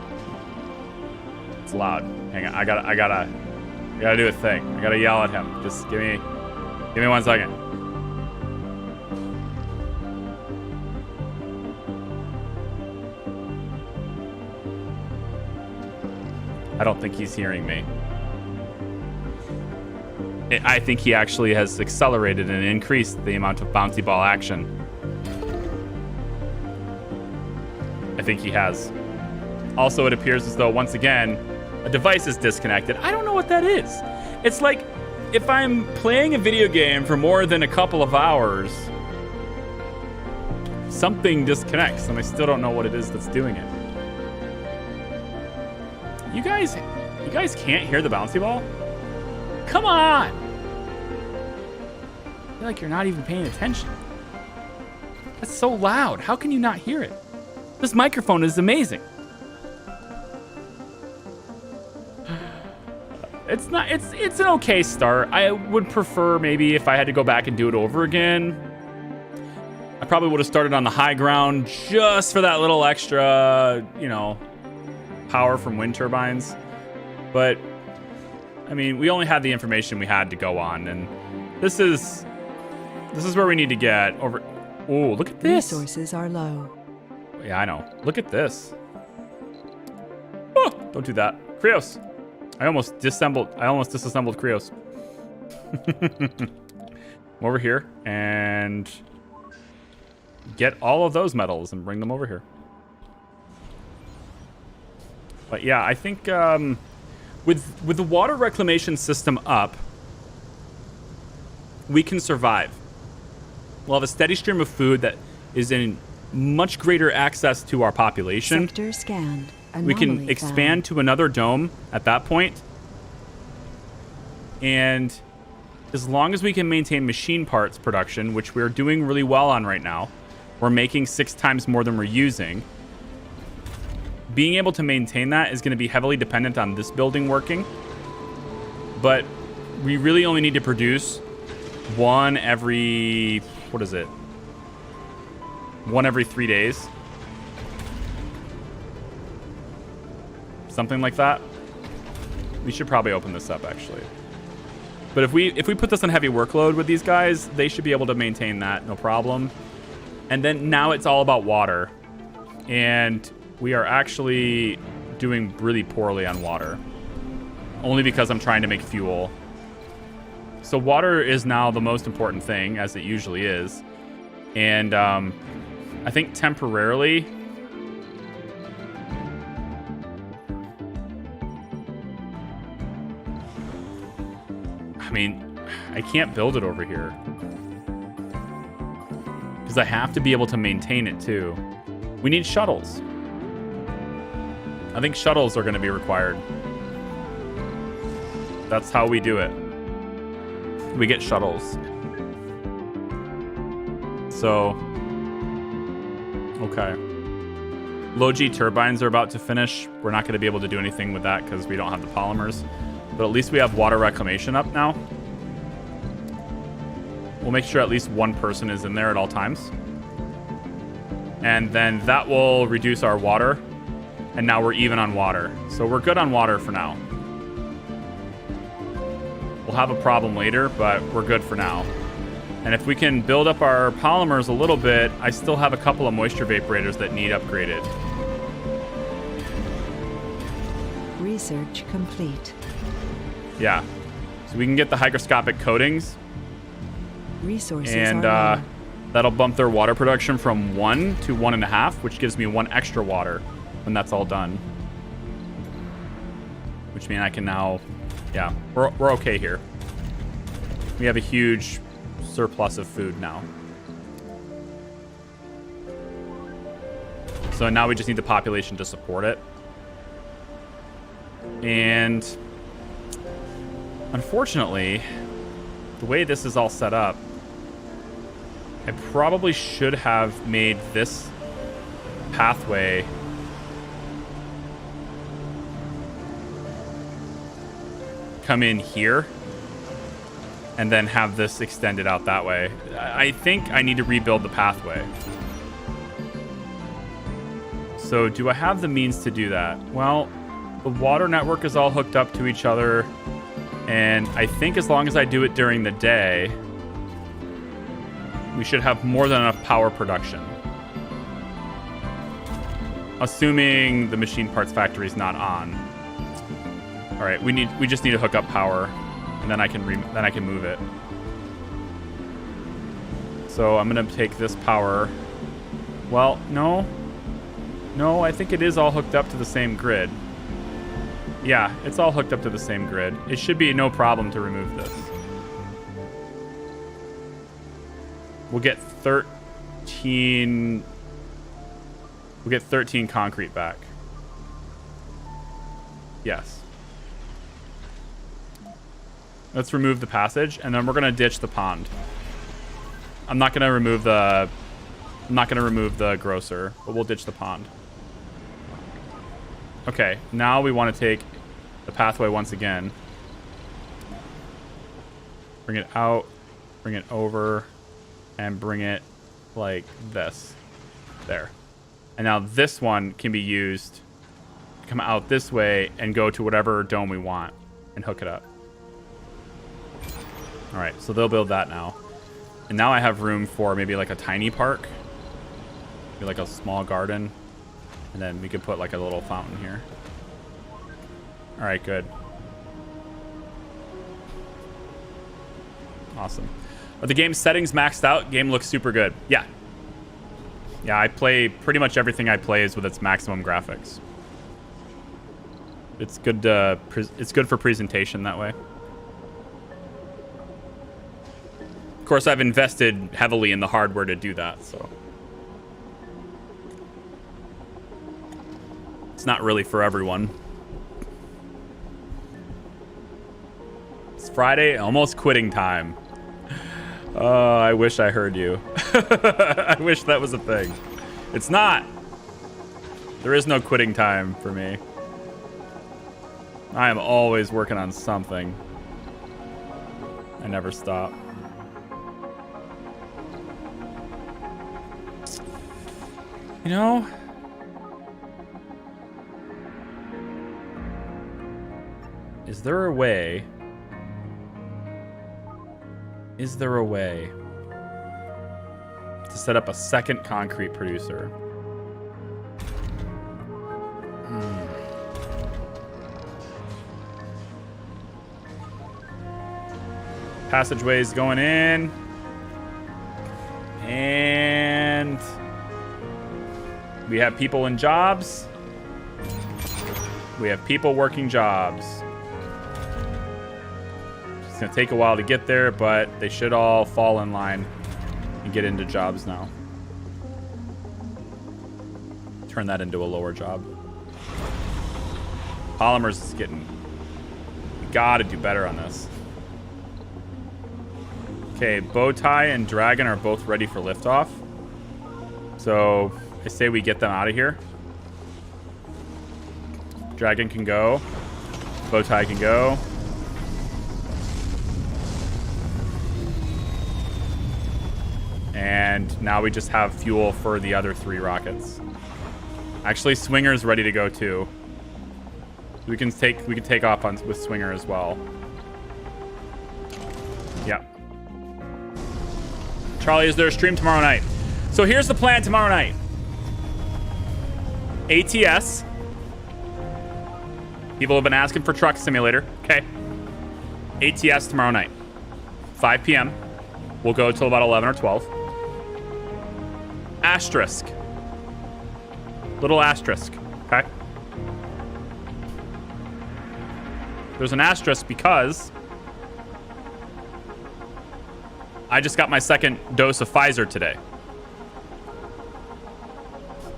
Hang on, I gotta do a thing. I gotta yell at him. Just give me 1 second. I don't think he's hearing me. I think he actually has accelerated and increased the amount of bouncy ball action. I think he has. Also, it appears as though, once again, a device is disconnected. I don't know what that is. It's like if I'm playing a video game for more than a couple of hours, something disconnects, and I still don't know what it is that's doing it. You guys can't hear the bouncy ball? Come on! I feel like you're not even paying attention. That's so loud. How can you not hear it? This microphone is amazing. It's an okay start. I would prefer maybe if I had to go back and do it over again. I probably would have started on the high ground just for that little extra, you know, power from wind turbines. But I mean, we only had the information we had to go on, and this is where we need to get over. Oh, look at this. Resources are low. Yeah, I know. Look at this. Oh, don't do that. Krios. I almost disassembled Krios. Come over here and get all of those metals and bring them over here. But yeah, I think with the water reclamation system up, we can survive. We'll have a steady stream of food that is in much greater access to our population. Sector scanned. We can expand to another dome at that point. And as long as we can maintain machine parts production, which we're doing really well on right now, we're making 6 times more than we're using. Being able to maintain that is going to be heavily dependent on this building working. but we really only need to produce one every, what is it? One every 3 days. Something like that. We should probably open this up, actually. But if we put this on heavy workload with these guys, they should be able to maintain that, no problem. And then now it's all about water. And we are actually doing really poorly on water. Only because I'm trying to make fuel. So water is now the most important thing, as it usually is. And I think temporarily... I mean, I can't build it over here. Because I have to be able to maintain it, too. We need shuttles. I think shuttles are going to be required. That's how we do it. We get shuttles. So, okay. Low G turbines are about to finish. We're not going to be able to do anything with that because we don't have the polymers. But at least we have water reclamation up now. We'll make sure at least one person is in there at all times. And then that will reduce our water. And now we're even on water. So we're good on water for now. We'll have a problem later, but we're good for now. And if we can build up our polymers a little bit, I still have a couple of moisture vaporators that need upgraded. Research complete. Yeah. So we can get the hygroscopic coatings. Resources and are low. that'll bump their water production from 1 to 1.5, which gives me 1 extra water when that's all done. Which means I can now... Yeah, we're okay here. We have a huge surplus of food now. So now we just need the population to support it. And unfortunately, the way this is all set up, I probably should have made this pathway come in here and then have this extended out that way. I think I need to rebuild the pathway. So do I have the means to do that? Well, the water network is all hooked up to each other, and I think as long as I do it during the day, we should have more than enough power production. Assuming the machine parts factory is not on. All right, we just need to hook up power, and then I can move it. So I'm gonna take this power. Well, no, I think it is all hooked up to the same grid. Yeah, it's all hooked up to the same grid. It should be no problem to remove this. We'll get 13. We'll get 13 concrete back. Yes. Let's remove the passage, and then we're gonna ditch the pond. I'm not gonna remove the grocer, but we'll ditch the pond. Okay, now we want to take the pathway once again. Bring it out, bring it over, and bring it like this. There. And now this one can be used to come out this way and go to whatever dome we want and hook it up. All right, so they'll build that now. And now I have room for maybe like a tiny park. Maybe like a small garden. And then we could put like a little fountain here. All right, good. Awesome. Are the game settings maxed out? Game looks super good. Yeah. Yeah, I play pretty much everything I play is with its maximum graphics. It's good. It's good for presentation that way. Of course, I've invested heavily in the hardware to do that, so it's not really for everyone. It's Friday, almost quitting time. Oh, I wish I heard you. I wish that was a thing. It's not. There is no quitting time for me. I am always working on something. I never stop. You know, is there a way? Is there a way to set up a second concrete producer? Passageways going in. And we have people in jobs. We have people working jobs. It's going to take a while to get there, but they should all fall in line and get into jobs now. Turn that into a lower job. Polymers is getting... We got to do better on this. Okay, Bowtie and Dragon are both ready for liftoff. So I say we get them out of here. Dragon can go. Bowtie can go. And now we just have fuel for the other 3 rockets. Actually, Swinger's ready to go too. We can take off with Swinger as well. Yep. Charlie, is there a stream tomorrow night? So here's the plan tomorrow night. ATS. People have been asking for Truck Simulator. Okay. ATS tomorrow night. 5 p.m. We'll go till about 11 or 12. Asterisk. Little asterisk. Okay. There's an asterisk because I just got my second dose of Pfizer today.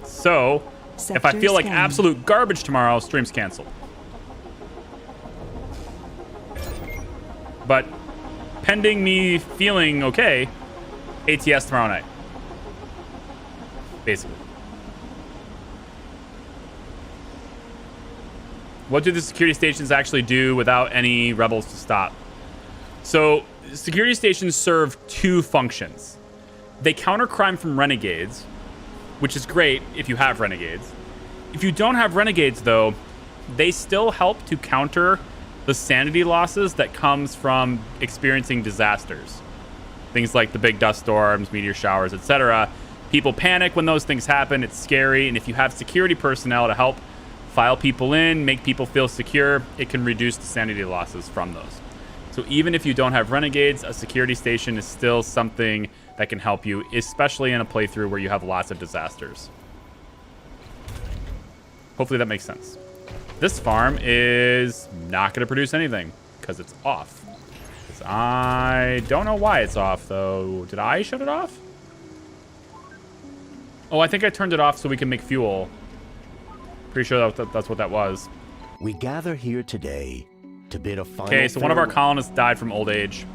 So, if I feel like absolute garbage tomorrow, stream's canceled. But pending me feeling okay, ATS tomorrow night. Basically. What do the security stations actually do without any rebels to stop? So, security stations serve 2 functions. They counter crime from renegades, which is great if you have renegades. If you don't have renegades, though, they still help to counter the sanity losses that comes from experiencing disasters. Things like the big dust storms, meteor showers, etc. People panic when those things happen. It's scary. And if you have security personnel to help file people in, make people feel secure, it can reduce the sanity losses from those. So even if you don't have renegades, a security station is still something that can help you, especially in a playthrough where you have lots of disasters. Hopefully that makes sense. This farm is not going to produce anything because it's off. I don't know why it's off, though. Did I shut it off? Oh, I think I turned it off so we can make fuel. Pretty sure that's what that was. We gather here today to bid a final. Okay, so one of our colonists died from old age.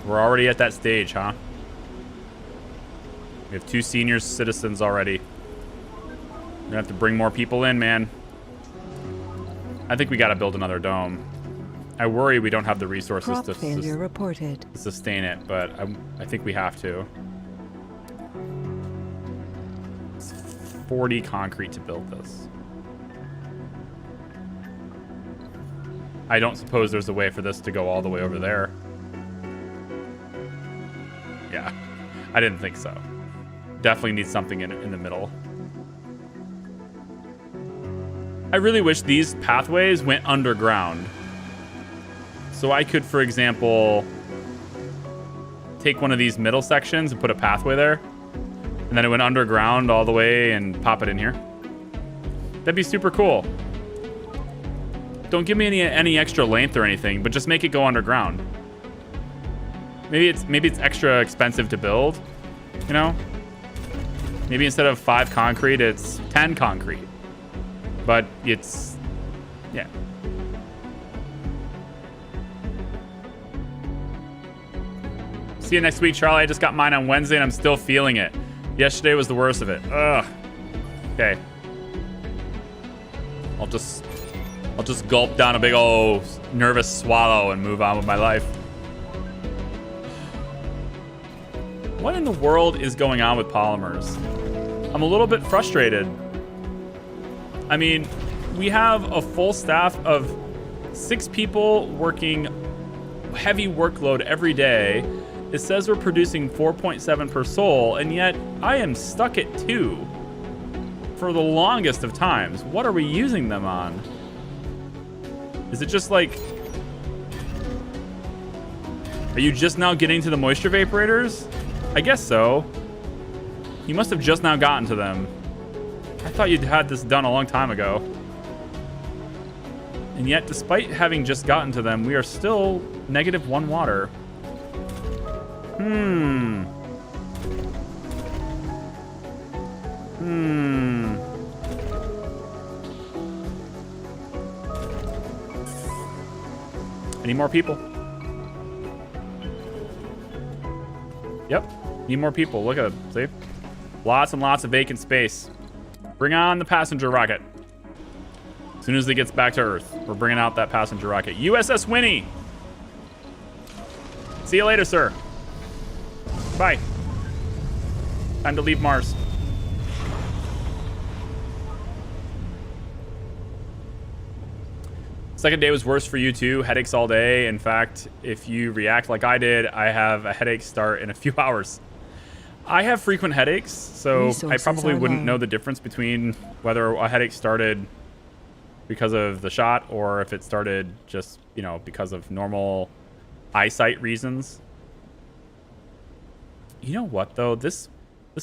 We're already at that stage, huh? We have 2 senior citizens already. We're gonna have to bring more people in, man. I think we gotta build another dome. I worry we don't have the resources to sustain it, but I think we have to. It's 40 concrete to build this. I don't suppose there's a way for this to go all the way over there. Yeah, I didn't think so. Definitely need something in the middle. I really wish these pathways went underground. So I could, for example, take one of these middle sections and put a pathway there. And then it went underground all the way and pop it in here. That'd be super cool. Don't give me any extra length or anything, but just make it go underground. Maybe it's extra expensive to build, you know? Maybe instead of 5 concrete, it's 10 concrete. But it's, yeah. See you next week, Charlie. I just got mine on Wednesday and I'm still feeling it. Yesterday was the worst of it. Ugh. Okay. I'll just I'll just gulp down a big old nervous swallow and move on with my life. What in the world is going on with polymers? I'm a little bit frustrated. I mean, we have a full staff of 6 people working heavy workload every day. It says we're producing 4.7 per soul, and yet I am stuck at 2 for the longest of times. What are we using them on? Is it just like... Are you just now getting to the moisture vaporators? I guess so. You must have just now gotten to them. I thought you'd had this done a long time ago. And yet, despite having just gotten to them, we are still -1 water. Any more people? Yep. Need more people. Look at them. See? Lots and lots of vacant space. Bring on the passenger rocket. As soon as it gets back to Earth, we're bringing out that passenger rocket. USS Winnie. See you later, sir. Bye. Time to leave Mars. Second day was worse for you too. Headaches all day. In fact, if you react like I did, I have a headache start in a few hours. I have frequent headaches, so I probably wouldn't know the difference between whether a headache started because of the shot or if it started just, you know, because of normal eyesight reasons. You know what, though? This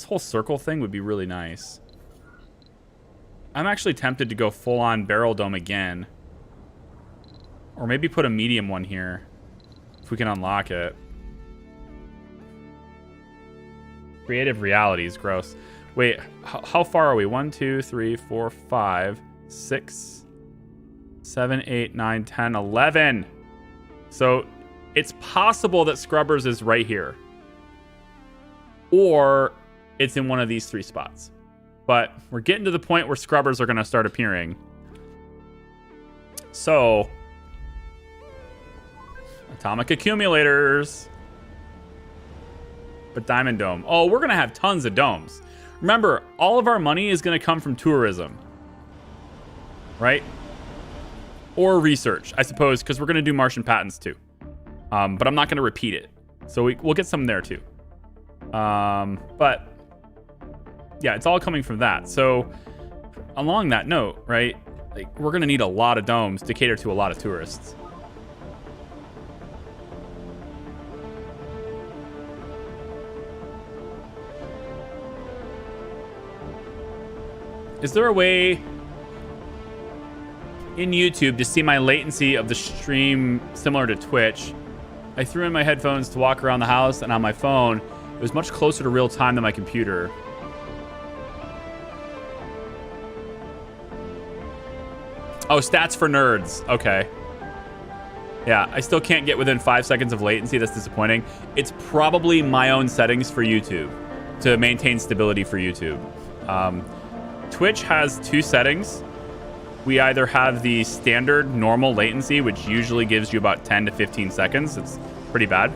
whole circle thing would be really nice. I'm actually tempted to go full-on barrel dome again. Or maybe put a medium one here, if we can unlock it. Creative reality is gross. Wait, how far are we? 1, 2, 3, 4, 5, 6, 7, 8, 9, 10, 11. So it's possible that Scrubbers is right here. Or it's in one of these 3 spots. But we're getting to the point where Scrubbers are going to start appearing. So... Atomic accumulators. But Diamond Dome. Oh, we're going to have tons of domes. Remember, all of our money is going to come from tourism. Right? Or research, I suppose, because we're going to do Martian patents too. But I'm not going to repeat it. So we'll get some there too. But yeah, it's all coming from that. So along that note, right? Like, we're going to need a lot of domes to cater to a lot of tourists. Is there a way in YouTube to see my latency of the stream similar to Twitch? I threw in my headphones to walk around the house, and on my phone, it was much closer to real time than my computer. Oh, stats for nerds. Okay. Yeah, I still can't get within 5 seconds of latency. That's disappointing. It's probably my own settings for YouTube to maintain stability for YouTube. Twitch has 2 settings. We either have the standard normal latency, which usually gives you about 10 to 15 seconds. It's pretty bad.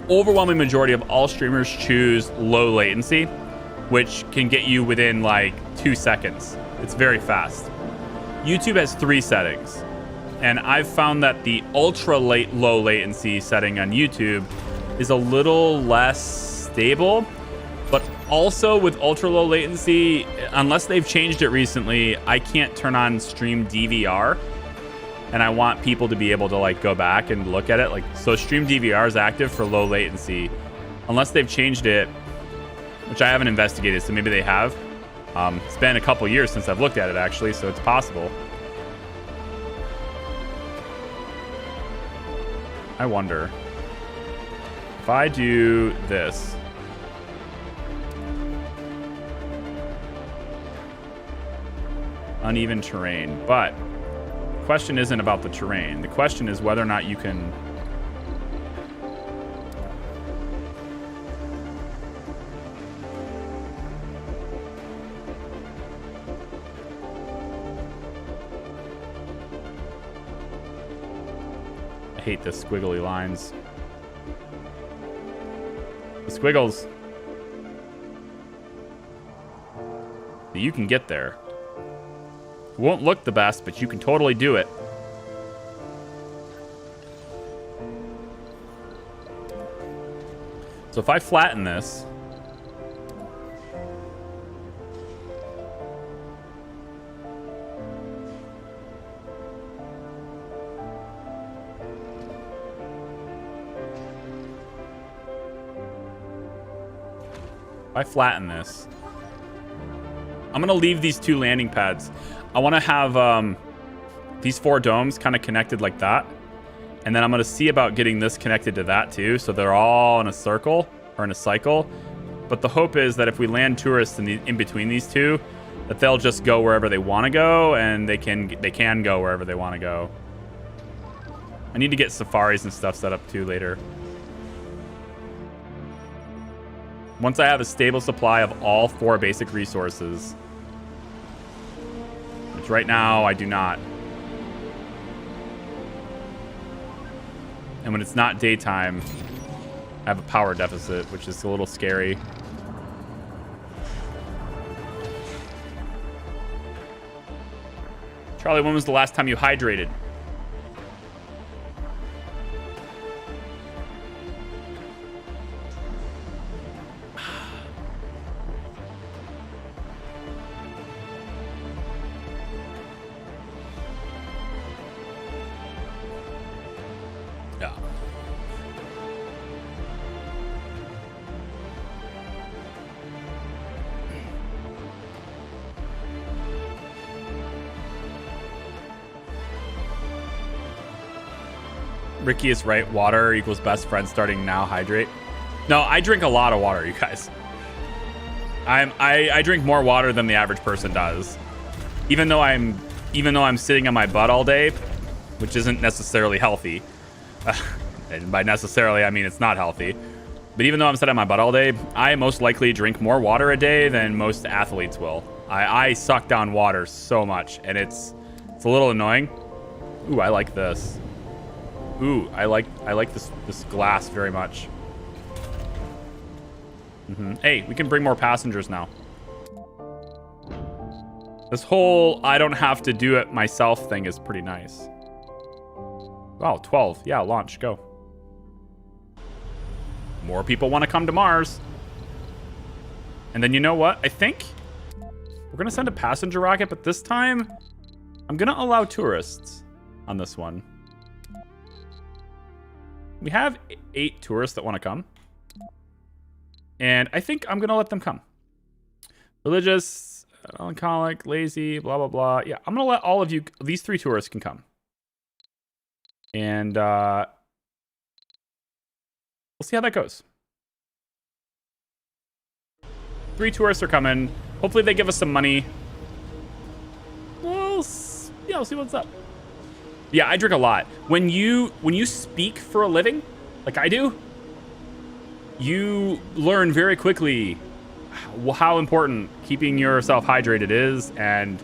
Overwhelming majority of all streamers choose low latency, which can get you within like 2 seconds. It's very fast. YouTube has 3 settings. And I've found that the ultra low latency setting on YouTube is a little less stable. But also with ultra low latency, unless they've changed it recently, I can't turn on stream DVR. And I want people to be able to like go back and look at it. Like, so stream DVR is active for low latency. Unless they've changed it, which I haven't investigated, so maybe they have. It's been a couple years since I've looked at it actually, so it's possible. I wonder if I do this. Uneven terrain, but the question isn't about the terrain. The question is whether or not you can I hate the squiggly lines. The squiggles. You can get there. It won't look the best, but you can totally do it. So if I flatten this, I'm gonna leave these 2 landing pads. I want to have these 4 domes kind of connected like that, and then I'm gonna see about getting this connected to that too, so they're all in a circle or in a cycle. But the hope is that if we land tourists in between these 2, that they'll just go wherever they want to go, and they can go wherever they want to go. I need to get safaris and stuff set up too later. Once I have a stable supply of all 4 basic resources, which right now I do not. And when it's not daytime, I have a power deficit, which is a little scary. Charlie, when was the last time you hydrated? Yeah. Ricky is right. Water equals best friend starting now. Hydrate. No, I drink a lot of water, you guys. I drink more water than the average person does. Even though I'm sitting on my butt all day, which isn't necessarily healthy. And by necessarily, I mean it's not healthy. But even though I'm sitting on my butt all day, I most likely drink more water a day than most athletes will. I suck down water so much, and it's a little annoying. Ooh, I like this. Ooh, I like this glass very much. Hey, we can bring more passengers now. This whole I don't have to do it myself thing is pretty nice. Wow, 12. Yeah, launch, go. More people want to come to Mars. And then you know what? I think we're going to send a passenger rocket, but this time I'm going to allow tourists on this one. We have 8 tourists that want to come. And I think I'm going to let them come. Religious, melancholic, lazy, blah, blah, blah. Yeah, I'm going to let all of you, these 3 tourists can come. And we'll see how that goes. 3 tourists are coming. Hopefully they give us some money. We'll see what's up. Yeah, I drink a lot. When you speak for a living, like I do, you learn very quickly how important keeping yourself hydrated is, and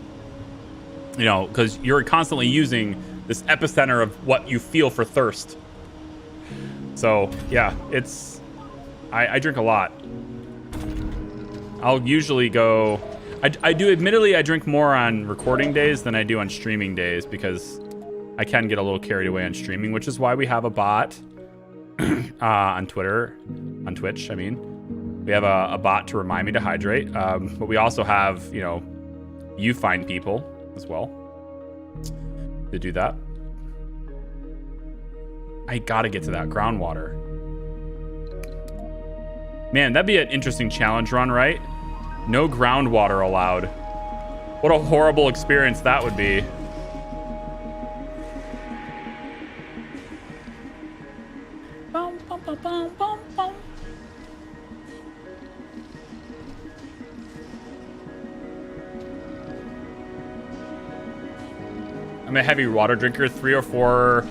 you know, because you're constantly using this epicenter of what you feel for thirst. So yeah, I drink a lot. I'll usually go. I do. Admittedly, I drink more on recording days than I do on streaming days because I can get a little carried away on streaming, which is why we have a bot on Twitch. I mean, we have a bot to remind me to hydrate. But we also have, you find people as well to do that. I gotta get to that groundwater. Man, that'd be an interesting challenge run, right? No groundwater allowed. What a horrible experience that would be. I'm a heavy water drinker, 3 or 4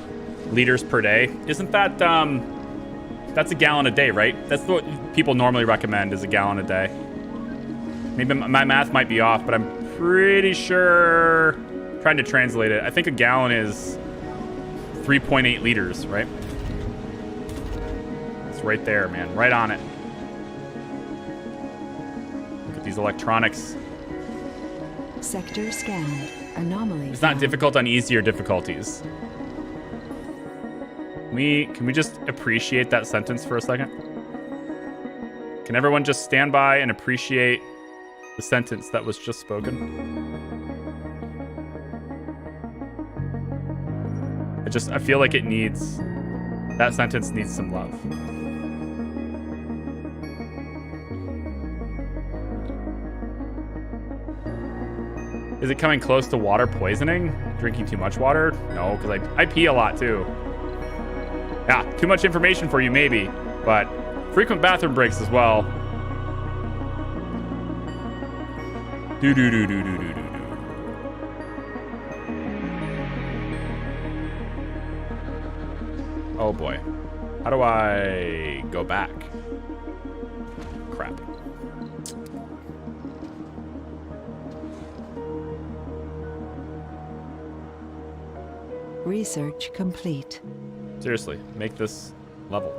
liters per day. Isn't that, that's a gallon a day, right? That's what people normally recommend, is a gallon a day. Maybe my math might be off, but I'm pretty sure, trying to translate it, I think a gallon is 3.8 liters, right? It's right there, man. Right on it. Look at these electronics. Sector scanned. Anomaly. It's not difficult on easier difficulties. Can we just appreciate that sentence for a second? Can everyone just stand by and appreciate the sentence that was just spoken? I feel like that sentence needs some love. Is it coming close to water poisoning? Drinking too much water? No, because I pee a lot too. Yeah, too much information for you maybe, but frequent bathroom breaks as well. Do. Oh boy. How do I go back? Crap. Research complete. Seriously, make this level.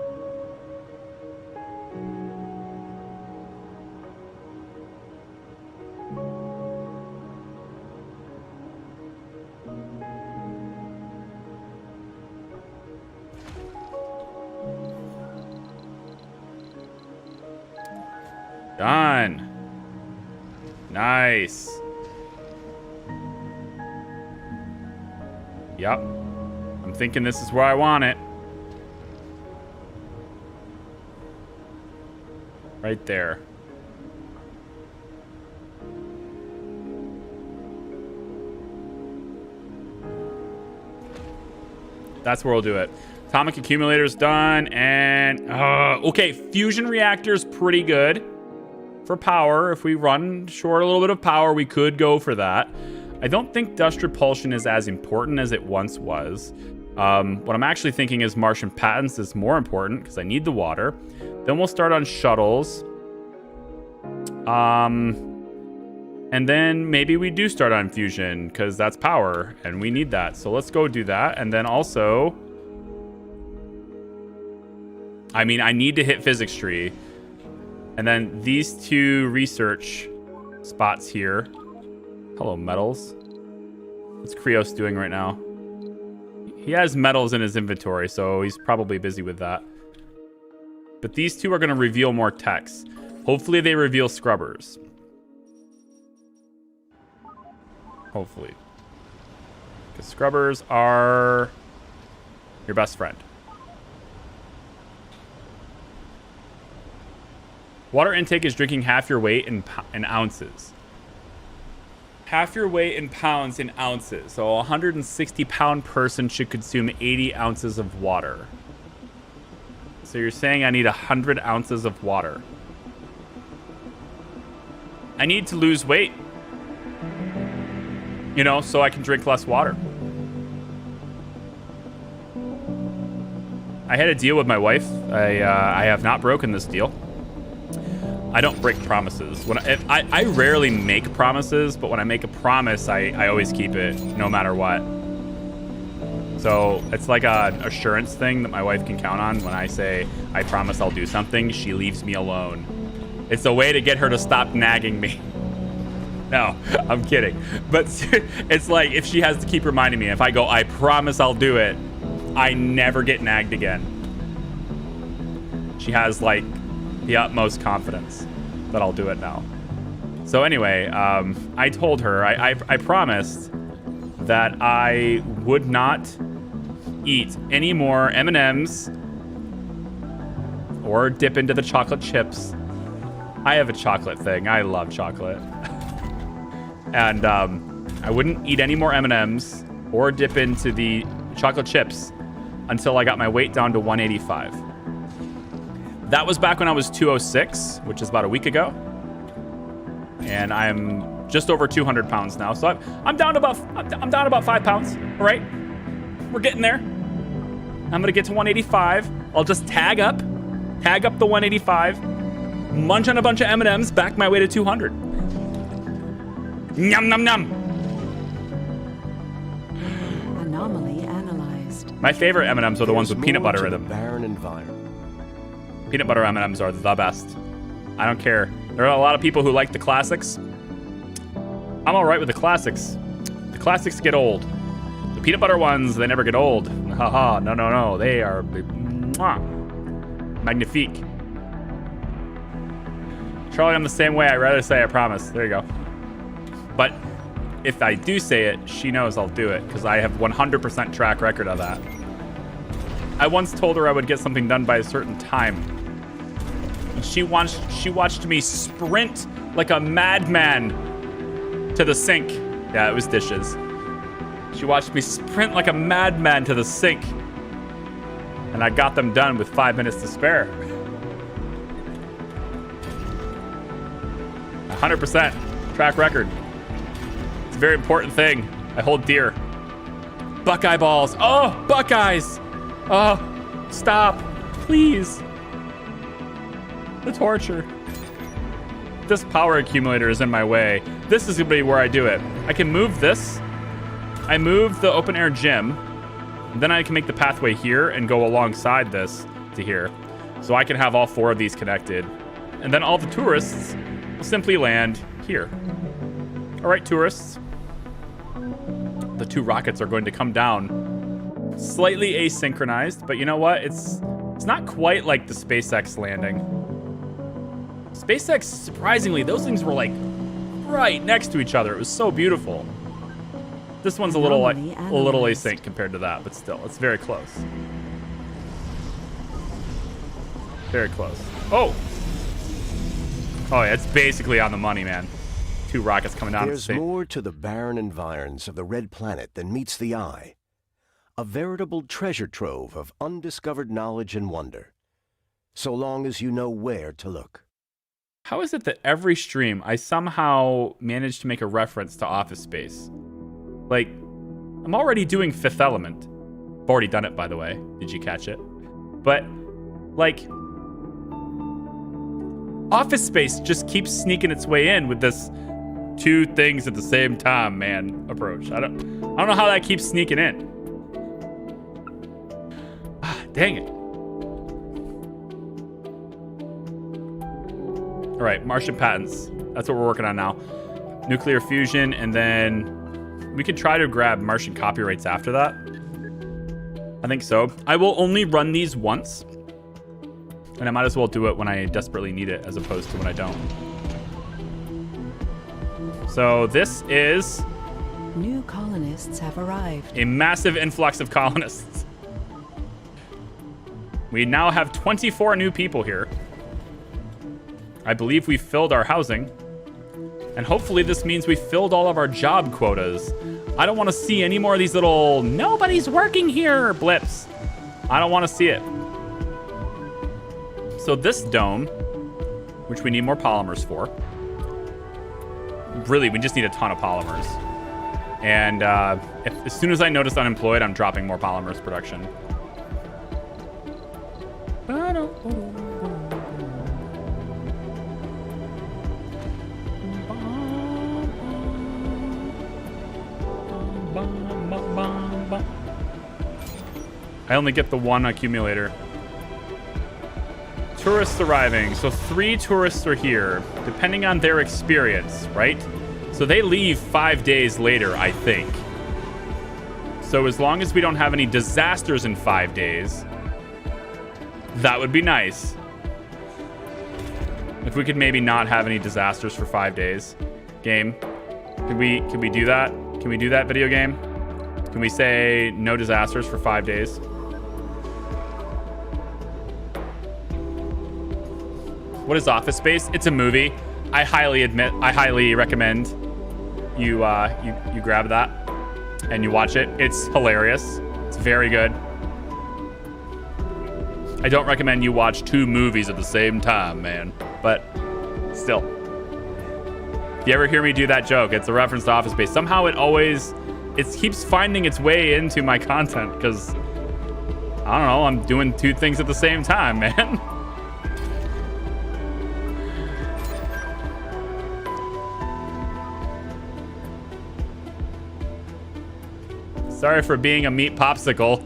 Done. Nice. Yep. I'm thinking this is where I want it. Right there. That's where we'll do it. Atomic accumulator's done, and okay, fusion reactor's pretty good for power. If we run short a little bit of power, we could go for that. I don't think dust repulsion is as important as it once was. What I'm actually thinking is Martian patents is more important because I need the water. Then we'll start on shuttles. And then maybe we do start on fusion because that's power and we need that. So let's go do that. And then also, I mean, I need to hit physics tree. And then these two research spots here. Hello, metals. What's Krios doing right now? He has metals in his inventory, so he's probably busy with that. But these two are going to reveal more text. Hopefully they reveal scrubbers. Hopefully. Because scrubbers are your best friend. Water intake is drinking half your weight in ounces. Half your weight in pounds in ounces. So a 160-pound person should consume 80 ounces of water. So you're saying I need 100 ounces of water. I need to lose weight. You know, so I can drink less water. I had a deal with my wife. I have not broken this deal. I don't break promises. I rarely make promises, but when I make a promise, I always keep it, no matter what. So it's like an assurance thing that my wife can count on. When I say, I promise I'll do something, she leaves me alone. It's a way to get her to stop nagging me. No, I'm kidding. But it's like if she has to keep reminding me, if I go, I promise I'll do it, I never get nagged again. She has like the utmost confidence that I'll do it now. So anyway, I told her, I promised that I would not eat any more M&Ms or dip into the chocolate chips. I have a chocolate thing. I love chocolate. And I wouldn't eat any more M&Ms or dip into the chocolate chips until I got my weight down to 185. That was back when I was 206, which is about a week ago. And I'm just over 200 pounds now. So I'm down about 5 pounds. All right. We're getting there. I'm going to get to 185. I'll just tag up the 185, munch on a bunch of M&Ms, back my way to 200. Yum, num, num. Anomaly analyzed. My favorite M&Ms are the ones There's with peanut more butter to in the them. barren environment. Peanut butter M&Ms are the best. I don't care. There are a lot of people who like the classics. I'm all right with the classics. The classics get old. The peanut butter ones, they never get old. Haha, no, no, no. They are mwah, magnifique. Charlie, I'm the same way. I'd rather say I promise. There you go. But if I do say it, she knows I'll do it because I have 100% track record of that. I once told her I would get something done by a certain time. And she watched me sprint like a madman to the sink. Yeah, it was dishes. She watched me sprint like a madman to the sink. And I got them done with 5 minutes to spare. 100% track record. It's a very important thing I hold dear. Buckeye balls. Oh, Buckeyes. Oh, stop. Please. The torture. This power accumulator is in my way. This is going to be where I do it. I can move this. I move the open air gym. Then I can make the pathway here and go alongside this to here. So I can have all 4 of these connected. And then all the tourists will simply land here. All right, tourists. The 2 rockets are going to come down slightly asynchronized, but you know what? It's not quite like the SpaceX landing. SpaceX, surprisingly, those things were like right next to each other. It was so beautiful. This one's a little async compared to that, but still, it's very close. Very close. Oh! Oh, yeah, it's basically on the money, man. 2 rockets coming down. There's more to the barren environs of the Red Planet than meets the eye. A veritable treasure trove of undiscovered knowledge and wonder. So long as you know where to look. How is it that every stream I somehow managed to make a reference to Office Space? Like, I'm already doing Fifth Element. I've already done it, by the way. Did you catch it? But, like, Office Space just keeps sneaking its way in with this 2 things at the same time, man, approach. I don't know how that keeps sneaking in. Ah, dang it. All right, Martian patents. That's what we're working on now. Nuclear fusion, and then we could try to grab Martian copyrights after that. I think so. I will only run these once. And I might as well do it when I desperately need it as opposed to when I don't. So this is... New colonists have arrived. A massive influx of colonists. We now have 24 new people here. I believe we filled our housing. And hopefully this means we filled all of our job quotas. I don't want to see any more of these little nobody's working here blips. I don't want to see it. So this dome, which we need more polymers for. Really, we just need a ton of polymers. And as soon as I notice unemployed, I'm dropping more polymers production. I only get the 1 accumulator. Tourists arriving. So 3 tourists are here, depending on their experience, right? So they leave 5 days later, I think. So as long as we don't have any disasters in 5 days, that would be nice. If we could maybe not have any disasters for 5 days. Game, can we do that? Can we do that, video game? Can we say no disasters for 5 days? What is Office Space? It's a movie. I highly recommend you you grab that and you watch it. It's hilarious. It's very good. I don't recommend you watch 2 movies at the same time, man. But still. If you ever hear me do that joke, it's a reference to Office Space. Somehow it keeps finding its way into my content because, I don't know, I'm doing 2 things at the same time, man. Sorry for being a meat popsicle.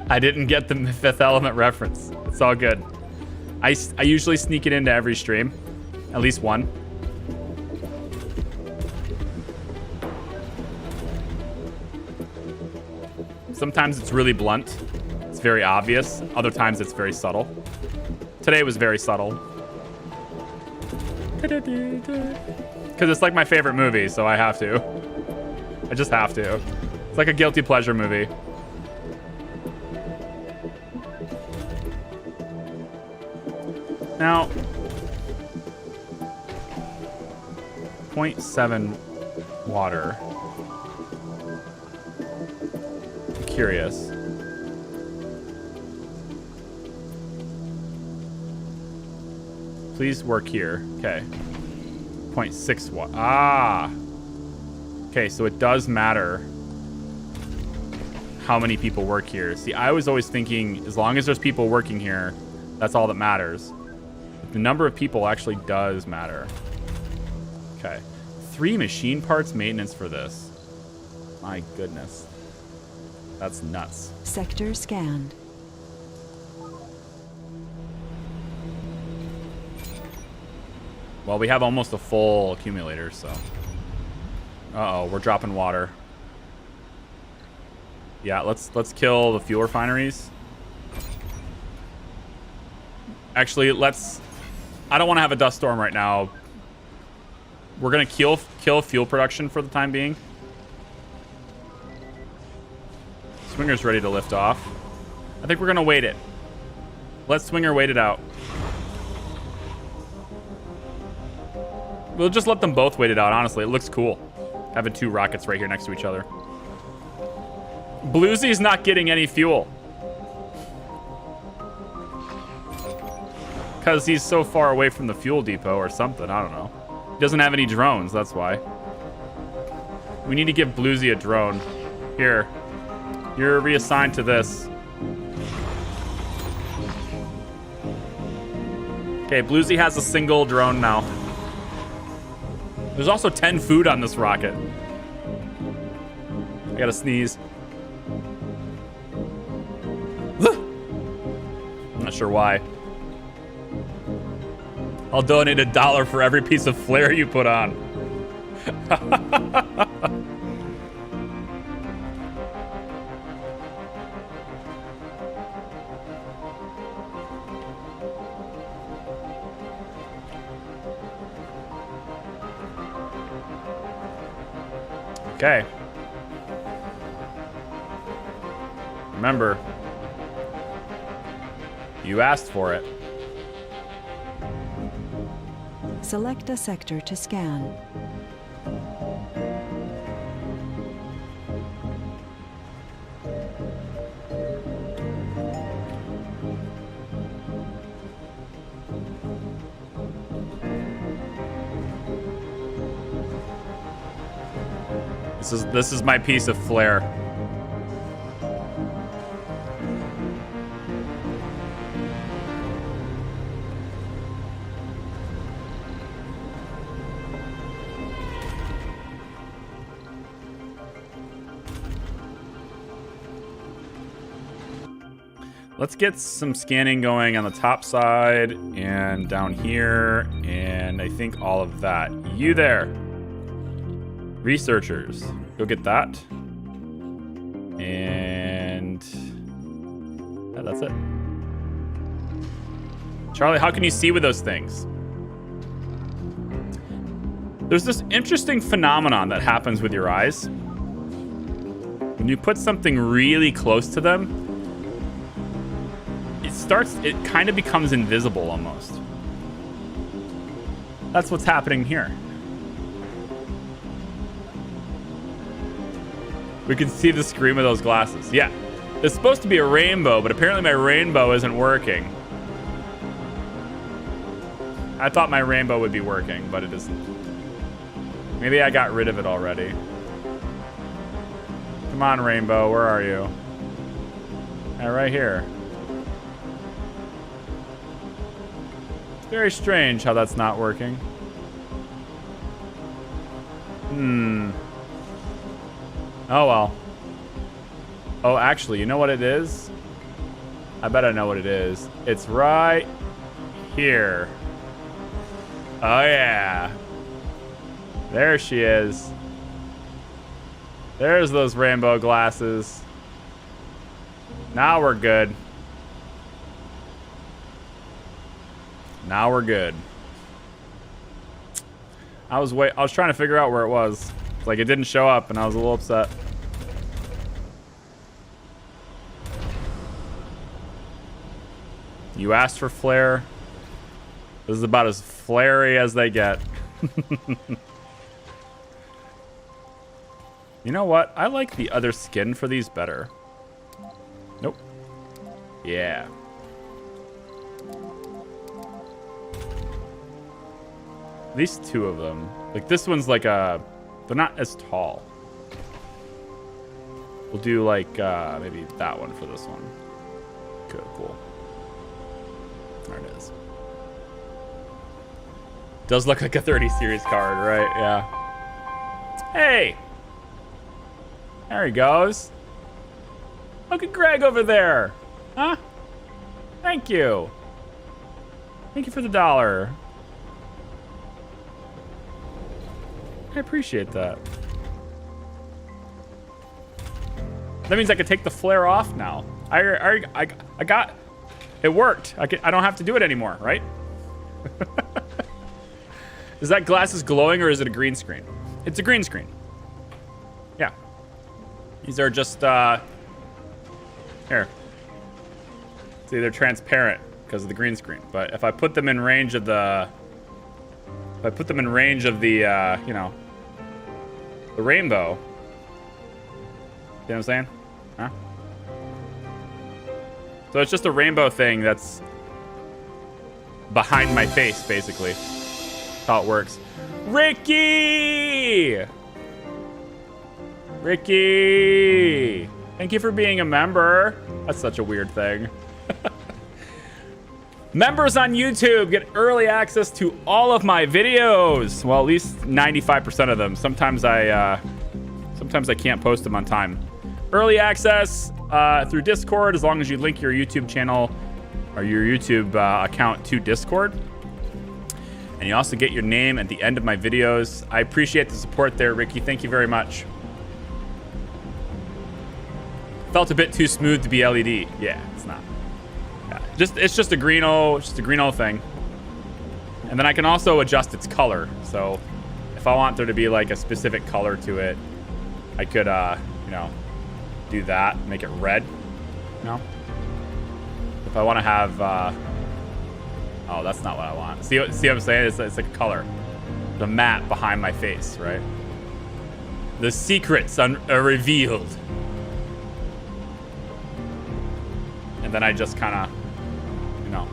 I didn't get the Fifth Element reference. It's all good. I usually sneak it into every stream. At least one. Sometimes it's really blunt. It's very obvious. Other times it's very subtle. Today was very subtle. Because it's like my favorite movie, so I have to. I just have to. It's like a guilty pleasure movie. Now, 0.7 water. Curious. Please work here. Okay. 0.6 watt. Ah. Okay, so it does matter how many people work here. See, I was always thinking as long as there's people working here, that's all that matters. But the number of people actually does matter. Okay. 3 machine parts maintenance for this. My goodness. That's nuts. Sector scanned. Well, we have almost a full accumulator, so. Uh-oh, we're dropping water. Yeah, let's kill the fuel refineries. Actually, I don't want to have a dust storm right now. We're gonna kill fuel production for the time being. Swinger's ready to lift off. I think we're gonna wait it. Let Swinger wait it out. We'll just let them both wait it out, honestly. It looks cool. Having 2 rockets right here next to each other. Bluesy's not getting any fuel. Because he's so far away from the fuel depot or something, I don't know. He doesn't have any drones, that's why. We need to give Bluesy a drone. Here. You're reassigned to this. Okay, Bluesy has a single drone now. There's also 10 food on this rocket. I gotta sneeze. I'm not sure why. I'll donate $1 for every piece of flare you put on. Okay. Remember, you asked for it. Select a sector to scan. This is my piece of flair. Let's get some scanning going on the top side and down here, and I think all of that. You there. Researchers, go get that. And yeah, that's it. Charlie, how can you see with those things? There's this interesting phenomenon that happens with your eyes. When you put something really close to them, it kind of becomes invisible almost. That's what's happening here. We can see the screen of those glasses. Yeah, it's supposed to be a rainbow, but apparently my rainbow isn't working. I thought my rainbow would be working, but it isn't. Maybe I got rid of it already. Come on, rainbow, where are you? Right here. It's very strange how that's not working. Oh well. Oh, actually, you know what it is? I bet I know what it is. It's right here. Oh, yeah. There she is. There's those rainbow glasses. Now we're good. Now we're good. I was trying to figure out where it was. It's like it didn't show up and I was a little upset. You asked for flare. This is about as flary as they get. You know what? I like the other skin for these better. Nope. Yeah. At least two of them. Like this one's like they're not as tall. We'll do like maybe that one for this one. Okay, cool. There it is. Does look like a 30 series card, right? Yeah. Hey! There he goes. Look at Greg over there. Huh? Thank you. Thank you for the $1. I appreciate that. That means I could take the flare off now. I got... It worked. I don't have to do it anymore, right? Is that glasses glowing or is it a green screen? It's a green screen. Yeah. These are just, here. See, they're transparent because of the green screen. But if I put them in range of the... If I put them in range of the, you know, the rainbow. You know what I'm saying? Huh? So it's just a rainbow thing that's behind my face, basically. That's how it works. Ricky! Ricky! Thank you for being a member. That's such a weird thing. Members on YouTube get early access to all of my videos. Well, at least 95% of them. Sometimes I can't post them on time. Early access through Discord, as long as you link your YouTube channel or your YouTube account to Discord. And you also get your name at the end of my videos. I appreciate the support there, Ricky. Thank you very much. Felt a bit too smooth to be LED. Yeah, it's not. Yeah, it's just a greeno thing. And then I can also adjust its color. So if I want there to be like a specific color to it, I could, you know, do that, make it red. You know? If I want to have, oh, that's not what I want. See what I'm saying? It's like a color. The matte behind my face, right? The secrets are revealed. And then I just kind of, you know,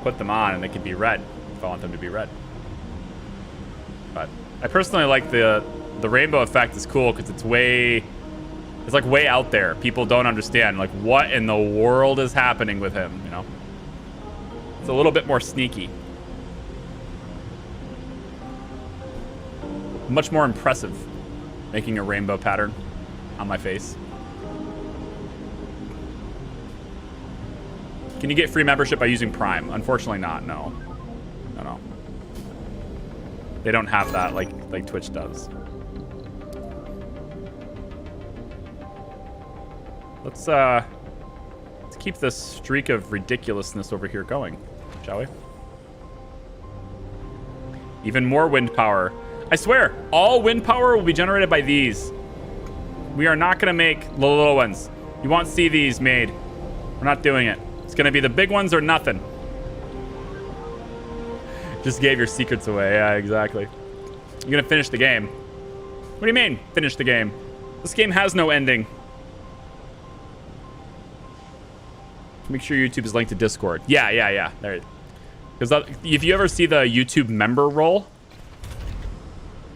put them on and they can be red if I want them to be red. But I personally like the rainbow effect is cool because it's like way out there. People don't understand like what in the world is happening with him, you know? It's a little bit more sneaky. Much more impressive making a rainbow pattern on my face. Can you get free membership by using Prime? Unfortunately not, no. No. They don't have that like Twitch does. Let's keep this streak of ridiculousness over here going, shall we? Even more wind power. I swear, all wind power will be generated by these. We are not gonna make the little ones. You won't see these made. We're not doing it. It's gonna be the big ones or nothing. Just gave your secrets away. Yeah, exactly. You're gonna finish the game. What do you mean, finish the game? This game has no ending. Make sure YouTube is linked to Discord. Yeah. There. Because if you ever see the YouTube member role.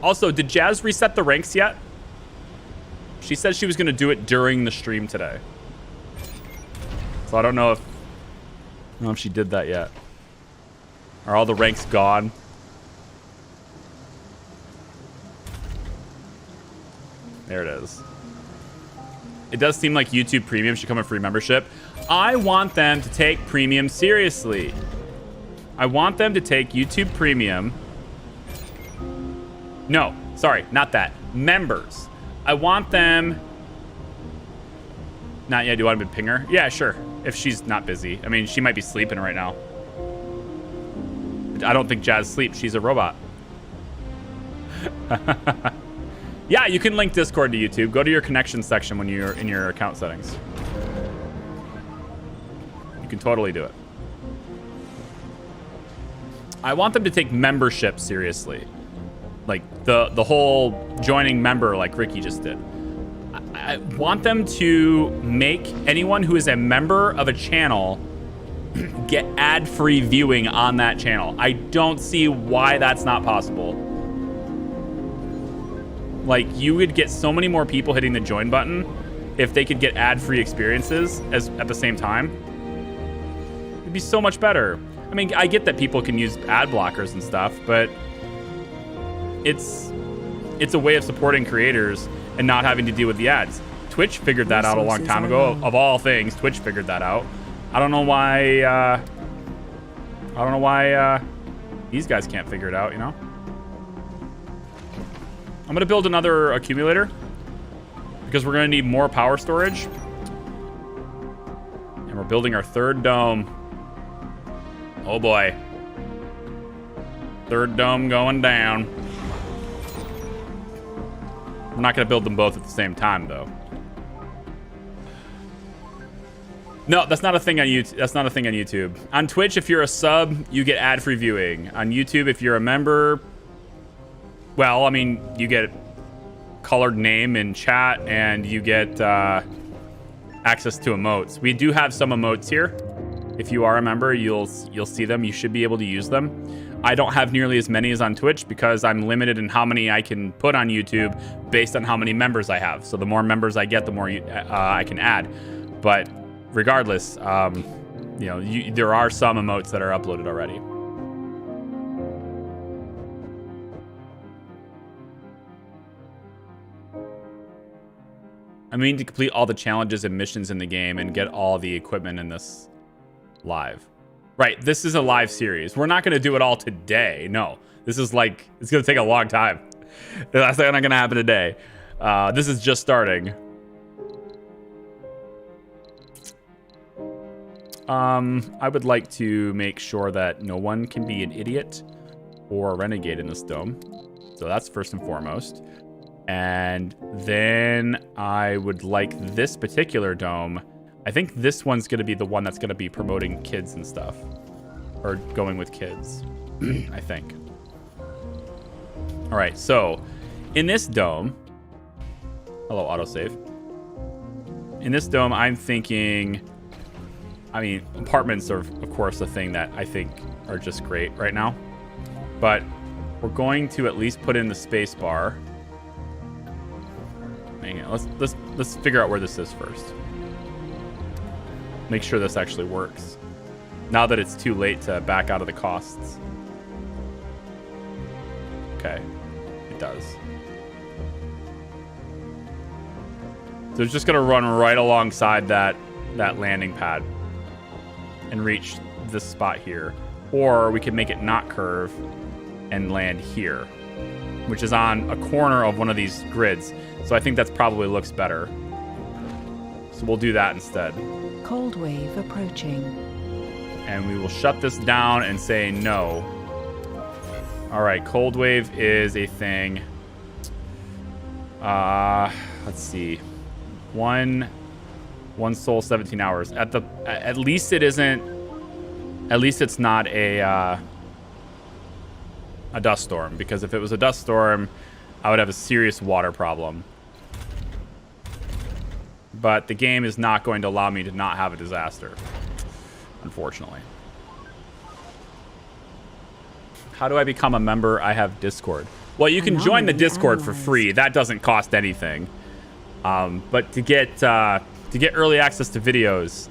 Also, did Jazz reset the ranks yet? She said she was gonna do it during the stream today. So I don't know if she did that yet. Are all the ranks gone? There it is. It does seem like YouTube Premium should come with free membership. I want them to take premium seriously. I want them to take YouTube Premium. No, sorry, not that. Members. I want them... Not yet. Do you want me to ping her? Yeah, sure. If she's not busy. I mean, she might be sleeping right now. I don't think Jazz sleeps. She's a robot. Yeah, you can link Discord to YouTube. Go to your connection section when you're in your account settings. You can totally do it. I want them to take membership seriously. Like the whole joining member like Ricky just did. I want them to make anyone who is a member of a channel get ad-free viewing on that channel. I don't see why that's not possible. Like, you would get so many more people hitting the join button if they could get ad-free experiences at the same time. It'd be so much better. I mean, I get that people can use ad blockers and stuff, but it's a way of supporting creators and not having to deal with the ads. Twitch figured that out a long time ago. Of all things, Twitch figured that out. I don't know why these guys can't figure it out, you know? I'm gonna build another accumulator because we're gonna need more power storage. And we're building our third dome. Oh boy. Third dome going down. I'm not gonna build them both at the same time though. No, that's not a thing on YouTube. That's not a thing on YouTube. On Twitch, if you're a sub, you get ad-free viewing. On YouTube, if you're a member, well, I mean, you get colored name in chat and you get access to emotes. We do have some emotes here. If you are a member, you'll see them. You should be able to use them. I don't have nearly as many as on Twitch because I'm limited in how many I can put on YouTube based on how many members I have. So the more members I get, the more I can add. But regardless, you know, there are some emotes that are uploaded already. I mean, to complete all the challenges and missions in the game and get all the equipment in this live. Right, this is a live series. We're not going to do it all today. No, this is like, it's going to take a long time. That's not going to happen today. This is just starting. I would like to make sure that no one can be an idiot or a renegade in this dome. So that's first and foremost. And then I would like this particular dome. I think this one's going to be the one that's going to be promoting kids and stuff. Or going with kids, I think. All right, so in this dome... Hello, autosave. In this dome, I'm thinking... I mean, apartments are, of course, a thing that I think are just great right now. But we're going to at least put in the space bar. Hang on, let's figure out where this is first. Make sure this actually works. Now that it's too late to back out of the costs. Okay, it does. So it's just gonna run right alongside that landing pad and reach this spot here. Or we could make it not curve and land here, which is on a corner of one of these grids. So I think that's probably looks better. So we'll do that instead. Cold wave approaching. And we will shut this down and say no. All right, cold wave is a thing. Let's see. One soul, 17 hours. At least it isn't. At least it's not a dust storm, because if it was a dust storm, I would have a serious water problem. But the game is not going to allow me to not have a disaster, unfortunately. How do I become a member? I have Discord. Well, you can join the Discord for free. That doesn't cost anything. But to get early access to videos,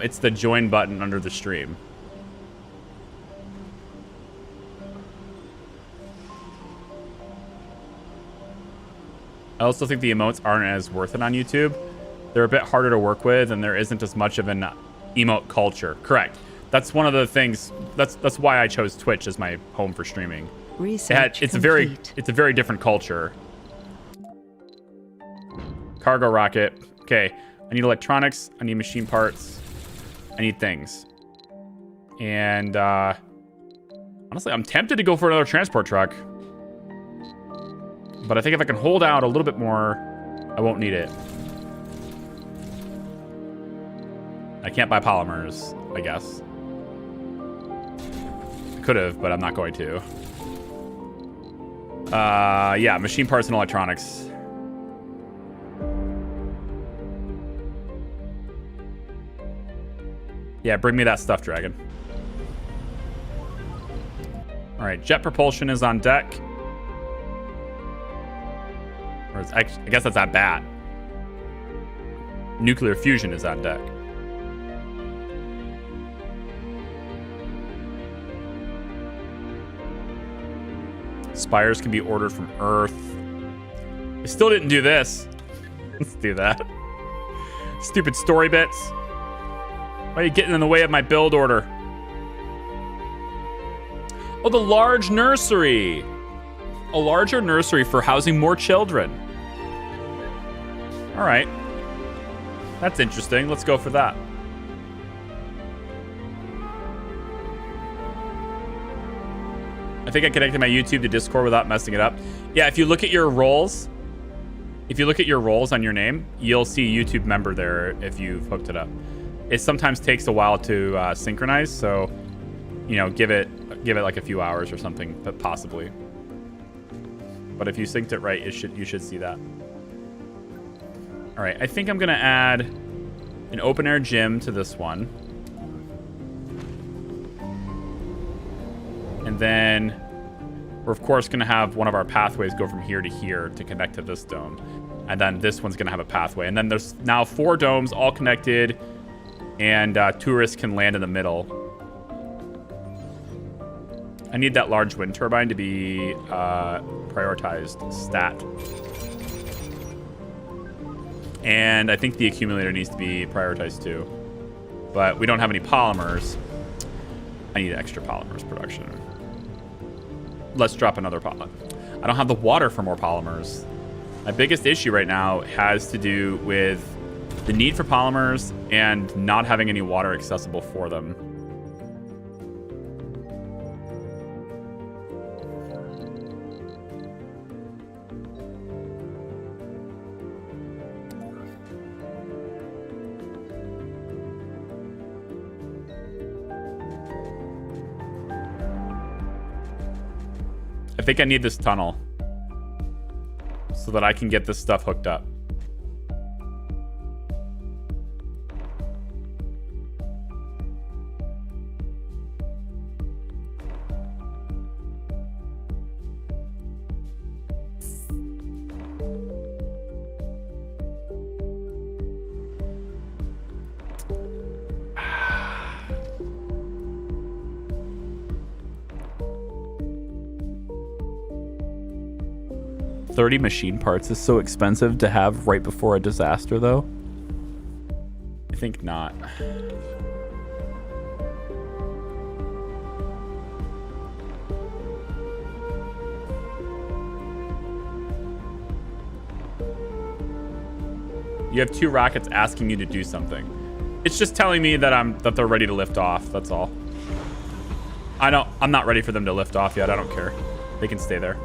it's the join button under the stream. I also think the emotes aren't as worth it on YouTube. They're a bit harder to work with, and there isn't as much of an emote culture. Correct. That's one of the things. That's why I chose Twitch as my home for streaming. Research It's complete. a very different culture. Cargo rocket. Okay, I need electronics. I need machine parts. I need things. And honestly, I'm tempted to go for another transport truck. But I think if I can hold out a little bit more, I won't need it. I can't buy polymers, I guess. I could have, but I'm not going to. Yeah, machine parts and electronics. Yeah, bring me that stuff, Dragon. All right, jet propulsion is on deck. Or I guess that's at bat. Nuclear fusion is on deck. Spires can be ordered from Earth. I still didn't do this. Let's do that. Stupid story bits. Why are you getting in the way of my build order? Oh, the large nursery. A larger nursery for housing more children. All right. That's interesting. Let's go for that. I think I connected my YouTube to Discord without messing it up. Yeah, if you look at your roles, on your name, you'll see YouTube member there if you've hooked it up. It sometimes takes a while to synchronize, so you know, give it like a few hours or something, but possibly. But if you synced it right, you should see that. All right, I think I'm gonna add an open air gym to this one. And then we're, of course, going to have one of our pathways go from here to here to connect to this dome. And then this one's going to have a pathway. And then there's now 4 domes all connected. And tourists can land in the middle. I need that large wind turbine to be prioritized stat. And I think the accumulator needs to be prioritized too. But we don't have any polymers. I need extra polymers production. Let's drop another polymer. I don't have the water for more polymers. My biggest issue right now has to do with the need for polymers and not having any water accessible for them. I think I need this tunnel so that I can get this stuff hooked up. $30 machine parts is so expensive to have right before a disaster, though. I think not. You have 2 rockets asking you to do something. It's just telling me that they're ready to lift off. That's all. I'm not ready for them to lift off yet. I don't care. They can stay there.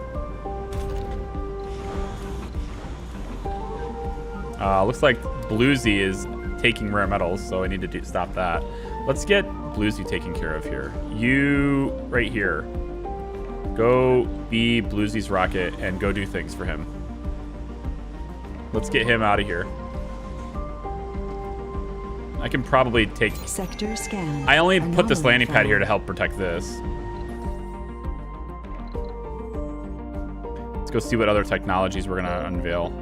Looks like Bluesy is taking rare metals, so I need to stop that. Let's get Bluesy taken care of here. You, right here. Go be Bluesy's rocket and go do things for him. Let's get him out of here. I can probably take... Sector scan. I only put this landing pad here to help protect this. Let's go see what other technologies we're gonna unveil.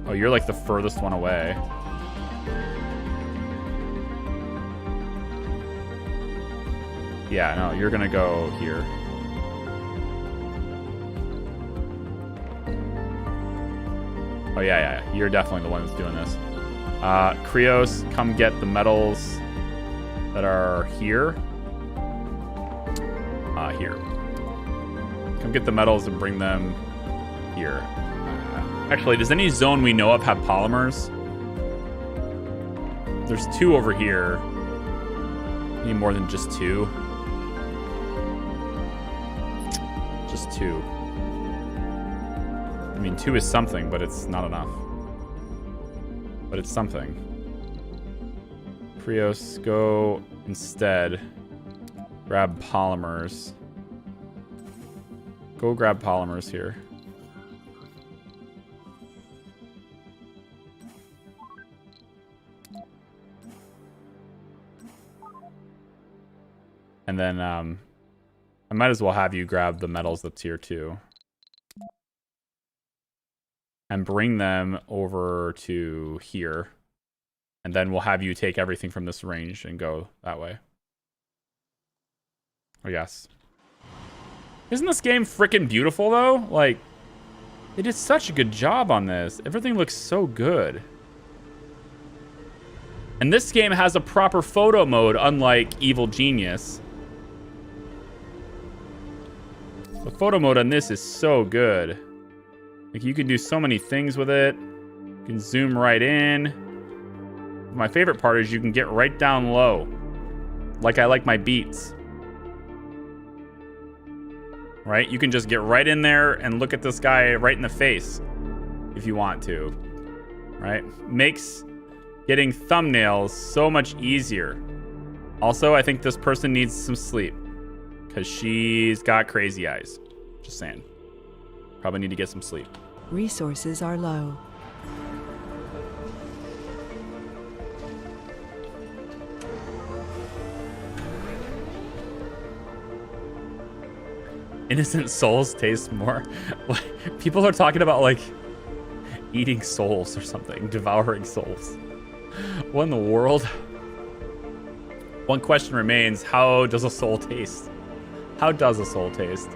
Oh, you're like the furthest one away. Yeah, no, you're gonna go here. Oh, yeah. You're definitely the one that's doing this. Krios, come get the metals that are here. Here. Come get the metals and bring them here. Actually, does any zone we know of have polymers? There's 2 over here. Need more than just 2. Just 2. I mean, 2 is something, but it's not enough. But it's something. Prios, go instead. Grab polymers. Go grab polymers here. And then I might as well have you grab the metals that's here too. And bring them over to here. And then we'll have you take everything from this range and go that way. I guess. Isn't this game freaking beautiful though? Like, they did such a good job on this. Everything looks so good. And this game has a proper photo mode, unlike Evil Genius. The photo mode on this is so good. Like, you can do so many things with it. You can zoom right in. My favorite part is you can get right down low. Like I like my beats. Right? You can just get right in there and look at this guy right in the face if you want to. Right? Makes getting thumbnails so much easier. Also, I think this person needs some sleep because she's got crazy eyes. Just saying. Probably need to get some sleep. Resources are low. Innocent souls taste more. People are talking about like eating souls or something, devouring souls. What in the world? One question remains: how does a soul taste? How does a soul taste?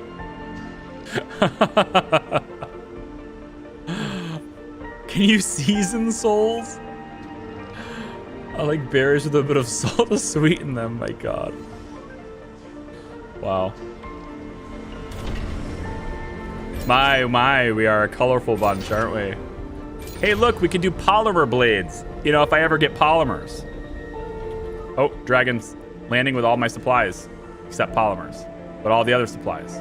Can you season souls? I like berries with a bit of salt to sweeten them. My God. Wow. My, we are a colorful bunch, aren't we? Hey, look, we can do polymer blades. You know, if I ever get polymers. Oh, dragon's landing with all my supplies, except polymers, but all the other supplies.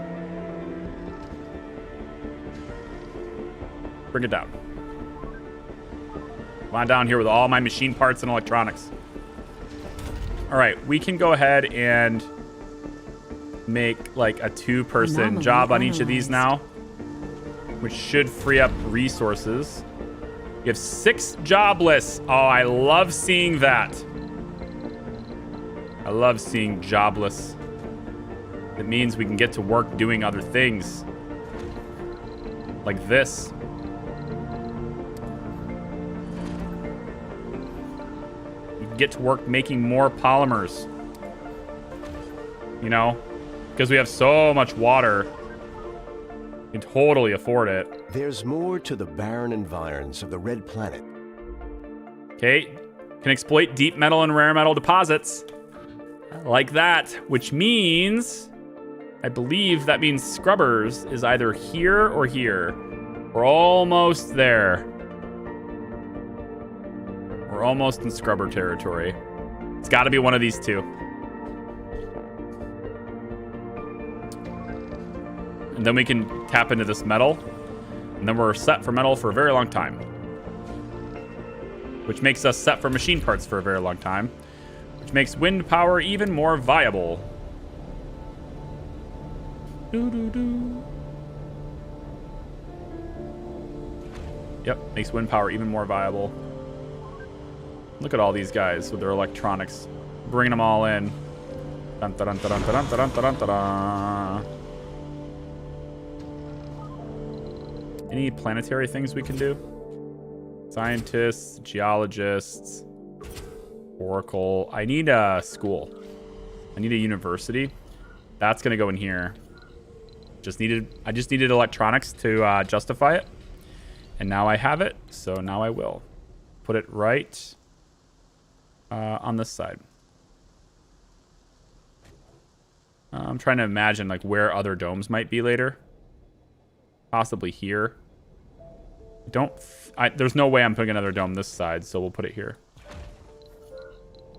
Bring it down. Come on down here with all my machine parts and electronics. All right, we can go ahead and make like a 2-person job on each of these now, which should free up resources. You have 6 jobless. Oh, I love seeing that. I love seeing jobless. It means we can get to work doing other things. Like this. We can get to work making more polymers. You know? Because we have so much water. We can totally afford it. There's more to the barren environs of the Red Planet. Okay. Can exploit deep metal and rare metal deposits. Like that. Which means... I believe that means Scrubbers is either here or here. We're almost there. We're almost in Scrubber territory. It's got to be one of these two. And then we can tap into this metal. And then we're set for metal for a very long time. Which makes us set for machine parts for a very long time. Which makes wind power even more viable. Doo-doo-doo. Yep, makes wind power even more viable. Look at all these guys with their electronics. Bringing them all in. Dun, dun, dun, dun, dun, dun, dun, dun, dun. Any planetary things we can do? Scientists, geologists, Oracle. I need a school. I need a university. That's gonna go in here. I just needed electronics to justify it. And now I have it, so now I will. Put it right on this side. I'm trying to imagine like where other domes might be later. Possibly here. There's no way I'm putting another dome this side, so we'll put it here.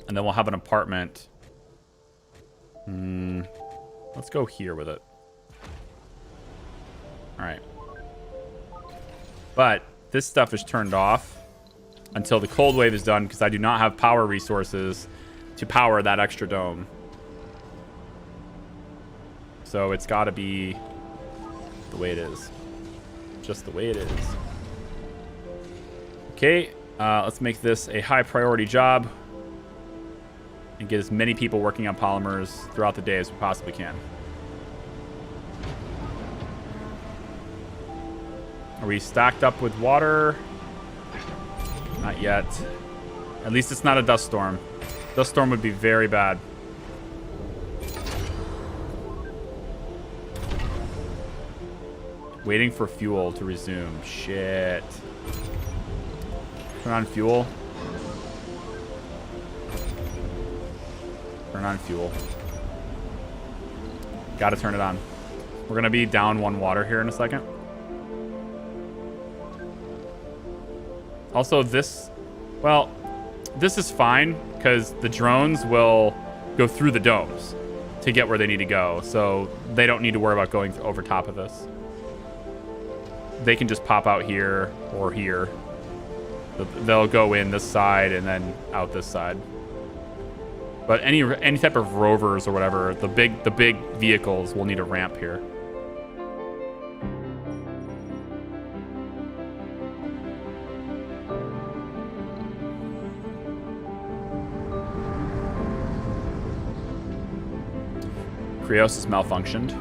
And then we'll have an apartment. Let's go here with it. All right. But this stuff is turned off until the cold wave is done because I do not have power resources to power that extra dome. So it's got to be the way it is. Just the way it is. Okay, let's make this a high priority job and get as many people working on polymers throughout the day as we possibly can. Are we stacked up with water? Not yet. At least it's not a dust storm. Dust storm would be very bad. Waiting for fuel to resume. Shit. Turn on fuel. Turn on fuel. Gotta turn it on. We're gonna be down 1 water here in a second. Also, this is fine because the drones will go through the domes to get where they need to go. So they don't need to worry about going over top of this. They can just pop out here or here. They'll go in this side and then out this side. But any type of rovers or whatever, the big vehicles will need a ramp here. Krios has malfunctioned.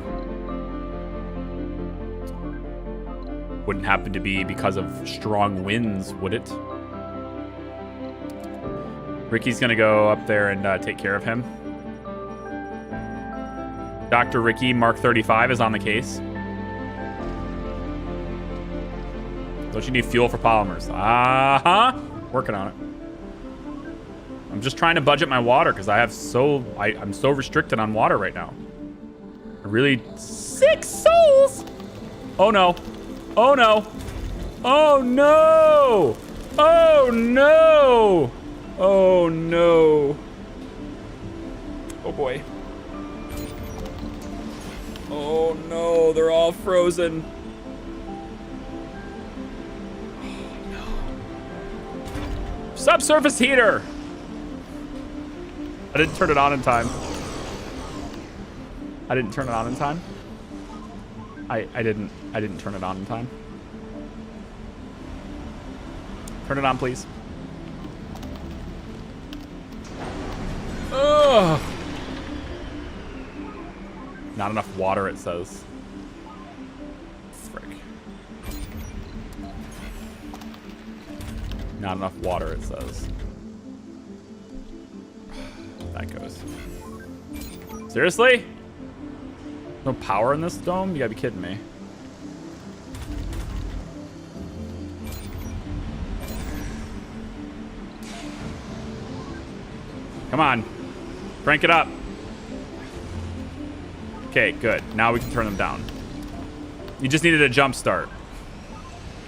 Wouldn't happen to be because of strong winds, would it? Ricky's gonna go up there and take care of him. Dr. Ricky, Mark 35 is on the case. Don't you need fuel for polymers? Working on it. I'm just trying to budget my water because I'm so restricted on water right now. I really 6 souls. Oh no. Oh no. Oh no. Oh no. Oh no. Oh boy. Oh no, they're all frozen. Oh no. Subsurface heater. I didn't turn it on in time. I didn't turn it on in time. I didn't turn it on in time. Turn it on, please. Ugh. Not enough water, it says. Frick. Not enough water, it says. That goes. Seriously? No power in this dome? You gotta be kidding me. Come on. Crank it up. Okay, good. Now we can turn them down. You just needed a jump start.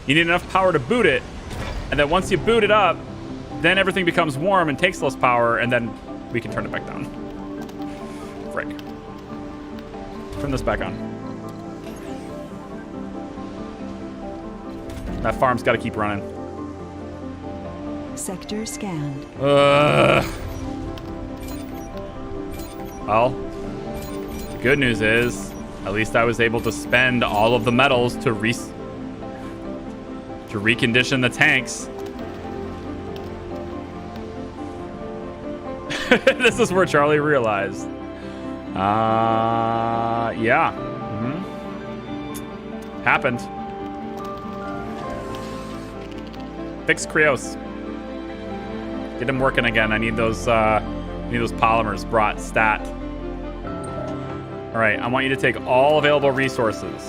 You need enough power to boot it, and then once you boot it up, then everything becomes warm and takes less power, and then we can turn it back down. Frick. Turn this back on. That farm's got to keep running. Sector scanned. Well, the good news is, at least I was able to spend all of the metals to recondition the tanks. This is where Charlie realized. Yeah. Happened. Fix Krios. Get him working again. I need those polymers brought stat. All right, I want you to take all available resources.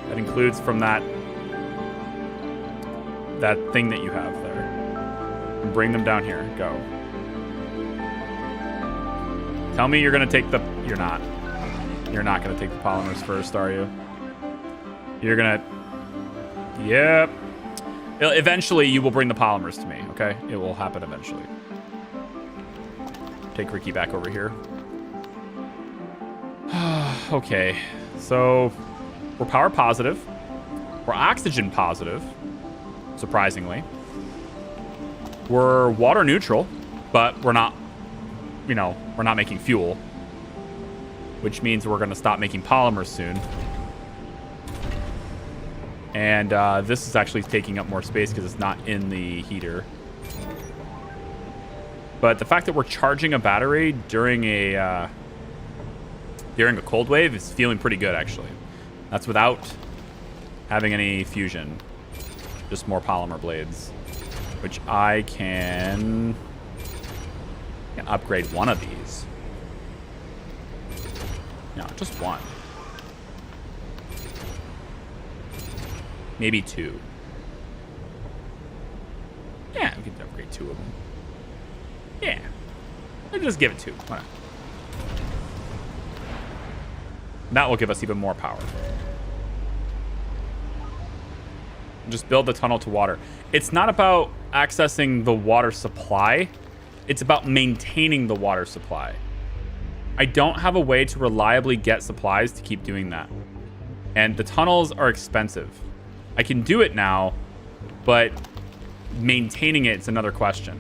That includes from that that thing that you have there. And bring them down here. Go. Tell me you're going to take the... You're not. You're not going to take the polymers first, are you? You're going to... Yep. Eventually, you will bring the polymers to me, okay? It will happen eventually. Take Ricky back over here. Okay. So, we're power positive. We're oxygen positive, surprisingly. We're water neutral, but we're not, you know, we're not making fuel, which means we're going to stop making polymers soon. And this is actually taking up more space because it's not in the heater. But the fact that we're charging a battery during a cold wave is feeling pretty good, actually. That's without having any fusion. Just more polymer blades, which I can upgrade one of these. No, just one. Maybe two. Yeah, we can upgrade two of them. Yeah. Let's just give it two. Why not? That will give us even more power. Just build the tunnel to water. It's not about accessing the water supply. It's about maintaining the water supply. I don't have a way to reliably get supplies to keep doing that. And the tunnels are expensive. I can do it now, but maintaining it's another question.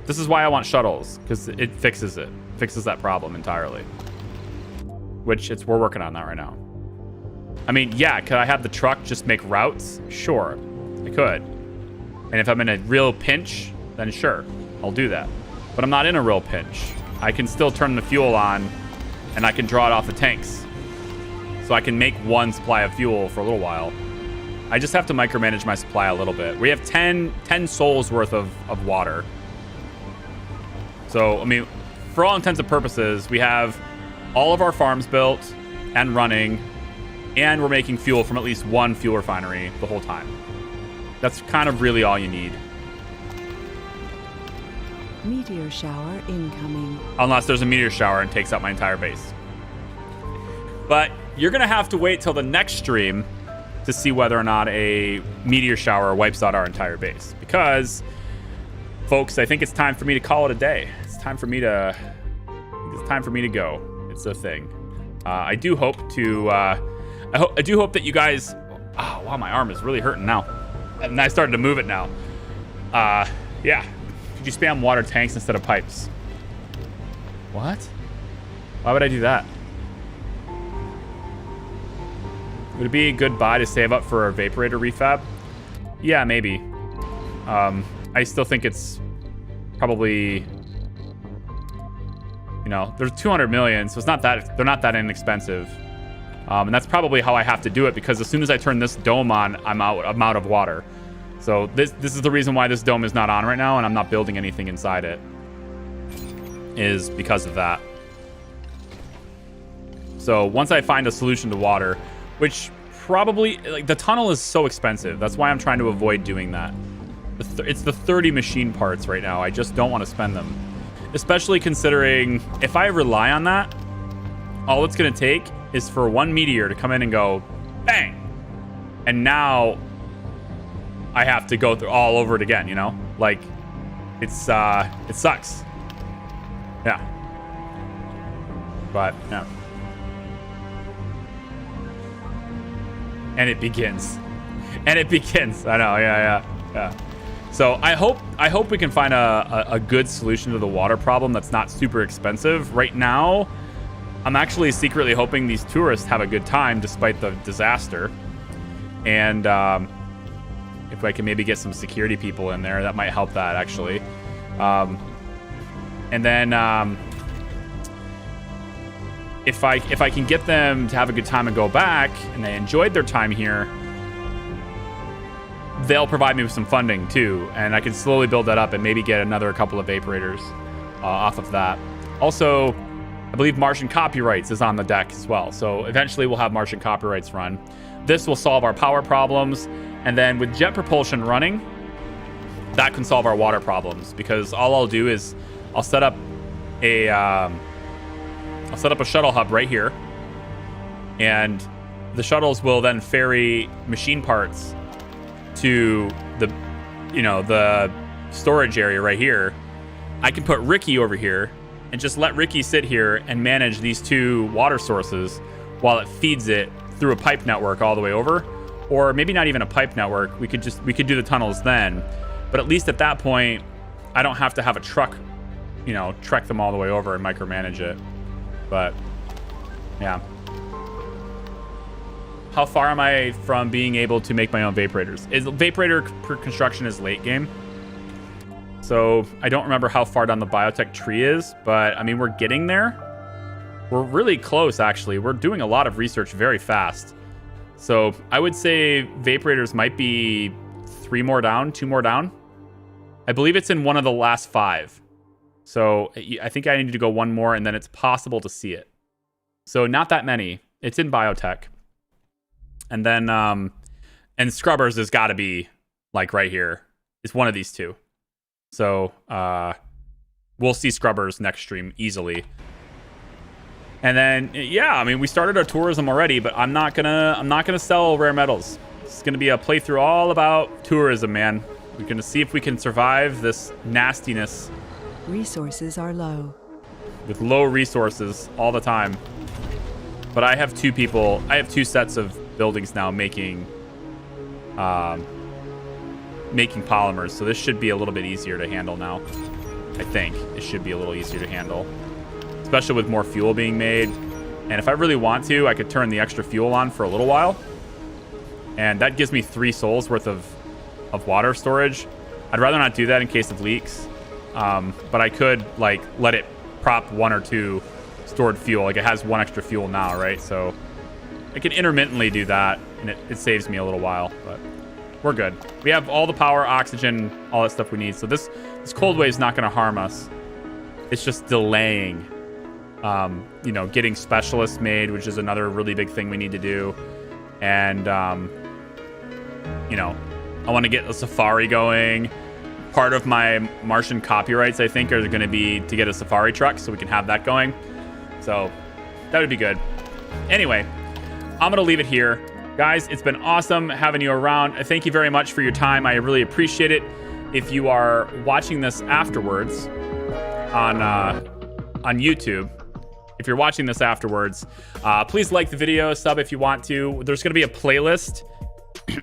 This is why I want shuttles, because it fixes it. Fixes that problem entirely. Which we're working on that right now. I mean, yeah, could I have the truck just make routes? Sure, I could. And if I'm in a real pinch, then sure, I'll do that. But I'm not in a real pinch. I can still turn the fuel on, and I can draw it off the tanks. So I can make one supply of fuel for a little while. I just have to micromanage my supply a little bit. We have 10 souls worth of water. So, I mean, for all intents and purposes, we have all of our farms built and running, and we're making fuel from at least one fuel refinery the whole time. That's kind of really all you need. Meteor shower incoming. Unless there's a meteor shower and takes out my entire base. But you're going to have to wait till the next stream to see whether or not a meteor shower wipes out our entire base. Because, folks, I think it's time for me to call it a day. It's time for me to go. It's a thing. I do hope to. I do hope that you guys. Oh wow, my arm is really hurting now, and I started to move it now. Yeah. Could you spam water tanks instead of pipes? What? Why would I do that? Would it be a good buy to save up for a vaporator refab? Yeah, maybe. I still think it's probably. You know, there's 200 million, so it's not that they're not that inexpensive, and that's probably how I have to do it because as soon as I turn this dome on, I'm out of water. So this is the reason why this dome is not on right now, and I'm not building anything inside it. Is because of that. So once I find a solution to water, which probably like the tunnel is so expensive, that's why I'm trying to avoid doing that. It's the 30 machine parts right now. I just don't want to spend them. Especially considering if I rely on that, all it's going to take is for one meteor to come in and go bang. And now I have to go through all over it again, you know? Like it sucks. Yeah. But yeah. And it begins. I know. Yeah. So I hope we can find a good solution to the water problem that's not super expensive. Right now, I'm actually secretly hoping these tourists have a good time despite the disaster. And if I can maybe get some security people in there, that might help that actually. And then if I can get them to have a good time and go back and they enjoyed their time here, they'll provide me with some funding too, and I can slowly build that up and maybe get another couple of vaporators off of that. Also, I believe Martian copyrights is on the deck as well. So eventually we'll have Martian copyrights run. This will solve our power problems. And then with jet propulsion running, that can solve our water problems, because all I'll do is I'll set up a shuttle hub right here, and the shuttles will then ferry machine parts to the storage area right here. I can put Ricky over here and just let Ricky sit here and manage these two water sources while it feeds it through a pipe network all the way over. Or maybe not even a pipe network. We could do the tunnels then. But at least at that point, I don't have to have a truck, trek them all the way over and micromanage it. But yeah. How far am I from being able to make my own vaporators? Vaporator construction is late game. So I don't remember how far down the biotech tree is, but I mean, we're getting there. We're really close, actually. We're doing a lot of research very fast. So I would say vaporators might be 2 more down. I believe it's in one of the last 5. So I think I need to go 1 more, and then it's possible to see it. So not that many. It's in biotech. And then, and scrubbers has got to be like right here. It's one of these 2. So we'll see scrubbers next stream easily. And then, yeah, I mean, we started our tourism already, but I'm not gonna sell rare metals. It's gonna be a playthrough all about tourism, man. We're gonna see if we can survive this nastiness. Resources are low. With low resources all the time. But I have 2 people. I have 2 sets of buildings now making polymers, so this should be a little bit easier to handle now. I think it should be a little easier to handle, especially with more fuel being made. And if I really want to, I could turn the extra fuel on for a little while, and that gives me 3 souls worth of water storage. I'd rather not do that in case of leaks, but I could like let it prop 1 or 2 stored fuel. Like it has 1 extra fuel now, right? So I can intermittently do that, and it saves me a little while, but we're good. We have all the power, oxygen, all that stuff we need. So this cold wave is not going to harm us. It's just delaying, getting specialists made, which is another really big thing we need to do. And, I want to get a safari going. Part of my Martian copyrights, I think, are going to be to get a safari truck so we can have that going. So that would be good. Anyway, I'm going to leave it here. Guys, it's been awesome having you around. Thank you very much for your time. I really appreciate it. If you are watching this afterwards on YouTube, if you're watching this afterwards, please like the video, sub if you want to. There's going to be a playlist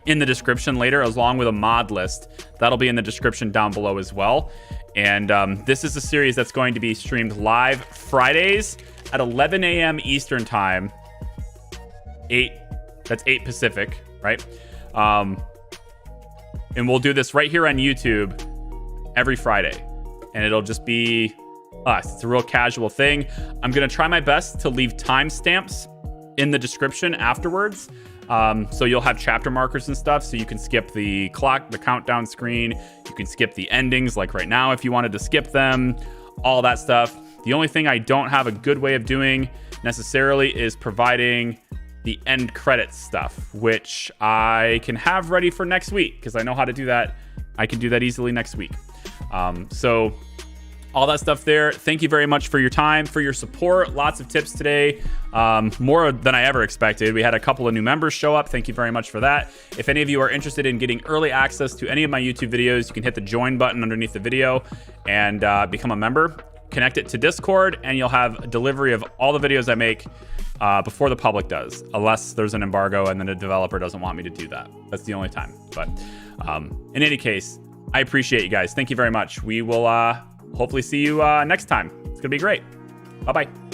in the description later, along with a mod list. That'll be in the description down below as well. And this is a series that's going to be streamed live Fridays at 11 a.m. Eastern time. That's 8 Pacific, right? And we'll do this right here on YouTube every Friday. And it'll just be us. It's a real casual thing. I'm going to try my best to leave timestamps in the description afterwards. So you'll have chapter markers and stuff, so you can skip the clock, the countdown screen. You can skip the endings, like right now, if you wanted to skip them, all that stuff. The only thing I don't have a good way of doing necessarily is providing the end credits stuff, which I can have ready for next week, because I know how to do that. I can do that easily next week. So all that stuff there. Thank you very much for your time, for your support. Lots of tips today, more than I ever expected. We had a couple of new members show up. Thank you very much for that. If any of you are interested in getting early access to any of my YouTube videos, you can hit the join button underneath the video and become a member. Connect it to Discord, and you'll have a delivery of all the videos I make before the public does, unless there's an embargo and then a developer doesn't want me to do that. That's the only time. But in any case, I appreciate you guys. Thank you very much. We will hopefully see you next time. It's gonna be great. Bye-bye.